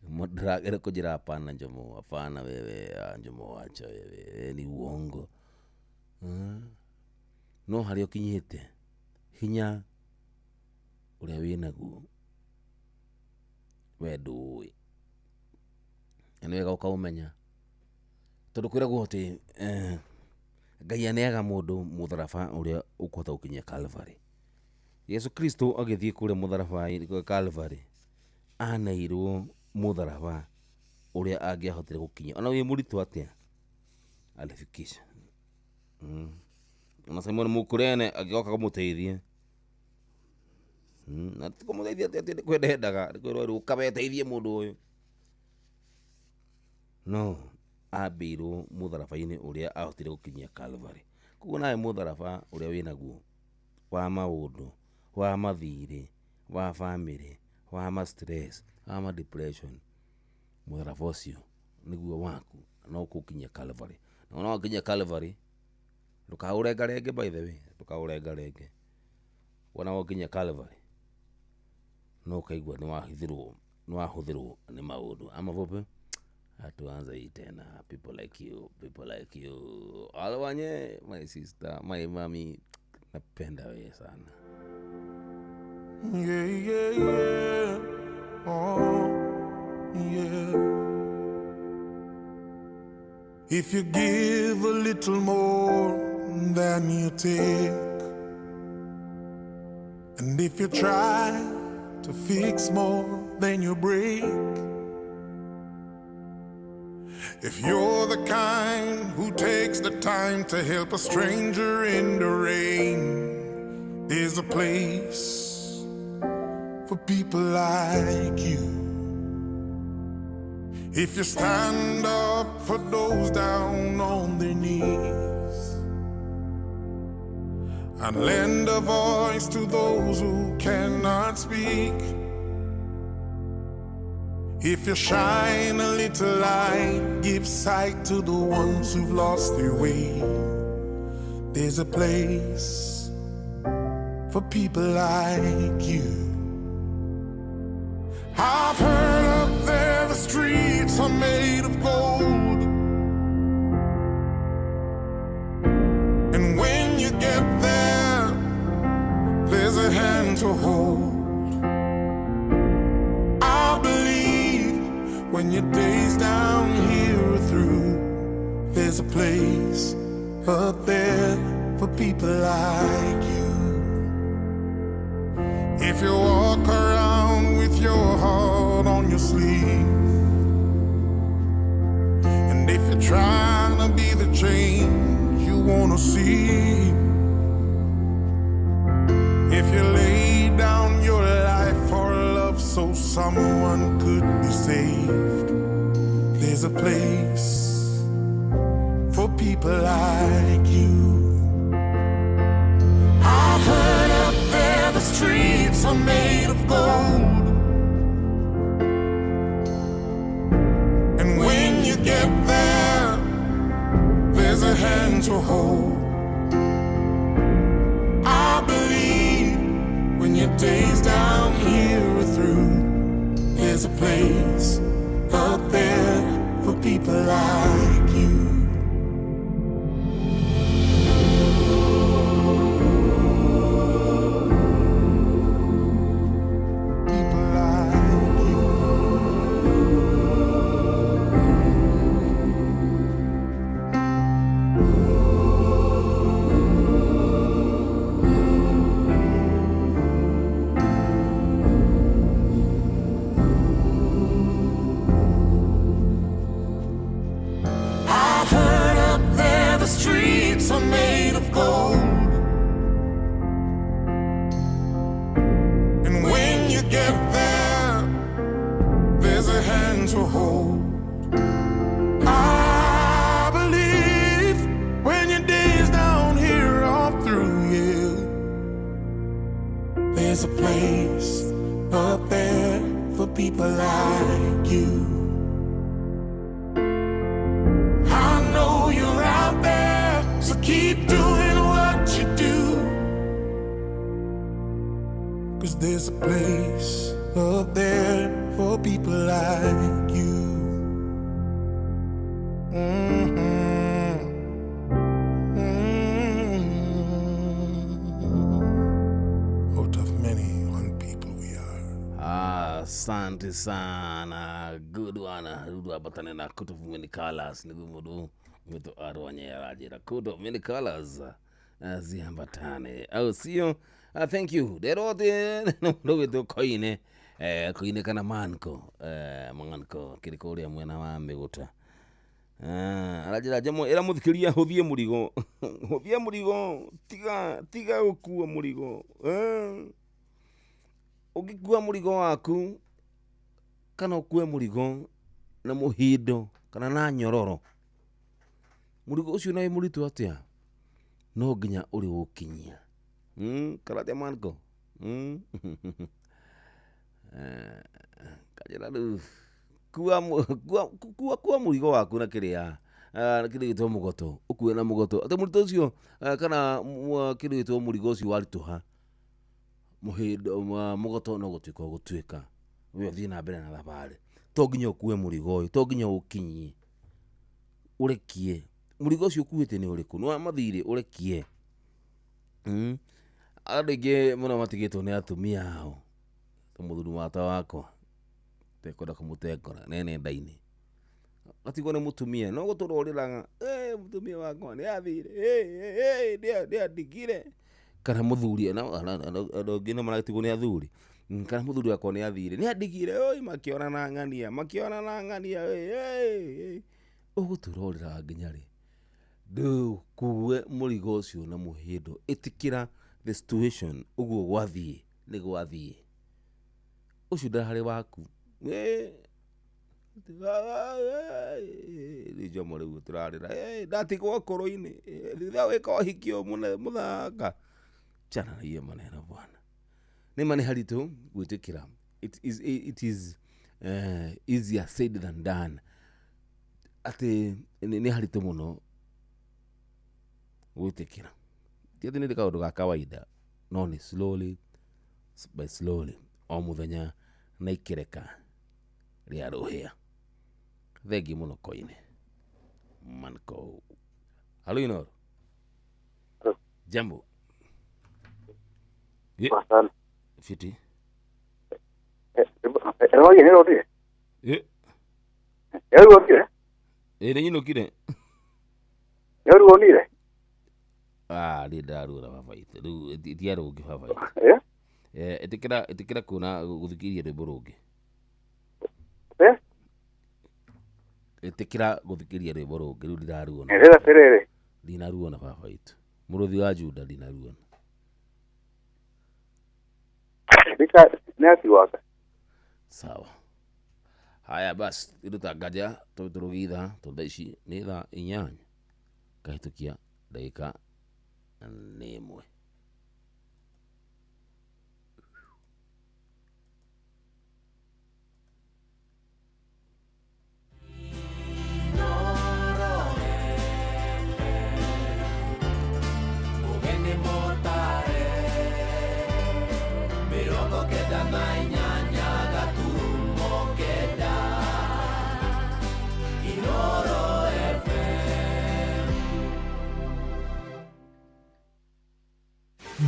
ndĩragerera kũnjĩra hapana Njomo, hapana wewe Njomo, wacha wewe ni uongo. No harĩa ũkinyĩte hinya ũrĩa wĩnaguo we ndũĩ, na nĩ wega ũkaũmenya, tondũ kwĩragwo atĩ Ngai aneaga mũndũ mũtharaba ũrĩa ũkũhota gũkinyia Calvary. Yesu Kristo agĩthiĩ kũrĩa mũtharaba Calvary aneirwo mũtharaba ũrĩa angĩahotire gũkinyia ona wĩ mũritũ atĩa alifikisha. Na Simon Mũkũrene agĩoka kũmũteithia. Na kũmũteithia atĩ kwendaga kwĩrwo ũkabeteithie mũndũ ũyũ. No ambĩirwo mũtharaba-inĩ ũrĩa ahotire gũkinyia Calvary. Koguo nawe mũtharaba ũrĩa wĩnaguo wa maũndũ, wa mathirĩ, wa family, wa ma stress, wa ma depression, mũtharaba ũcio nĩguo waku no gũkinyia Calvary. Na no gũkinyia Calvary ndũkaũrengarenge, by the way, ndũkaũrengarenge. Wona gũkinyia Calvary no kaigua nĩ wahũthĩrwo nĩ maũndũ. Ama vipi? Hatuanze hii tena. People like you. Alwanye, my sister, my mommy, napenda wewe sana. Yeah. Oh, yeah. If you give a little more than you take, and if you try to fix more than you break, if you're the kind who takes the time to help a stranger in the rain, there's a place for people like you. If you stand up for those down on their knees and lend a voice to those who cannot speak, if you shine a little light, give sight to the ones who've lost their way, there's a place for people like you. I've heard up there the streets are made of gold, and when you get there, there's a when your days down here are through, there's a place up there for people like you. If you walk around with your heart on your sleeve, and if you're trying to be the change you wanna see, if you lay down your life for love so someone could be saved, there's a place for people like you. I heard up there the streets are made of gold, and when you get there, there's a hand to hold. I believe when your days down here are through, there's a place up there for people like you. There's a place up there for people like you. I know you're out there, so keep doing what you do. 'Cause there's a place up there for people like you. Asante sana, good one. Rudu abatane na Coat of Many Colors ni gumudu mito arwanya ya rajira. Coat of Many Colors ziambatane au sio? Thank you. Derote ndo wetu koine koine kana manko kiriko ria mwena wa miguta. Rajira jamo era muthikiria huthie murigo huthie murigo tiga ukua murigo ugikua murigo waku kana ukue murigo na muhindo kana na nyororo, murigo ucio na muritu atia no nginya uri ukinyia karate manko kajira du kuwa murigo waku na kiria kiri gitwo mugoto ukue na mugoto ate muritu ucio kana kiri gitwo murigo ucio warituha muhindo mugoto no gutwika we thii na mbere na thabari to nginya ukue murigo uyu to nginya ukinyie urekie murigo ucio ukuite ni uriku no amathire urekie adege muno matigitwo ni atumia hao to muthuru wata wakwa tekoda kumutekora nene ndaini atigwo ni mutumia no guturoriraga mutumia wakwa ni athire dia digire kana muthuri na ngina maratigwo ni athuri kana muthuri wakwa ni athire ni adigire oi makiona na ngania uguturorira nginya ri ndu kuwe murigo ucio na muhindo itikira the situation uguo gwathie ni gwathie ucio ndahari waku rijo muri guturarira ndatigwo koro-ini thitha wika hikio muthaka chana hiyo maneno bwana ni mani haritu gwitikira it is easier said than done ati ni haritu muno gwitikira tiati ni kaundu ga kawaida no ni slowly by slowly o muthenya na ikireka ria ruhia thegi muno koine manko halo Inoro jambo fiti oye nero tie Yari onire? Nyinukire. Yari onire? Ndarura baba itu. Riu tiarugi baba itu. Etikira kuna guthikiria rwimbo rungi. Etikira guthikiria rwimbo rungi riu ndiraruona. Erera terere. Ndinaruona baba itu. Muruthi wa Juda ndinaruona. Nika nasi waka. Sawa. Haya basi irutangaja turugitha tondũ ici nĩ thaa 8 kahĩtũkia ndagĩka 1.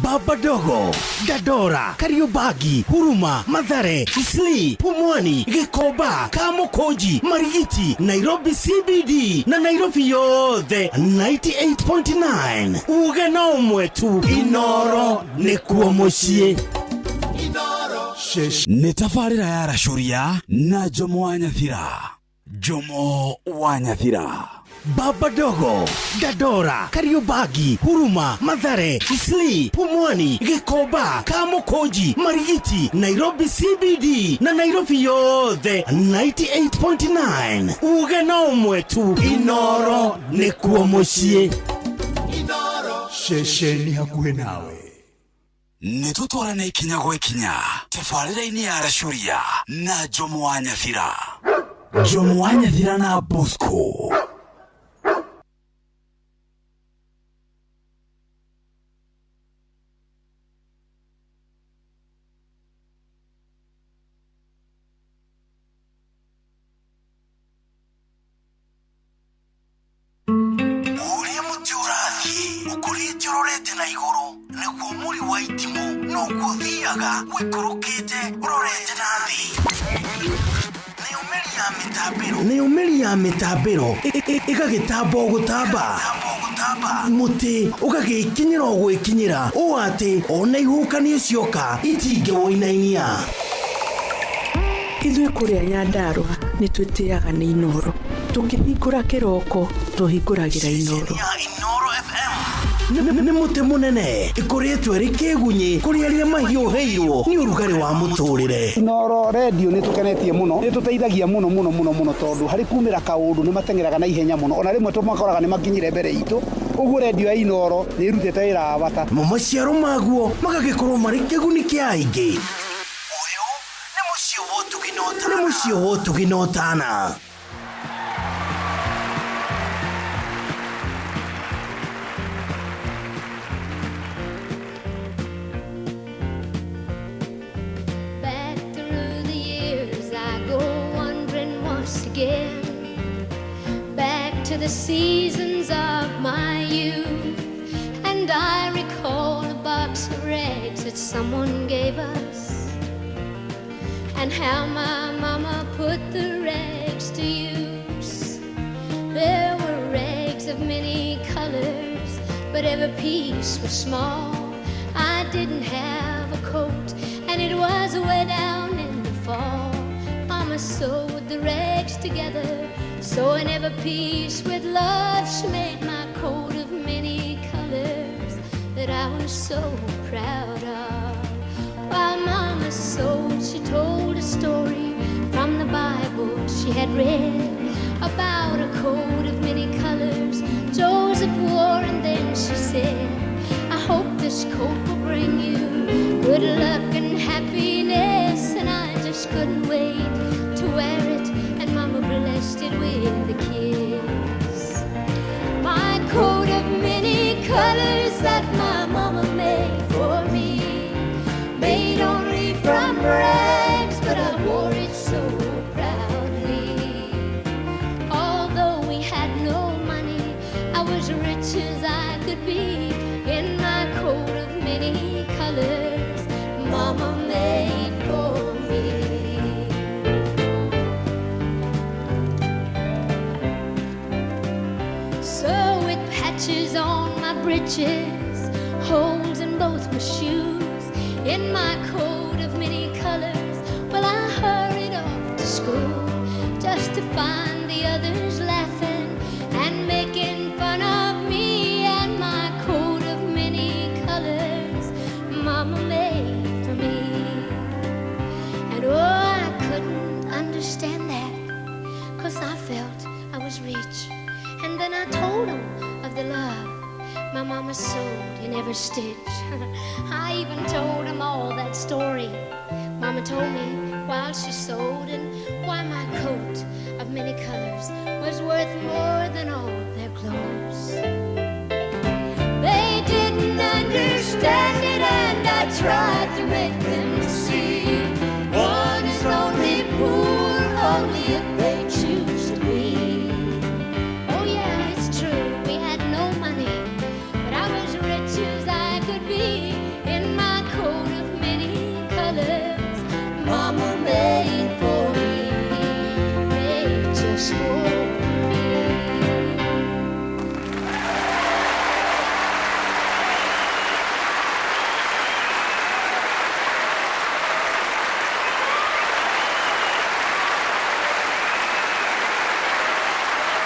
Baba Dogo, Dadora, Kariobangi, Huruma, Mathare, Isli, Pumwani, Gikoba, Kamukonji, Marigiti, Nairobi CBD na Nairobi yothe 98.9. Ugena umwetu Inoro nikuo muciĩ. Nĩ tabarĩra ya Racuria na Jomo wa Nyathira. Jomo wa Nyathira. Baba Dogo, Dadora, Kariobangi, Huruma, Mathare, Isli, Pumwani, Gikoba, Kamukonji, Marigiti, Nairobi CBD na Nairobi yothe 98.9. Ugena umwetu Inoro nikuo muciĩ. Ceceni hakuhĩ nawe. Nĩ tũtwarane ikinya gwa ikinya tabarĩra-inĩ ya Racuria na Jomo wa Nyathira. Jomo wa Nyathira na Bosco. Urorete na iguru niguo muri wa itimu no guthiaga wikurukite urorete na thi ni umeri ya mitambiro igagitambo gutamba muti ugagikinyira gwikinyira o ati ona ihukanie cioka itinge woinainia ithuĩ kũrĩa Nyandarua nĩ twĩtĩaga nĩ Inoro tũkĩhingũra kĩroko tũhingũragĩra Inoro. Nĩ mũtĩ mũnene ĩkoretwo ĩrĩ kĩgunyi kũrĩ arĩa mahiũhĩirwo nĩ ũrugarĩ wa mũtũrĩre. Inoro radio nĩ tũkenetie mũno, nĩ tũteithagia mũno tondũ harĩ kumĩra kaũndũ nĩ mateng'eraga na ihenya mũno, ona rĩmwe tũmakoraga nĩ makinyire mbere itũ. Ũguo radio ya Inoro nĩ ĩrutĩte wĩra wa bata. Maciaro maguo magagĩkorwo marĩ kĩguni kĩa aingĩ. Ũyũ nĩ mũciĩ wa Ũtugi na Ũtana. Back to the seasons of my youth, and I recall a box of rags that someone gave us, and how my mama put the rags to use. There were rags of many colors, but every piece was small. I didn't have a coat, and it was way down in the fall. Mama sewed the rags together, sewing every piece with love. She made my coat of many colors that I was so proud of. While Mama sewed, she told a story from the Bible she had read about a coat of many colors Joseph wore, and then she said, I hope this coat will bring you good luck and happiness. And I just couldn't wait to wear it, and Mama blessed it with a kiss. My coat of many colors that my mama made for me, made only from rags, but I wore it so proudly. Although we had no money, I was rich as I could be in my coat of many colors Mama made for me. stitches, holes in both my shoes, in my coat of many colors. Well, I hurried off to school just to find the others laughing and making fun of me and my coat of many colors Mama made for me. And oh, I couldn't understand that, 'cause I felt I was rich. And then I told them of the love my mama sewed in every stitch. I even told them all that story Mama told me while she sewed, and why my coat of many colors was worth more than all their clothes. They didn't understand it, and I tried to make them see one is only poor only if they choose to be. Oh yeah, it's true, we had no money, but I was rich as I could be in my coat of many colors Mama made for me, made just for me.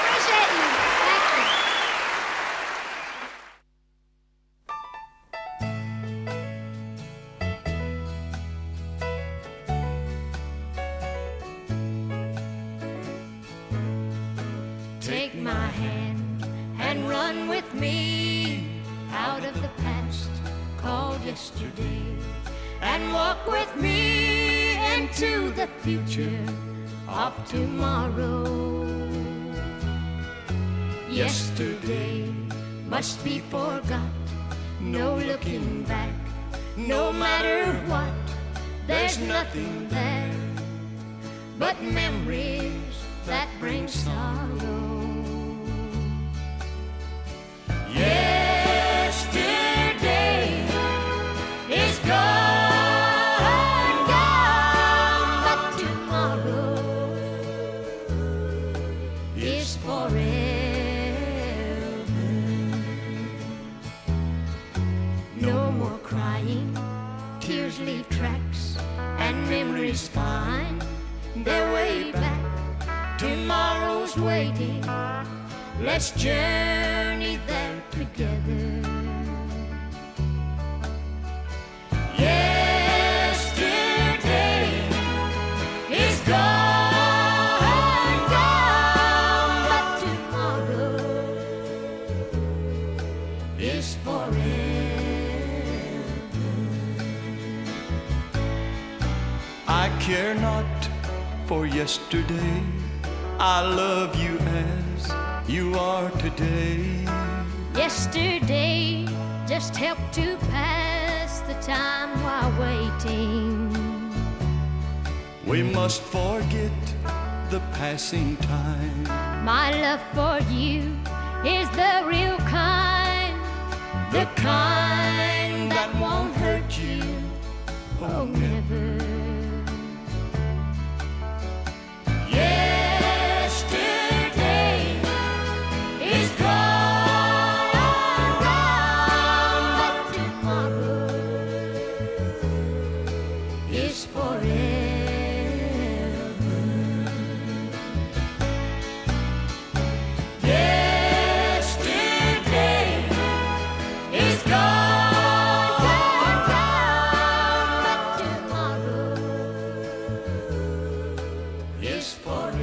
Appreciate you. Thank you. Take my hand and run with me out of the past called yesterday, and walk with me into the future of tomorrow. Yesterday must be forgot, no looking back, no matter what, there's nothing there but memories that bring sorrow. Yesterday is gone, gone, but tomorrow is forever. No more crying, tears leave tracks, and memories find their way back. Tomorrow's waiting, let's journey there together. Yesterday is gone, gone, but tomorrow is forever. I care not for yesterday, I love you as you are today. Yesterday just helped to pass the time while waiting. We must forget the passing time. My love for you is the real kind, the kind that won't hurt you, oh never. Yesterday is gone, gone, but tomorrow is forever. Yesterday is gone, gone, gone, but tomorrow is forever.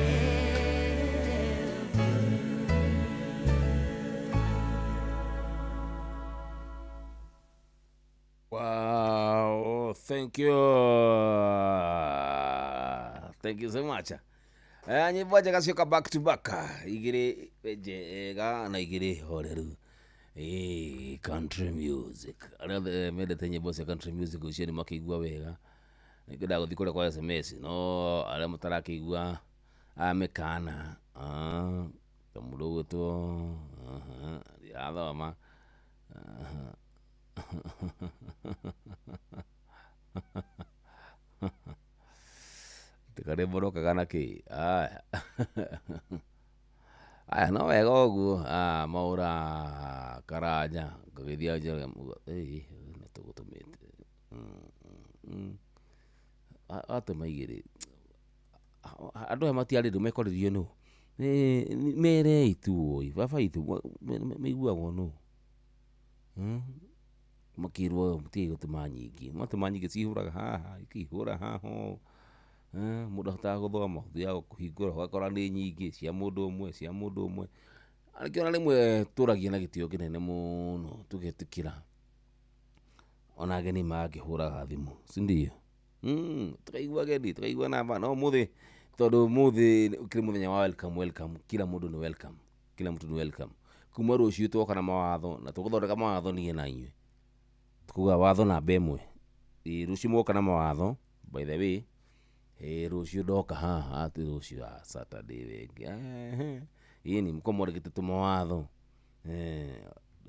Wow, thank you. Thank you so much. Nyimbo njega cioka back to back, igiri njega na igiri horeru. Country music. Aria mendete nyimbo cia country music ucio ni makigua wega. Nĩngwenda gũthiĩ kũrĩa kwa SMS no arĩa mũtarakĩigua amekana kamũndũ ũgwĩtwo ndiathoma tikarĩ mbũrũkaga na kĩ aya aya no wega ũguo maũra Karanja ngagĩthia nja natũgũtũmĩte atũma igĩrĩ andũ aya matiarĩndũ mekorerio nũ mere itu oi baba itu meiguagwo nũ makĩrwo mũtiĩ gũtũma nyingĩ cihũraga haha ikĩhũra haha mũndũ ahotaga gũthoma thiaga kũhingũra ũgakora nĩ nyingĩ cia mũndũ ũmwe arĩkĩona rĩmwe tũragia na gĩtĩo kĩnene mũno tũgetĩkĩra ona ageni magakĩhũraga thimũ sindio tũkaigua ageni tũkaigua namba no mũthĩ tondũ mũthĩ kĩrĩ mũthenya wa welcome kila mũndũ nĩ welcome kuma rũciũ twoka na mawatho na tũgũthondeka mawatho niĩ na inyuĩ tukuga watho namba 1 rũciũ mwoka na mawatho by the way rũciũ ndoka haha atĩ rũciũ Saturday wengi ini mkomorĩkĩte tũmawatho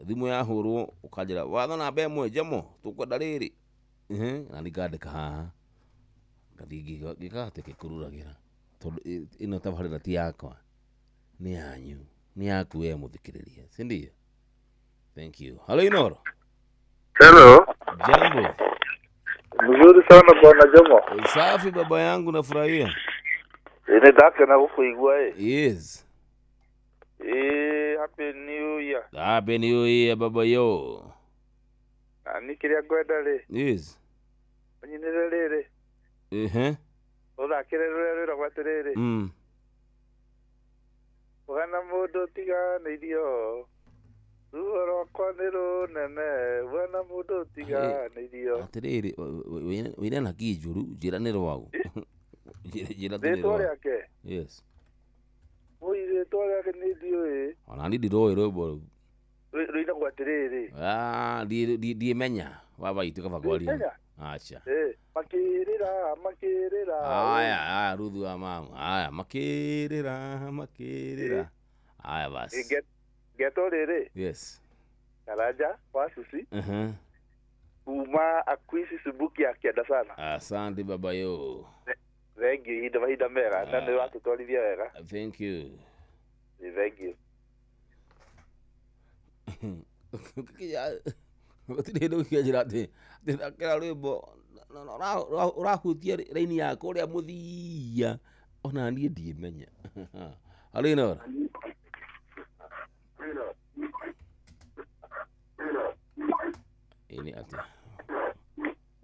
thimũ yahũrwo ũkanjĩra watho namba 1 jamo tũkwenda rĩrĩ na nĩngandĩka haha ngathiĩ ngĩgateke kũruragĩra tondũ ĩno tabarĩra ti yakwa nĩ yanyu nĩ yaku we mũthikĩrĩria sindio thank you hello Inoro hello jambo mzuri sana bwana Jamo safi baba yangu nafurahia nataka na kukuigua yes happy new year baba yo nikiria gwenda rĩ yes nyinire rĩrĩ ũthakĩre rũrĩa rwĩragwo atĩrĩrĩ wana mũndũ tiganĩirio ruo rwakwa nĩ rũnene wana mũndũ tiganĩirio atĩrĩrĩ wĩna na kĩnjũru njĩra nĩ rwau rĩtwa rĩake yes rĩtwa rĩake nĩ ndiũĩ ona niĩ ndirũĩ rwĩmbo rũu rũinagwo atĩrĩrĩ ndiĩmenya baba itũ kaba kwaria acha makĩrĩra aya ruthu wa mamu aya makĩrĩra aya basi geto rĩrĩ yes Karanja wa Susi kuma Akwisi Subuki ya kianda sana asante baba yo thank you hinda mega na nĩ watũtwarithia wega thank you thank you gũtirĩ hĩndĩ ũkĩanjĩra atĩ thakĩra rwĩmbo ũrahutia raini yakwa ũrĩa mũthia ona niĩ ndiĩmenya harĩ Inoro ini atĩ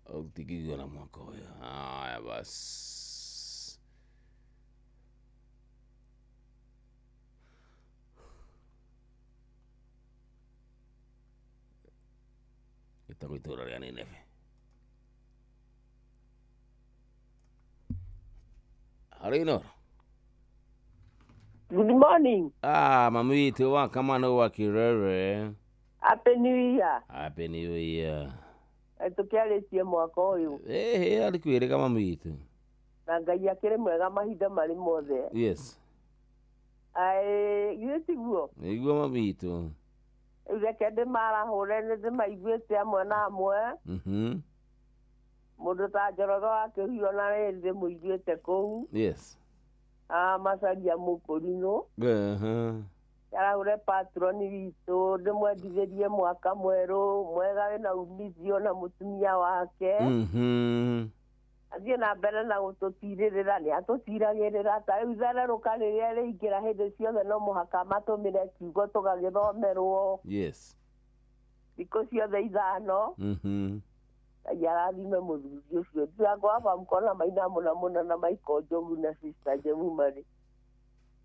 ũtigithio na mwaka ũyũ haya basi ĩtagwo itũra rĩa Nineve harĩ Inoro good morning mami witũ wa Kamano wa Kirere happy new year happy new year tũkĩarĩtie mwaka ũyũ arĩ kwĩrĩga mami witũ na Ngai akĩrĩ mwega mahinda marĩ mothe yes githĩ tiguo nĩguo mami witũ rĩu reke ndĩmarahũre nĩ ndĩmaiguĩte amwe na amwe mũndũ ta Njoroge wa Kĩhuo na rĩrĩ ndĩmũiguĩte kũu yes Macharia Mũkũrinũ arahũre patroni witũ ndĩmwendithĩrie mwaka mwerũ mwega wĩna umithio na mũtumia wake athiĩ na mbere na gũtũtirĩrĩra nĩ atũtiragĩrĩra ta rĩu ithererũka rĩrĩa rĩingĩra hĩndĩ ciothe no mũhaka matũmĩre kiugo tũgagĩthomerwo yes thikũ ciothe 5 Ngai arathime mũthuri ũcio ndirango aba mkona maina mũna na Maiko Njogu na sister Jemu marĩ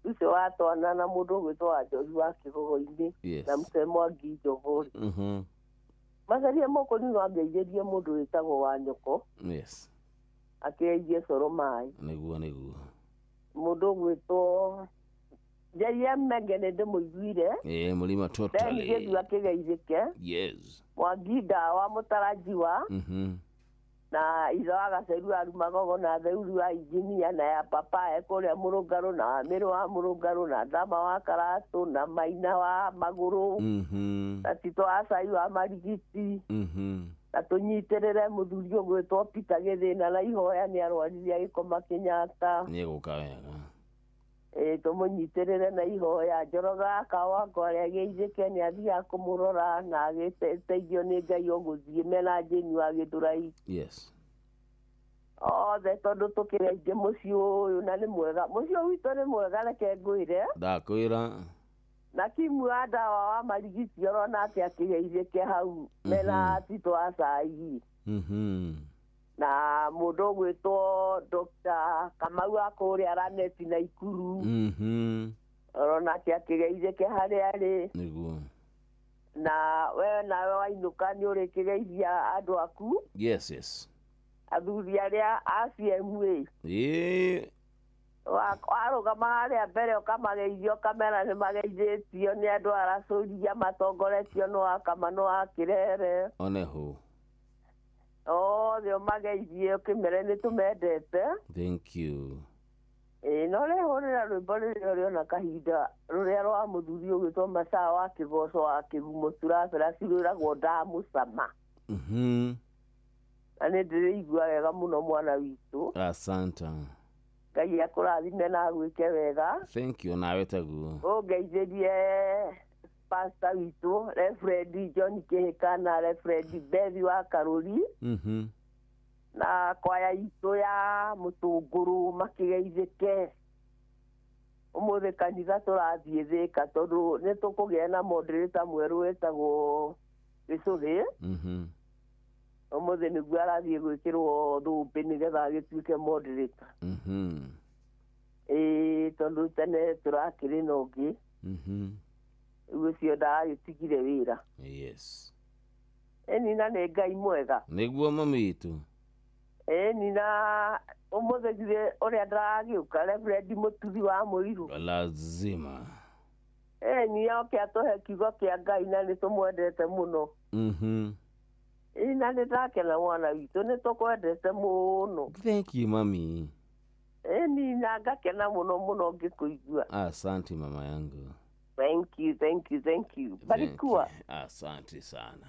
ucio watwana na mũndũ ũgwĩtwo wa Njogu wa Kĩgogo-inĩ na Mzee Mwangi Njogori Macharia Mũkũrinũ angĩaithĩrie mũndũ wĩtagwo wa Nyoko yes akĩaithie coro maĩ nĩguo mũndũ ũgwĩtwo Njeria Menge nĩ ndĩmũiguire mũrima totally Njeria akĩgeithĩke yes Mwangi Ndawa Mũtarajiwa na ithe wa Gaceru Arumagogo na Theuri wa Injinia na ya papa kũrĩa Mũrũngarũ na Mĩrũ wa Mũrũngarũ na Ndama wa Karatũ na Maina wa Magũrũ na Tito wa Cai wa Marigiti na tũnyitĩrĩre mũthuri ũgwĩtwo Peter Gĩthĩna na ihoya nĩ arwarire agĩkoma Kenyatta nĩ egũka wega tumunyiterere na ihoya Njoroge kawako aria geithike ni athia kumurora na agiteithio ni Ngai oguthie mena Jeni wa Githurai. Yes. Othe tondu tukireithie muciĩ uyu na ni mwega. Muciĩ witũ ni mwega reke ngwire. Ndakwira. Na Kimu Andawa wa marigiti orona ati akigeithike hau mena Tito wa Cai. Na mundu gwitwo Dr. Kamau akuria Raneti na Ikuru. Orona ati akigeithike hari ari. Niguo. Na we nawe wainuka ni uri kigeithia andu aku. Yes. Athuri aria ACMA. Warugama haria mbere ukamageithio kamera ni mageithĩtio ni andu aracuria matongoretio no akama no akirere. Oneho. Othe mageithie ukimere ni tumendete. Thank you. No rehorera rwimbo rũrĩa na kahinda rũrĩa rwa mũthuri ũgĩtwo Masaa wa Kĩgoco wa Kĩgumo turabera cirwĩragwo ndamucama. Na nĩ ndĩrĩigua wega mũno mwana witũ. Asante. Ngai akũrathime na gwĩke wega. Thank you, nawe taguo. Ũngeithĩrie pastor witũ Reverend John Kĩhĩka na Reverend Bethi wa Karũri. Na kwaya itũ ya Mũtũngũrũ makĩgeithĩke. Ũmũthĩ kanitha tũrathiĩ Thĩka tondũ nĩ tũkũgĩa na moderator mwerũ wĩtagwo Gĩcũhĩ. Ũmũthĩ nĩguo arathiĩ gwĩkĩrwo thũmbĩ nĩgetha agĩtuĩke moderator. Tondũ tene tũrakĩrĩ na ũngĩ. Rĩu ũcio ndagĩtigire wĩra. Yes. Nina nĩ Ngai mwega. Nĩguo mami witũ. Nina ũmũthĩ githĩ ũrĩa ndagĩũka Reverend Mũtuthi wa Mũirũ. Lazima. Nina oke atũhe kiugo kĩa Ngai na nĩ tũmwendete mũno. Na nĩ ndakena mwana witũ nĩ tũkwendete mũno. Thank you mami. Nina ngakena mũno ngĩkũigua. Asante mama yangu. Thank you. Barikiwa. Asante sana.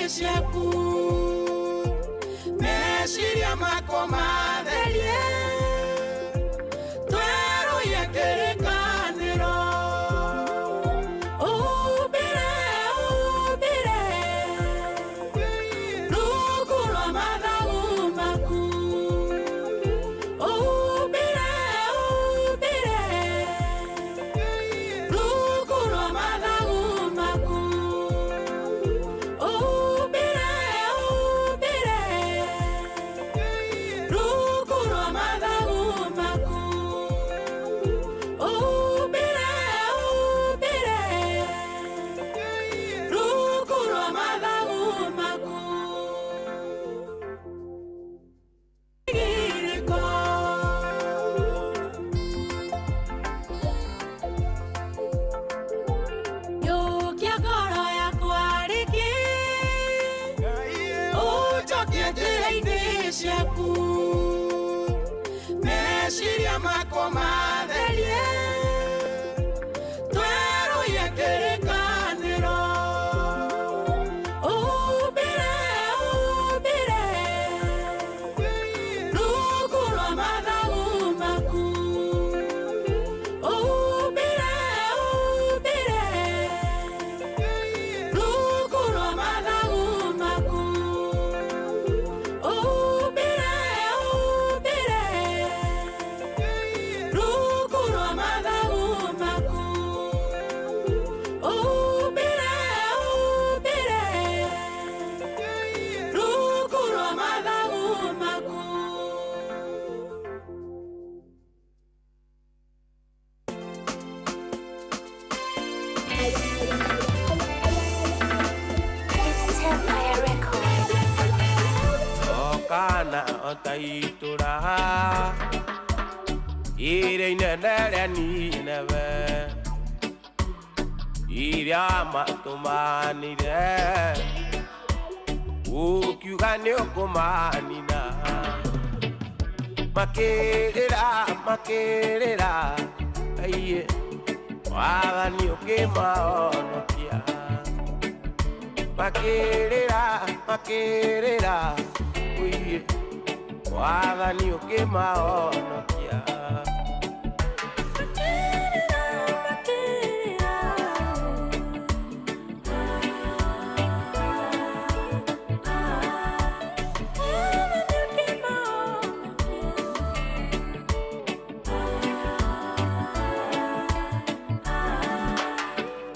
ciaku meciria makwa matherie tweroie kĩrĩkanĩro umbire rungu rwa mathagu maku umbire rungu rwa mathagu maku umbire rungu rwa mathagu maku umbire rungu rwa mathagu maku Giriko Yokia ngoro yakwa rĩngĩ ũnjokie njĩra-inĩ ciaku meciria makwa matherie tweroie kĩrĩkanĩro umbire rungu rwa mathagu maku umbire rungu rwa mathagu maku umbire rungu rwa mathagu maku umbire rungu rwa mathagu maku Okana otaitura ire inenere nineve iria matumanire ukiuga nĩ ũkũmanina makĩrĩra aiye wagani ũkĩmahonokia makĩrĩra uiye wagani ũkĩmahonokia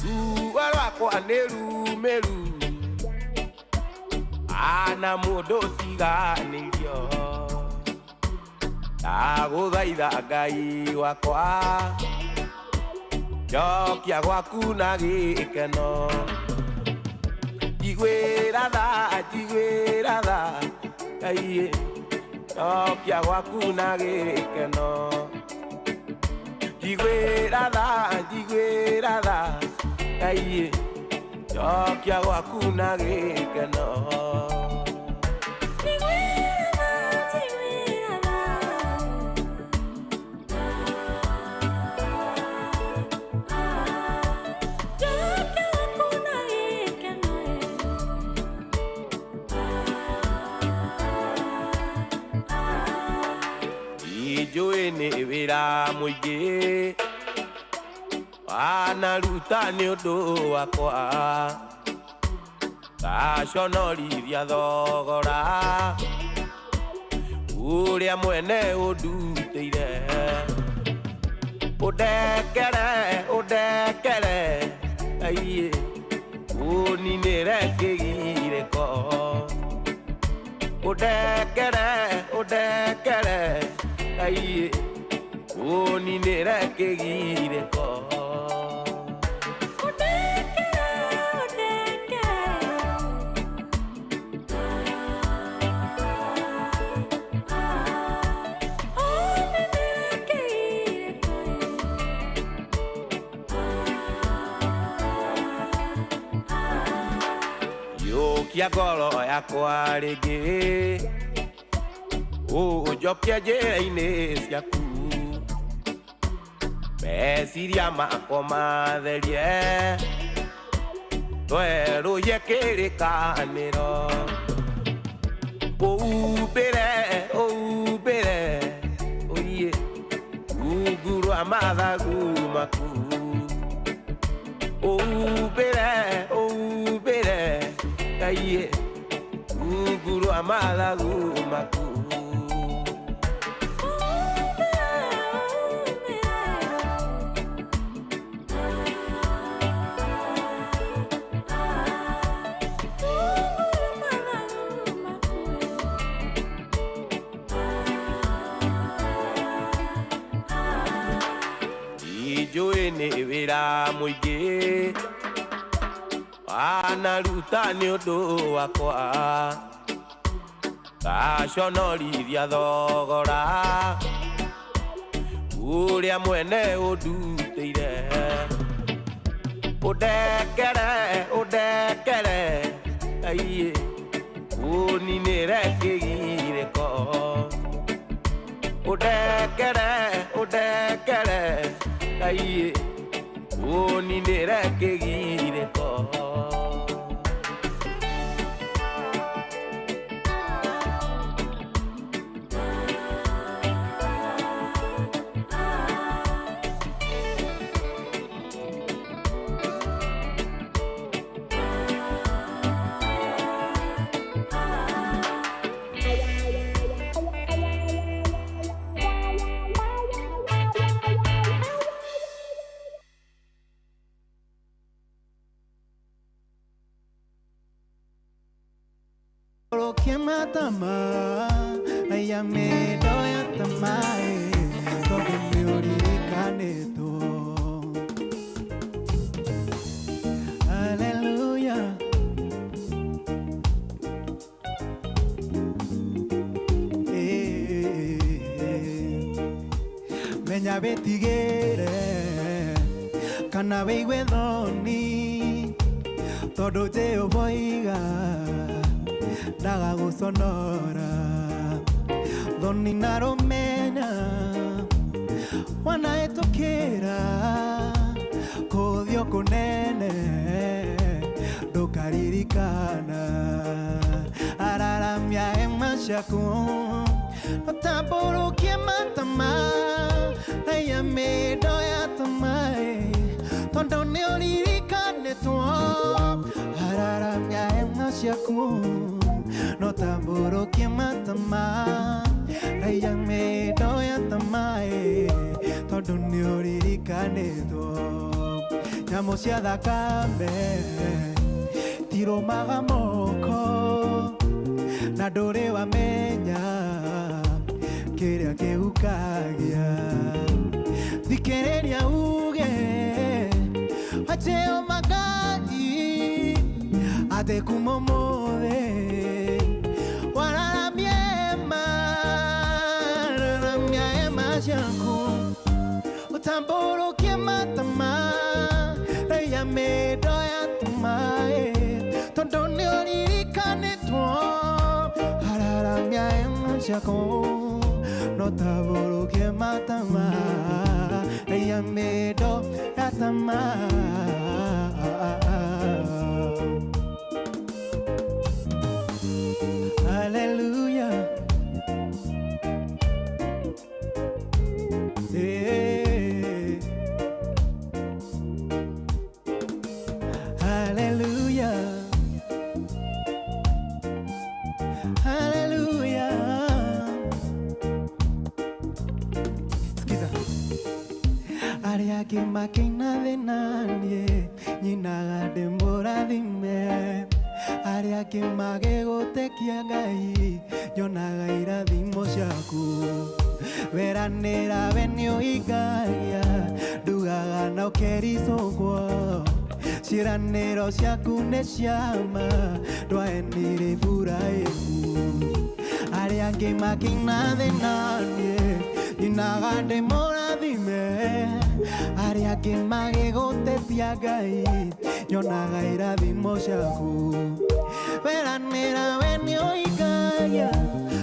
ruo rwakwa nĩ rumeru ana mũndũ tiganĩrio ndagũthaitha Ngai wakwa njokia gwaku na gĩkeno njiguĩra tha Ngai njokia gwaku na gĩkeno njiguĩra tha Ngai njokia gwaku na gĩkeno Ijũĩ nĩ wĩra mũingĩ wanaruta nĩ ũndũ wakwa ngaconorithia thogora ũrĩa mwene ũndutĩire ũndekere aiye ũninĩre kĩgirĩko ũndekere aiye ũninĩre kĩgirĩko Yũkia ngoro yakwa rĩngĩ ũnjokie njĩra-inĩ ciaku meciria makwa matherie Rwerũ yekĩrĩkanĩro ũubĩre oiye rungu rwa mathagu maku ũubĩre aiye rungu rwa mathagu maku Ijũĩ nĩ wĩra mũingĩ wanaruta nĩ ũndũ wakwa ngaconorithia thogora ũrĩa mwene ũndutĩire ũndekere aiye ũninĩre kĩgirĩko ũndekere aiye ũninĩre kĩgirĩko Tama, ella me doy a tamae, todo mi oricaneto. Aleluya. Meña betigere, canabe wedoni, todo te oiga. Daga gusonora Doni naromena Wana etokera Kodio konene Dokaririkana Araramia emashaku Notaboro kiematama Aya me doya tamae Tondo neoririkane tuo Araramia emashaku No tamboro que mata más ella me doy a tamae todo neori caneto llamo si ada cambe tiro magamoko na dore wa meña quería que ucagia di querería uge acheo magai ate como mode tamboro que mata más ella me doy a tomar todo neori caneto harara mia emachaco no tamboro que mata más ella me doy a tomar aleluya. Que máquina de nadie, ni nada de mora dime. Área que magego te kiagai, yo naga ira dimo shaku. Veranera venio y gaia, dugaga no querizo gua. Siranero shaku ne shama, doenire furaeku. Área que máquina de nadie, ni nada de mora dime. Área que magego te tiagai, yo naga ira dimo shaku. Veranera venio y gaia,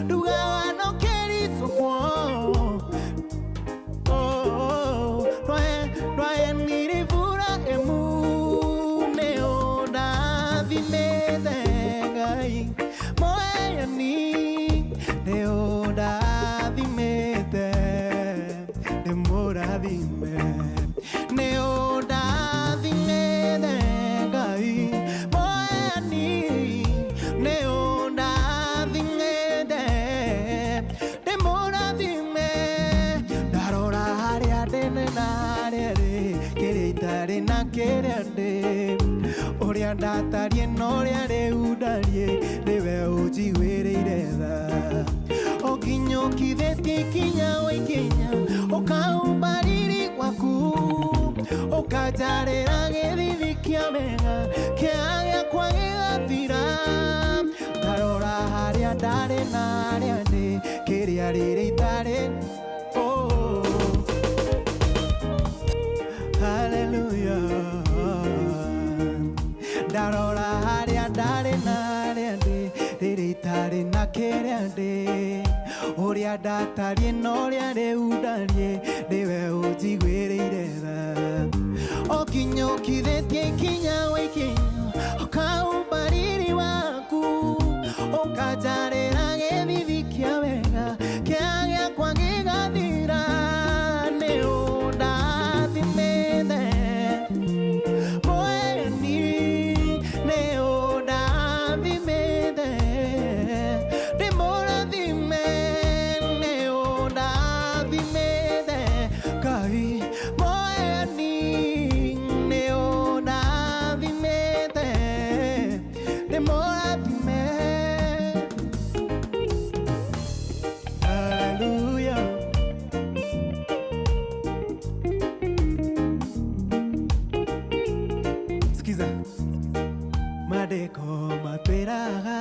dugaga no querizo gua. No hay ni furaemu neona. Oria ndatarie noria reudarie niwe ujigwirire tha okinyokithete kinya wikinya okaumbariri gwaku okajarira githithi kia mega kiagia kwa gigathira ndarora haria ndari na haria ndi kiria riri itari hallelujah ndarora haria ndari na haria ndi riri itari na kiria ndi uria ndatarie noria reudarie niwe unjigwirire tha okinyokithĩtie ikinya wa ikinya okaumbariri waku ũkanjarĩra gĩthithi kĩa wega kĩa gĩakwa gĩgathira nĩ ũndathimĩte Moeni nĩ ũndathimĩte ndĩ mũrathime nĩ ũndathimĩte Ngai Moeni nĩ ũndathimĩte ndĩ mũrathime Hallelujah Sikiza Madeko matwĩraga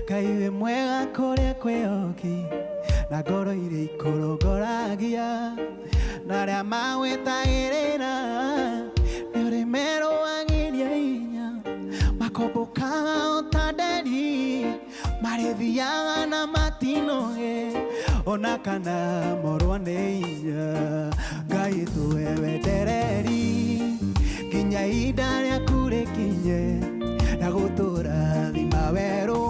Ngai wĩ mwega kũrĩa kwĩhoki na ngoro irĩ ikũrũngoragia na arĩa magwĩtagĩrĩra nĩ ũrĩ merũagĩria hinya makombũkaga o ta nderi marĩthiaga na matinoge ona kana morwo nĩ hinya Ngai tũhe wendereri nginya ihinda rĩaku rĩkinye na gũtũrathima werũ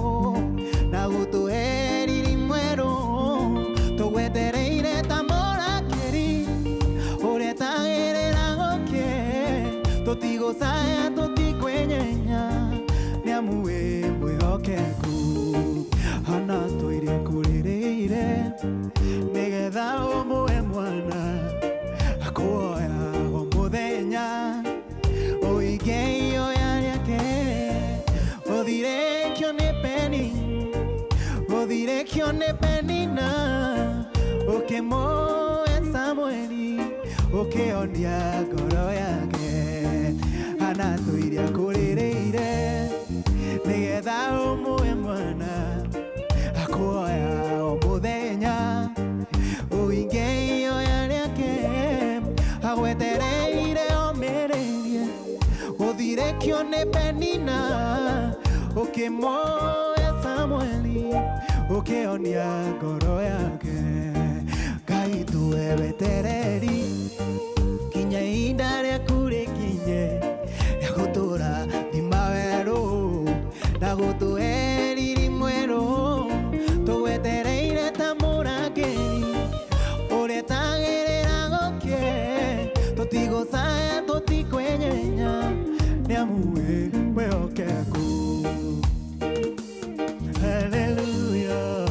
na gũtũhe riri mwerũ tũgwetereire ta mũrakĩri ũretagĩrĩra gũkĩ tũtigũcaya tũtikwĩnyenya nĩamu wĩ mwĩhokeku hana tũire kũrĩrĩire nĩgetha ũmũhe mwana akuoya o mũthenya ũige ihoya rĩake ũthirekio nĩ peni ũthirekio nĩ penina ũkĩmũhe Samũeli ũkĩonia ngoro yake hana tũire kũrĩrĩire nĩgetha ũmũhe mwana akuoya o mũthenya ũige ihoya rĩake agwetereire omĩrĩrie ũthirekio nĩ penina ũkĩmũhe Samũeli ũkĩonia ngoro yake Ngai tũhe wetereri kinya ihinda rĩaku rĩkinye rĩa gũtũrathima werũ na gũtũhe riri mwerũ tũgwetereire ta mũrangĩri ũretagĩrĩra gũkĩ tũtigũcaya tũtikwĩnyenya nĩamu wĩ mwĩhokeku Hallelujah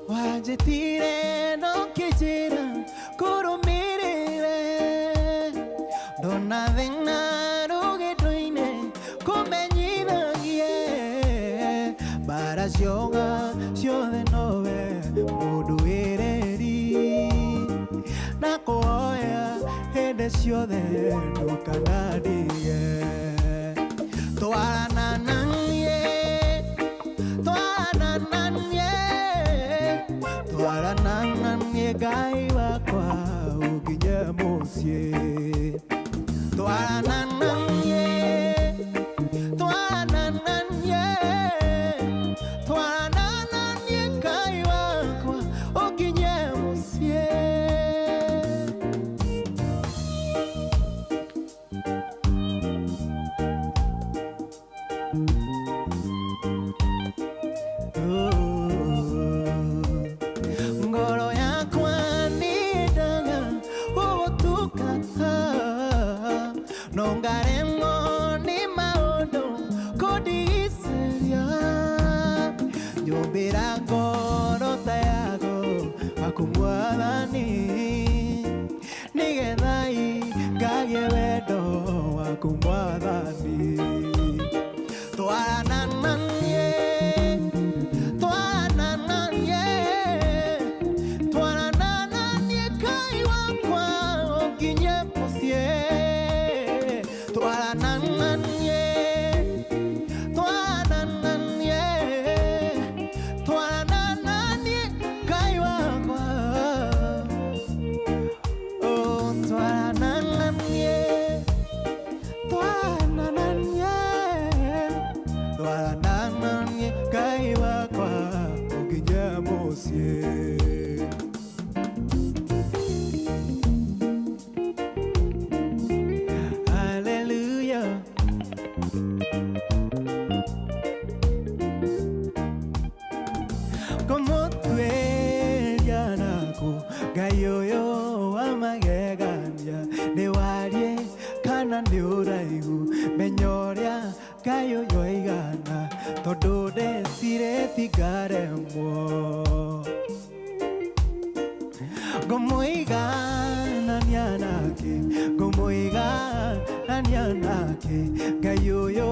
Wajetire no kĩnjĩra kũrũmĩrĩre ndona thĩna rũgendo-inĩ kũmenyithagie mbara cionga ciothe nowe mũndũ wĩreri na kũhoya hĩndĩ ciothe ndũkanandige twarananie Ngai wakwa ũkinye mũciĩ twarananie Ngai wakwa ũkinye mũciĩ ngoro yakwa nĩ gwaku mwathani twarananie Ngai wakwa nginye mucie twarananie Ngai wakwa oh twarananie Ngai wakwa nginye mucie Gayoyo amagegania niwarie kana ni uraihu menyoria gayoyo igana tondu ndecire tigaremwo ngumuiganania nake gayoyo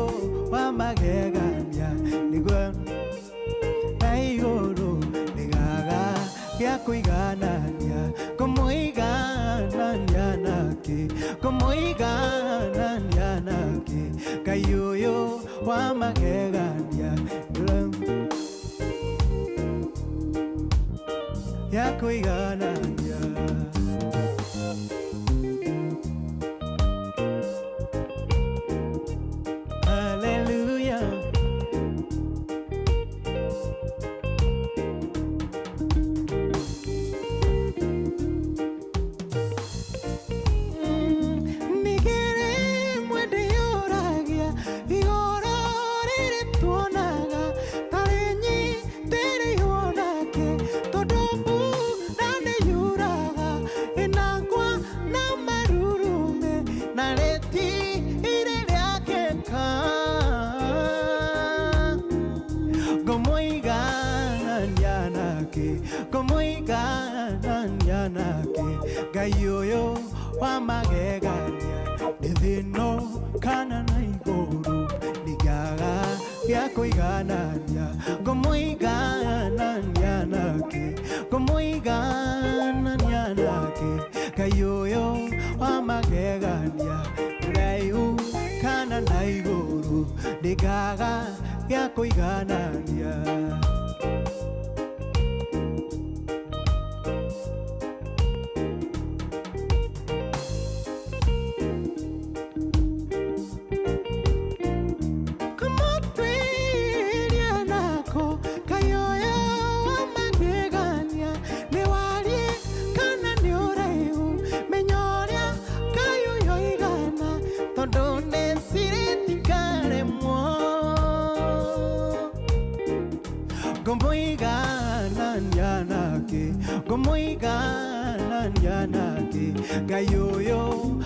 amagegania niguo na iguru nigaga gya kuiganania kumuiganania nake kayuyo wa magegania ya kuiganania hallelujah Gayoyo wa magegania ethino kana na iguru nigaga gya kuiganania kumuiganania nake gayoyo wa magegania raiu kana na iguru nigaga gya kuiganania kumuiganania nake gayoyo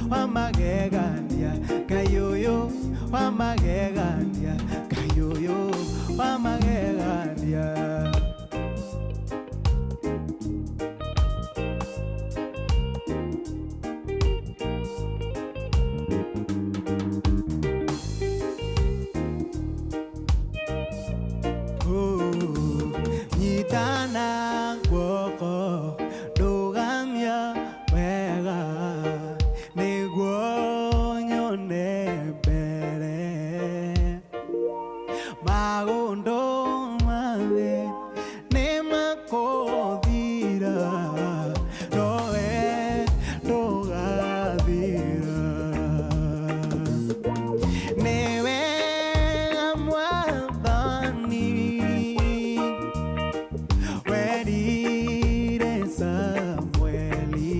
wa magegania gayoyo wa magegania nyitana guoko ndugamia wega niguo nyone mbere magundu mawe nĩ makuthira nowe ndũgathira nĩ wega mwathani werire Samueli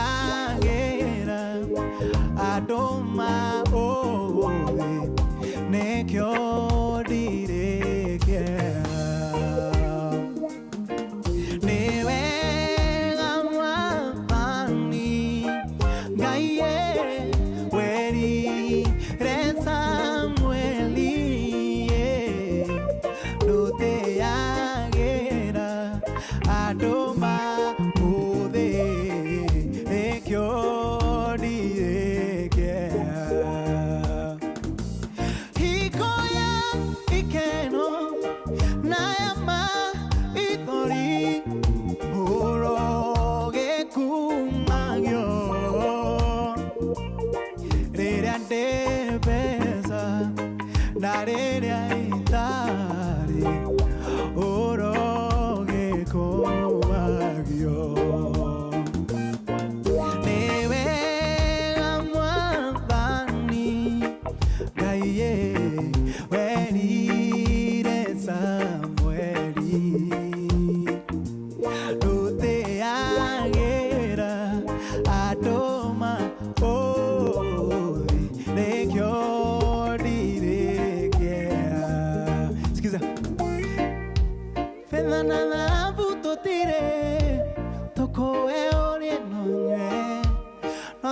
ndũteagĩra andũ maũĩ nĩkĩo ndirĩkĩra nĩ wega mwathani Ngai werire Samueli ndũteagĩra andũ maũthĩ nĩkĩo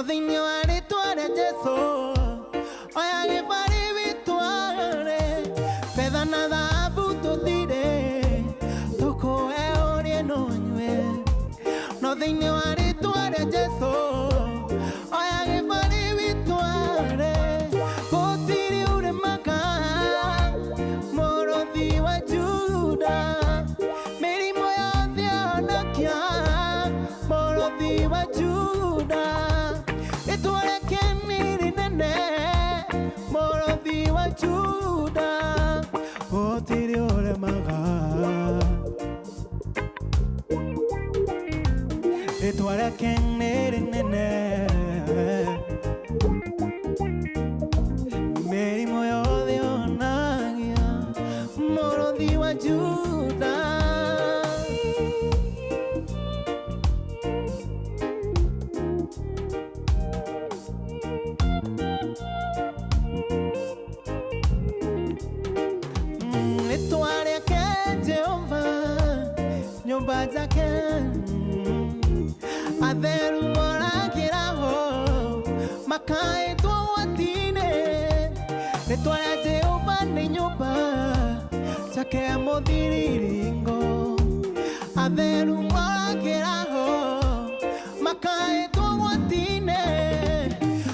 nothing you are it to Jesu oya gibari bitware pedha nada buto dire toko eorie no nywe nothing you are it to Jesu oya gibari bitware potiri ure maka morothi wa Juda meri moya thionakia morothi wa Juda etware keniri nene morothi wa Juda potiri ure maka etware keniri nene meri moya thionakia morothi wa Juda etware ke Jehova nyumba zake atheru morakiraho makaitwo watine etware Jehova ni nyumba zake muthiriringo atheru morakiraho makaitwo watine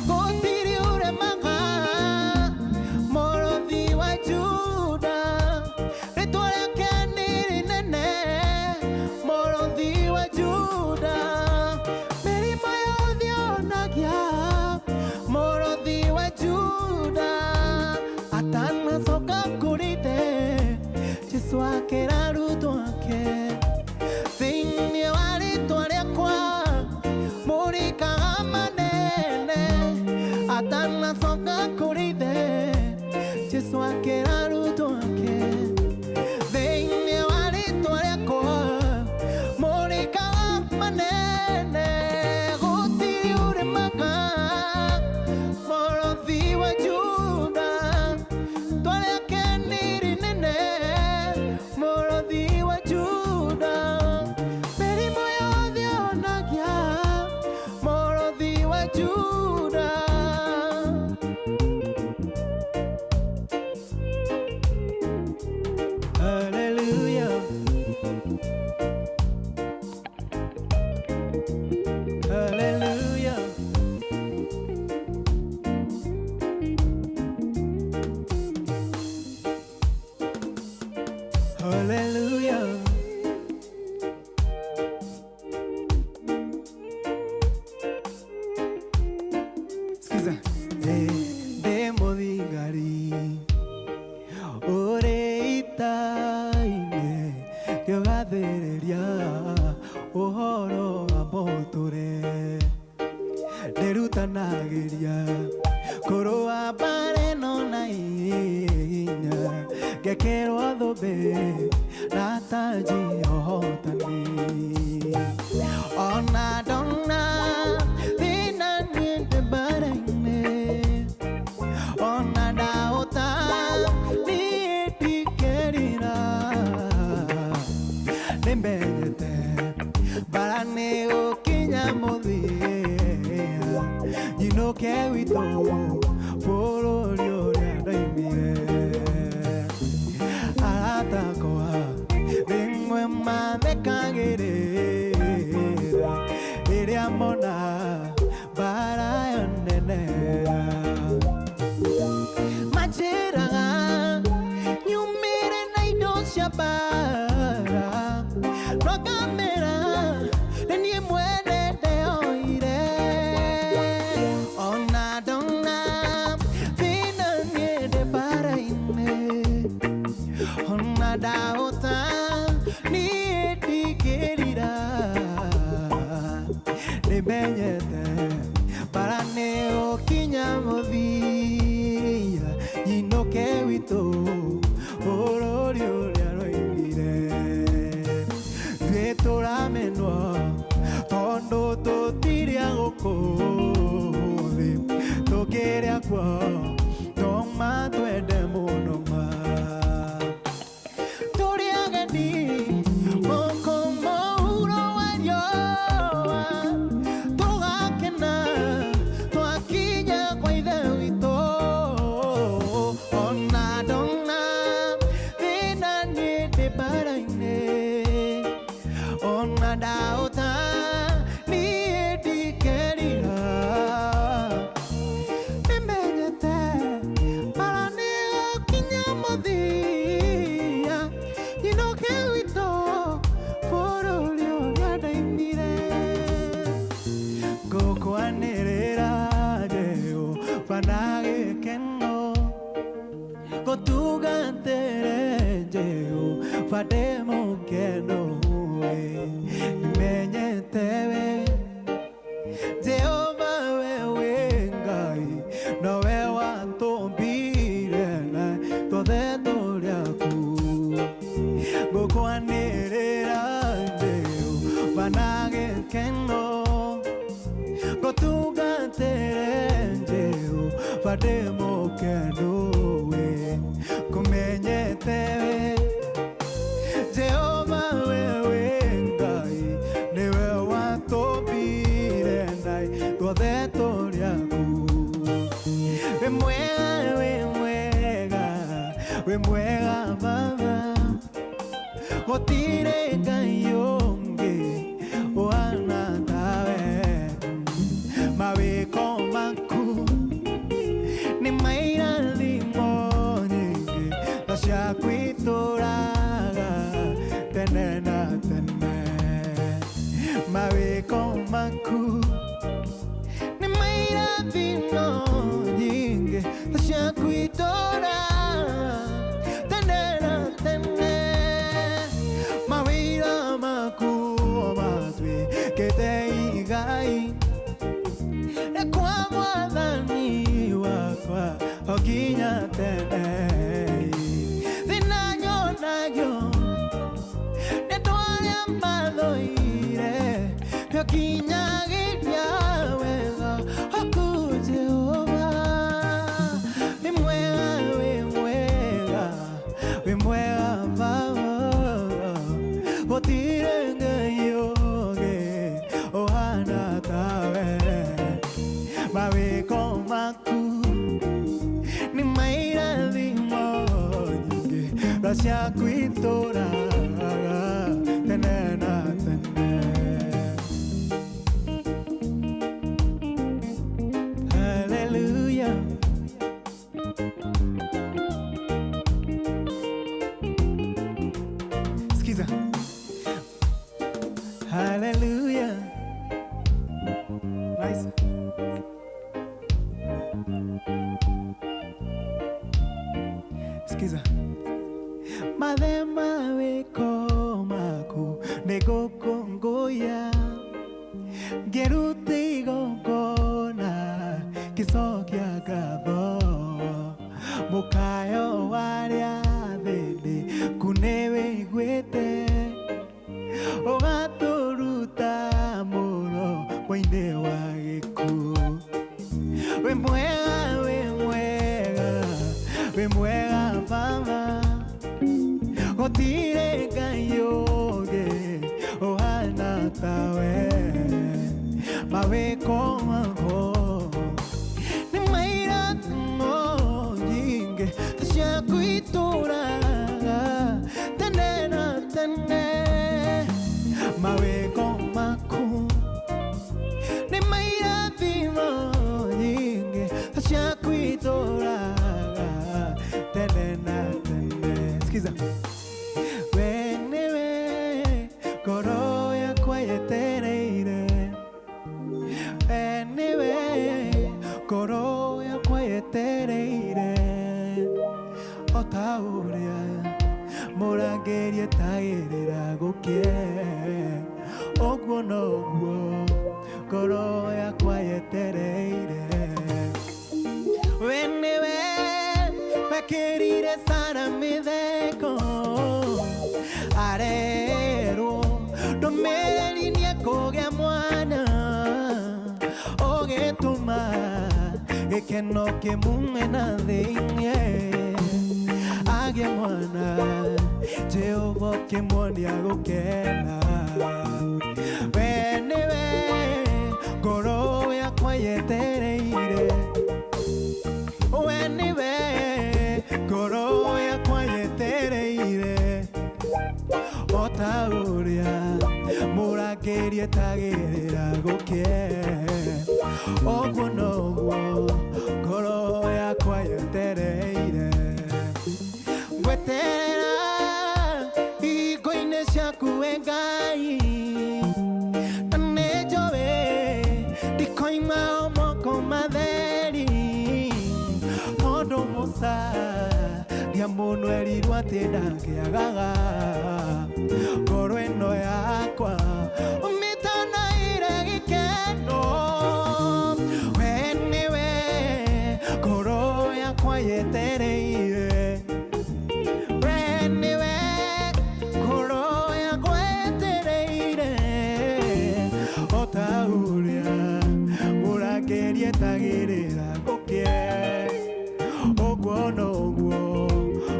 gutiri uremaga morothi wa Juda etware keniri nene morothi wa Juda mirimo yothe onagia morothi wa Juda atanacoka kurite Jesu akira arutwo ake thĩinĩ wa rĩtwa rĩakwa mũrikaga manene atanacoka kurite Jesu akira arutwo ake thĩinĩ wa rĩtwa rĩakwa mũrikaga manene gũtirĩ ũremaga morothi wa Juda twarĩa keniri nene morothi wa Juda mĩrimũ yothe onagia morothi wa Juda Hallelujah Hallelujah Hallelujah Skiza demo digari ore itaine riogathereria uhoro wa motore nderutanagiria kurua bare no na hinya ngekerwo thũmbĩ na taji ohotani ona ndona thĩna niĩ ndĩ mbara-inĩ ona ndaũta niĩ ndikerira nĩmenyete mbara nĩ gũkinya mũthia nyinũke witũ bũrũri ũrĩa ndaimire atakwa rimwe mathekagĩrĩra rĩrĩa mona mbara yo nene manjĩraga nyumĩre na indo cia mbara no ngamĩra nĩ niĩ mwene ndeyoire ona ndona thĩna niĩ ndĩ mbara-inĩ ona ndaũta niĩ ndingĩrira nĩmenyete mbara nĩ gũkinya mũthia nyinũke witũ bũrũri ũrĩa rwaimire ithuĩ tũramenwo tondũ tũtirĩ gũkũ thĩ tũkĩrĩa kwao toma twende mũno ma tũrĩ ageni gũkũ mũhuro wa riũa tũgakena ona ndaota niĩ ndikerira nĩmenyete bara nĩ gũkinya mũthia inoke witũ bũrũri ũrĩa ndaimire ngũkwanĩrĩra Jehova na gĩkeno gũtungatĩre Jehova ndĩ mũkeno nĩmenyete we Jehova we wĩ Ngai nowe watũmbire na tuothe tũrĩ aku ngũkwanĩrĩra Jehova na gĩkeno gũtungatĩre Jehova ndĩ mũkeno we kũmenyete we Jehova we wĩ Ngai nĩwe watũmbire na tuothe tũrĩ aku wĩ mwega Baba gũtirĩ Ngai ũngĩ ũhana tawe mawĩko maku nĩ mairathimo nyingĩ na ciaku itũũraga tene na tene mawĩko maku nĩ mairathimo nyingĩ na ciaku itũũraga tene na tene mawĩra maku matuĩkĩte igai kwa Mwathani wakwa okinya tene thĩna nyonayo nĩ twarĩa mathũire okinyagĩria wega aku Jehova wĩ mwega Baba gũtirĩ Ngai ũngĩ ũhana tawe mawĩko maku nĩ mairathimo nyingĩ na ciaku itũũraga tene na tene Hallelujah Skiza Hallelujah Nice Skiza Mathema wĩko maku nĩ gũkũngũya ngĩruta igongona gĩcokia ngatho mũkayo warĩa thĩndĩ ku nĩ wĩiguĩte ũgatũruta mũromo-inĩ wa gĩkuũ wĩ mwega Baba gũtirĩ Ngai ũngĩ ũhana tawe mawĩko maku nĩ mairathimo nyingĩ ciaku itũũraga tene na tene mawĩko maku nĩ mairathimo nyingĩ ciaku itũũraga tene na tene Skiza we nĩwe ngoro yakwa yetereire we nĩwe ngoro yakwa yetereire o ta ũrĩa mũrangĩri etagĩrĩra gũkĩe ũguo noguo ngoro yakwa yetereire we nĩwe wekĩrire Sara mĩtheko arerwo ndũmĩrĩri nĩekũgĩa mwana ũgĩtũma gĩkeno kĩmume na thĩinĩ agĩa mwana Jehova ũkĩmuonia gũkena we nĩwe ngoro yakwa yetereire we nĩwe ngoro yakwa yetereire o ta ũrĩa mũra mũrakerie tagĩrĩra gũkĩe ũguo noguo ngoro yakwa yetereire ngweterera hingo-inĩ ciaku we Ngai na nĩnjũĩ ndikoima o moko matheri tondũ mũcaria mũno erirwo atĩ ndangĩagaga ngoro ĩno yakwa ũmĩtanaire gĩkeno we nĩwe ngoro yakwa yetereire we nĩwe ngoro yakwa yetereire o ta ũrĩa mũrakerie tagĩrĩra gũkĩe ũguo noguo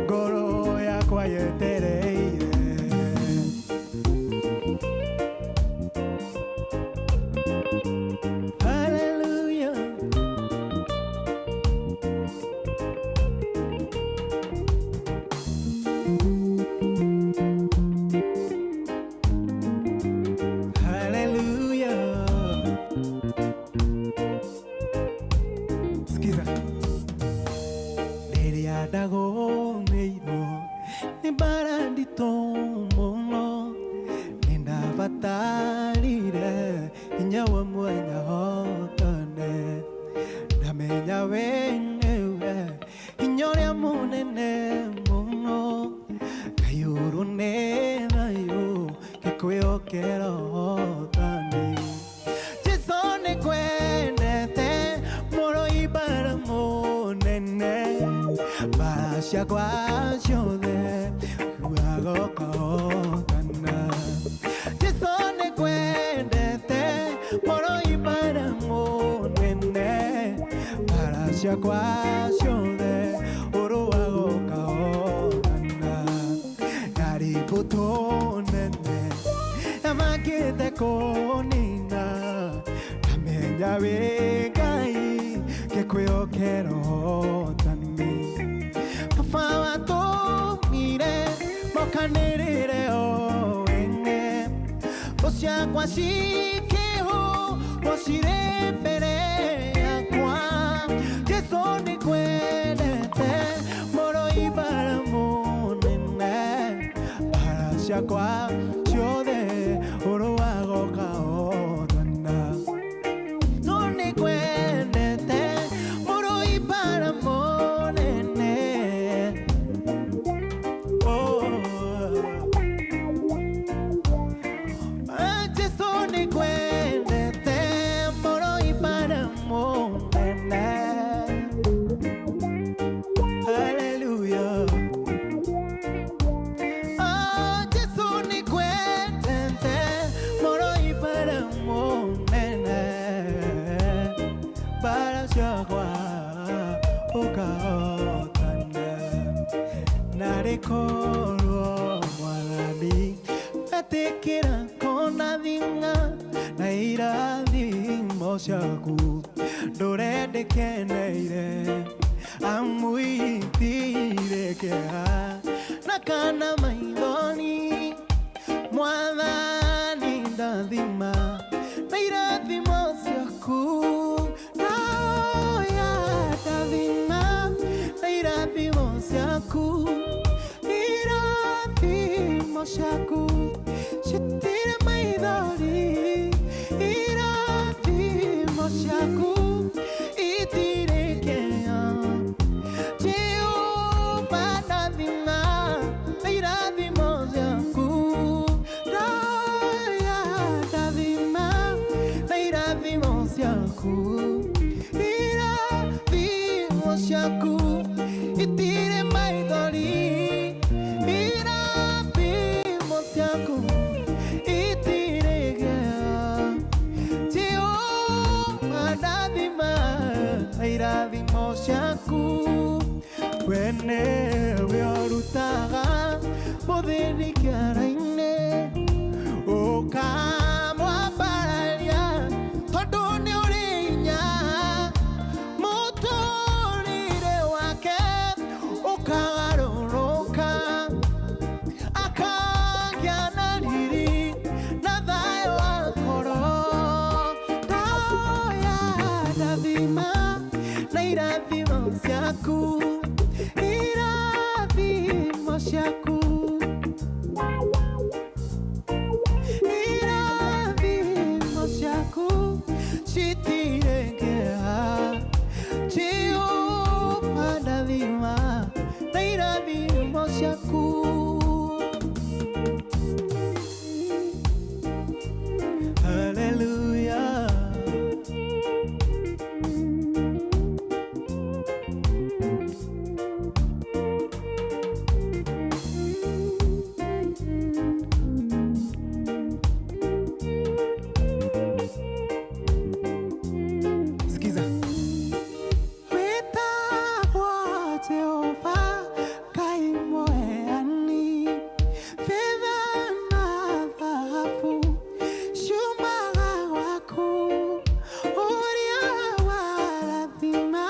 ngoro yakwa yetereire Hallelujah. Hallelujah. Skiza. Rĩrĩa ndagũmĩirwo nĩ mbara nditũ mũno nĩndabatarire hinya wa mwanya hotane ndamenya we nĩwe hinya ũrĩa mũnene mũno kayũrũ nĩ thayũ gĩkwĩhokera hotani Jesũ nĩkwendete mũrũi mbara mũnene mbara ciakwa ciothe agoka hotana Jesũ nĩkwendete mũrũi mbara mũnene mbara ciakwa ciothe agoka hotana yarĩ mbũtũ nene yamakĩte kũnina ndamenya wĩ Ngai gĩkwĩhokera hotani baba watũmire mokanĩrĩre o wene thũ ciakwa cikĩhũrwo cirĩ mbere yakwa Jesũ nĩkwendete mũrũi mbara mũnene mbara ciakwa ciothe agoka hotana Jesũ nĩkwendete mũrũi mbara mũnene Jesũ nĩkwendete mũrũi mbara mũnene Hallelujah. Jesũ nĩkwendete mũrũi mbara mũnene mbara ciakwa ũkahotana narĩ korwo mwathani etĩkĩra kũnathing'a na irathimo ciaku ndũrendĩkeneire amũitire kĩeha na kana maithori mwathani ndathima na irathimo ciaku Naya ndathima na irathimo ciaku citire maithori irathimo ciaku itire kĩeha Jehova ndathima na irathimo ciaku Naya ndathima na irathimo ciaku itire maithori irathimo ciaku itire kĩeha Jehova ndathima na irathimo ciaku we nĩwe ũrutaga mũthĩni kĩara-inĩ ũkamwambararia tondũ nĩ ũrĩ hinya mũtũrĩre wake ũkagarũrũka akagĩa na riri na thayũ wa ciaku irathimo ciaku irathimo ciaku citirengea Jehova ndathima na irathimo ciaku Hallelujah. Sikiza. Wetagwo Jehova Ngai mweani, fedha na dhahabu shumaga waku, ũrĩa warathima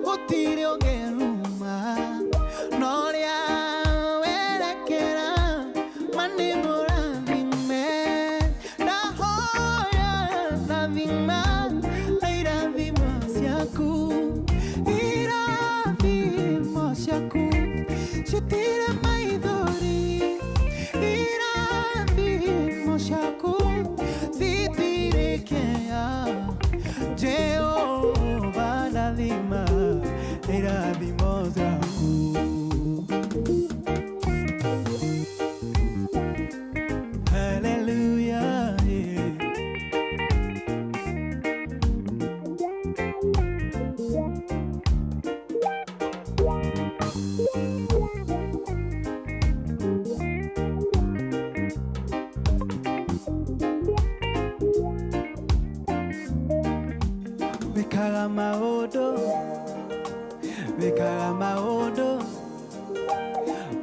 gũtirĩ ũngĩruma, na ũrĩa werekera mani mũrathime, ndahoya ndathima irathimo ciaku citirĩ maithori, irathimo ciaku citirĩkĩa Jehova ndathima irathimo ciaku Hallelujah, yeah.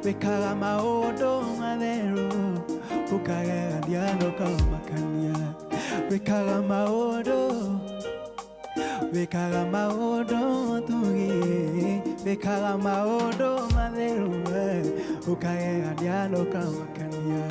Wekaga maũndũ matheru ũkagegania ndũkamakania, wekaga maũndũ tugi, wekaga maũndũ matheru ũkagegania ndũkamakania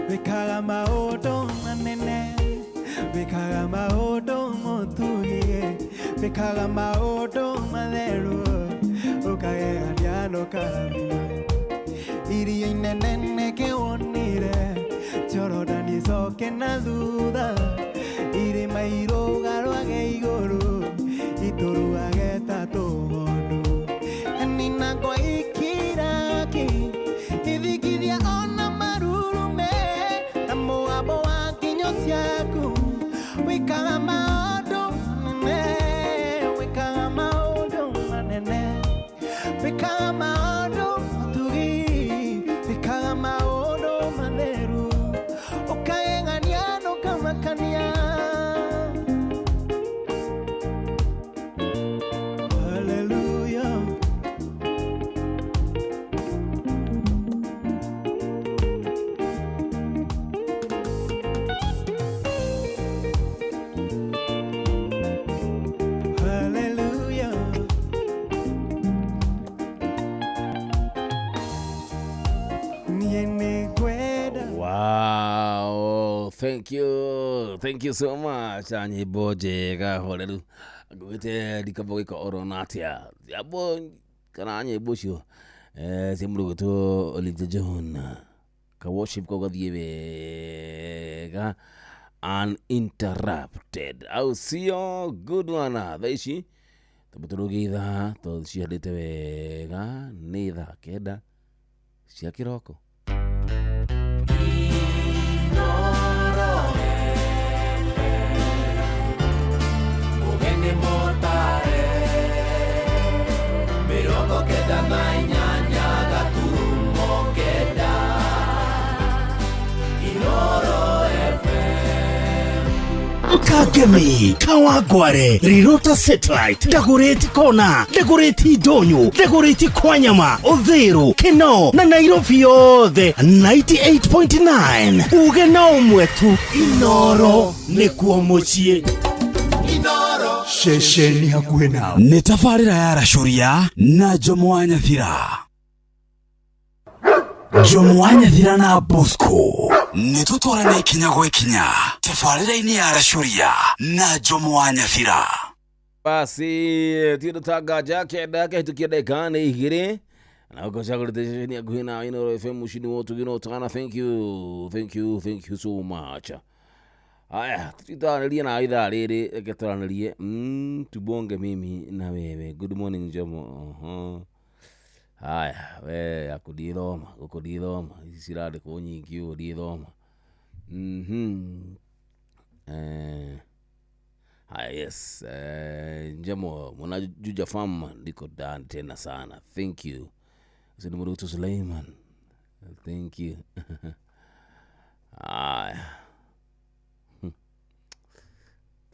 wekaga maũndũ manene, wekaga maũndũ mũtugie, wekaga maũndũ matheru ũkagegania ndũkaramia, iria inene kĩwonire Jorodani coke na thutha, irĩma irũgarwage igũrũ itũrũage ta tũgondu, nina kwa ikiraki ithikithia ona marurume na mũgambo wa nginyo ciaku, wekaga maũndũ manene, wekaga maũndũ manene, wekaga maũndũ matugi, wekaga maũndũ matheru ũkagegania ndũkamakania Hallelujah. Wow, thank you so much. Anye boje ga horeru gwete dikabogika oronatia yabo kana anye bosho simru to Olivia John ka worship ko gadiebe ga uninterrupted. I'll see you good one. Thaishi tabuturugitha to ciarite wega ni tha kenda cia kiroko. Mirongo kenda na inyanya gaturumo kenda Inoro FM Kagemi, Kawagware, Rirota Satellite, Dagoretti Kona, Dagoretti Donyo, Dagoretti Kwanyama, Odhero, Keno, na Nairobi yothe 98.9 Ugena mwetu Inoro nikuo mucie Inoro Shesheni hakuhe nao. Nĩ tabarĩra ya Racuria na Jomo wa Nyathira. Jomwanya thirana Bosco nitutwarane ikinya gwe kinya tafarira-ini ya Rashuria na Jomwanya thira. Basi tiro tagaja kenda kahitukia dakika igiri na ukocha kuletesheni aguina Inooro FM mushini wotu gino tana. Thank you so much. Aya tutanalia na aidha riri getoranalie tubonge mimi na wewe. Good morning Jomo. Aya we akudithoma isirade ko nyingi udithoma. Yes, Jomo munajuja fama ndiko dan tena sana. Thank you. Zini Murutu Suleiman. Thank you.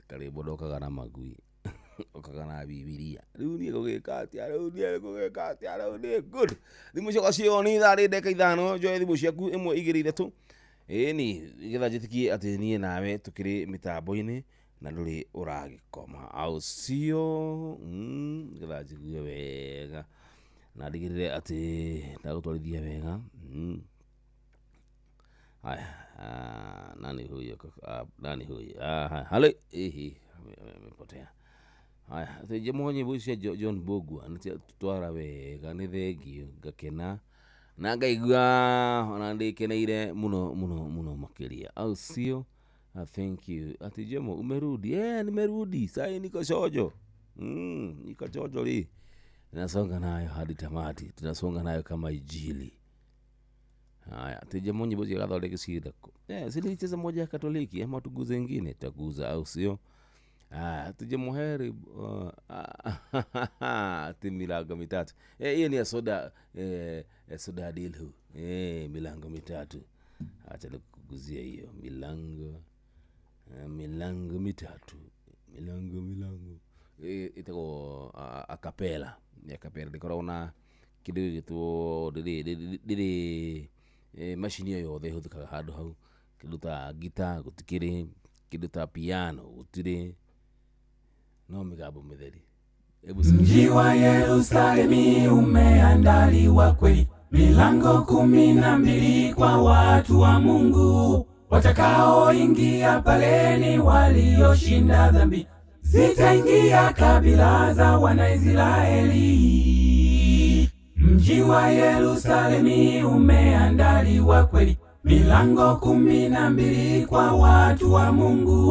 Karibu doka kana magui. Okagana Bibilia. Runie kugekati, good. Thimucio gacio ni thari ndeka ithano joe thimu ciaku imwe igiri ithatu. Ni getha jitikie ati nie nawe tukiri mitambo-ini na nduri uragikoma au sio? Getha jigue wega na ndigirire ati ndagutwarithia wega. Haya nani huyo? Hale mepotea. Haya teje monye bucia John Bogwa tutwara wega ni thengio ngakena na ngaigua ona ndikeneire muno makiria au sio? Thank you. Ati Jomo umerudi? Nimerudi. Sasa niko chojo. Niko chojo li. Tunasonga nayo hadi tamati. Tunasonga nayo kama Injili. Haya, tije monye bozi Katoliki sidako. Silicheza moja ya Katoliki ama tuguze nyingine taguza au sio? Tije muheri milango mitatu. Hiyo ni soda soda dilu. Milango mitatu. Acha nikuguzia hiyo milango mitatu. Milango. Itako akapela. Akapela dikorona kidogo gitu dili machine yo the huthika hadu hau kiduta gita gutikiri kiduta piano gutire no migambo mitheri. Mji wa Yerusalemi umeandaliwa kweli, milango 12 kwa watu wa Mungu watakaoingia pale ni walioshinda dhambi, zitaingia kabila za Wanaisraeli. Mji wa Yerusalemi umeandaliwa kweli, milango 12 kwa watu wa Mungu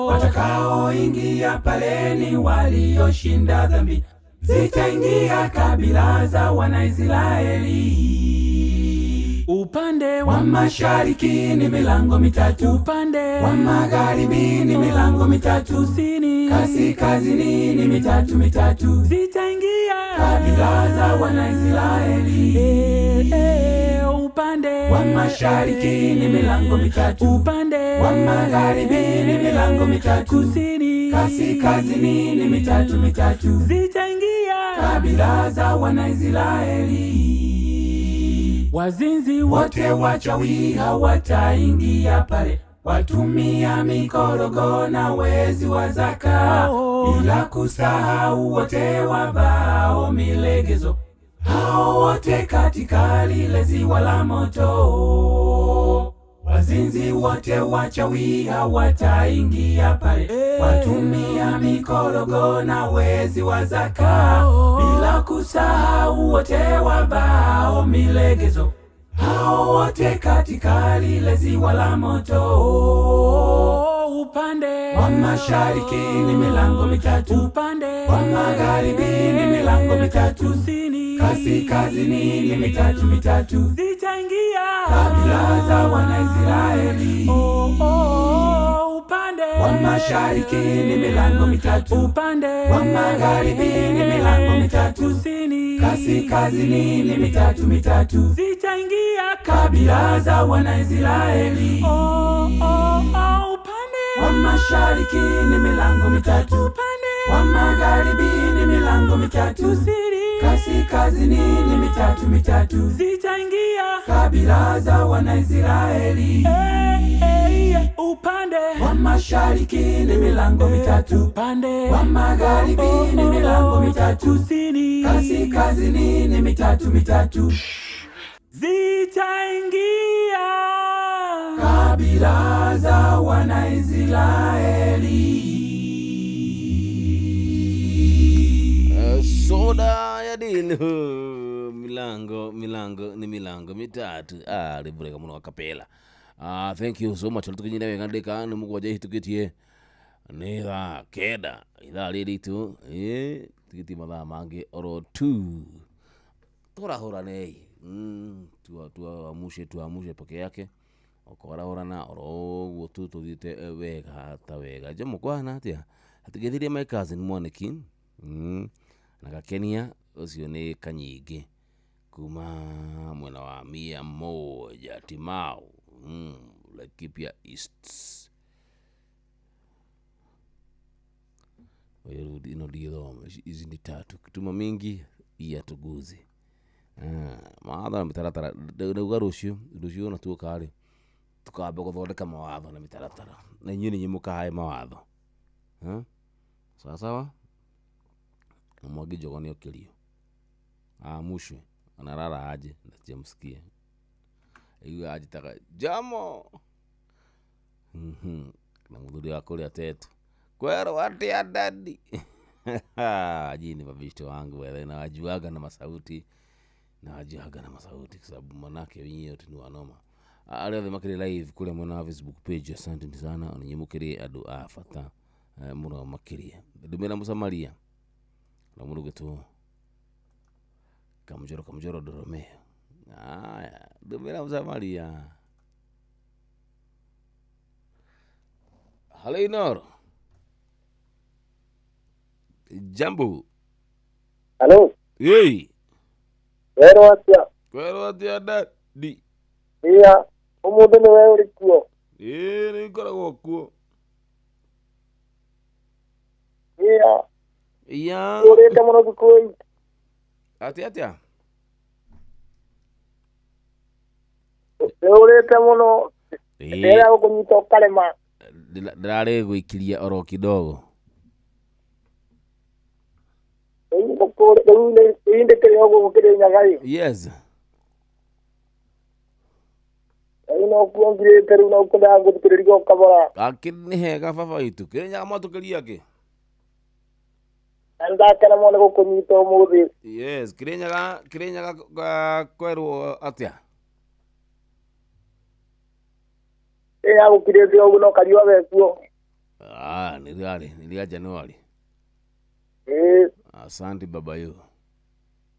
watakaoingia pale ni walioshinda dhambi, zitaingia kabila za Wanaisraeli. Upande wa mashariki ni milango mitatu, upande wa magharibi ni milango mitatu, kusini kaskazini ni mitatu, zitaingia kabila za Wanaisraeli. Upande wa mashariki ni milango mitatu, upande wa magharibi ni milango mitatu, kusini kaskazini ni mitatu, zitaingia kabila za Wanaisraeli. Wazinzi wote wachawi hawataingia pale, watumia mikorogo na wezi wa zaka, bila kusahau wote wavao milegezo, hao wote katika lile ziwa la moto. Wazinzi wote wachawi hawataingia pale, watumia mikorogo na wezi wa zaka, bila kusahau wote wavao milegezo, hao wote katika lile ziwa la moto. Upande wa mashariki ni milango mitatu, upande wa magharibi ni milango mitatu, kusini kaskazini ni mitatu, zitaingia kabila za Wanaisraeli. Upande wa mashariki ni milango mitatu, upande wa magharibi ni milango mitatu, kusini kaskazini ni mitatu, zitaingia kabila za Wanaisraeli. Wa mashariki ni milango mitatu, upande wa magharibi ni milango mitatu, kusini kaskazini ni mitatu, zitaingia kabila za Wanaisraeli. Upande wa mashariki ni milango mitatu, upande wa magharibi ni milango mitatu, kusini kaskazini ni mitatu, zitaingia kabila za Wanaisraeli. Soda ya dino milango ni milango mitatu libureka muno akapela. Thank you so much. Tukinyina wengandika ni muko waje tukitie nira keda ila lili tu tikiti mathaa mangi oro 2 tora hora nei tuamushe peke yake okora hora na oro gutu tuthite wega ta wega je mukwana atia atigithirie my cousin Mwaniki na Gakenia ucio ni Kanyingi kuma mwena wa 100 Timau Laikipia East. Wewe ino ndio hizi ni tatu kituma mingi iya tuguzi maadha mitaratara ndauga rucio na tukari tukabe guthondeka mawatho na mitaratara na inyuĩ nĩ mũkahe mawatho sawa Mwangi Njogo nĩ okĩrio mushwe anarara aje ndamsikie iwe ajitaka jamo na muthuri wa kũrĩa tetu kwero atia dadi jini mabishto wangu wewe na wajuaga na masauti kwa sababu manake wenyewe yote ni wanoma. Leo makiri live kule mwana Facebook page. Asante sana onyemukirie adu afata muno makiria dumira musamaria na muruge tu kamjoro dorome dumira musamaria Halinor Jambo. Hello. Hey. Kwero atia dadi. Iya, umude ni wewe ulikuwa. Ni koragwo kuo. Iya. Urete muno kuko. Atia. Urete muno. Era ukunyita kalema. Ndarare gwikiria oro kidogo. Yes. Ino kuongire teru na ukunda ngutikiririo kabora. Akini hega baba itu. Kenya matukiria ke. Anda kana mone gukunyita umuthi. Yes, Kenya kweru atia. Ya gukirete oguno kariwa besuo. Ni Januari. Asante baba yo.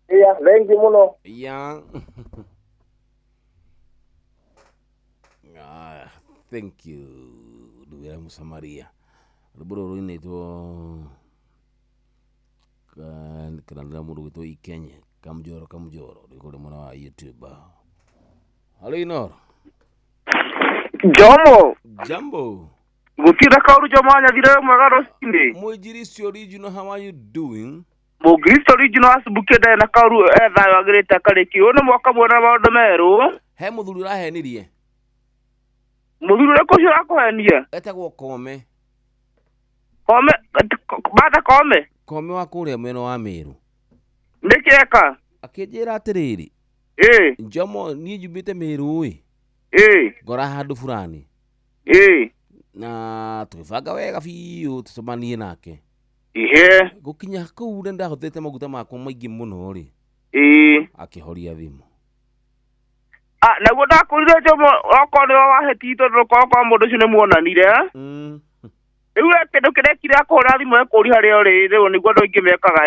Iya, wengi muno. Iya. Thank you. Duwera musamaria. Ruburo ruine to kana muru to Ikenya. Kamjoro. Ndikole mwana wa YouTube. Halinor. Jambo. Gutira kauru jomanya dire mwagaro sinde. Mujirisi original, how are you doing? Mugristo original asubukeda na kauru etha wagireta kareki one mwaka mwona maundu meru. He muthuri rahenirie. Muthuri ko shira ko henia. Etagwo Kome. Kome wa kuria mweno wa Meru. Ndikeka. Akijira atiriri. Njomo ni jubite Meru wi. Gora handu fulani. Na twibanga wega biu tucemanie nake. Gukinya kuu ndenda hothete maguta makwa maingi muno ri. Akihoria thimu. Naguo ndakurire Njomo okorwo waheti tondu kwa mundu ucio ni muonanire. Riu kindu kirekire akora thimu ekuri haria uri riu niguo ndu ingimekaga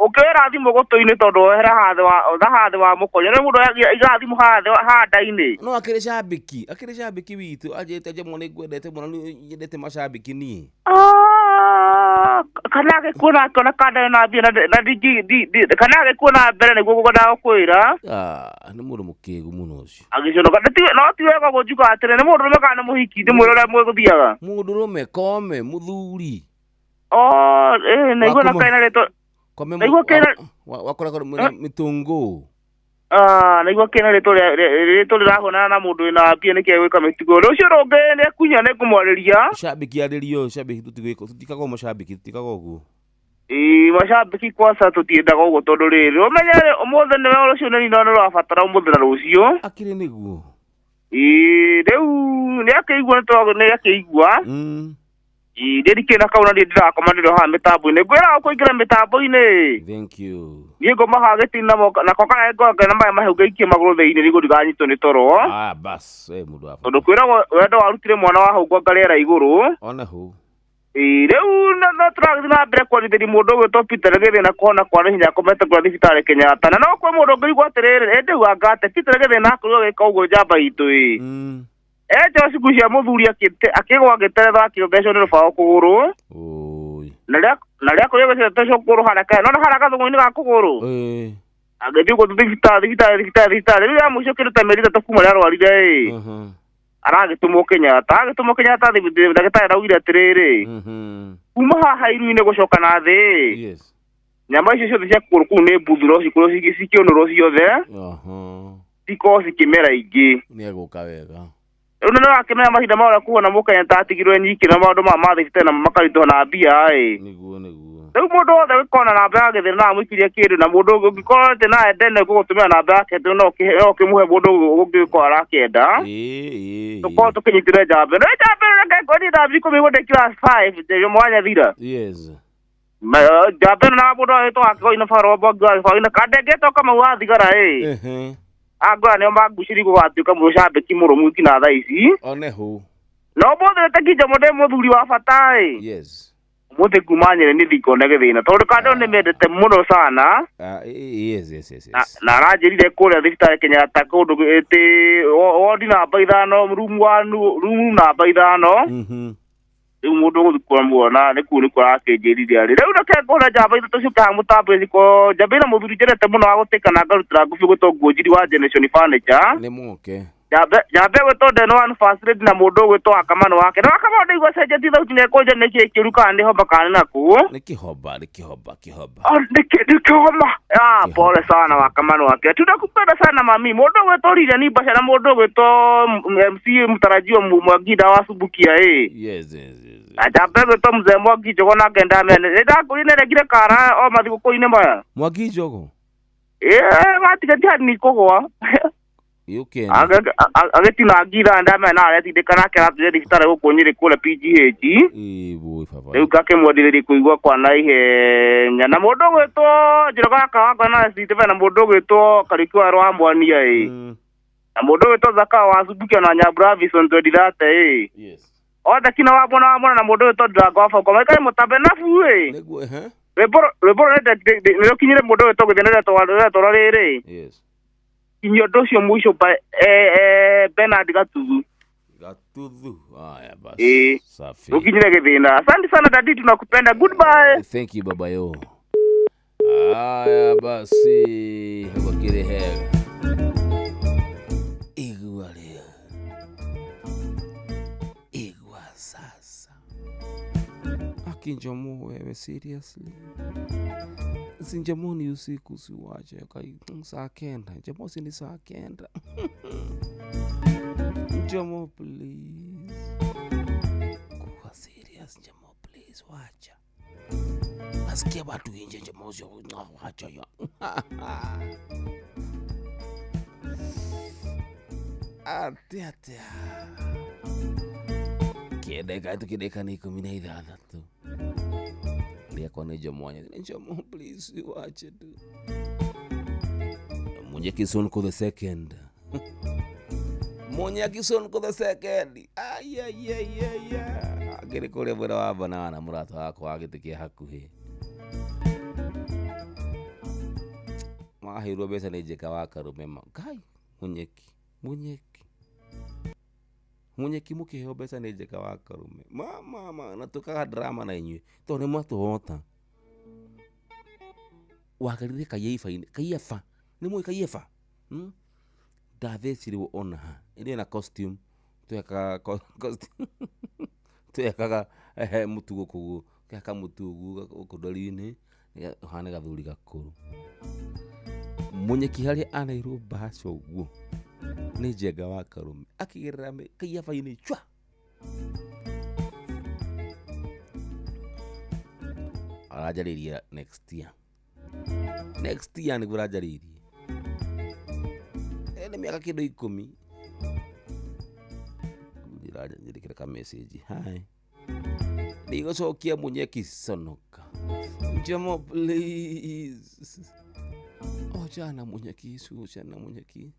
ukira thimu gutuini tondu wehera hathe wa mukonya ni mundu iga thimu handa-ini no akiri shabiki witu ajete Njomo ni gwendete muno nyendete mashabiki ni kana gikuona kada na bia na digi kana gikuona mbere niguo gugoda kwira ni mundu mukigu muno ucio agicono no ti wega gujuka atire ni mundu mekana muhiki ndi mwirore mwe guthiaga mundu rume Kome muthuri niguo na kaina reto niguo kena wakora mitungu niguo kena reto rirahona na mundu ina pia nike gwika mitugo ucio ronge ni kunya ni kumwariria shabiki aririo shabiki tutikago mashabiki tutikago guo Mashabiki kwanza tutiendaga uguo tondu riri umenyere umuthe ni wewe ucio ni no rabatara umuthe na rucio akiri niguo riu ni akigua ni akigua ndirikina kauna ndirakoma ndiro ha mitambo-ini ngwira kuingira mitambo-ini. Thank you. Ni ngoma hagetina na kokana ngoga na maya mahu gaikie maguru thini ni gudiganyitwo ni toro. Bas mundu afa tondu kwira wendo warutire mwana wa hau ngongariera iguru ona hu riu no turathi na mbere kwarithĩria mũndũ ũgwĩtwo Peter Gĩthĩna kona kwa hinya komete kwa thibitarĩ Kenyatta na no kwa mũndũ ũngĩigua atĩrĩrĩ ĩndĩ wangate Peter Gĩthĩna akorirwo gĩka ũguo njamba itũ ejo ciku cia mũthuri akĩgwa agĩteretha akĩthecwo nĩ rũbaũ kũgũrũ na rĩa kũrĩa gũthecwo kũgũrũ haraka no haraka thũng'ũ-inĩ ga kũgũrũ agĩthiĩ gũthiĩ thibitarĩ rĩu ya mũico kĩndũ ta mĩeri ĩtatũ kuma rĩa arwarire aragĩtũmwo Kenyatta ndagĩtarĩ araugire atĩrĩrĩ kuma haha iru-inĩ gũcoka na thĩ nyama icio ciothe cia kũgũrũ kũu nĩ mbuthuro cikĩũnũrwo ciothe cikorwo cikĩmera ingĩ nĩegũka wega rĩu nĩ wakĩmenya mahinda ma ũrĩa kuona Mũkenya atigirwo nyiki na maũndũ ma thibitarĩ na makaritũha na mbia rĩu mũndũ wothe gĩkona namba ya Gĩthĩna na amũikirie kĩndũ na mũndũ ũngĩkorwo atĩ nawe ndene gũgũtũmĩra namba yake no ũkĩmũhe mũndũ ũngĩkorwo arakĩenda tũkorwo tũkĩnyitĩre njamba ĩno njamba ĩno reke ngoni thaa ikũmi gũthiĩ class 5 mwanya thira njamba ĩno na mũndũ wagĩtwo wakĩgoina barobogina kandengĩtwo Kamau wa thigara angora nĩo mangucĩri gũgatuĩka mũcambĩki mũrũmu nginya thaa ici no mũthĩ tekinja mũndũ mũthuri wa bata mũthĩ kuma Nyĩrĩ nĩ thikone Gĩthĩna tondũ kandũ nĩ mendete mũno sana na aranjĩrire kũrĩa thibitarĩ Kenyatta kũndũ ĩtĩ wodi namba 5 rumu namba 5 rĩu mũndũ ũgũthiĩ kũmuona nĩ kũu nĩkuo arakĩnjĩrithia rĩu reke ngũre njamba ithatũ ciũke haha mũtambo-inĩ ko njamba ĩna mũthuri njenete mũno wa gũtĩkana ngarutĩra ngubi gwĩtwo Ngũnjiri wa Generation Furniture njamba ĩgwĩtwo Deno One First Lady na mũndũ ũgwĩtwo Akamano wake na Akamano ndaigua cenjetie thauti nĩ ekũnja nĩ kĩũru kana nĩ homba kana nĩ nakuo nĩ kĩhomba pole sana Akamano wake tunakupenda sana mami mũndũ ũgwĩtwo Lilian Mbasha na mũndũ ũgwĩtwo MC mtarajiwa Mwangi wa Subukia njamba ĩgwĩtwo Mzee Mwangi Njogo nake ndamene ndakũrĩ nĩregire kara o mathigũkũ-inĩ maya Mwangi Njogo gatigatia nĩ kũgwa agĩtina ngira ndamena aretindĩka nake arathiĩ thibitarĩ gũkũ Nyĩrĩ kũrĩa PGH rĩu ngakĩmwendereria kũigua kwa naihenya na mũndũ ũgwĩtwo Njĩra gaka wakwa na Steve na mũndũ ũgwĩtwo Kariuki wa Rwambwania na mũndũ ũgwĩtwo Zaka wa Subukia na Nyambura Vision 2030 othe kina wa mwana na mũndũ ũgwĩtwo Drago wa Fauko maikare mũtambe nabu rwĩmbo nĩrũkinyire mũndũ ũgwĩtwo Gĩthĩna rĩretwo rĩrĩ kinyo ũndũ ũcio mũico Bernard Gatuthu haya basi safi ukinyire Gĩthĩna asante sana dadi tunakupenda goodbye thank you baba yo haya basi wakire hega igwa sasa akinjomo wewe seriously sinjamoni usiku siwache kai saa kenda jamosi ni saa kenda Jamo please kuwa serious Jamo please wacha asikia watu nje Jamosi wacha ya atia kideka ni 16 kone Jamwanya Jamo please wacha tu Munyeki Sonko the second Munyeki Sonko the second agere kore bora wa banana murato wako agitikia hakuhi mahirwo besa nejeka wakarume kai Munyeki mukiheo besa nejeka wakarume mama natukaga drama na inywe to ne matuhota wakarire kayefa ni mwe kayefa ndathecirwo ona ĩrĩ na costume tuyakaga mutugo kugu kaka mutugo ukudori-inĩ hana gathuri gakuru Munyeki harĩ anairwo baca ũguo nĩ njenga wa karume akĩgerera kayefa-inĩ chwa arajariria next year nä guo arajaririe nä mä aka kä ndå 10 njä ka message hi nä gå cokia Munyeki Sonoka Jomo please jana Munyeki jana Munyeki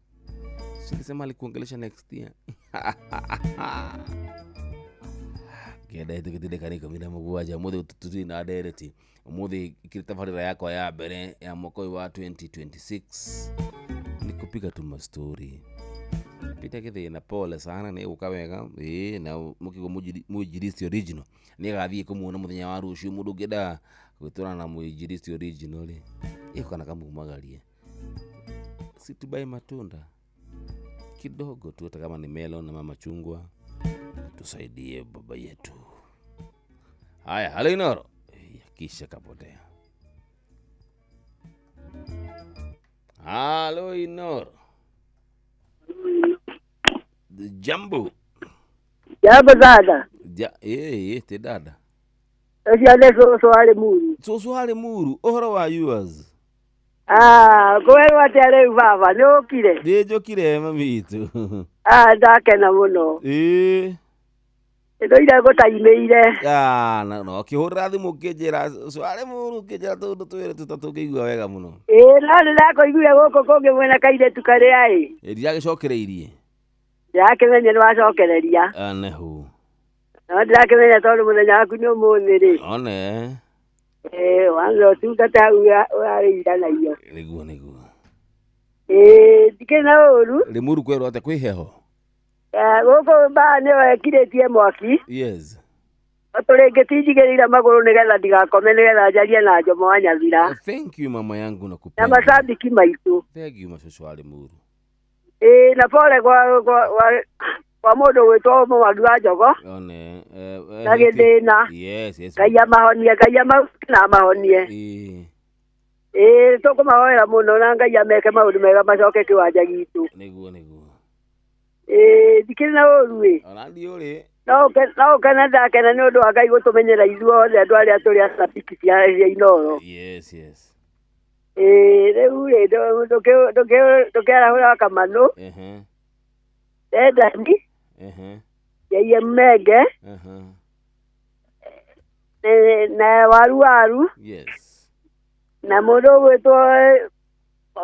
sikisema alikuongelesha next year kenda itukitinde kaniko mina mugwaja muthe tuturi na dereti muthe ikirita farira yakwa ya mbere ya mwaka wa 2026 nikupiga tu mastori pita kithina pole sana ni gukawega na mukigo mujiristi original ni gathie kumuona muthenya wa rucio mundu ngenda gwitura na mujiristi original ikona kamumagarie situbai matunda kidogo tu, hata kama ni melon na mama chungwa, tusaidie baba yetu. Haya, halo Inoro. Kisha kapotea. Halo Inoro. Jambo. Jambo dada. Te dada. Osiale swali muru. Swali muru. Ohoro wa yours. Kweru atele baba nokire. Ndijokire mamitu. Ndakena muno. Ndoira gutaimeire. No kihurira thimu kinjira swali muru kinjira tundu twiri tutatu kigua wega muno. Nani nako igua goko konge mwena kaire tukare ai. Ndiagicokereirie. Ndakemenya nwacokereria. Nehu. Ndakemenya tondu muthenya waku ni umuthi ri. One. Wanzo tungata uarira na iyo. Niguo. Dikena uru. Rimuru kwero ate kwi heho. Goko ba ne wakiretie mwaki. Yes. Aturengetinjigirira maguru nigetha ndigakome nigetha njarie na Njomo wa Nyathira. Thank you mama yangu nakupenda. Na mashabiki maitu. Thank you mashosho wa Rimuru. Na pole kwa mundu gwitwo Mwangi wa Njogo. One. Na githina. Yes. Kaya mahonie na mahonie. Tukumahoera muno na Ngai ameke maundu mega macoke kiwanja gitu. Niguo. Dikiri na uru wi. Ona ndiuri. No kana ndakena ni undu wa Ngai gutumenyera ithuothe andu aria turi acabiki cia Inoro. Yes. Riu ri ndukiarahura kamano. Endani. Yeye mege. Na waru. Yes. Na mundu gwitwo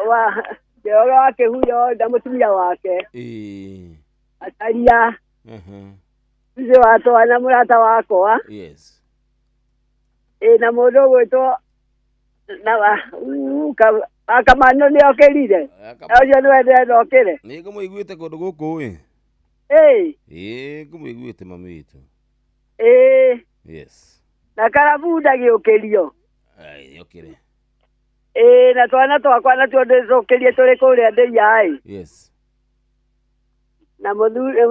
wa Jehova wake huyo na mutumia wake. Ataria. Sisi watu wana murata wakwa. Yes. Na mundu gwitwo na akamano ni okerire. Ojo ni wende okire. Ni kumuiguite kundu guku wi. Kumuiguite mami witu. Yes. Na karabunda giukirio. Okire. Na twana twakwa na tuonde cokerie turi kuria ndeia ai. Yes. Na muthuri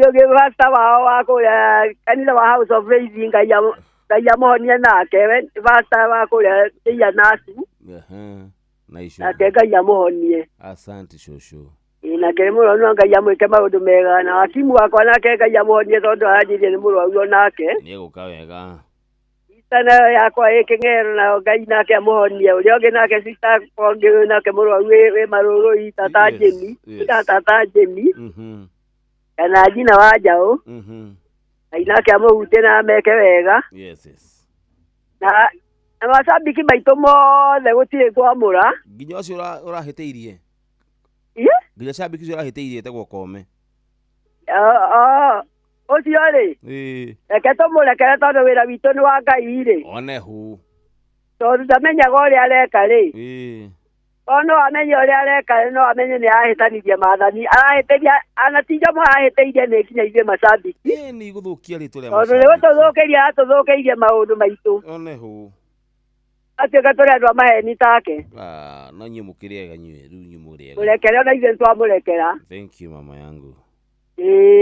ugi pastor wao wa kuria kanitha wa House of Raising Ngai amuhonie nake pastor wa kuria ndeia nasu. Na isho. Na Ngai amuhonie. Asante shosho. Na kere muno no Ngai amwike maundu mega na wakimu wakwa nake Ngai amuhonie tondu aranjirie ni murwaru nake. Ni guka wega. Sana yakwa ikengero na Ngai nake amuhonie uria ungi nake sister kongi nake murwaru we maruru tata Jemi. Tata Jemi. Kana jina wa Njau. Ngai nake amuhute na meke wega. Yes. Na mashabiki maitu mothe gutire twamura. Nginya ucio urahiteirie. Nginya shabiki ucio urahiteirie te gwokome. Ucio ri. Reke tumurekere tondu wira witu ni wa Ngai ri. One hu. Tondu ndamenyaga uria areka ri. No amenye uria areka no amenye ni ahitanirie mathani. Arahitiria anatinja mahiteirie ni kinya ithe mashabiki. Ni guthukia ritu ria mashabiki. Tondu gututhukiria atuthukiirie maundu maitu. One hu. Atuika turi andu amaheni take. No nyumukiriega nyue riu nyumuriega. Murekere ona ithe twamurekera. Thank you mama yangu.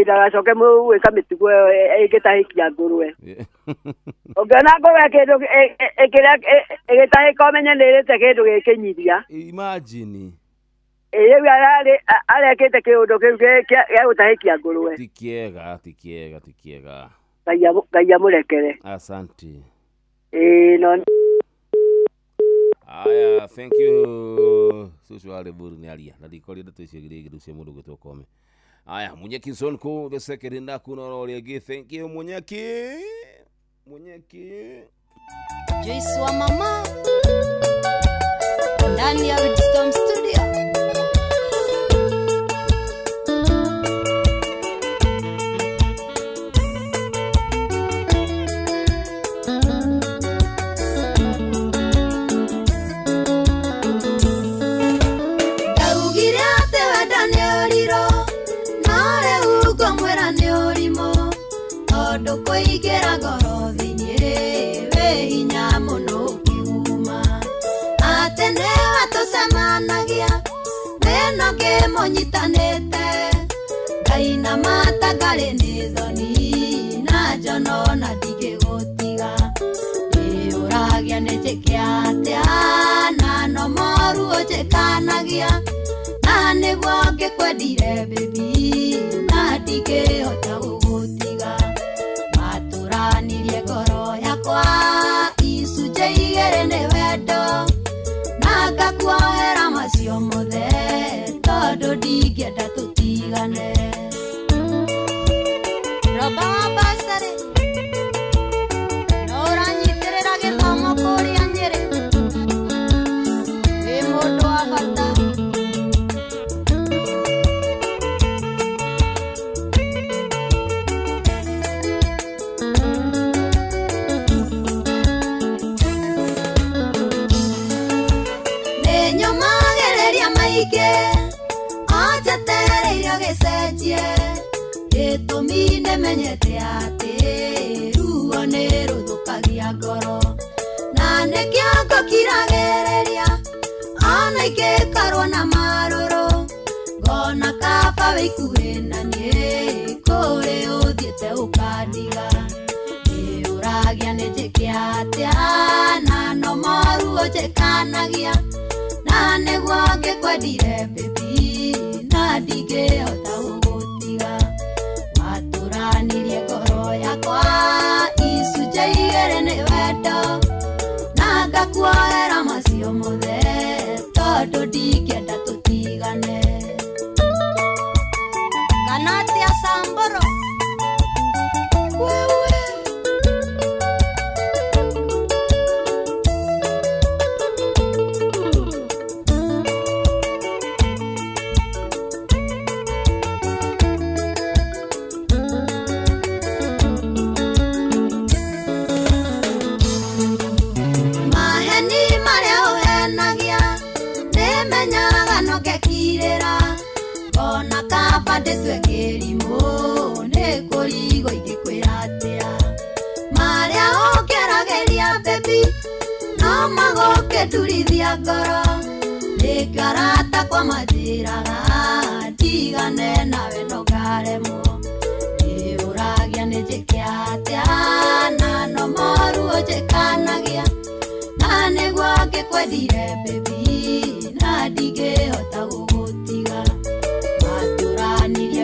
Ndagacoke gwika mitugo igitahikia ngurwe. Ungena ngurwe kindu igitahika umenye nirite kindu gikinyiria. Imagine. Riu arekite kiundu kiu gia gutahikia ngurwe. Tikiega. Ngai amurekere. Asante. No Aya, thank you. Social buru ni alia. Na dikoli da tuishigiri gidusia mudu gutokome. Aya, Munyeki Sonko the second ndaku no rege. Thank you Munyeki. Munyeki. Joyce wa mama. Ndani ya Wisdom Studio. Ndoko igera ngoro thinie we hinya muno kiuma atene watucemanagia meno ngimunyitanite Ngai na matangari ni thoni na njono na ndigigutiga uragia ni njikia atia na no moru ujikanagia na niguo ngikwendire baby na ndigihota gugutiga ngoro yakwa icunjĩ igĩrĩ nĩ wendo na ngakuohera macio mothe tondũ ndingĩenda tũtigane Roba wa Basarĩ no ũranyitĩrĩra gĩthomo kũrĩa Nyĩrĩ wĩ mũndũ wa bata Gĩtũmi nĩmenyete atĩ ruo nĩ rũthũkagia ngoro na nĩkĩo ngũkiragĩrĩria ona ingĩkorwo na marũrũ ngona kaba wĩ ikuhĩ na niĩ kũrĩ ũthiĩte ũkandiga nĩũragia nĩ njĩke atĩa na no moru ũnjĩkanagia na nĩguo ngĩkwendire baby na ndingĩhota gũgũtiga watũranirie ngoro yakwa icunjĩ igĩrĩ nĩ wendo na ngakuohera macio mothe tondũ ndingĩenda tũtigane kana atĩa Samburu wewe ndĩtue kĩrimũ nĩ kũrigwo ingĩkwĩra atĩa marĩa ũkĩrageria baby no magũke ndurithia ngoro nĩ ngarata kwa manjĩraga ndigane nawe no ngaremwo nĩũragia nĩ njĩke atĩa na no moru ũnjĩkanagia na nĩguo ngĩkwendire baby na ndingĩhota gũgũtiga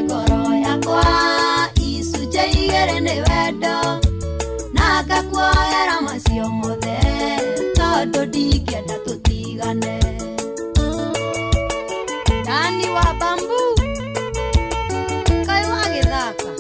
ngoro yakwa icunjĩ igĩrĩ nĩ wendo na ngakuohera macio mothe tondũ ndingĩenda tũtigane Dani wa Bambu kai wa gĩthaka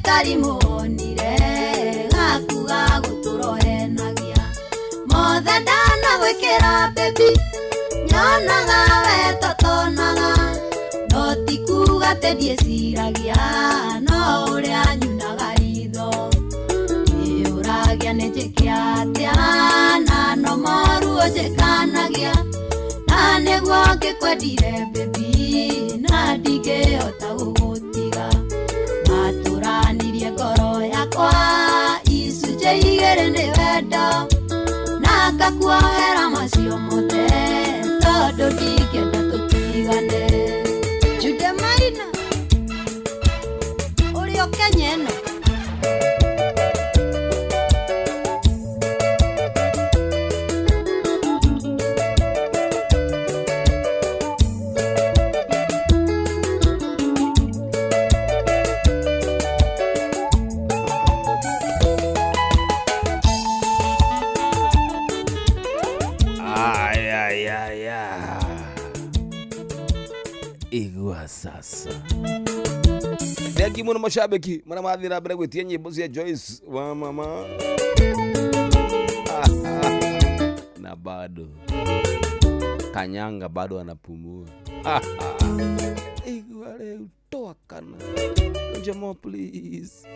Karimonire gakuga gũtũrohenagia mothe ndana gwĩkĩra baby nyonaga we totonaga no ti kuga atĩ ndiĩciragia no ũrĩa nyunaga ritho nĩũragia nĩ njĩke atĩa na no moru ũnjĩkanagia na nĩguo ngĩkwendire baby na ndingĩhota gũgũtiga watũranirie ngoro yakwa icunjĩ igĩrĩ nĩ wendo na ngakuohera macio mothe tondũ ndingĩenda tũtigane Jude Marina igwa sasa Thank you mashabiki mwana mathira mbere gwitia nyimbo cia Joyce wa mama na bado Kanyanga bado anapumua igwa leo toa kana jamaa please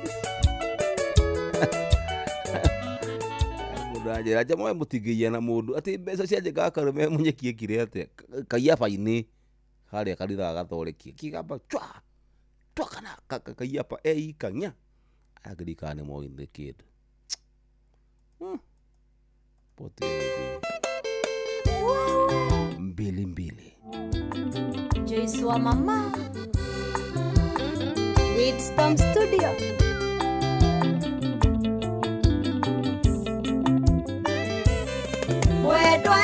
Mudaje aja moyo mutigiya na mundu ati mbeca cia njega akarume munyekie kire ate kaiya faini haria karitha gathorekie kigamba twa kana kaiya pa kanya agirikane moinde kid pote mbili Joyce wa mama Wisdom Studio Mwendwa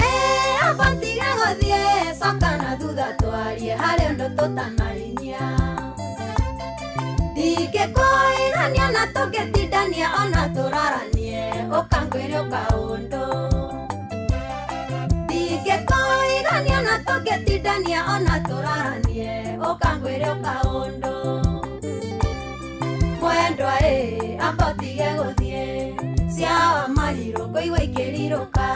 abatige guthie coka na thutha twarie hari undu tutanarinyia ndingikuirania na tungitindania ona turaranie ukangwire ukaundu ndingikuirania na tungitindania ona turaranie ukangwire ukaundu mwendwa abatige guthie cia mariro koigwa ikiriruka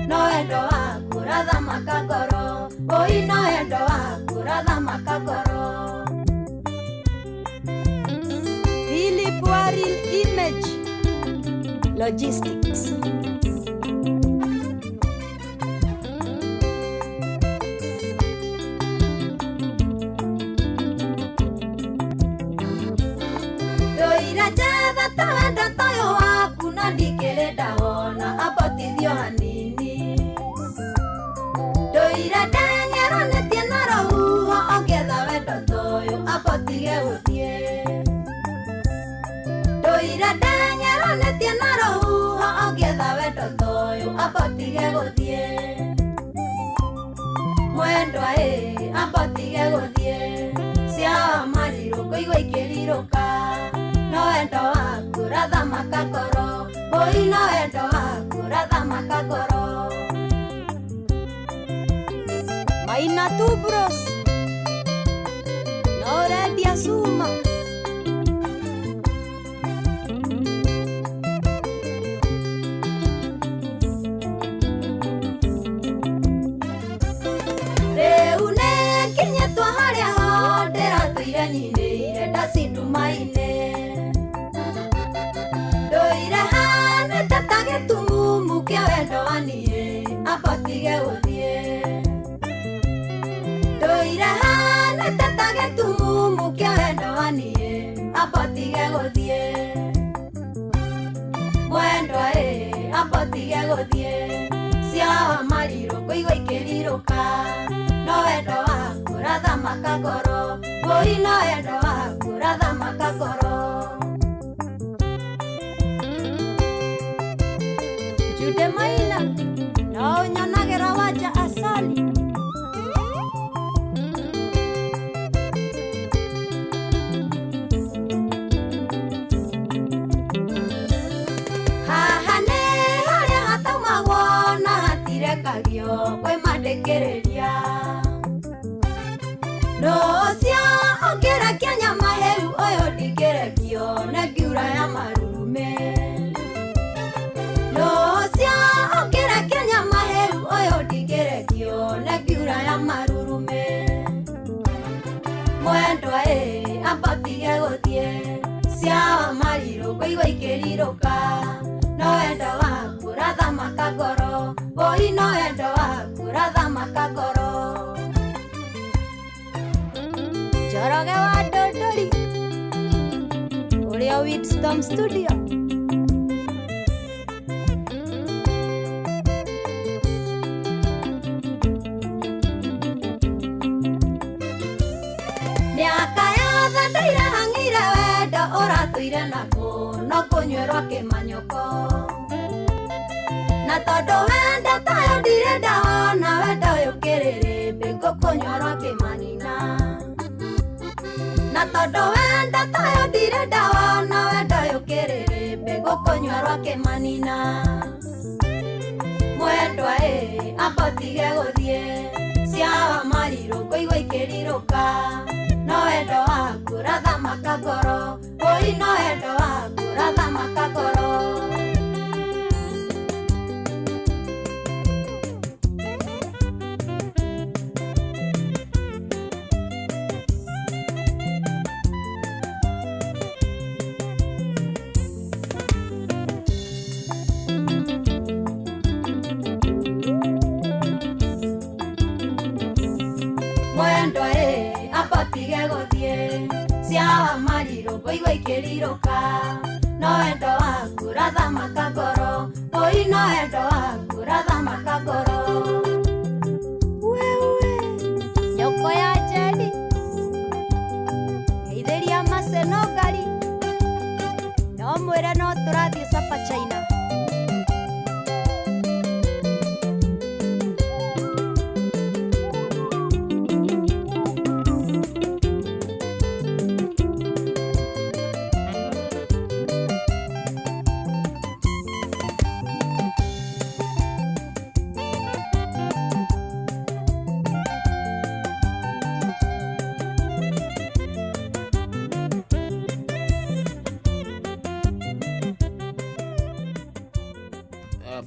no endo waku ratha makagoro oi no endo waku ratha makagoro Philip Waril Image Logistics Doira jatha tawenda toyo waku na ndikirenda wona abotithio hanini Doira ndengeronetie na rohuho ongetha wendo toyo abotige guthie Doira ndengeronetie na rohuho ongetha wendo toyo abotige guthie Mwendwa abotige guthie cia mariro koigwa ikiriruka no endo waku ratha makagoro oi no endo waku ratha makagoro Maina tu bros no redia suma Reune kinyetwa haria ho ndiratuire nyinire ndacindumaine Doire hane tatage tumumu kia wendo wanie abatige guthie Doire hane tatage tumumu kia wendo wanie abatige guthie Mwendwa abatige guthie cia mariro koigwa ikiriruka no wendo waku ratha makagoro oi no wendo waku ratha makagoro Jude Maina no nyanagira waja asali Hahane haria hataumagwo na hatirekagio kwe mandekereria No cia ongerekia nyama heu oyo ndingerekio na ngiura ya marume No cia ongerekia nyama heu oyo ndingerekio na ngiura ya marurume Mwendwa abatige guthie cia mariro koigwa ikiriruka no endo waku ratha makagoro oi no endo waku ratha makagoro Joroge wa Dodori Uria Wisdom Studio Miaka yothe ndoire hang'ire wendo ũratũire naku no kũnyuĩrwo kĩmanyũko na tondũ wendo tayo ndirĩ ndawona wendo ũyũ kĩrĩrĩmbĩ ngũkũnyuĩrwo kĩmanina na tondũ wendo tayo ndirĩ ndawona wendo ũyũ kĩrĩrĩmbĩ ngũkũnyuĩrwo kĩmanina Mwendwa abatige guthie cia ciawa mariro ngũigua ikĩrirũka no wendo waku ũrathamaka ngoro oi no wendo waku ũrathamaka ngoro mwendo abatige gũthiĩ ciawa mariro ngũigua ikĩrirũka no wendo waku ũrathamaka ngoro oi no wendo waku ũrathamaka ngoro Nyoko ya Jedi Geithĩria macenogari no mwĩre no tũrathiĩ Sapa China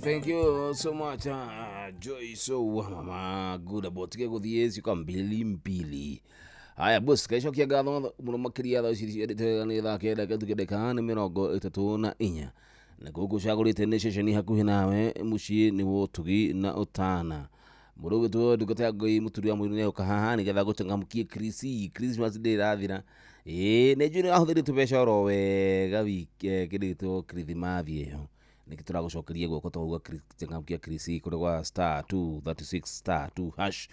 Thank you so much, Joy. So, mama, good about to go the years you can mbili. Haya boss, kesho kiagatho muno makiria tha ici ni tha kenda ketukendeka ni 34 na gugu cagurite ni ceceni hakuhi nawe mucii ni wotugi na utana murugu tu ndukota ngoi muturi wa mwini uka haha ni getha guchangamkie Christmas day rathira ni njuri ahuthiri tubeca oro wega wiki kidito Christmas yeho niki turagucokeria guoko twaguga changamkia Christmas kuri kwa star 236 star 2 hash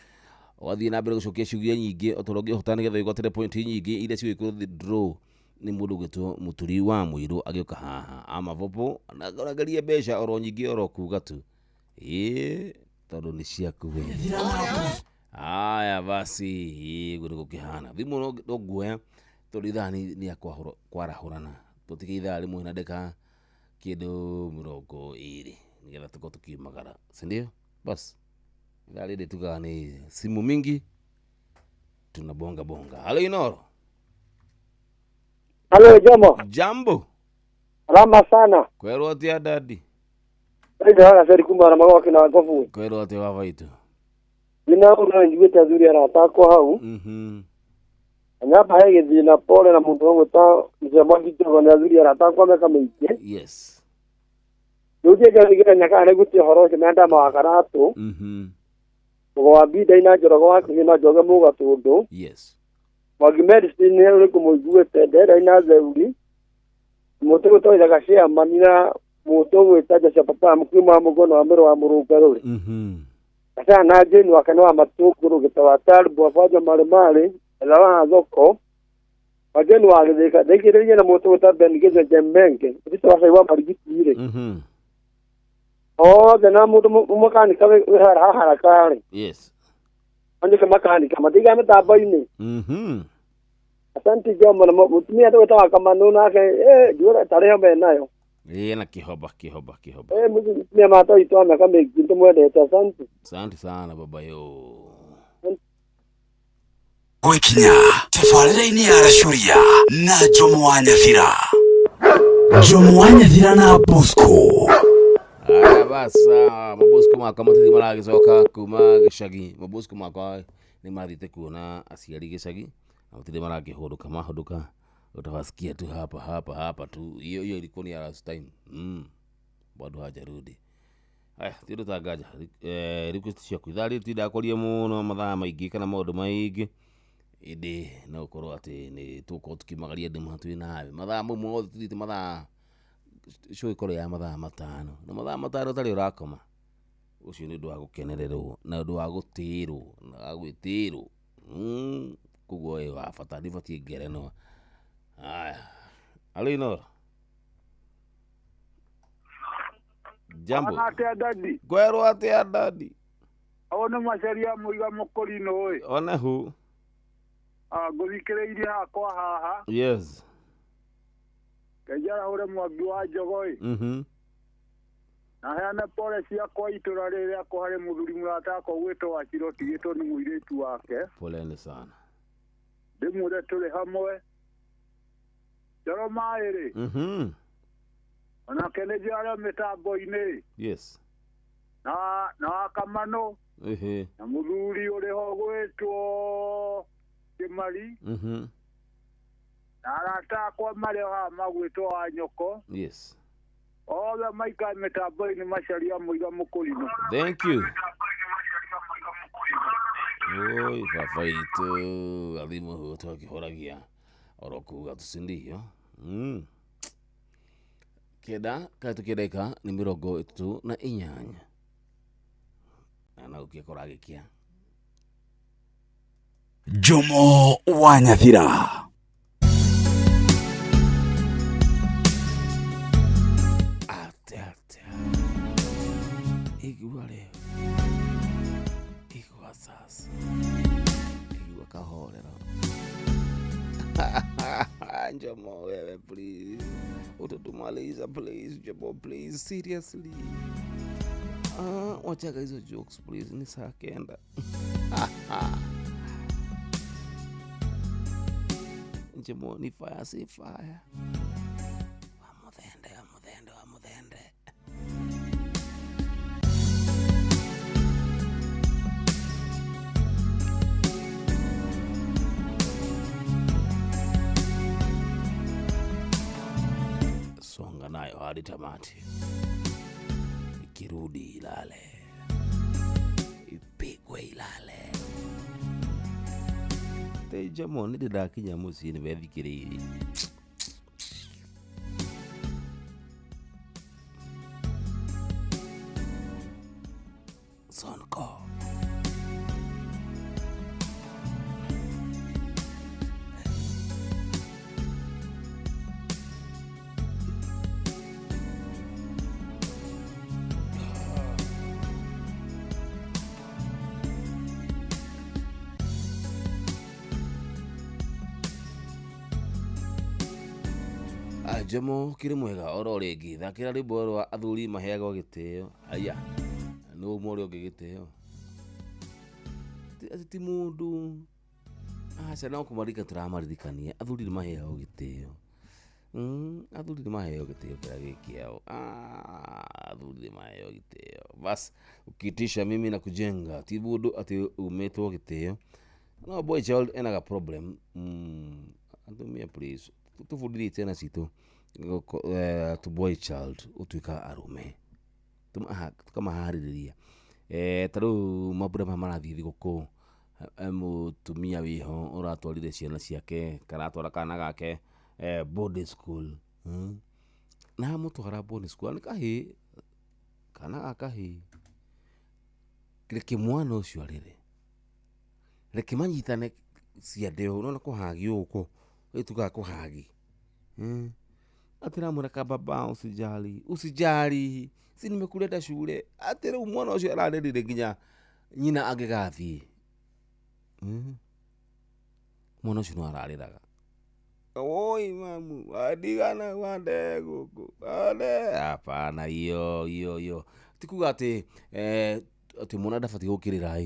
wathi na mbere gucokia ciugia nyingi otorogi hotane getha igotire point nyingi ile cigo draw ni mundu gitwo muturi wa mwiru agioka haha ama vopo na garia besha oro nyingi oro kuga tu tondu ni ciaku we aya basi gudu gukihana thimu no guoya tondu ithani ni akwa kwarahurana tutike ithari mwe na ndeka kindu 20 nigetha tuko tukimagara si ndio basi ithari ndi tuga ni simu mingi tunabonga halo Inoro. Halo jambo salama sana kwero atia dadi ndio hana seri kumara mago kina ngofu kwero atia baba itu mina una njigeta zuri arata ko hau anyapa hege dina pole na mundu wangu ta mzee mwangi to na zuri arata ko meka mike yes yoje ga ngira nyaka ne guti horo kemenda mawakaratu wa bida ina jorogo wa kina joga muga tundu yes wagi medicine ne uri kumuigue tendera ina zeuri mutu to ida gashia manina mutu wetaja chapata mukima mugono wa mero wa murugaruri asa na jeni wakana matukuru gitawatari bwafaja mare elawa zoko wageni wagithika dekirenya na mutu wetabengize jemenge biso wasaiwa marigitire dena mutu makanika we harakari yes anje makanika madiga metabaini asante jambo na mutumia to tawa kama nuna ke jura tarehe benayo na kihoba mutumia mato ito na kama kintu mwede asante sana baba yo gwikinya tafarira-ini ya aracuria na Jomo wa Nyathira na Bosco. Basa Mabosco mwaka matithi maragicoka kuma gicagi Mabosco mwaka ni mathite kuona aciari gicagi na matithi marakihuruka mahuduka utawasikia tu hapa tu hiyo ilikuwa ni last time bado hajarudi. Haya tiro tagaja request cia kuithari tindakorie muno mathaa maingi kana maundu maingi indi no korwo ati ni tuko tukimagaria ndima tu nawe mathaa mamwe othe tuthite mathaa show ikoro ya mathaa matano na mathaa matano tari urakoma ucio ni ndu wa gukenererwo na ndu wa gutirwo na gwitirwo kuguo wa bata ndibati ngerenwa. Haya alo Inoro jambo atia dadi gwero atia dadi ona macaria muiga mukorino oi ona hu nguthikireirie hakwa haha yes kajara ure mwangi wa njogoi na heana pole ciakwa itura rĩrĩa ko harĩ mũthuri mũrata akwa gwĩtwo Wachiro tigĩtwo nĩ mũirĩtu wake. Poleni sana. Ndĩmwĩre tũrĩ hamwe. Joromaĩrĩ. Onake nĩ njara mĩtambo-inĩ. Yes. Na Kamano. Na mũthuri ũrĩ ho gwĩtwo Kĩmari. Na arata akwa marĩ ho magwĩtwo wa Nyoko. Yes. Othe maika mĩtambo-inĩ macaria mũiga mũkũrinũ. Thank you. Oi, fafaito, adimo huto akihoragia. Orokuga tusindio. Keda katukireka ni 38. Ana ukikoragikia. Jomo wa Nyathira. Iguale. Igua sasa. Igua kahorera. Jomo, wewe please. Ututumaliza please, Jomo please, seriously. Wachaga hizo jokes please, ni saa kenda. Jomo ni fire si fire. Amudhende. Songa nayo hadi tamati. Ikirudi ilale. Ipigwe ilale. Jomo ni ndidakinya muci ni bethikiririe. Sonko. Jomo kiri mwega oro ringi thakira rwimbo rwa athuri maheagwo gitio. Aya no mori ogigitio ti mundu acha no kumarika turamaririkania athuri ni maheagwo gitio. Athuri ni maheagwo gitio kira gikiao. Athuri ni maheagwo gitio bas ukitisha mimi na kujenga ti mundu ati umetwo gitio. No boy child enaga problem. Andumia please tufundire tena citu to boy child utuika arume tukamahariria taru mabura marathi thiguku mutumia wiho uratwarire ciana ciake karatwara kana gake boarding school na mutwara boarding school ni kahi kana akahi reke mwana ucio arire reke manyitane ciandeo no kuhagi uko ituka kuhagi atira muraka baba usijali si nimekuleta shule atira mwana ucio ararerire nginya nyina agigathie mwana ucio no arariraga oi mamu adigana wande guku hapana hiyo tikuga ati mwana ndabati gukirira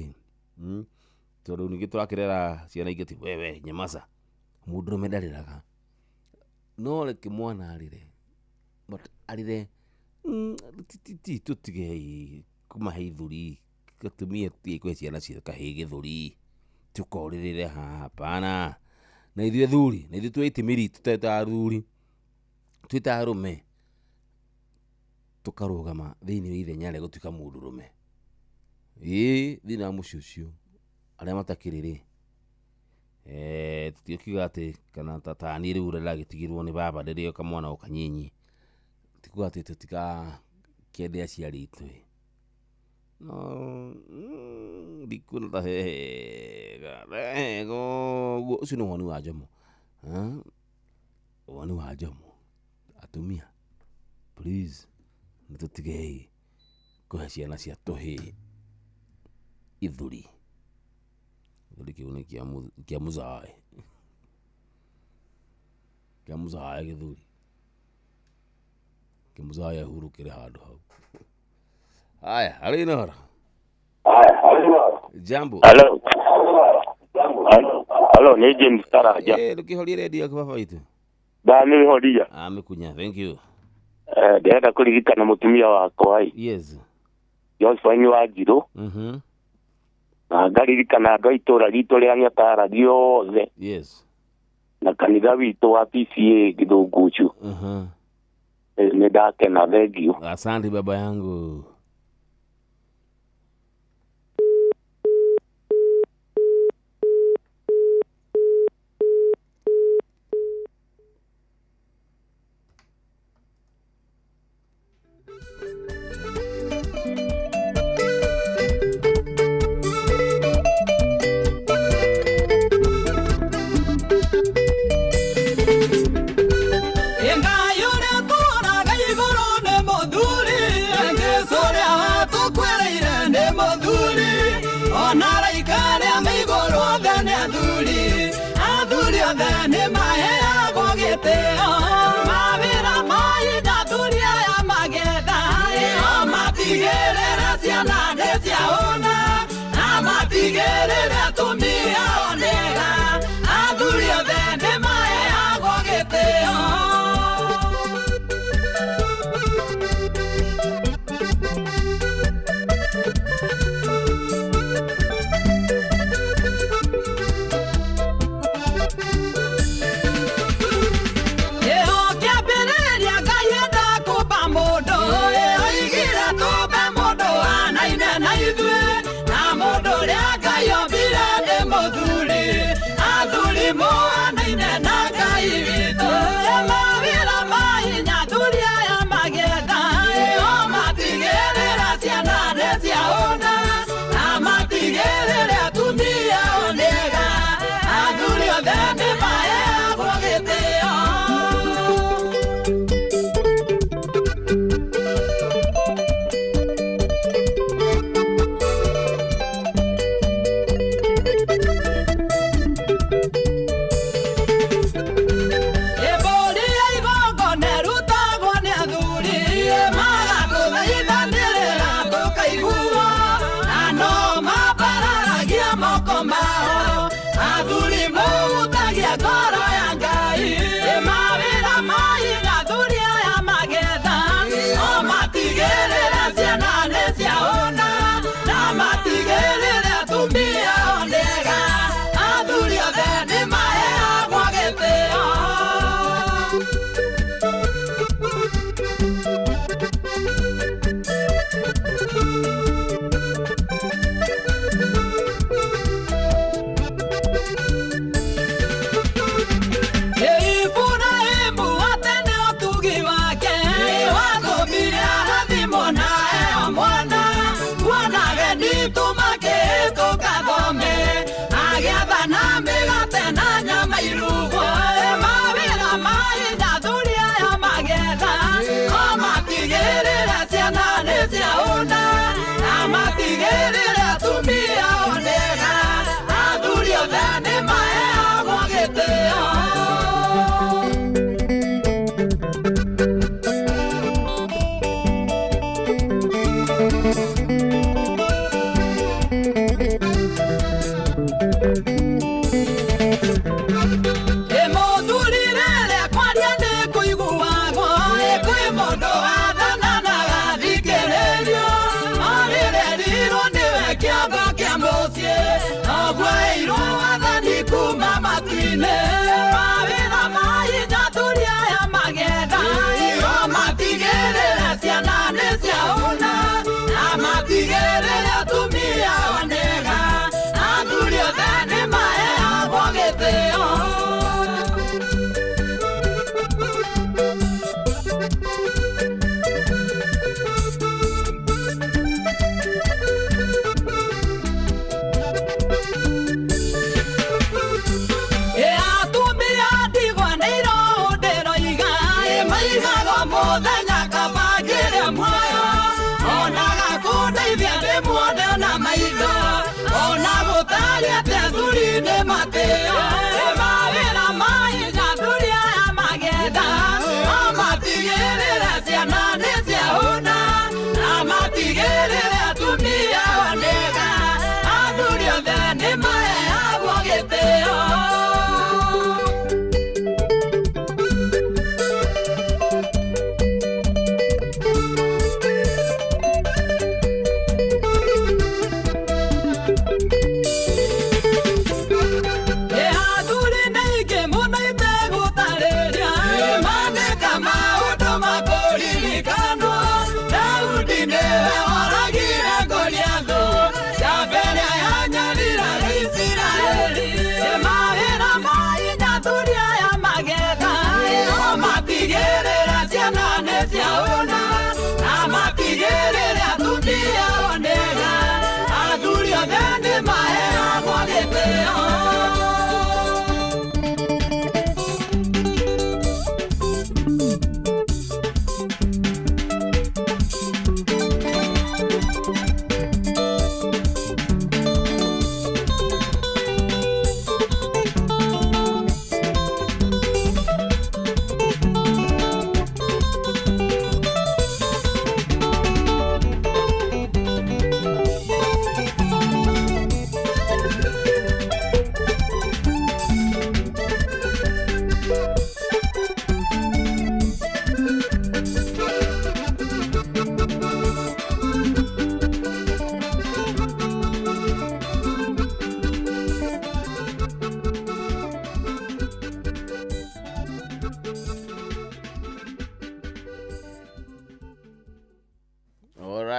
tondu ningi turakirera ciana ingi ti wewe nyamaza mundu medariraga no reke mwana arire but arire tutige kumahe ithuri gatumie tie kwe ciana cia kahe githuri tukoririre hapana na ithuĩ thuri na ithuĩ twaitimiri tuteta thuri twita arume tukarugama thiini wa ithenya rĩa gũtuĩka mũndũrũme thiini wa mũciĩ ũcio arĩa matakĩrĩ tutikiuga atĩ kana tatani rĩu rĩragĩtigirwo nĩ baba rĩrĩa kamwana o kanyinyi tikuga atĩ tũtikakende aciari itũ no ndikuona ta ũcio nĩ woni wa Jomo woni wa Jomo atumia please nĩtũtigei kũhe ciana cia tũhĩĩ ithuri kĩu nĩ kĩa mũzae gĩthuri kĩa mũzae ahurũkĩre handũ hau Haya, halo Inoro. Jambo. Halo, ni James Karaja. Lukiholia radio kwa faida. Da ni holia. Amekunya, thank you. Ndenda kurigitana mutumia wako ai. Yes. Josephine Wanjiru. Na ngaririkana andũ a itũra ritũ rĩa Nyatara riothe. Yes. Na kanitha witũ wa PCA Githunguchu. Nĩ ndakena, thank you. Asante baba yangu.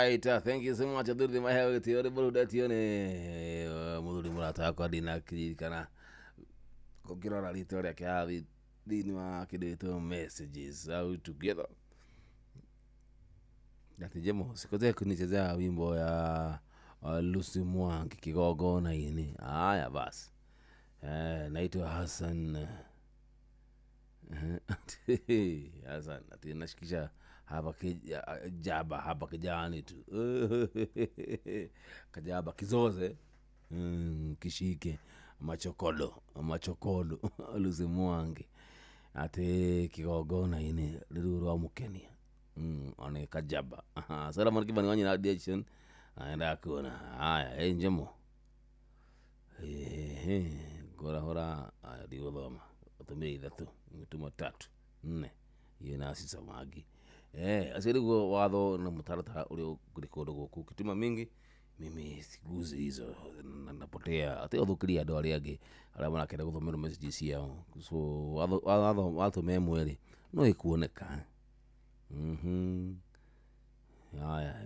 right, thank you so much. Aduri mahewa tione buluda tione muduri murata kwa dina kirikana kokirora rito ria kiathi thini wa kindu messages out together. Natijemo sikoze kunichezea wimbo ya Lucy Mwangi kigogona ini. Haya basi. Naitwa Hassan. Hassan ati nashikisha hapa kijaba hapa kijani tu. Kajaba kizoze. Kishike machokodo Lucy Mwangi ati kigogona ini ruru wa mukenia. One kajaba. Sala mariki bani wanyi na audition. Aenda kuona. Haya, njemo. Gora hora digodoma. Otumiri 3, mituma 3, 4. Yena sisa magi. Asiri go watho na mutaratara uri kurikodo goku kituma mingi. Mimi siguzi hizo napotea. Ate othukiri ando ari age ara marakenda guthomera messages yao. So watho memweri no ikuoneka. Haya,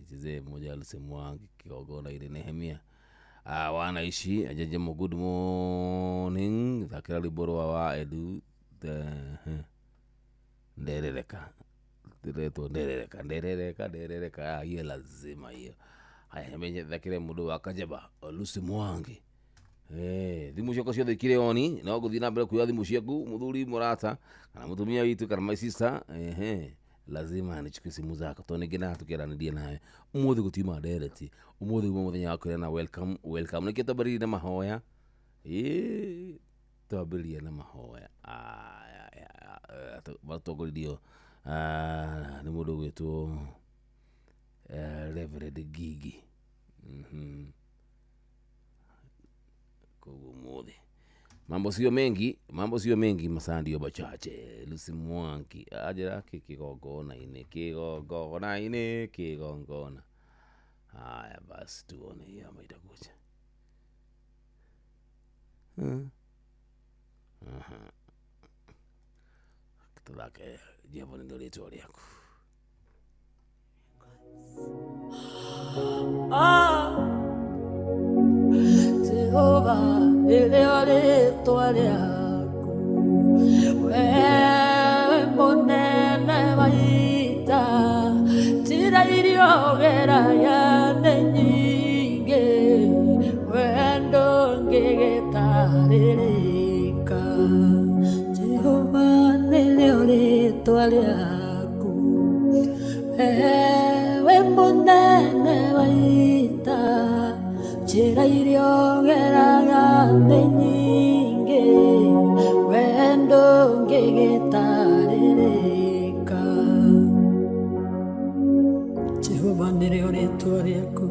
jize moja alisemwa kigogona ile Nehemia. Wanaishi ajaje mo good morning. Thakira liboro wa Edu nderereka. Direto nderereka hiyo lazima hiyo. Haya menye thakire mudu akajeba Lucy Mwangi. Thimu ciako ciothe ikire oni no guthii na mbere kuya thimu ciaku muthuri murata kana mutumia witu kana my sister lazima nichukue simu zako to ningina tukiranidie nawe umuthi gutima direct umuthi muthenya wako na welcome nikitabariri na mahoya tabariri na mahoya batogolidio ni mudu wetu Reverend Gigi kugumuthi mambo sio mengi masandio bachache. Lucy Mwangi ajira kigogona ine kigogona. Haya basi tuone hiyo itakuja. Kitulake jambo ndio letu yako. Jehova eleo rĩtwa rĩaku wewe mũnene wa ita njĩra iria ũgeragia nĩ nyingĩ we ndũngĩgĩtarĩrĩka. Jehova eleo rĩtwa rĩaku wewe mũnene wa ita njĩra iria ũgeragia nĩ nyingĩ we ndũngĩgĩtarĩrĩka. Jehova nĩrĩo rĩtwa rĩaku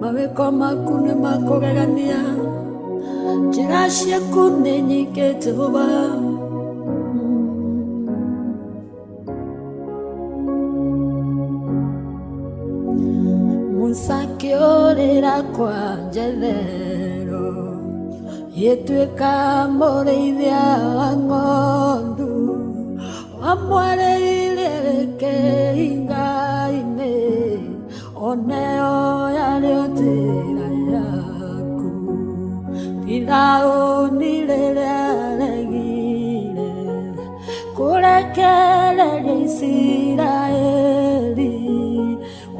mawĩko maku nĩ makũgegania njĩra ciaku nĩ nyingĩ Jehova. Sakĩũrĩra kwa Jethero gĩtuĩka mũrĩithia wa ng'ondu wamwereire kĩhinga-inĩ oneo yarĩo njĩra yaku. Firaũni rĩrĩa regire kũrekereria Isiraeli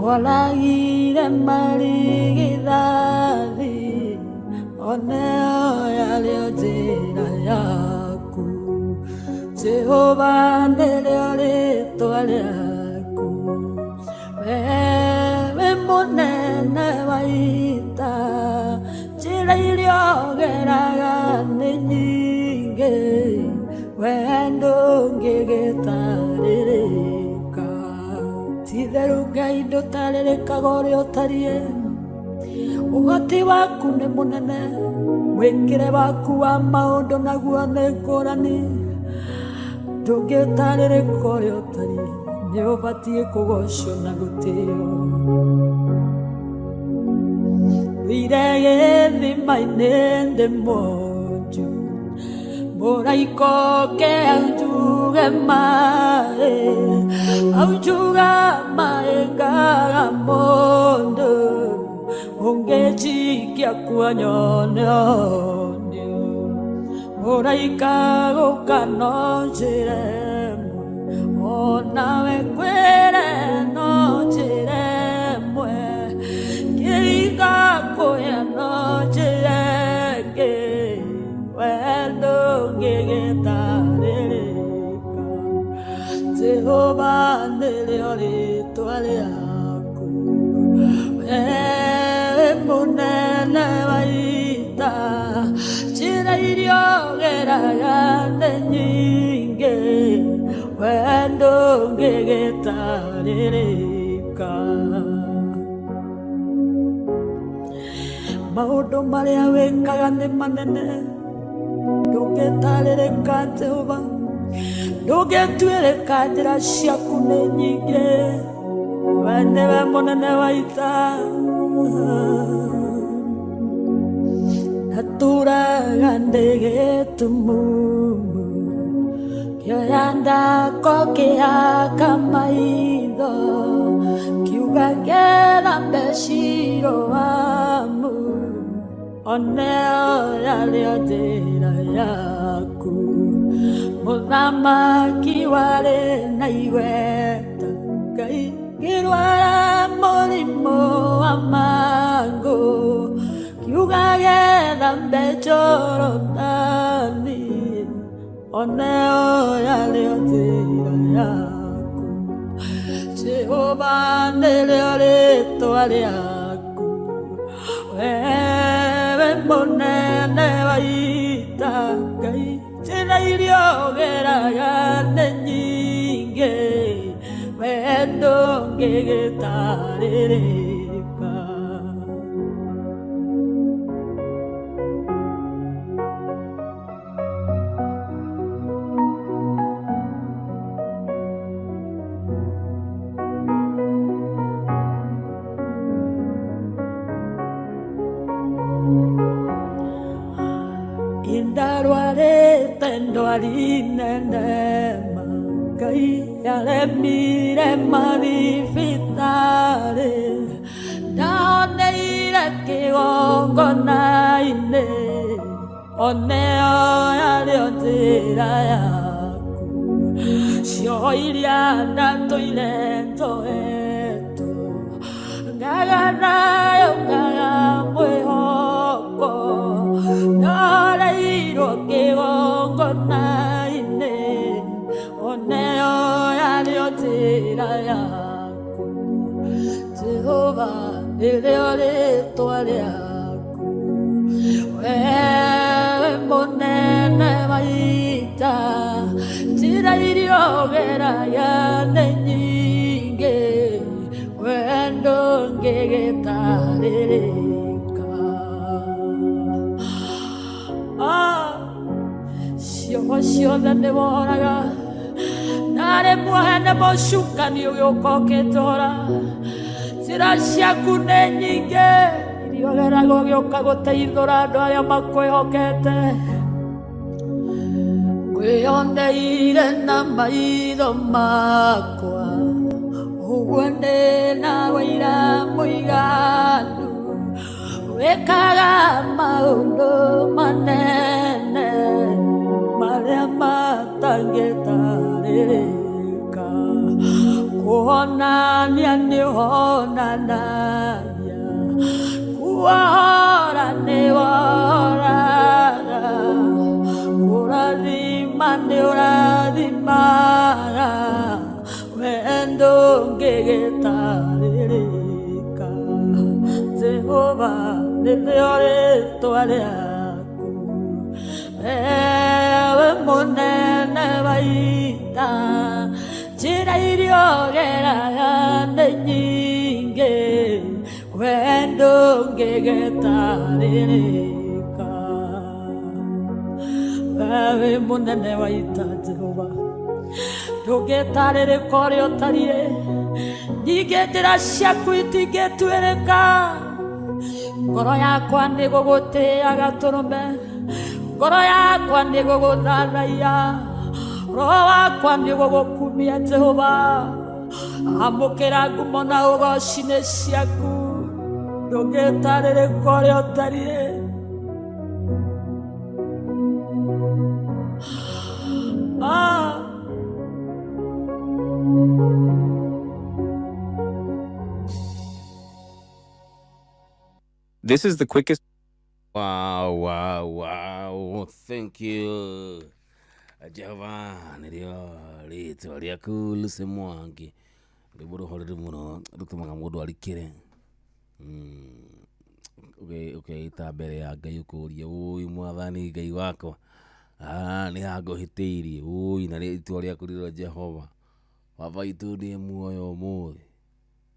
oragire marigithathi oneo yarĩo njĩra yaku. Jehova nĩrĩo rĩtwa rĩaku wewe mũnene wa ita njĩra iria ũgeraga nĩ nyingĩ we ndũngĩgĩtarĩrĩka. Ti-itherũ Ngai ndũtarĩrĩkaga ũrĩa ũtariĩ. Ũhoti waku nĩ mũnene, mwĩkĩre waku wa maũndũ naguo nĩ ngũrani. Ndũngĩtarĩrĩka ũrĩa ũtariĩ, nĩ ũbatiĩ kũgocwo na gũtĩo. Wĩire gĩthima-inĩ ndĩ monju, mũraika ũkĩanjuga mae aujuga mae ga mondo ongeji kia kuanyonyo oraika okano jeremo ona wekwere no jeremo keiga koya no jerege wendo gegetarereka Jehova neleore toale aku munene waita chirairio geragane nyinge wendo gegetarereka maundu maria wikaga ni manene ndũngĩtarĩrĩka Jehova ndũngĩtuĩrĩka njĩra ciaku nĩ nyingĩ we nĩwe mũnene wa ita naturaga ndĩgĩtumumu kĩoya ndako kĩhaka maitho kiuga gĩthambe ciro wamu oneo yarĩo njĩra yaku mũthamaki warĩ na igweta Ngai ngĩrwara mũrimũ wa mangũ kiuga gĩthambe Jorodani oneo yarĩo njĩra yaku Jehova nĩrĩo rĩĩtwa rĩaku wewe munene wa ita Ngai njĩra iria ũgeraga nĩ nyingĩ wendo ngĩgĩtarĩrĩka indarwarĩte ndwarinene Ngai aremire mathibitarĩ ndahoneire kĩgongona-inĩ oneo yarĩo njĩra yaku cio iria ndatũire njohetwo ngaga nayo ngaga mwĩhoko ndahoneirwo kĩgongona-inĩ oneo yarĩo njĩra yaku Jehova nĩrĩo rĩĩtwa rĩaku wewe mũnene wa ita njĩra iria ũgeraga nĩ nyingĩ wendo ngĩgĩtarĩrĩka ciugo ciothe nĩ woraga narĩ mwene mũcukani ũgĩũka ũkĩnjora njĩra ciaku nĩ nyingĩ iria ũgeraga ũgĩũka gũteithũra andũ arĩa makwĩhokete ngwĩyoneire na maitho makwa ũguo ndĩna wĩira mũiganu wĩkaga maũndũ manene marĩa matangĩtarĩrĩka kuonania nĩ ũhonanagia kuohora nĩ wohoraga kũrathima nĩ ũrathimaga wendo ngĩgĩtarĩrĩka Jehova nĩrĩo rĩĩtwa rĩaku wewe mũnene wa ita njĩra iria ũgeraga nĩ nyingĩ wendo ngĩgĩtarĩrĩka wewe mũnene wa ita Jehova ndũngĩtarĩrĩka ũrĩa ũtariĩ ningĩ njĩra ciaku itingĩtuĩrĩka ngoro yakwa nĩ gũgũtĩaga tũrũme ngoro yakwa nĩ gũgũthathaiya roho kwa nĩguo gũkumia Jehova amũkĩra ngumo na ũgoci-inĩ ciaku ndũngĩtarĩrĩka ũrĩa ũtariĩ. This is the quickest. Wow. Thank you. Jehova nĩrĩo rĩtwa rĩaku Lucy Mwangi. Rĩmwe rũhorere mũno rũtũmaga mũndũ arikĩre. Ũkeita mbere ya Ngai ũkũria ũĩ Mwathani Ngai wakwa. Nĩ hangũhĩtĩirie ũĩ na rĩtwa rĩaku rĩrĩ Jehova. Baba itũ ndĩ muoyo ũmũthĩ.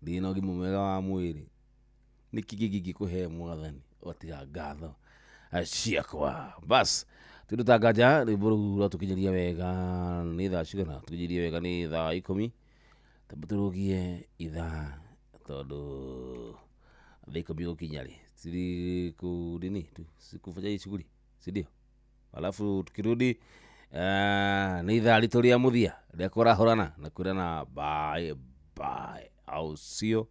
Ndĩ na ũgima mwega wa mwĩrĩ. Nĩ kĩgigi kũhe Mwathani otiga ngatho ciakwa. Bas turutangaja rĩmbo rũu rwatũkinyeria wega nĩ thaa cigana? Tũkinyerie wega nĩ thaa 10. Tũrũgie ithaa tondũ thaa 10 gũkinya rĩ siri kudini tu sikufanya shughuli si ndio? Alafu tukirudi nĩ ithaa ritũ rĩa mũthia rĩa kũrahũrana na kwĩrana bye au sio?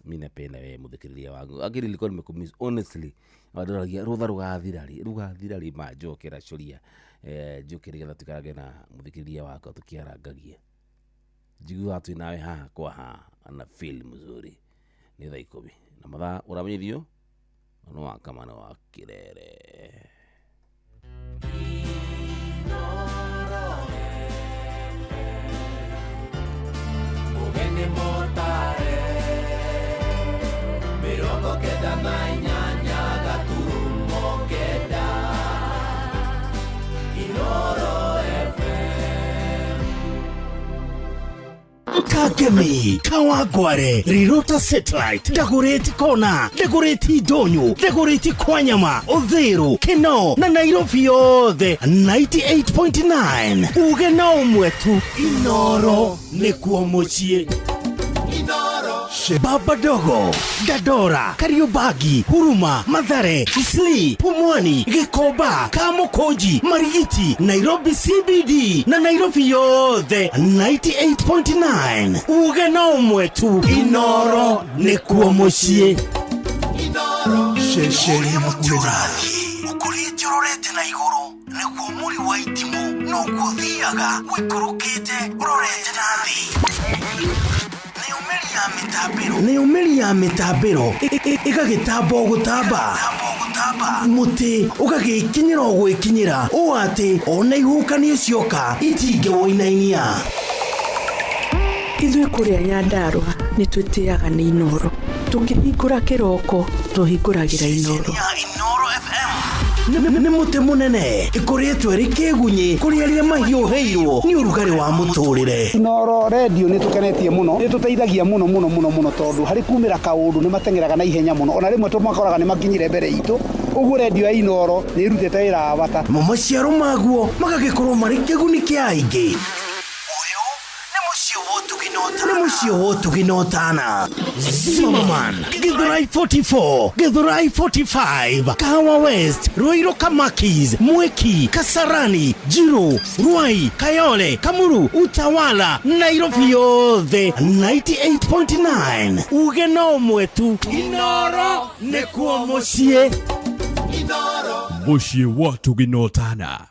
Mimi napenda wewe muthikiriria wangu. Akili liko nimekumiss honestly. Wadoragia rutha rugathira ri majokera curia. Jokeri getha tukarage na muthikiriria wako tukiarangagia. Jigua tu nawe ha kwa ha ana feel mzuri. Ni thaa 10. Na mathaa uramenyithio no wakama no wakirere. Ugeni motare mirongo kenda na inyanya gaturumo kenda Inoro FM. Kagemi, Kawagware, Rirota Satellite, Dagoretti Kona, Dagoretti Donyo, Dagoretti Kwanyama, Odhero, Keno, na Nairobi yothe 98.9. Ugena mwetu Inoro nikuo mucie. Baba Dogo, Dadora, Kariobagi, Huruma, Mathare, Isli, Pumwani, Gikoba, Kamukoji, Marigiti, Nairobi CBD, na Nairobi yothe 98.9. Ugena mwetu Inoro nikuo mucie. Inoro shesheri muturathi ukurite urorete na iguru nikuo muri wa itimu no guthiaga wikurukite urorete nathi. Nĩ umeri ya mitabiro ĩgagĩtamba gũtamba muti ũgagĩkinyĩra gwĩkinyĩra ũũ atĩ ona ihukanio cioka itingĩwoinainia. Ithuĩ kũrĩa Nyandarua nĩ twĩtĩaga nĩ Inoro. Tũkĩhingũra kĩroko tũhingũragĩra Inoro. Nĩ muti munene ikoretwo ri kĩgunyi kũrĩ arĩa mahiũhĩirwo nĩ ũrugarĩ wa mũtũrĩre. Inoro radio nĩ tũkenetie mũno, nĩ tũteithagia mũno tondũ harĩ kumĩra kaũndũ nĩ matengeraga na ihenya mũno, ona rĩmwe tũmakoraga nĩ makinyire mbere itũ. Ũguo radio ya Inoro nĩ irutĩte wĩra wa bata. Maciaro maguo magagĩkorwo marĩ kĩguni kĩa aingĩ. Nĩ mũciĩ tuginotana. Zimmerman, Githurai 44, Githurai 45, Kahawa West, Ruiru Kamakis, Mweki, Kasarani, Jiro, Ruai, Kayole, Kamuru, Utawala, Nairobi yothe 98.9. Ugena mwetu Inoro nikuo muciĩ. Inoro muciĩ wa tuginotana.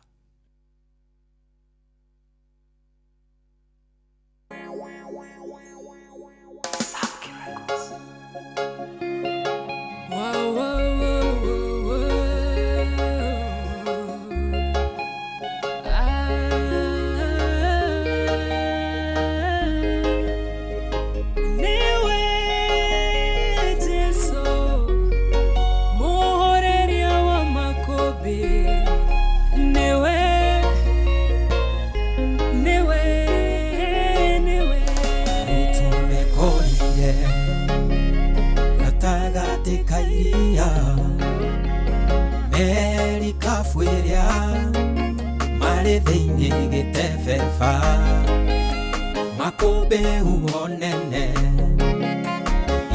Makobe uonene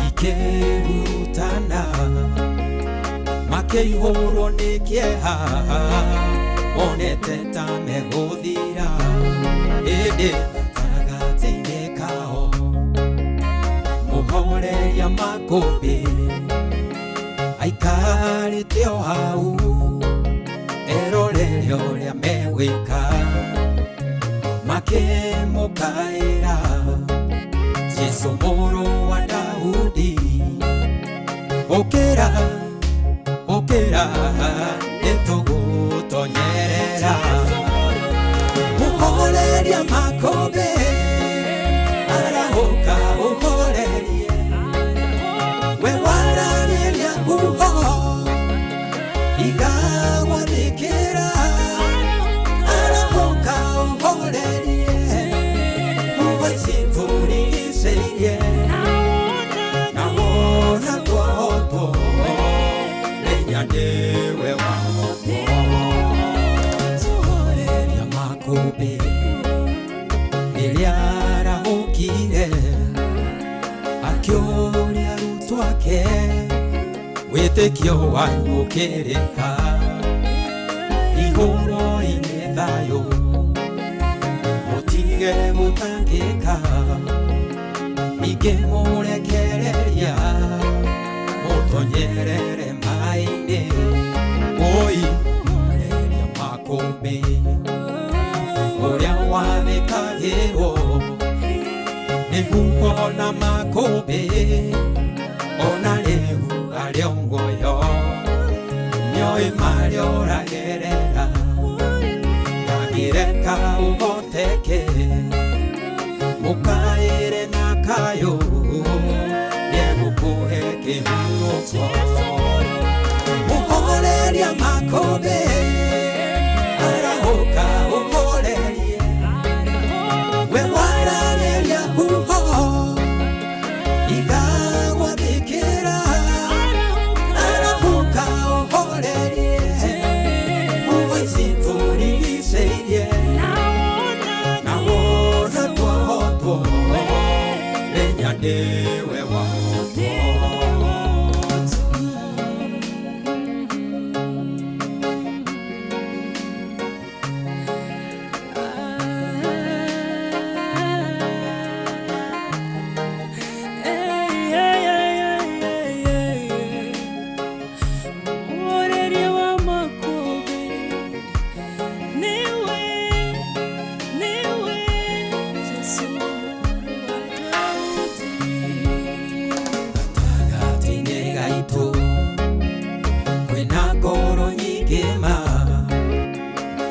ikerutana makeihoro nikieha monete ta megũthira ĩndĩ gatagatĩ-inĩ kao mũhoreria makũmbĩ aikarĩte o hau erorere ũrĩa megwĩka makĩmũkaĩra Jesũ mũrũ wa Daudi ũkĩra ũkĩra nĩtũgũtonyerera mũhoreria makũmbĩ arahũka ũhorerie we waragĩria huho igagwathĩkĩra arahũka ũhorerie huho ici tũrigicĩirie na wona twahotwo nĩnya nĩwe wahotwo tũhoreria makũmbĩ rĩrĩa arahũkire akĩũria arutwo ake wĩtĩkio wanyu ũkĩrĩka igũrũ-inĩ thayũ mũtige gũtangĩka ningĩ mũrekereria mũtonyerere maĩ-inĩ oi mũhoreria makũmbĩ ũrĩa wathĩkagĩrwo nĩguo ona makũmbĩ ona rĩu arĩ o muoyo nĩoĩ marĩa ũragerera ndangĩreka ũhoteke mũkaĩre na kayũ nĩegũkũhe kĩhurũko mũhoreria makũmbĩ arahũka ũhorerie we waragĩria huho igagwathĩkĩra arahũka ũhorerie huho ici tũrigicĩirie na wona twahotwo nĩnya nĩwe wahotwo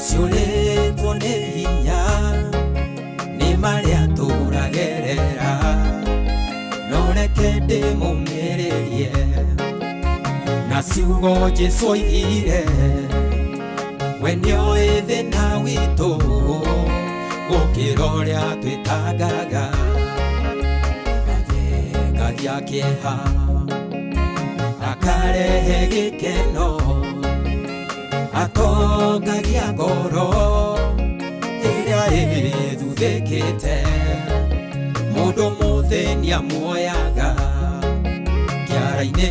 ciũrĩtwo nĩ hinya nĩ marĩa tũragerera no reke ndĩmũmĩrĩrie na ciugo Jesũ oigire we nĩoĩ thĩna witũ gũkĩra ũrĩa twĩtangaga athengagia kĩeha akarehe gĩkeno atongagia ngoro ĩrĩa ĩthuthĩkĩte mũndũ mũthĩnia muoyaga kĩara-inĩ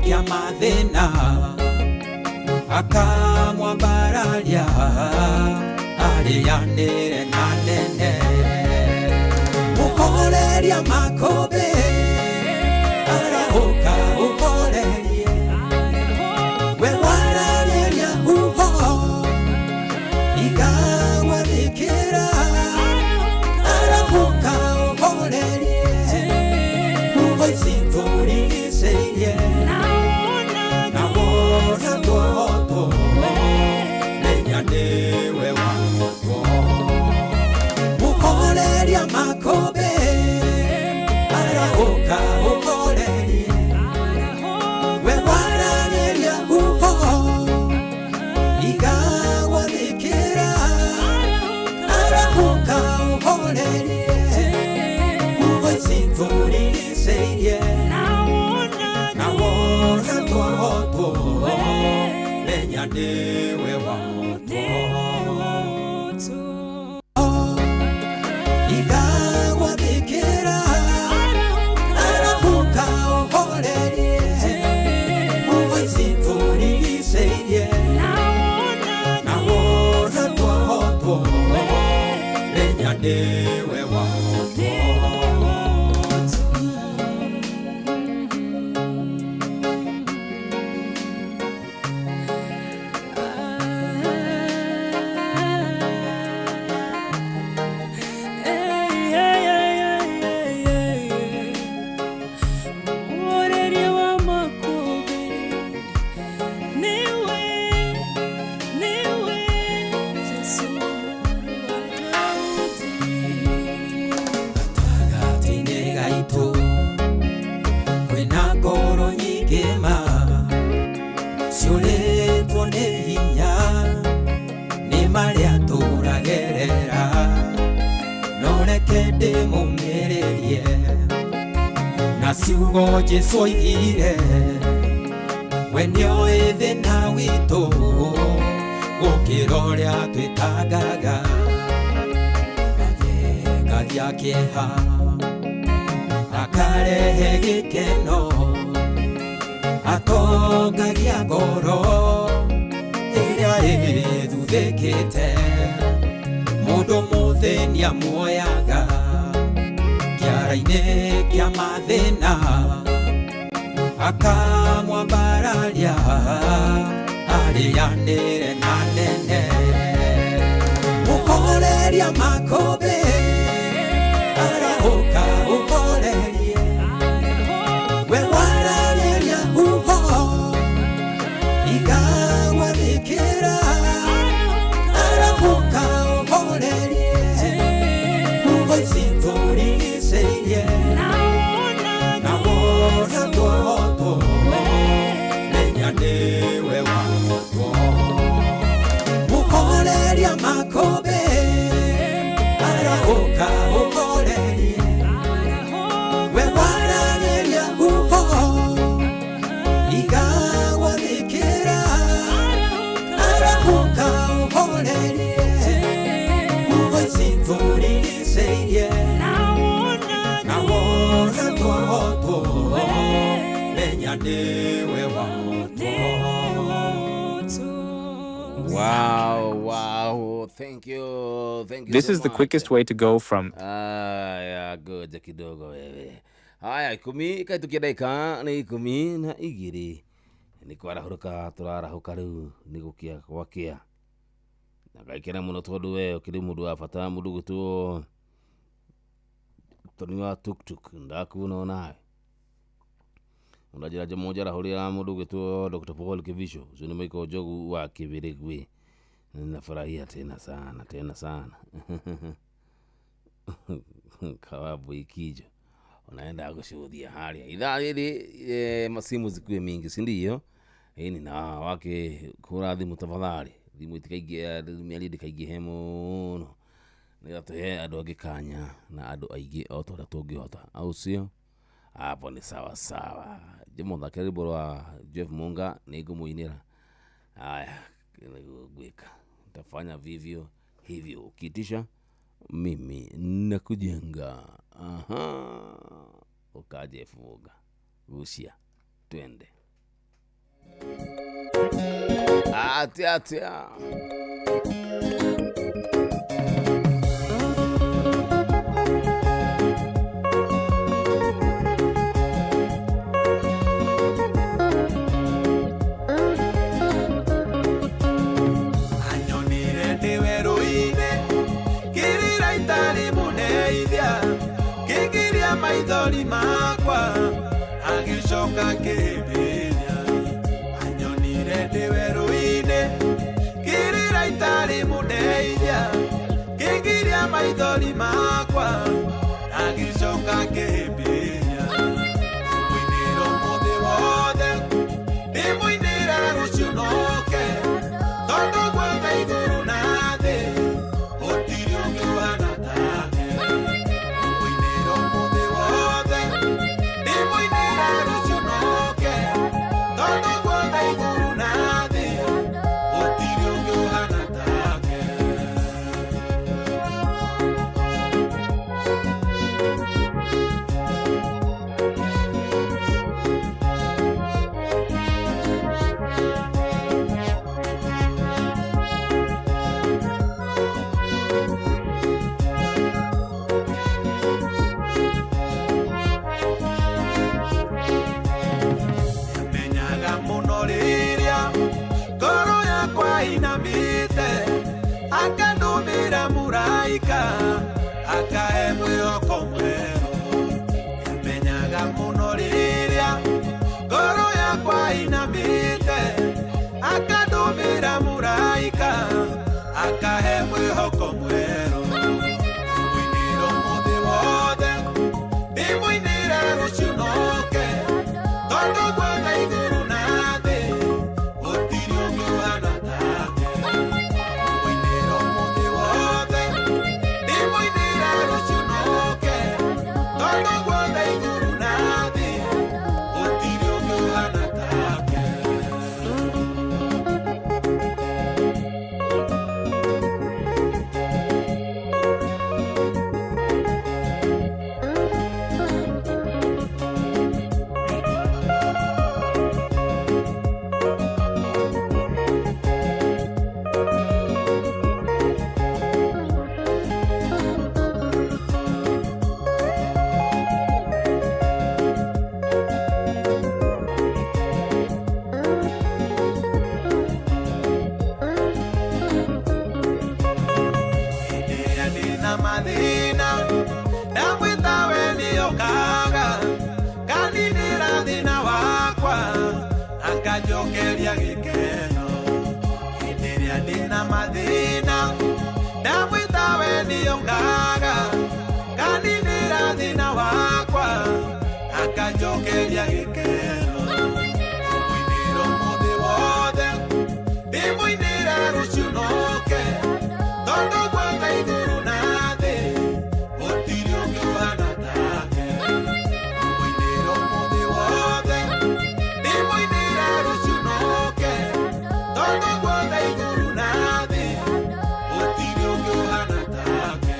kĩa mathĩna akamwambararia arĩanĩre na nene mũhoreria makũmbĩ arahũka ũhorerie we waragĩria huho igagwathĩkĩra arahũka ũhorerie huho ici tũrigicĩirie na wona twahotwo nĩnya nĩwe wahotwo mũhoreria makũmbĩ arahũka ũhorerie we waragĩria huho igagwathĩkĩra arahũka ũhorerie huho ici tũrigicĩirie na wona twahotwo nĩnya nĩwe wahotwo igagwathĩkĩra arahũka ũhorerie huho ici tũrigicĩirie na wona niwe wako. Siugo Jesu oigire we nĩoĩ thĩna witũ gũkĩra ũrĩa twĩtangaga athĩngagia kĩeha akarehe gĩkeno atongagia ngoro ĩrĩa ĩthuthĩkĩte mũndũ mũthĩni amuoyaga kĩara-inĩ kĩa mathĩna akamwambararia arĩanĩre na nene mũhoreria makũmbĩ arahũka ũhorerie we wararĩria huho ikagwathĩkĩra arahũka ũhorerie huho ici tũrigicĩirie na wona twohotwo menya nĩwe wahotwo mũhoreria makũmbĩ arahũka ũhorerie we waragĩria huho ikagwathĩkĩra arahũka ũhorerie huho ici tũrigicĩirie na wona twohotwo menya nĩwe wahotwo. Wow. Thank you. This so is the much. quickest way to go from Yeah, good kidogo wewe. Haya, 10 ikaitukia dakika ni 12 ni kwarahũrũka tũrarahũka rĩu nĩ gũkĩa gwakĩa na gaikĩra mũno tondũ we ũkĩrĩ mũndũ wa bata mũndũ gwĩtwo Tony wa tuktuk ndakuona onawe unajira jamoja rahũrĩra mũndũ gwĩtwo Dr. Paul Kivisho ucio nĩ Michael Njogu wa Kĩbĩrĩgwi. Ninafurahia tena sana Kawabu Ikijo unaenda kushuhudia hali idhaa hili masimu zikuwe mingi si ndio ni na wake kurathi tafadhali thimu itikaingia mialidi kaingie muno nigatuhe andũ angĩ kanya na andũ aingĩ o tũrĩa tũngĩhota au sio hapo ni sawa jemotha rwĩmbo rwa Jeff Munga nĩngũmũinĩra haya gwĩka tafanya vivyo hivyo ukitisha mimi nakujenga ukaje fuga Rusia twende atia maithori makwa agĩcoka kĩmbĩria anyonire ndĩ werũ-inĩ kĩrĩra itarĩ mũndeithia kĩngiria maithori makwa agĩcoka kĩmbĩria mũinĩro mũthĩ wothe ndĩmũinĩra rũciũ noke tondũ gwothe igũrũ na thĩ gũtirĩ ũngĩ ũhana take. thina ndamwita we nio ngaga kaninira thina wakwa akanjokeria gikeno mwiniro muthi wothe ndimwinire rucio noke tondu gwothe iguru na thi gutiri ungi uhana take mwiniro muthi wothe ndimwinire rucio noke tondu gwothe iguru na thi gutiri ungi uhana take.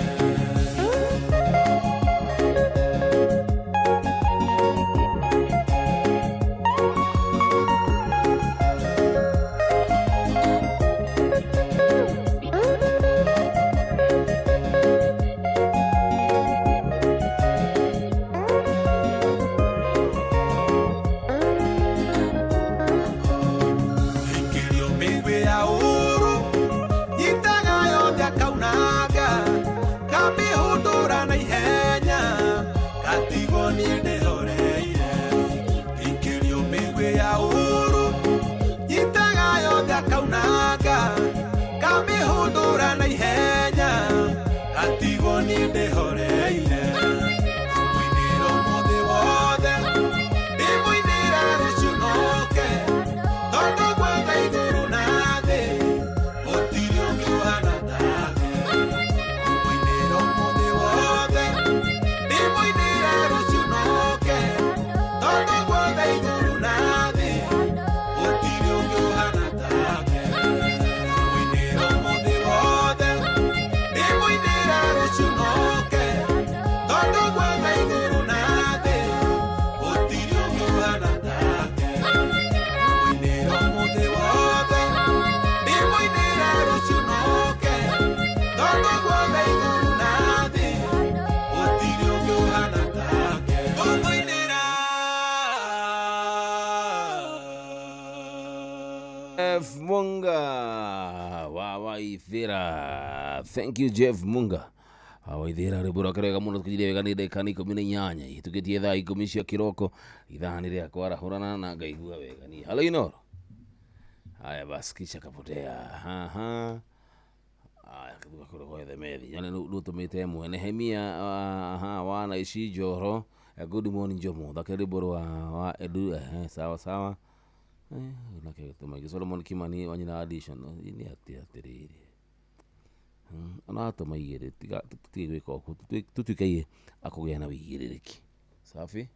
Ikirio migwi ya uru nyitaga yothe akaunaga kamihundura na ihenya gatigo nie ndihoreire. Ikirio migwi ya uru nyitaga yothe akaunaga kamihundura na ihenya gatigo nie ndihoreire. Mwiniro muthi wothe ndimwinire rucio noke tondu gwothe iguru na thi gutiri ungi uhana take mwiniro muthi wothe ndimwinire rucio noke tondu gwothe iguru na thi gutiri ungi uhana take mwiniro muthi wothe ndimwinire rucio noke tondu gwothe iguru na thi gutiri ungi uhana take mwiniro muthi wothe ndimwinire rucio noke tondu gwothe iguru na thi gutiri ungi uhana take kumwinira. Jeff Munga wa Waithira. Thank you Jeff Munga. Waithira ribura karega muno tukijire wega ni dakika 18 itukitie thaa 10 cia kiroko idhaa ni ria kwara hurana na ngaigua wega ni halo Inoro. Haya basi kisha kapotea. Haya kiduka kule kwa themethi yani nutumite mwe Nehemia wana ishi joro. Good morning Jomo thakaribu wa Edu sawa sawa. Nake tuma Solomon Kimani wanyina addition ni atiriri ana tuma igere tiga gwika ku tutukai akugea na wigiririki safi.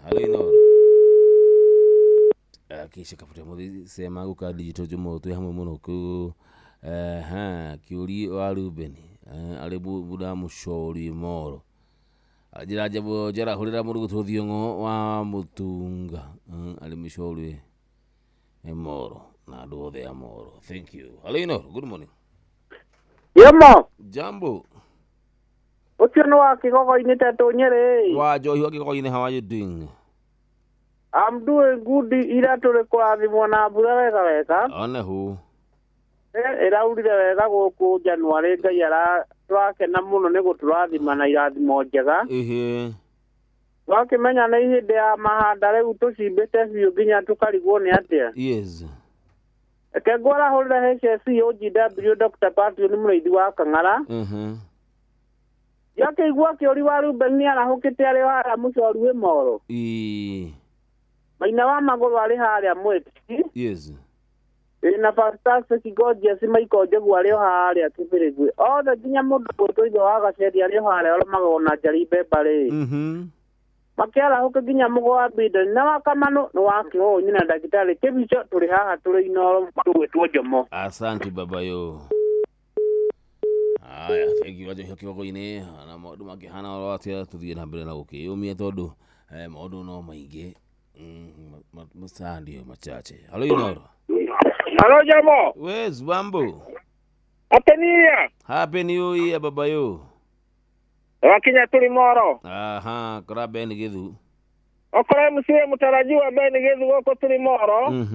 Halo Inoro kisha kafuta muthi sema guka digital Jomo tu hamwe muno ku kiuri wa Ruben ari buda mushori moro ajira jabo jara hulira murugu tuthiongo wa mutunga ari mushori Moro na do the Moro. Thank you. Hello Inoro, good morning. Yemo. Jambo. Otieno wa Kigogo-ini Tetu Nyeri. Wa Johi wa Kigogo-ini, how are you doing? I'm doing good. Ira tuli kurathimwo na mbura wega. One who? Iraurire wega guku January Ngai aratwakena muno ni guturathima na irathimo njega. Wakimenya na ihinde ya mahanda riu tucimbite biu nginya tukarigwo ni atia. Yes. Kegwara hulira HSC OGW Dr. Patio ni murithi wa Kang'ara. Yakeigua kiuri wa Ruben ni arahukite ari hara mucoru wi Moro. Maina wa maguru ari haria Mweti. Yes. Na fantastic gorgeous Michael Njegu ari haria Kibirigwe. Othe nginya mundu gutwitho wa Gaceri ari haria ora magona Njaribe bari. Makiara huko nginya mugwa bido na wakamano no wakio nyina ndagitari Kibicho turi haha turi Inoro mundu wetwo Jomo. Asante baba yo. Aya thank you wajo Kigogo-ini na maundu makihana watia tuthie na mbere na gukiyumia tondu maundu no maingi musandio machache. Hello Inoro. Hello Jomo. Where's Wambo? Happy New Year baba yo. Wakinya turi Moro. Kora Ben Githu. Okora msiwe mutarajiwa Ben Githu wako turi Moro.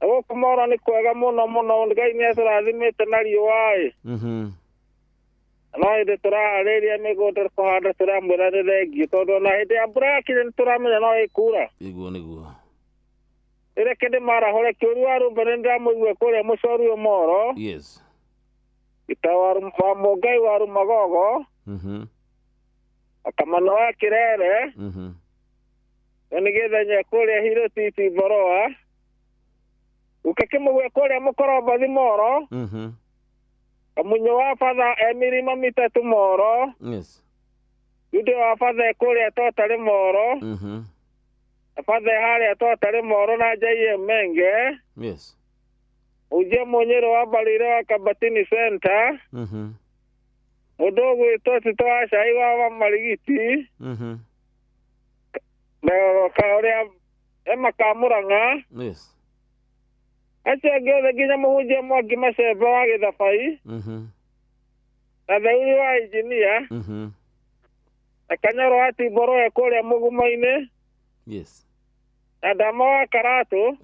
Wako Moro ni kwega muno muno Ngai ni aturathimite na riũa no inde turaharĩria mĩgũnda kũhanda tũramwĩra nĩ thengio tondũ ona hĩndĩ ya mbura yakire nĩ tũramenya no ĩkura. Iguo nĩguo. ire kende mara hore kiuru aru benenda muiwe kore musoru omoro Yes. itawaru mamogai waru magogo akamano wa kirere enigetha nya kore hiro titi boroa ukakimwe kore mukoro bathi moro amunyo wa father emirima mitatu moro Yes. Yude wa father kore atotare moro father hali atotare moro na jaye menge Yes. uje monyero wa balire wa Kabatini Center mudogo itoti toa shaiwa wa marigiti na kaoria ema kamuranga Yes. acha gele ginya muhuje mwagi maseba wa githafai na dhauri wa engineer akanyaro ati boro ya kore mugumaine Yes. na dama wa karato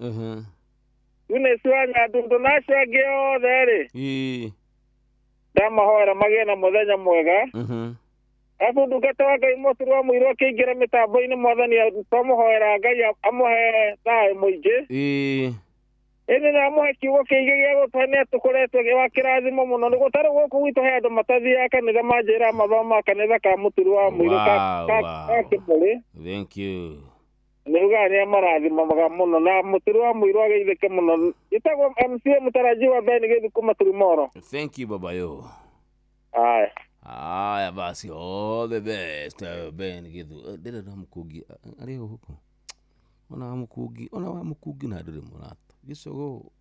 une suanya dundu na shage o theri dama hoera magena muthenya mwega afu ndungata wa Ngai muturwa muiro kiingira mitambo-ini mwathani tumuhoera Ngai amuhe thayo muingi ene na amuhe kiugo kiingi gia gutane tukoretwo giwa kirathimo muno ni gutari guku gwitu he andu matathia kanitha manjira mathoma kanitha ka muturwa muiro ka kibuli. Thank you. Niuga ni amarathima maga muno na muturwa muiro ageithike muno itago MC mutarajiwa beni githuku maturimoro. Thank you baba yo. Aya basi all the best Ben Githu. Ndire na mukungi ari huko. Ona wa mukungi na ndire murata. Gicogo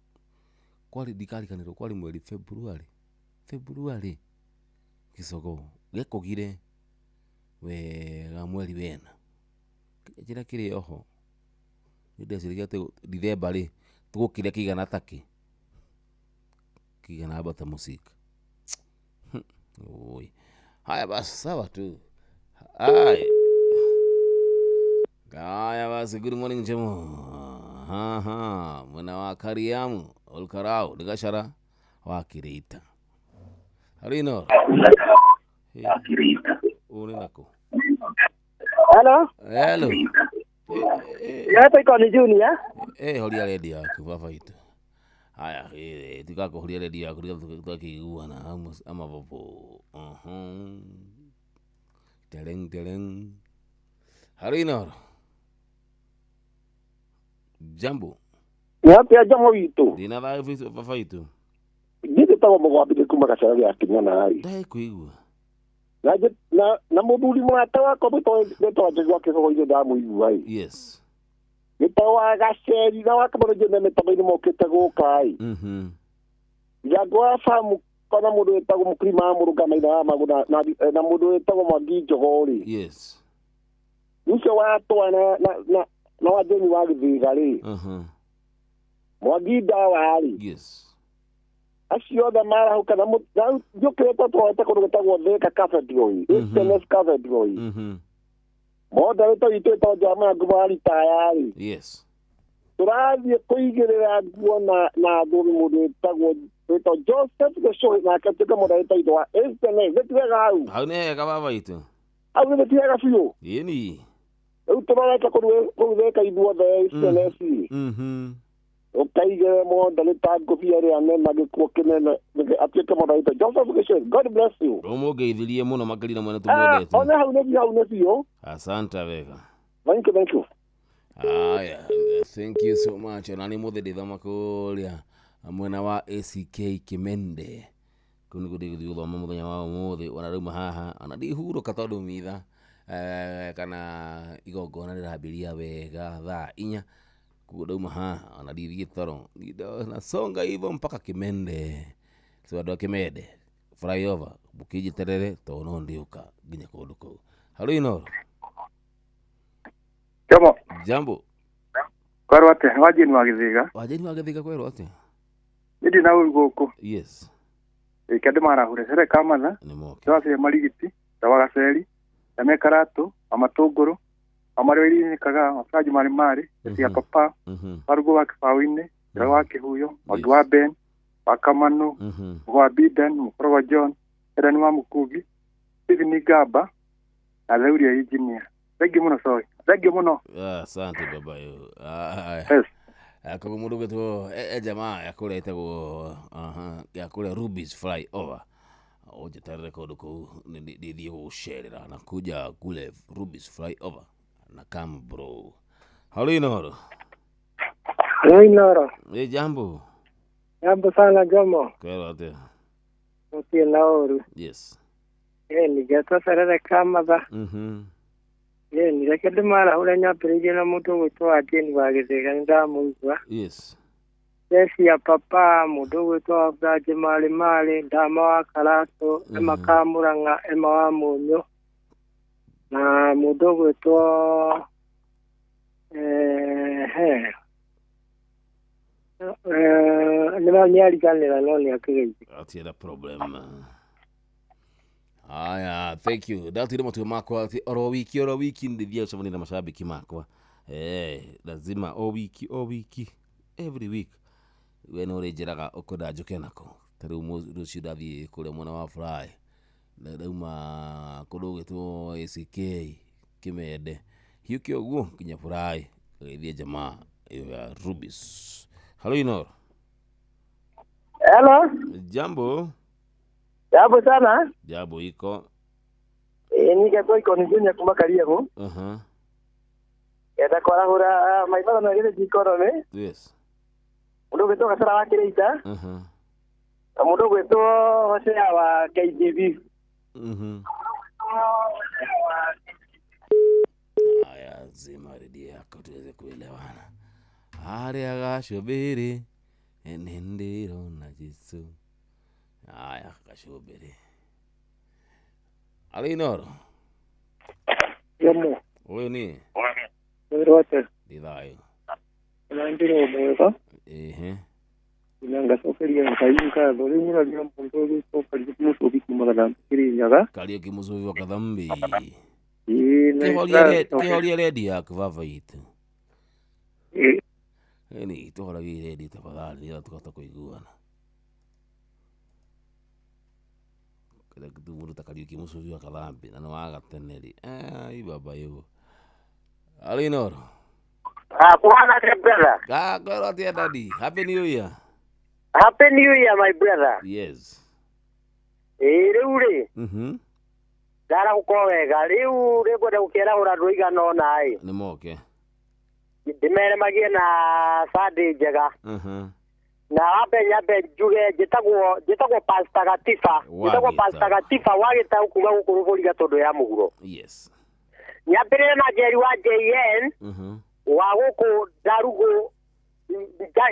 kwari dikari kaniro kwari mweri February. Gicogo gekogire wega mweri wena. Njira kiri oho. Ndeciriria ati December ri tugukire kigana taki. Kigana bata musika. Oi. Haya basi sawa tu. Haya basi good morning Jemo. Mwana wa Kariamu Olkarao digashara wa Kirita. Harino. Uri nako. Hello. Yata iko ni Junior. Horia ready yako baba itu. Haya tikako horia ready yako tukakigua na ama bobo. Tereng. Harino. Jambo. Yapi ajamo witu. Dina vai baba itu. Gite tawo mugwabire kuma kacara ya kinyana hari. Dai kuigua. Na muthuri mwata wako bito ajwa kiso ile damu iwai. Yes. Bitawa gaceri na wakamoro jene metabaini mokete gukai. Yagwa famu kona mundu etago mukrima murugana ina maguna na mundu etago Mwangi Njogori. Yes. Ucio watwa na wajeni wa githiga ri. Mwangi Ndawari. Yes. Acio da mara hukana jukire to kurugutagwo Thika Cathedral. SNS Cathedral. Moda rito ito jama ngumari tayari. Yes. Turathie kuigirira nguo na thuri mundu etagwo rito Joseph Geshoe na katika moda rito itwa SNS betiga au. Hau ne ka baba itu. Au betiga fiyo. Yeni. Uturaka kurutheka ithuothe SNS. Ukaigire moda rito fiere ane magikuo kinene atuike moda rito Joseph Geshoe. God bless you. Romogeithirie muno makalina mwena tumwendete. Ona hau ne fiyo. Asante vega. Thank you. Thank you so much. Nani muthidi thamakuria mwena wa ACK Kimende. Kuni kudi thoma muthenya wa muthi ona rauma haha ona ndihurũka tondu mitha kana igongona rirahambiria wega thaa 4 kuguo ndauma haha ona ndithie toro na songa hivyo mpaka Kimende. So ando Kimende flyover bukiji terere to no ndiuka nginya kundu kuu. Halo Inoro. Jambo. Kwaro ate wajeni wa githiga. Wajeni wa githiga kwero ate. Ndi na uguko. Yes. Ikade mara hure sere kamana. Twase marigiti, tawagaceri, tamekarato, amatunguru, amarweri ni kaga, afaji mari, ya papa. Parugo wa kifawine, wa kihuyo, wa Ben, wa Kamano, wa Biden, mukoro wa John, edani wa mukugi. Hivi ni gaba. Alauri ya engineer. Thank you muno. Asante baba yo. Yes. Kwa mundu gwetu jamaa yakurete go yakure Ruby's Fly Over. Oje tarere kodu ku ndi gusherera na kuja kule Ruby's Fly Over na kam bro. Halo Inoro. Halo Inoro. Jambo. Jambo sana Jomo. Kwero ate. Otie Nauru. Yes. Ni gata sarere kama ba. Ni rekede mara hura nyapirije na mutu gutwa atini bagezega ndamuzwa. Yes. Yesi ya papa mudu gutwa abaje mali ndama wa karato emakamuranga ema wa munyo. Na mudu gutwa nima nyali ganira noni akiriji. Ati da problem. Aya, thank you. Datire mtu mako ati oro wiki ndivyo shamani na mashabiki mako. Lazima o wiki every week. Weno rejeraga okoda jokenako. Tari umurushi davi kule mwana wa fly. Dauma kodoge to ACK kimede. Hiyo guo kinya fly. Ile jamaa ya Ruby's. Halo Inoro. Hello. Jambo. Jambo sana. Jambo iko. Nika iko nijunya kumakalia ko. Eta kora hura maibara na gele jikoro ne. Yes. Mudo beto kasara wakireita. Mudo beto hose wa KGB. Aya zima redia yako tuweze kuelewana. Hali agashobere enendero na Yesu. Aya agashobere. Ali Inoro. Yamo. Oyo ni. Rote. Didayo. Nandiro mweka. Inanga sokeria nkayinka dole nyira lya mpundogo sokeria kumuso bikumagala kirinyaga. Kali kimuso wakadhambi. Kiholia ready yakuvava itu. Ni tohora vi ready tafadhali ya tukata kuiguana. Kada kuduru takali kimuso wakadhambi na waga teneri. Ai baba yo. Ali Inoro. Kuhana brother. Kwero ati daddy. Happy New Year. Happy New Year my brother. Yes. Riure. Dara ukowega riu rikwenda gukera urandu igano nae. Ni moke. Ndimere magie na Sunday njega. Na abe juge jitagwo Pastor Gatifa. Jitagwo Pastor Gatifa wagita ukuga gukuruburi gatondo ya muguro. Yes. Nyambire na Jerry wa JN. Wa guku darugo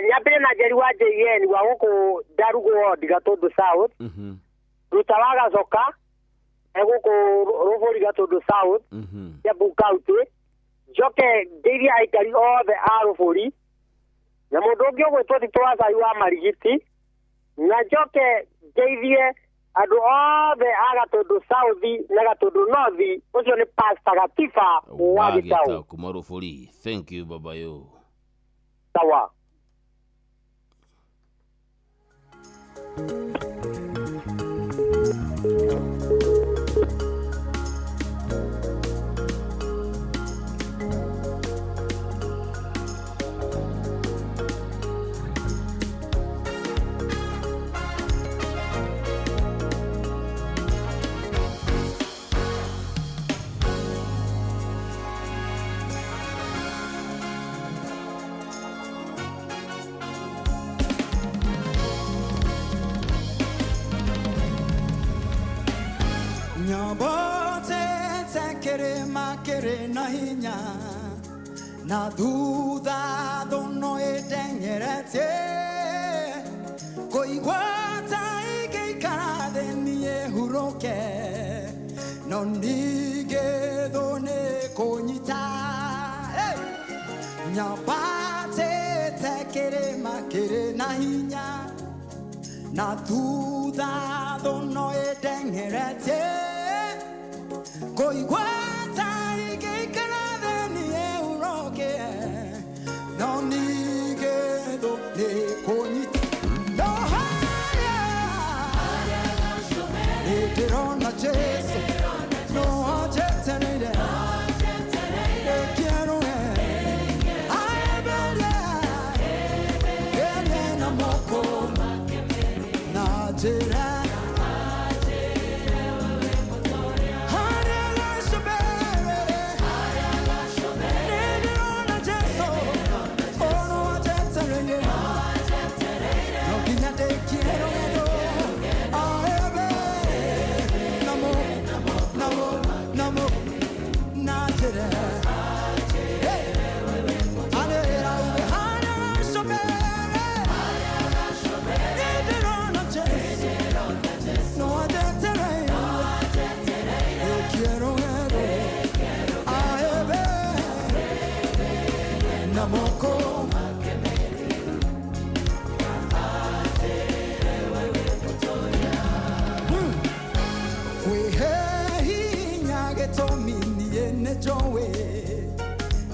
nyambire na Jerry wa JN wa guku darugo digatondo South. Rutawaga zoka. Ego ko ruburi gatondo South. Ya Bukauti. Joke diri aikari othe aruburi. Na mundu ungi ugwitwo Thitwaza wa Marigiti. Na joke ndeithie andu othe agatondo South na gatondo North. Ucio ni Pastor Gatifa wa Gitau. Kumarufuri. Thank you baba yo. Sawa. Nyabote tekere makere na hinya na duda dono edengerete koigwata ikikade niye huroke no ndige done konyita Nyabate tekere makere na hinya na duda dono edengerete Koigwata ikikana ni euroke no nigedo ne konyita no haya eterona Jesu no jetenere quiero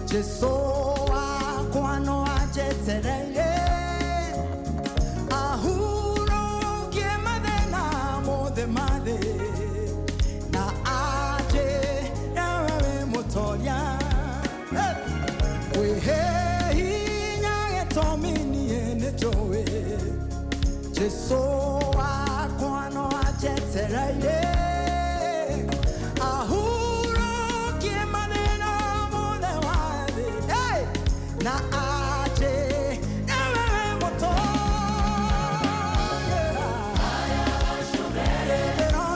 Jesu wakwa no ajetereire ahurokie mathĩna mothe mathĩ na anjĩra we mũtoria kwĩhe hinya gĩtũmi niĩ nĩnjũĩ Jesu wakwa no ajetereire na aje ewe moto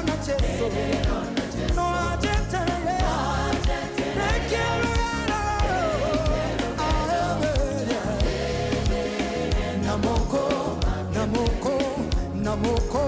na Jesu no aje tere namoko namoko namoko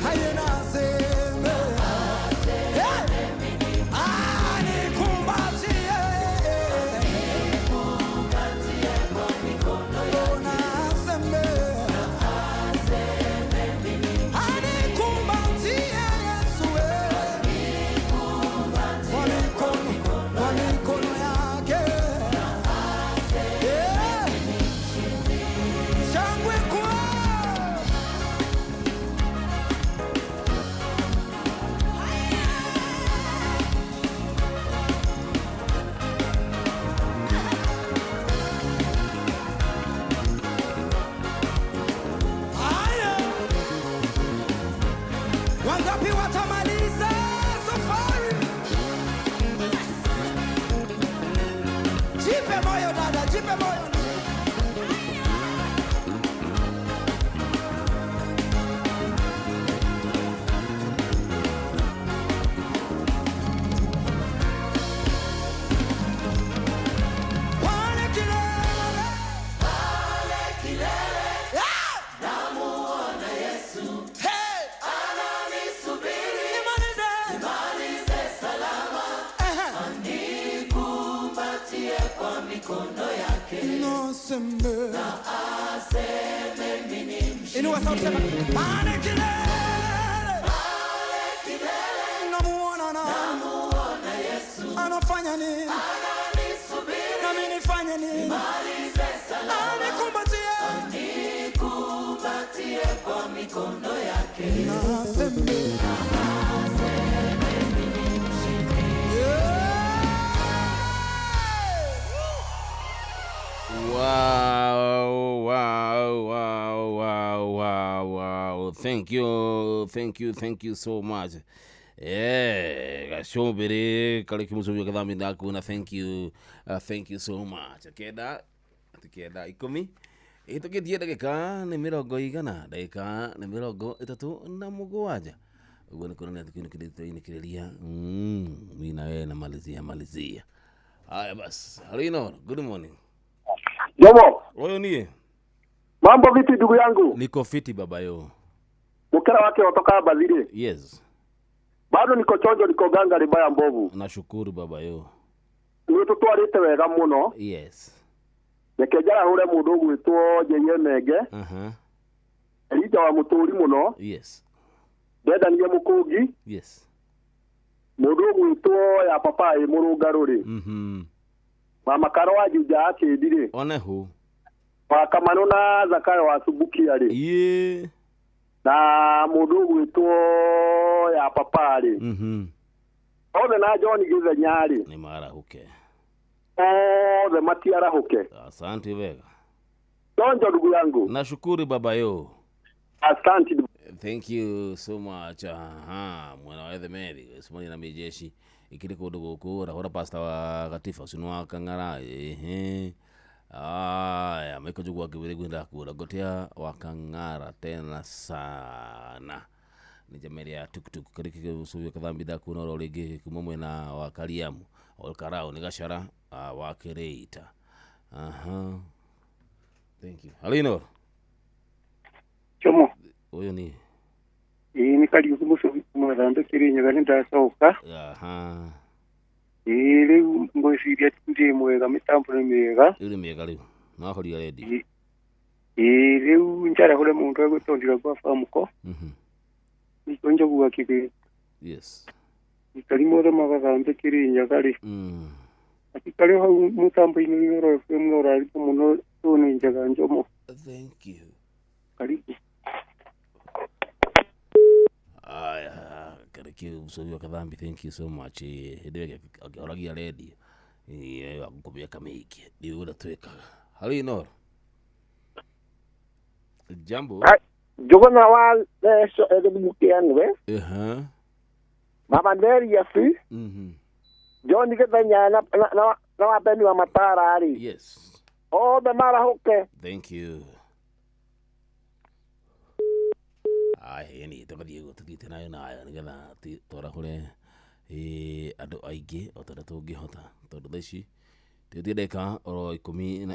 Hey Wangapi watamaliza safari? Jipe moyo dada, jipe moyo. Na aseme mimi mshindi. Inua sauti sema pale kilele. Namuona Yesu. Anafanya nini? Ananisubiri. Na mimi nifanye nini? Nimalize salama. Nikumbatie kwa mikono yake. Na aseme mimi mshindi. Wow. Thank you so much. Gashombere kale kimusubyo kadhambi ndaku na thank you so much. Keda ikomi. Itoketie dakika ni mirongo igana, dakika ni mirongo itatu na mugwanja. Ugo ni kuna nikirelia. Mimi na wewe na malizia. Haya basi. Halino, good morning. Jomo. Oyo nie. Mambo vipi ndugu yangu? Niko fiti baba yo. Mkera wake kutoka Bazile. Yes. Bado niko chonjo, niko ganga libaya mbovu. Nashukuru baba yo. Ni tutwarite wega muno. Yes. Nekejara hure mundu gwitwo Jeye Menge. Elija wa muturi muno. Yes. Deda niye mukungi. Yes. Mundu gwitwo ya papa e murungaruri. Mama Karo ajuja akindire. One who? Wakamano na Zakayo wa Subuki ari. Yeah. Na mundu gwitwo ya papa ari. Othe na John Gize Nyari. Ni mara huke. Othe matiara huke. Asante vega. Donjo ndugu yangu. Nashukuru baba yo. Asante. Thank you so much. Mwana wa Edemeri. Simoni na mijeshi. Ikiri kudugu kura. Hora pasta wa Katifa. Sinua kangara. Ya meko jugu wakibiri gwinda kura. Gotea wakangara tena sana. Nijameri ya tuk kariki usuyo kadhambi da kuna rolege kumomwe na wakaliamu. Olkarao nigashara wakireita. Thank you. Halino. Chomo. Oyo ni. Ni kali kumuso mwadambe kirinyo galinda soka. Ile ngosiria ndi mwega mitambo ni mwega. Ile mwega leo. Nakoli ready. Ile njara kule muntu agutondira kwa famuko. Nikonja kuwa kibe. Yes. Nikalimo ro magadambe kirinyo gali. Akikale ha mutambo ino ro femura ali muno tone njaga njomo. Thank you. Karibu. Kariki usuyo kadhambi, thank you so much. Hedege oragia ready. Akukubia kamiki. Diura tweka. Halino. Jambo. Jogona wa so edebukian we. Mama Nderi ya fi. John Gethanya na wapeni wa Matara ali. Yes. The mara hoke. Thank you. Yani toka Diego tukite nayo nayo nigetha tora kure andu aingi otora tungihota tondu thaici tindeka oro 15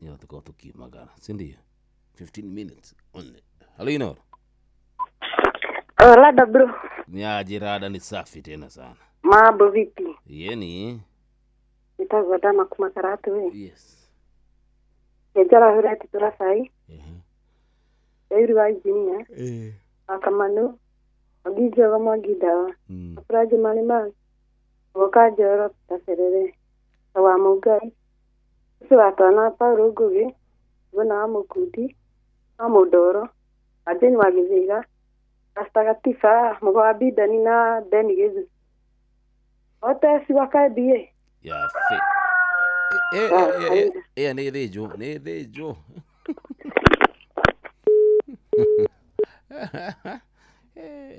nigetha tukorwo tukiumagara sindio 15 minutes only. Halino. Lada bro. Niajirada ni safi tena sana. Mambo vipi? Yeni. Nitazo dama kumakaratu we. Yes. Yajara hurati turasai. Euri wa injinia. Akamanu. Agija wa magidawa. Afraje mali. Wakaje oro taserere. Wa mugai. Siwatana pa rugugi. Wana amukudi. Amudoro. Adeni wagiziga. Astagatifa mugabida ni na Beni Gezu. Ote si wakabie. Ya ne dejo.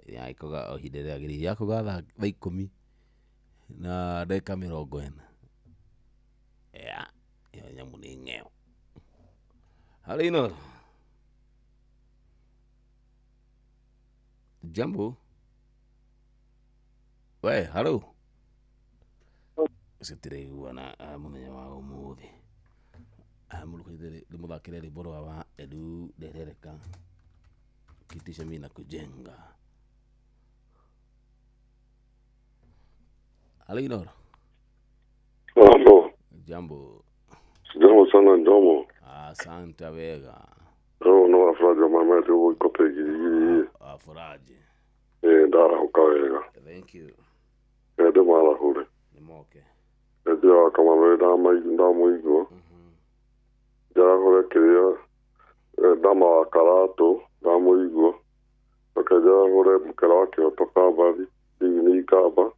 Ya ikoga o hinde rĩa gĩrĩ yako gatha 10 na ndeka 40 ya yo nyamu nĩ ng'eo hali Inoro jambo we halo sitire wana mũthenya wa ũmũthĩ mũrukithire mũthakĩre rwĩmbo rwa Edu Nderereka kitisha mimi na kujenga halo Inoro jambo sana ndomo asante wega no afraje mama tu uko giri afraje ndara ukawega thank you de mala hore nimoke ndio kama wewe muigo jara hore kiyo dama wa karato da muigo bakajara hore mukara wake otoka bali ni kaba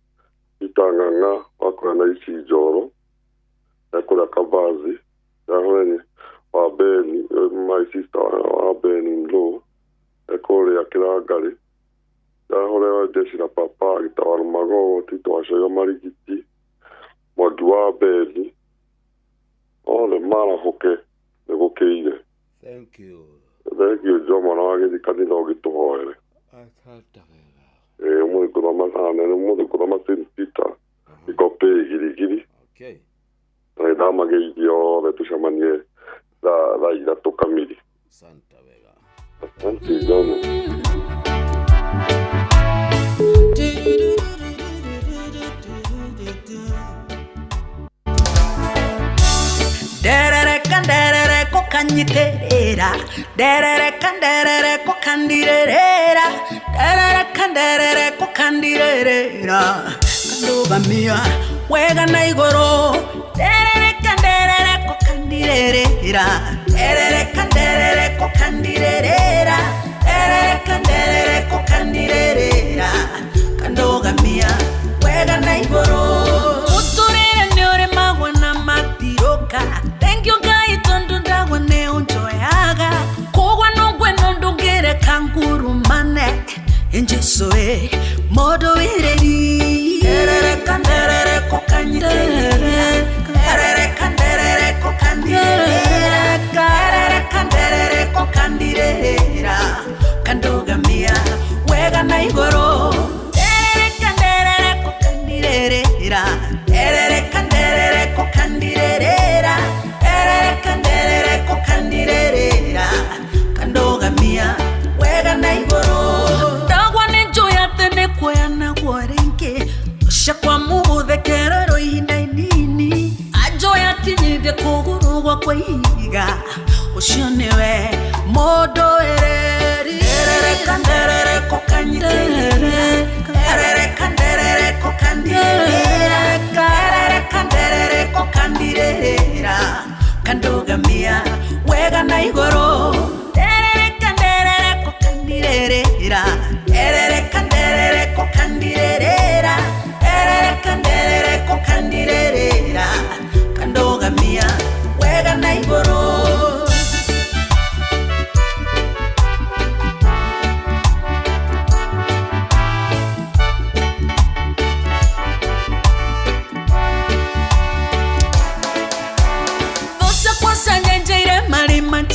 itanganga wakona isi joro yakora kabazi yahore wa beni my sister wa beni lo ekole yakiragari yahore wa deshira papa itawar mago tito ashoyo marigiti modwa beni ole mara hoke negokeire thank you jomo na wage kanino gituhoere asante mu kurama sana mu kurama sintita ikope giri okay na mageidio vetushamanie la ida tokamili santa vega asante domo derere kokanyiterera derere kokandirera derere kokandirera kandogamia wega na igoro derere kokandirera derere kokandirera derere kokandirera kandogamia wega na igoro uturere nyore magwa na matiroka thank you guys tondu ndagwa ne unjoyaga kogwa nogwe nondongere kanguru mane enjesoe modo ireri derere kokanyiterera derere kokandirera kandogamia wega na igoro derere kokandirera derere kokandirera derere kokandirera kandogamia wega na igoro ndagwa ne joya tene kwena gwarenge shakwa muthekero ina nini ajoya tinyide kugurugwa kwa iga ucio niwe modo ereri derere kokanyiterera derere kokandirera kandogamia wega na igoro derere kokandirera derere kokandirera derere kokandirera kandogamia wega na igoro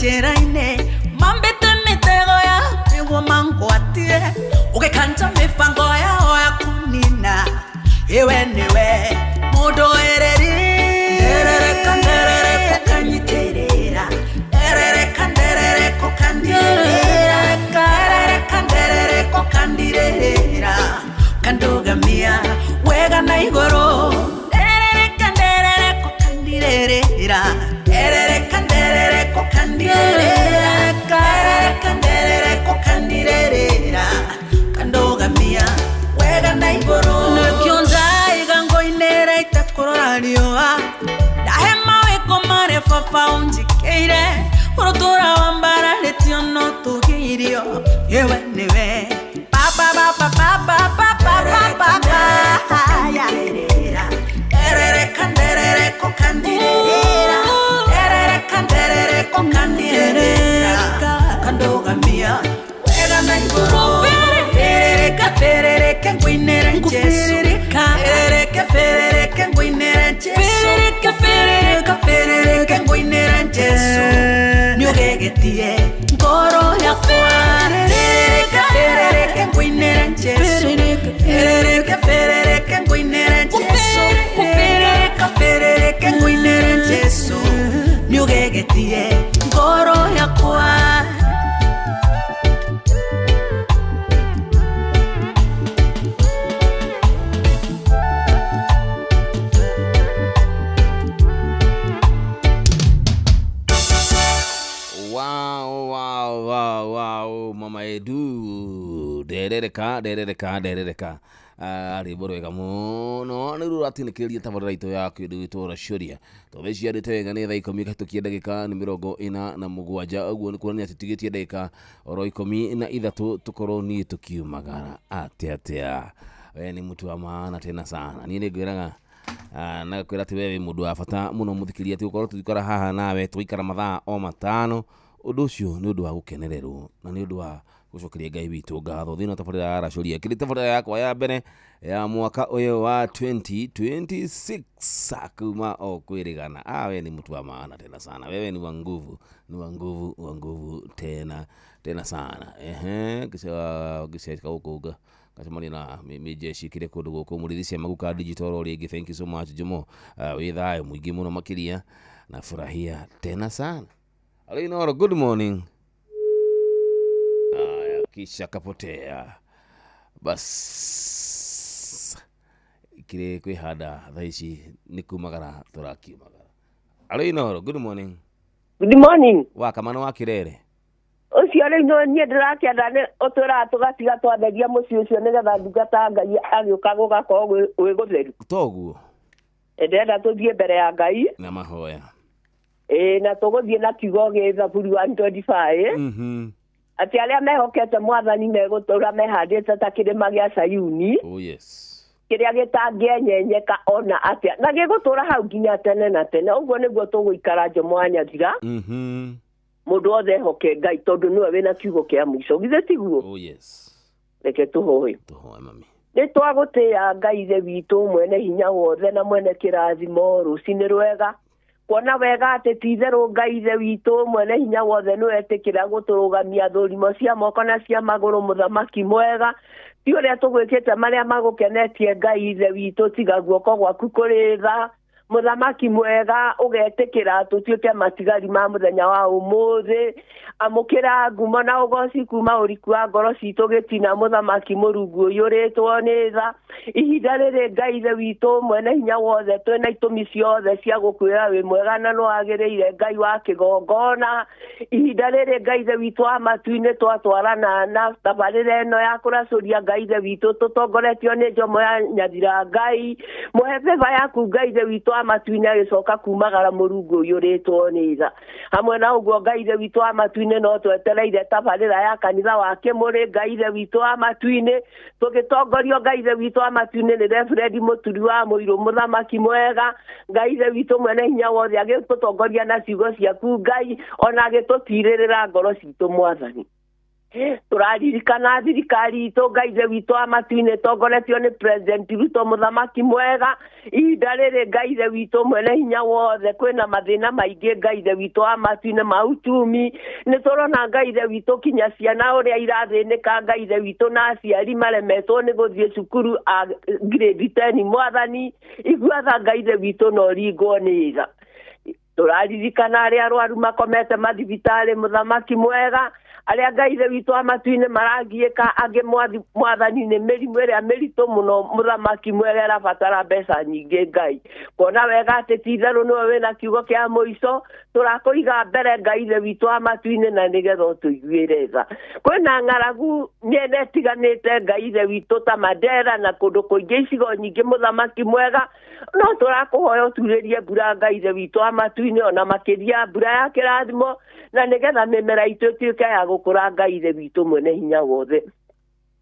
Cheraine mambete mitego ya pigo mangwatie ukekanta mifango ya oya kunina ewe niwe modo ereri derere kokanyiterera derere kokandirera derere kokandirera kandogamia wega na igoro derere kokandirera derere kokandirera kandogamia wega na igoro nekionza igango inera itakurorarioa dahema weko mare fafa unjikeire urotora wambara letiono tugirio yewe niwe papa ya derere kokandirera derere kokandirera kandogamia wega na igoro derere ngũinĩre Jesu ferereke ngũinĩre Jesu ferereke ngũinĩre Jesu nĩũgegetie ngoro yakwa ferereke ngũinĩre Jesu ferereke ngũinĩre Jesu ferereke ngũinĩre Jesu nĩũgegetie ngoro yakwa. Wow, mama edu derereka ari borwega muno ni ruratinĩkĩrĩria tabarĩra itũ yaku ndu itũra Curia tondũ ciarĩte wega nĩ thaa 10 kahĩtũkia ndagĩka nĩ 47 ũguo nĩ kuonania atĩ tũtigĩtie ndagĩka oro 13 tũkorwo niĩ tũkiumagara atĩa we nĩ mtu wa maana tena sana niĩ nĩ ngwĩraga na kwĩra atĩ we wĩ mũndũ wa bata mũno mũthikĩria atĩ ũkorwo tũikara haha nawe tũikara mathaa o matano ũndũ ũcio nĩ ũndũ wa gũkenererwo na nĩ ũndũ wa gũcokeria Ngai witũ ngatho thĩinĩ wa tabarĩra ya Racuria kĩrĩ tabarĩra yakwa ya mbere ya mwaka ũyũ wa 2026 kuma o kwĩrĩgana we nĩ mtu wa maana tena sana wewe ni wa nguvu tena sana gĩceka gũkũnga gacemania na mĩjeshi kĩrĩ kũndũ gũkũ mũrĩithia maguka digital o rĩngĩ thank you so much Jomo wĩ thayũ mũingĩ mũno makĩria na furahia tena sana. Alinoro, good morning. Kisha kapotea. Bas. Kire kwihada thaici nikumagara turakiumagara. Alinoro, good morning. Good morning. Wakamano wa Kirere. Ucio rĩ no niĩ ndĩrakĩenda nĩ ũtũra tũgatiga twatheria mũciĩ ũcio nĩgetha ndungata Ngai agĩũka gũgakorwo gwĩ gũtheru. Toguo. Ndĩrenda tũthiĩ mbere ya Ngai. Na mahoya. Na tũgũthiĩ na kiugo gĩ Thaburi 125. Atĩ arĩa mehokete Mwathani megũtũũra mehandĩte ta kĩrĩma gĩa Sayuni. Oh yes. Kĩrĩa gĩtangĩenyenyeka ona atĩa. Na gĩgũtũũra hau nginya tene na tene. Ũguo nĩguo tũgũikara Jomo wa Nyathira. Mũndũ wothe ehoke Ngai tondũ nĩwe wĩna kiugo kĩa mũico. Githĩ tiguo? Oh yes. Reke tũhoe. Tũhoe mami. Nĩ twagũtĩĩa Ngai ithe witũ mwene hinya wothe na mwene kĩrathimo rũcinĩ rwega. Kuona wega atĩ ti-itherũ Ngai ithe witũ mwene hinya wothe nĩwetĩkĩra gũtũrũgamia thũrimo cia moko na cia magũrũ mũthamaki mwega. Ti ũrĩa tũgwĩkĩte marĩa magũkenetie Ngai ithe witũ tiga guoko gwaku kũrĩ tha. Mũthamaki mwega ũgetĩkĩra tũtuĩke matigari ma mũthenya wa ũmũthĩ. Amũkĩra ngumo na ũgoci kuma ũriku wa ngoro citũ gĩtina mũthamaki mũrungu ũiyũrĩtwo nĩ tha. Ihinda rĩrĩ Ngai ithe witũ mwene hinya wothe twĩna itũmi ciothe cia gũkwĩra wĩ mwega na nĩwagĩrĩire Ngai wa kĩgongona. Ihinda rĩrĩ Ngai ithe witũ wa matu-inĩ twatwarana na tabarĩra ĩno ya kũracũria Ngai ithe witũ tũtongoretio nĩ Jomo ya Nyathira Ngai. Mũhe beba yaku Ngai ithe witũ wa matu-inĩ agĩcoka kumagara mũrungu ũiyũrĩtwo nĩ tha. Hamwe na ũguo Ngai ithe witũ wa matu-inĩ no twetereire tabarĩra ya kanitha wa Kĩmũrĩ Ngai ithe witũ wa matu-inĩ tũgĩtongorio Ngai ithe witũ wa matu-inĩ nĩ Reverend Mũturi wa Mũirũ mũthamaki mwega. Ngai ithe witũ mwene hinya wothe agĩtũtongoria na ciugo ciaku Ngai ona agĩtũtirĩrĩra ngoro citũ Mwathani. Tũraririkana thirikari itũ Ngai ithe witũ wa matu-inĩ tongoretio nĩ President Ruto mũthamaki mwega. Ihinda rĩrĩ Ngai ithe witũ mwene hinya wothe kwĩna mathĩna maingĩ Ngai ithe witũ wa matu-inĩ ma uchumi. Nĩ tũrona Ngai ithe witũ kinya ciana ũrĩa irathĩnĩka Ngai ithe witũ na aciari maremetwo nĩ gũthiĩ cukuru a grade 10 Mwathani. Iguatha Ngai ithe witũ no ringwo nĩ tha. Tũraririkana arĩa arwaru makomete mathibitarĩ mũthamaki mwega. Arĩa Ngai ithe witũ wa matu-inĩ maragiĩka angĩ Mwathani nĩ mĩrimũ ĩrĩa mĩritũ mũno mũthamaki mwega ĩrabatara mbeca nyingĩ Ngai. Kuona wega atĩ ti-itherũ nĩwe wĩna kiugo kĩa mũico tũrakũiga mbere Ngai ithe witũ wa matu-inĩ na nĩgetha ũtũiguĩre tha. Kwĩna ng'aragu mĩena ĩtiganĩte Ngai ithe witũ ta Mandera na kũndũ kũingĩ icigo nyingĩ mũthamaki mwega. No tũrakũhoya ũturĩrie mbura Ngai ithe witũ wa matu-inĩ ona makĩria mbura ya kĩrathimo na nĩgetha mĩmera itũ ĩtuĩke ya gũkũra Ngai ithe witũ mwene hinya wothe.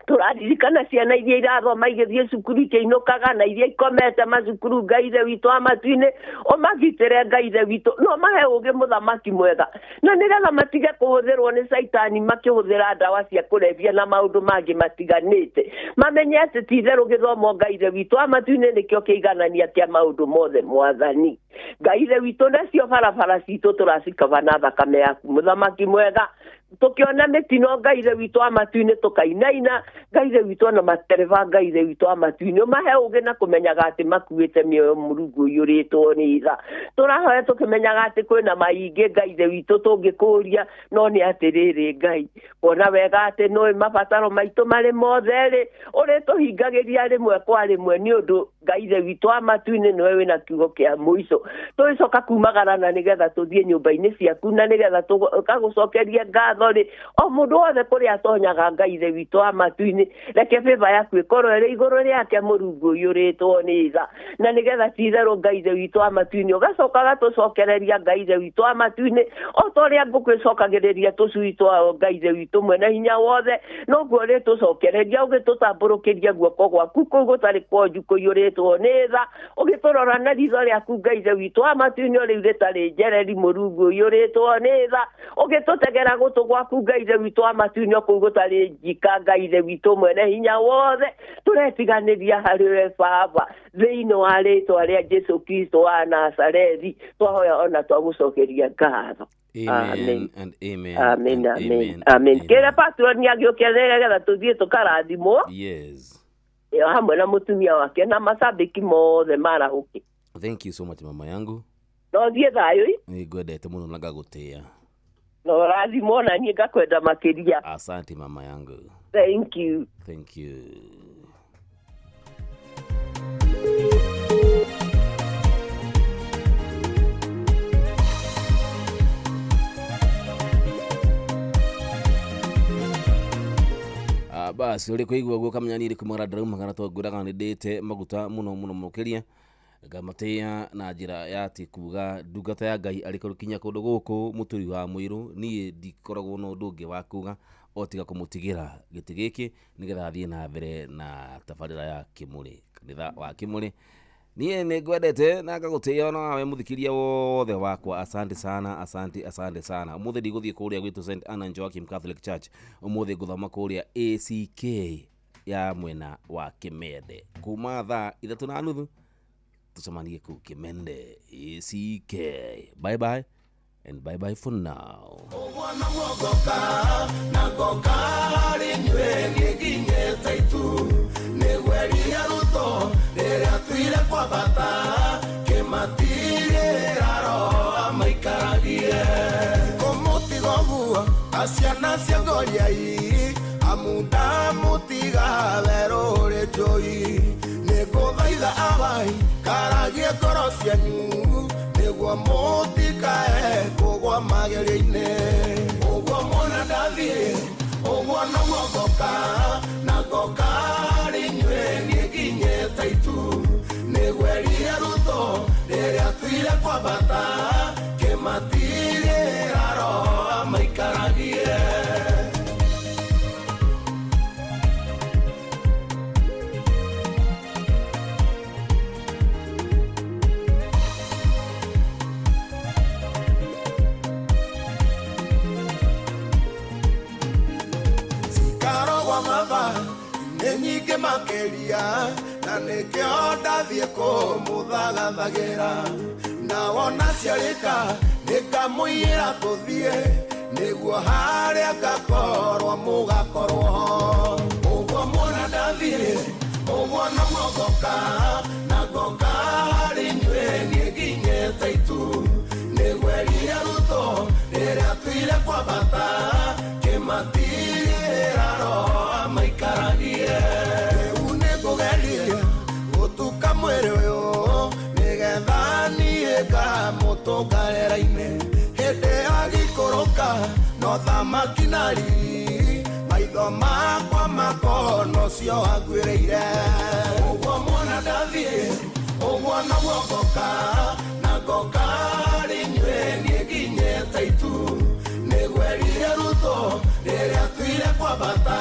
turaririkana ciana iria irathoma igithie cukuru ikĩinũkaga na iria ikomete macukuru Ngaire witũ amatu-inĩ omagitĩre Ngaire witũ no mahe ũgĩ mũthamaki mwega na nĩgetha matige kũhũthĩrwo nĩ caitani makĩhũthĩra ndawa cia kũrebia na maũndũ mangĩ matiganĩte mamenye atĩ ti itherũ gĩthomo Ngaire witũ amatu-inĩ nĩkĩo kĩiganania kĩa maũndũ mothe mwathani Ngaire witũ nacio barabara citũ tũracikaba na thakame yaku mũthamaki mwega tukiona mitino Ngaire witũ amatu-inĩ tukainaina Ngaire witũ na matereva Ngaire witũ amatu-inĩ mahe ũgĩ na kũmenyaga atĩ makuĩte mĩoyo Mũrungu ũiyũrĩtwo nĩ tha tũrahoya tũkĩmenyaga atĩ kwĩna maingĩ Ngaire witũ tũngĩkũria no nĩ atĩrĩrĩ Ngai kuona wega atĩ nĩ mabataro maitũ marĩ mothe rĩ ũrĩtũhingagĩria rĩmwe kwa rĩmwe nĩ ũndũ Ngaire witũ amatu-inĩ nĩwe wĩna kiugo kĩa mũico tũgĩcoka kumagara na nĩgetha tũthiĩ nyũmba-inĩ ciaku na nĩgetha tũgagũcokeria ngatho rĩ o mũndũ wothe kũrĩa atonyaga Ngaire witũ amatu-inĩ reke favor yaku ĩkorwo ĩrĩ igũrũ rĩake Mũrungu ũiyũrĩtwo nĩ tha na nĩgetha ti itherũ Ngaire witũ amatu-inĩ ũgacokaga tũcokereria Ngaire witũ amatu-inĩ o ta ũrĩa ngũkũ ĩcokagĩrĩria tũcui twao Ngaire witũ mwene hinya wothe noguo ũrĩtũcokereria ũgĩtũtambũrũkĩria guoko gwaku kũu gũtarĩ kwonju kũiyũrĩtwo nĩ tha ũgĩtũrora na ritho rĩaku Ngaire witũ amatu-inĩ rĩu rĩtarĩ njereri Mũrungu ũiyũrĩtwo nĩ tha ũgĩtũtegera gũtũ gwaku Ngaire witũ amatu-inĩ kũu gũtarĩ njika Ngaire witũ mwene hinya wothe tũretiganĩria harĩ we Baba thĩinĩ wa rĩĩtwa rĩa Jesũ Kristo wa Nazarethi twahoya ona twagũcokeria ngatho Amen and amen. Amen, amen, amen. Kĩrĩa patroni agĩũkia nĩgetha tũthiĩ tũkarathimwo. Yes. Hamwe na mũtumia wake na macambĩki mothe marahũke. Thank you so much mama yangu. No thiĩ thayũ i. Nĩngwendete mũno na ngagũtĩa. No rathimwo na niĩ ngakwenda makĩria. Asante mama yangu. Thank you. Thank you. Basi uri kuigwa guo kamenya niri kumara drauma kana to nguraga ni ndite maguta muno mukiria ngamatea na njira ya ati kuga ndungata ya Ngai ari kurukinya kundu guku muturi wa mwiru nie ndikoragwo no ndungi wa kuga otiga kumutigira giti giki nigetha athie na mbere na tabarira ya Kimuri kanitha wa Kimuri nie nĩngwendete na ngagutia ona we muthikiria wothe wakwa asante sana asante sana umuthi ndiguthie kuria gwitu St Anna Joachim Catholic Church umuthi nguthoma kuria ACK ya mwena wa Kimende kuma thaa 3:30 tucemanie ku Kimende ACK. Bye bye and bye bye for now. Asiana cia ngoriai amunda mutiga werore joyi negothaitha awai karagie ngoro cianyu nĩguo mũtikae kũgwa magerio-inĩ ũguo mwana ndathiĩ ũguo noguo ngoka na ngoka harĩ inyuĩ niĩ nginyĩte itu nĩgweria rutho rĩrĩa tuire kwambata kĩmatigĩra roho maikaragie nyingĩ makĩria na nĩkĩo ndathiĩ kũmũthagathagĩra na wona ciarĩka nĩngamũiyĩra tũthiĩ nĩguo harĩa ngakorwo mũgakorwo ho ũguo muona ndathiĩ ũguo noguo ngoka na ngoka harĩ inyuĩ niĩ nginyĩte itu nĩgweria rutho rĩrĩa tuire kwambata kĩmatigĩra roho maikaragie rĩu nĩngũgeria gũtuka mwĩrĩ ũyũ nĩgetha niĩ ngamũtũngarĩra-inĩ hĩndĩ agikũrũka no thamaki na riri maitho makwa makono cio aguĩrĩire ũguo muona ndathiĩ ũguo noguo ngoka na ngoka harĩ inyuĩ niĩ nginyĩte itu nĩgwerire rutho rĩrĩa tuire kwambata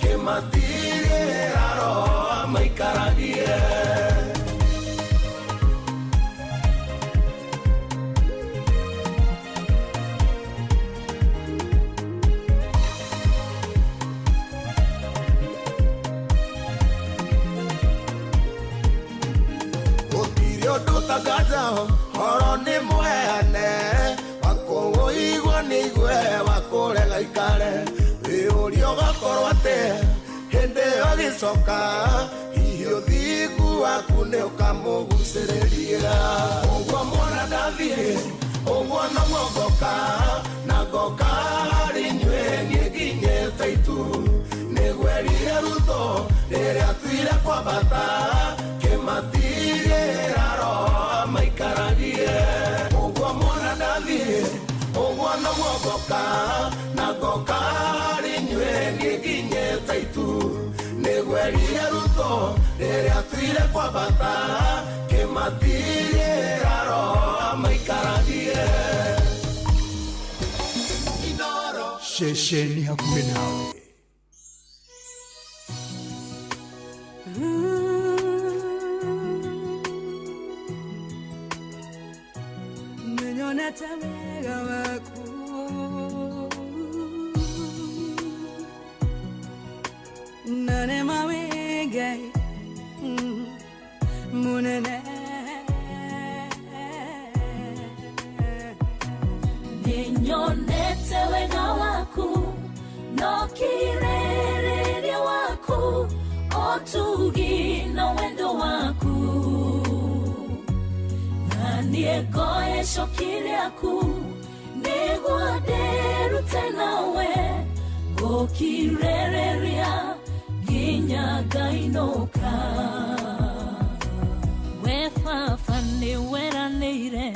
kĩma matirĩra roa maikaragie. Tagajao oro ni mwene wako igwa ni igwe wako lega ikare urio gakorwo ate hende agicoka hiyo thigu waku ne ukamuguciriria ugwo mwana ndathire ugwo no ngoka na ngoka rinywe ngiginye taitu negwerire ruto riria twire kwambata kimatire raro maikaragie ugwo mwana ndathire ugwo no ngoka na ngoka rinywe ngiginye taitu negwerire ruto riria twire kwambata kimatire raro maikaragie. Inoro shesheni hakuwe nawe Menyonete wega waku nane mawege munene Menyonete wega waku no kirere waku otugi no wendo waku Niegoe shokile aku Negwaderu tenawe Gokirereria Ginyaga inoka Wefafane weraneire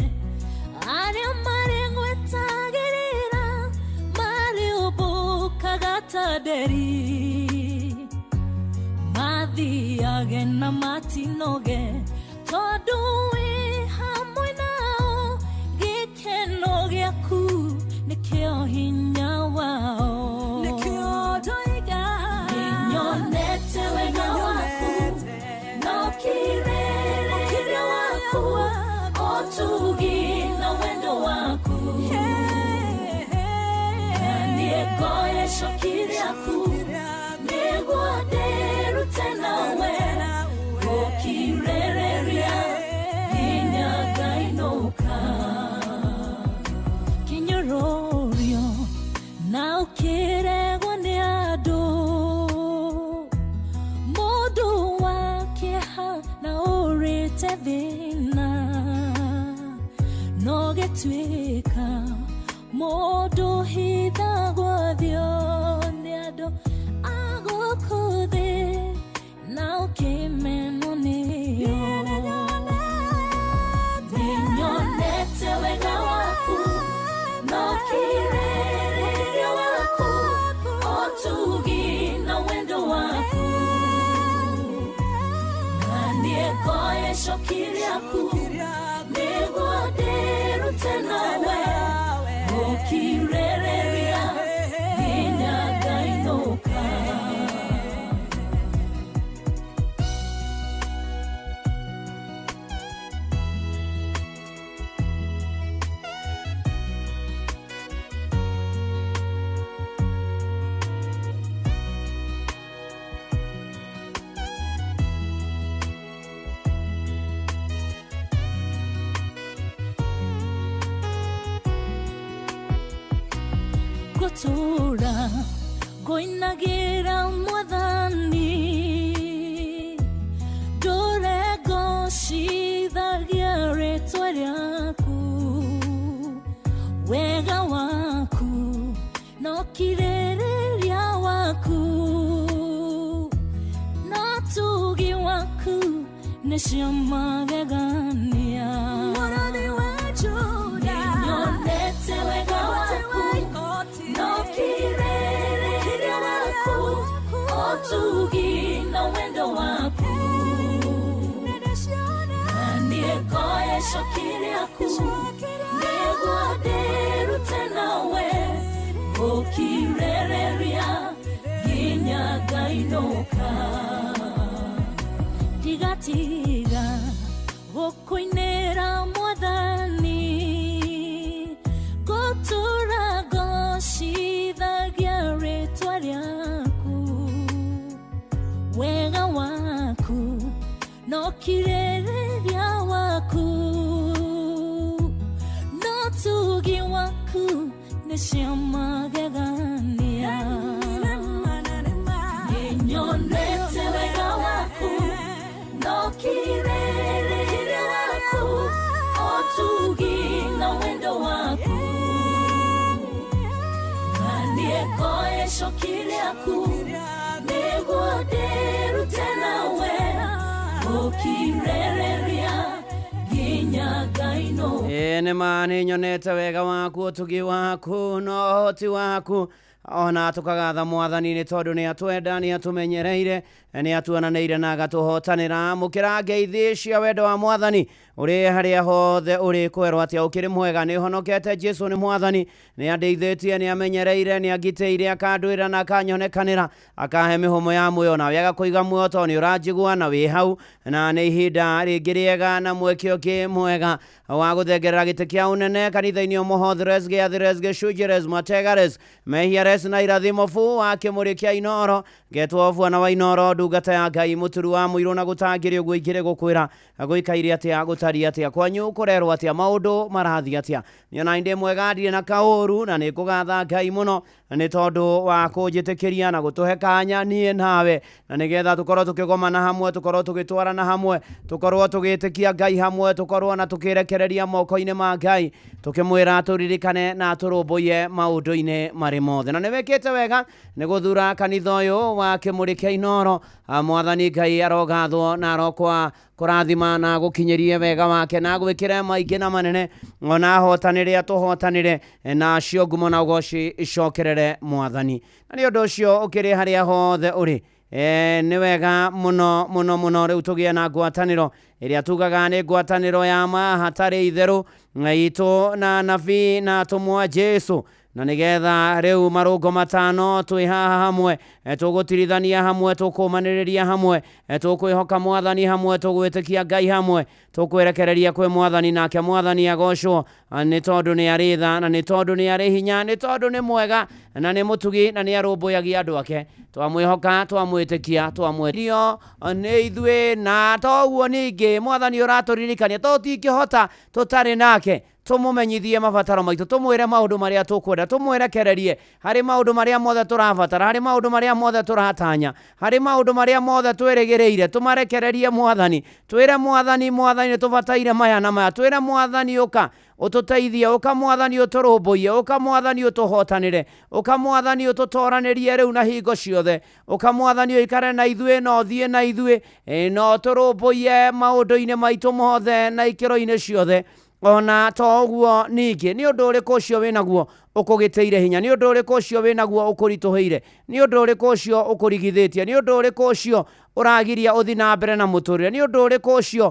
Aria marengwe tagerira Mari obuka gataderi Madhi agena matinoge Toduwe hamwe nao gikeno giaku nikio hinya wao nikio doiga Ninyonete wega waku no kirere waku otugi na wendo waku Niegoe shokiri aku Negwaderu tenawe Gokirereria Kinyororio na ukiregwa ni ado Modu wake ha na urite thina Nogetwika modu hithagwa thio ni ado Agukuthe na ukimeno niyo Ninyonete wega waku no kirere waku otugi na wendo waku Niegoe shokiri aku Negwaderu tenawe Gokirereria Ginyaga inoka Gotura goinagira mwathani Dore goshithagia ritwa riaku Wega waku no kirereria waku No tugi waku nisio magegania Mwathani wa Juda Ninyonete wega waku No kirere waku Otugi na wendo waku Niegoe shokiri aku Negwaderu tenawe Gokirereria Ginyaga ngainoka tigatiga gukuinira mwathani gutura gocithagia ritwa riaku wega waku no kirereria waku no tugi waku niciamagegania ninyonete wega waku no kirereria waku otugi na wendo waku nanieko ecokire aku niguo ndirute nawe ukirereria nginya ngaino nĩ ma nĩ nyonete wega waku ũtugi waku no hoti waku ona tukagatha mwathani nĩ tondũ nĩ atwenda nĩ atũmenyereire nĩ atuonanĩire na agatũhotanĩra mũkĩra ngeithi cia wendo wa mwathani ũrĩ harĩa hothe ũrĩ kwerwo atĩa ũkĩrĩ mwega nĩ honokete Jesu nĩ mwathani nĩ andeithĩtie nĩ amenyereire nĩ angitĩire akandwĩra na akanyonekanĩra akahe mĩhũmũ ya muoyo nawe agakũiga muoyo tondũ nĩ ũranjigua na wĩ hau na nĩ ihinda rĩngĩ rĩega na mweke ũngĩ mwega wa gũthengerera gĩtĩ kĩa ũnene kanitha-inĩ ũmũhotheres gĩathĩres gĩcunjĩres mategares mehiares na irathimo fu wa kĩmũrĩ kĩa inoro getwo bwana wa inoro ndungata ya Ngai mũturu wa mũirũ na gũtangĩrĩ ũguo ingĩrĩ gũkwĩra gũikaire atĩa gũtariĩ atĩa kwanyu kũrerwo atĩa maũndũ marathiĩ atĩa niona ndĩ mwega ndirĩ na kaũru na nĩ kũgatha Ngai mũno nĩ tondũ wa kũnjĩtĩkĩria na gũtũhe kanya niĩ nawe na nĩgetha tũkorwo tũkĩgomana hamwe tũkorwo tũgĩtwarana hamwe tũkorwo tũgĩtĩkia Ngai hamwe tũkorwo na tũkĩrekereria moko-inĩ ma Ngai tũkĩmwĩra tũririkane na tũrũmbũiye maũndũ-inĩ marĩ mothe na nĩ wĩkĩte wega nĩ gũthura kanitha ũyũ wa kĩmũrĩ kĩa inoro mwathani Ngai arogathwo na arokwa kũrathima na gũkinyĩrie wega wake na gwĩkĩre maingĩ na manene ona hotanĩre atũhotanĩre na cio ngumo na ũgoci icokerere mwathani na nĩ ũndũ ũcio ũkĩrĩ harĩa hothe ũrĩ nĩ wega mũno mũno mũno rĩu tũgĩe na ngwatanĩro ĩrĩa tugaga nĩ ngwatanĩro ya ma hatarĩ itherũ itũ na nabii na tũmwa Jesu na nĩgetha rĩu marũngo matano twĩ haha hamwe tũgũtirithania hamwe tũkũmanĩrĩria hamwe tũkwĩhoka mwathani hamwe tũgwĩtĩkia Ngai hamwe tũkwĩrekereria kwĩ mwathani nake mwathani agocwo nĩ tondũ nĩ arĩ tha na nĩ tondũ nĩ arĩ hinya nĩ tondũ nĩ mwega na nĩ mũtugi na nĩ arũmbũyagia andũ ake twamwĩhoka twamwĩtĩkia twamwerio nĩ ithuĩ na toguo ningĩ mwathani ũratũririkania to tũtingĩhota tũtarĩ nake tũmũmenyithie mabataro maitũ tũmwĩre maũndũ marĩa tũkwenda tũmwerekererie harĩ maũndũ marĩa mothe tũrabatara harĩ maũndũ marĩa mothe tũratanya harĩ maũndũ marĩa mothe twĩrĩgĩrĩire tũmarekererie mwathani twĩre mwathani nĩ tũbataire maya na maya twĩre mwathani ũka ũtũteithie ũka mwathani ũtũrũmbũiye ũka mwathani ũtũhotanĩre ũka mwathani ũtũtoranĩrie rĩu na hingo ciothe ũka mwathani ũikare na ithuĩ na ũthiĩ na ithuĩ na ũtũrũmbũiye maũndũ-inĩ maitũ mothe na ikĩro-inĩ ciothe ona to ũguo ningĩ nĩ ũndũ ũrĩkũ ũcio wĩnaguo ũkũgĩtĩire hinya nĩ ũndũ ũrĩkũ ũcio wĩnaguo ũkũritũhĩire nĩ ũndũ ũrĩkũ ũcio ũkũrigithĩtie nĩ ũndũ ũrĩkũ ũcio ũragiria ũthi na mbere na mũtũrĩre nĩ ũndũ ũrĩkũ ũcio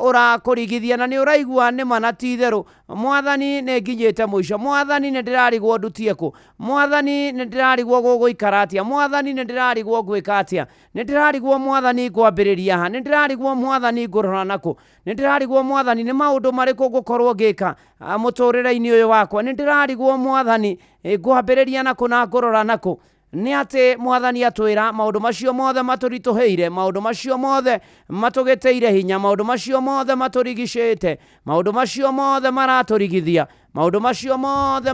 ũrakũrigithia na nĩ ũraigua nĩma na ti-itherũ mwathani nĩ nginyĩte mũico mwathani nĩ ndĩrarigwo ndutie kũ mwathani nĩ ndĩrarigwo gũgũikara atĩa mwathani nĩ ndĩrarigwo gwĩka atĩa nĩ ndĩrarigwo mwathani ngwambĩrĩria ha nĩ ndĩrarigwo mwathani ngũrora nakũ nĩ ndĩrarigwo mwathani nĩ maũndũ marĩkũ ngũkorwo ngĩka mũtũrĩre-inĩ ũyũ wakwa nĩ ndĩrarigwo mwathani ngwambĩrĩria nakũ na ngũrora nakũ nĩ atĩ mwathani atwĩra maũndũ macio mothe matũritũhĩire maũndũ macio mothe matũgĩtĩire hinya maũndũ macio mothe matũrigicĩte maũndũ macio mothe maratũrigithia maũndũ macio mothe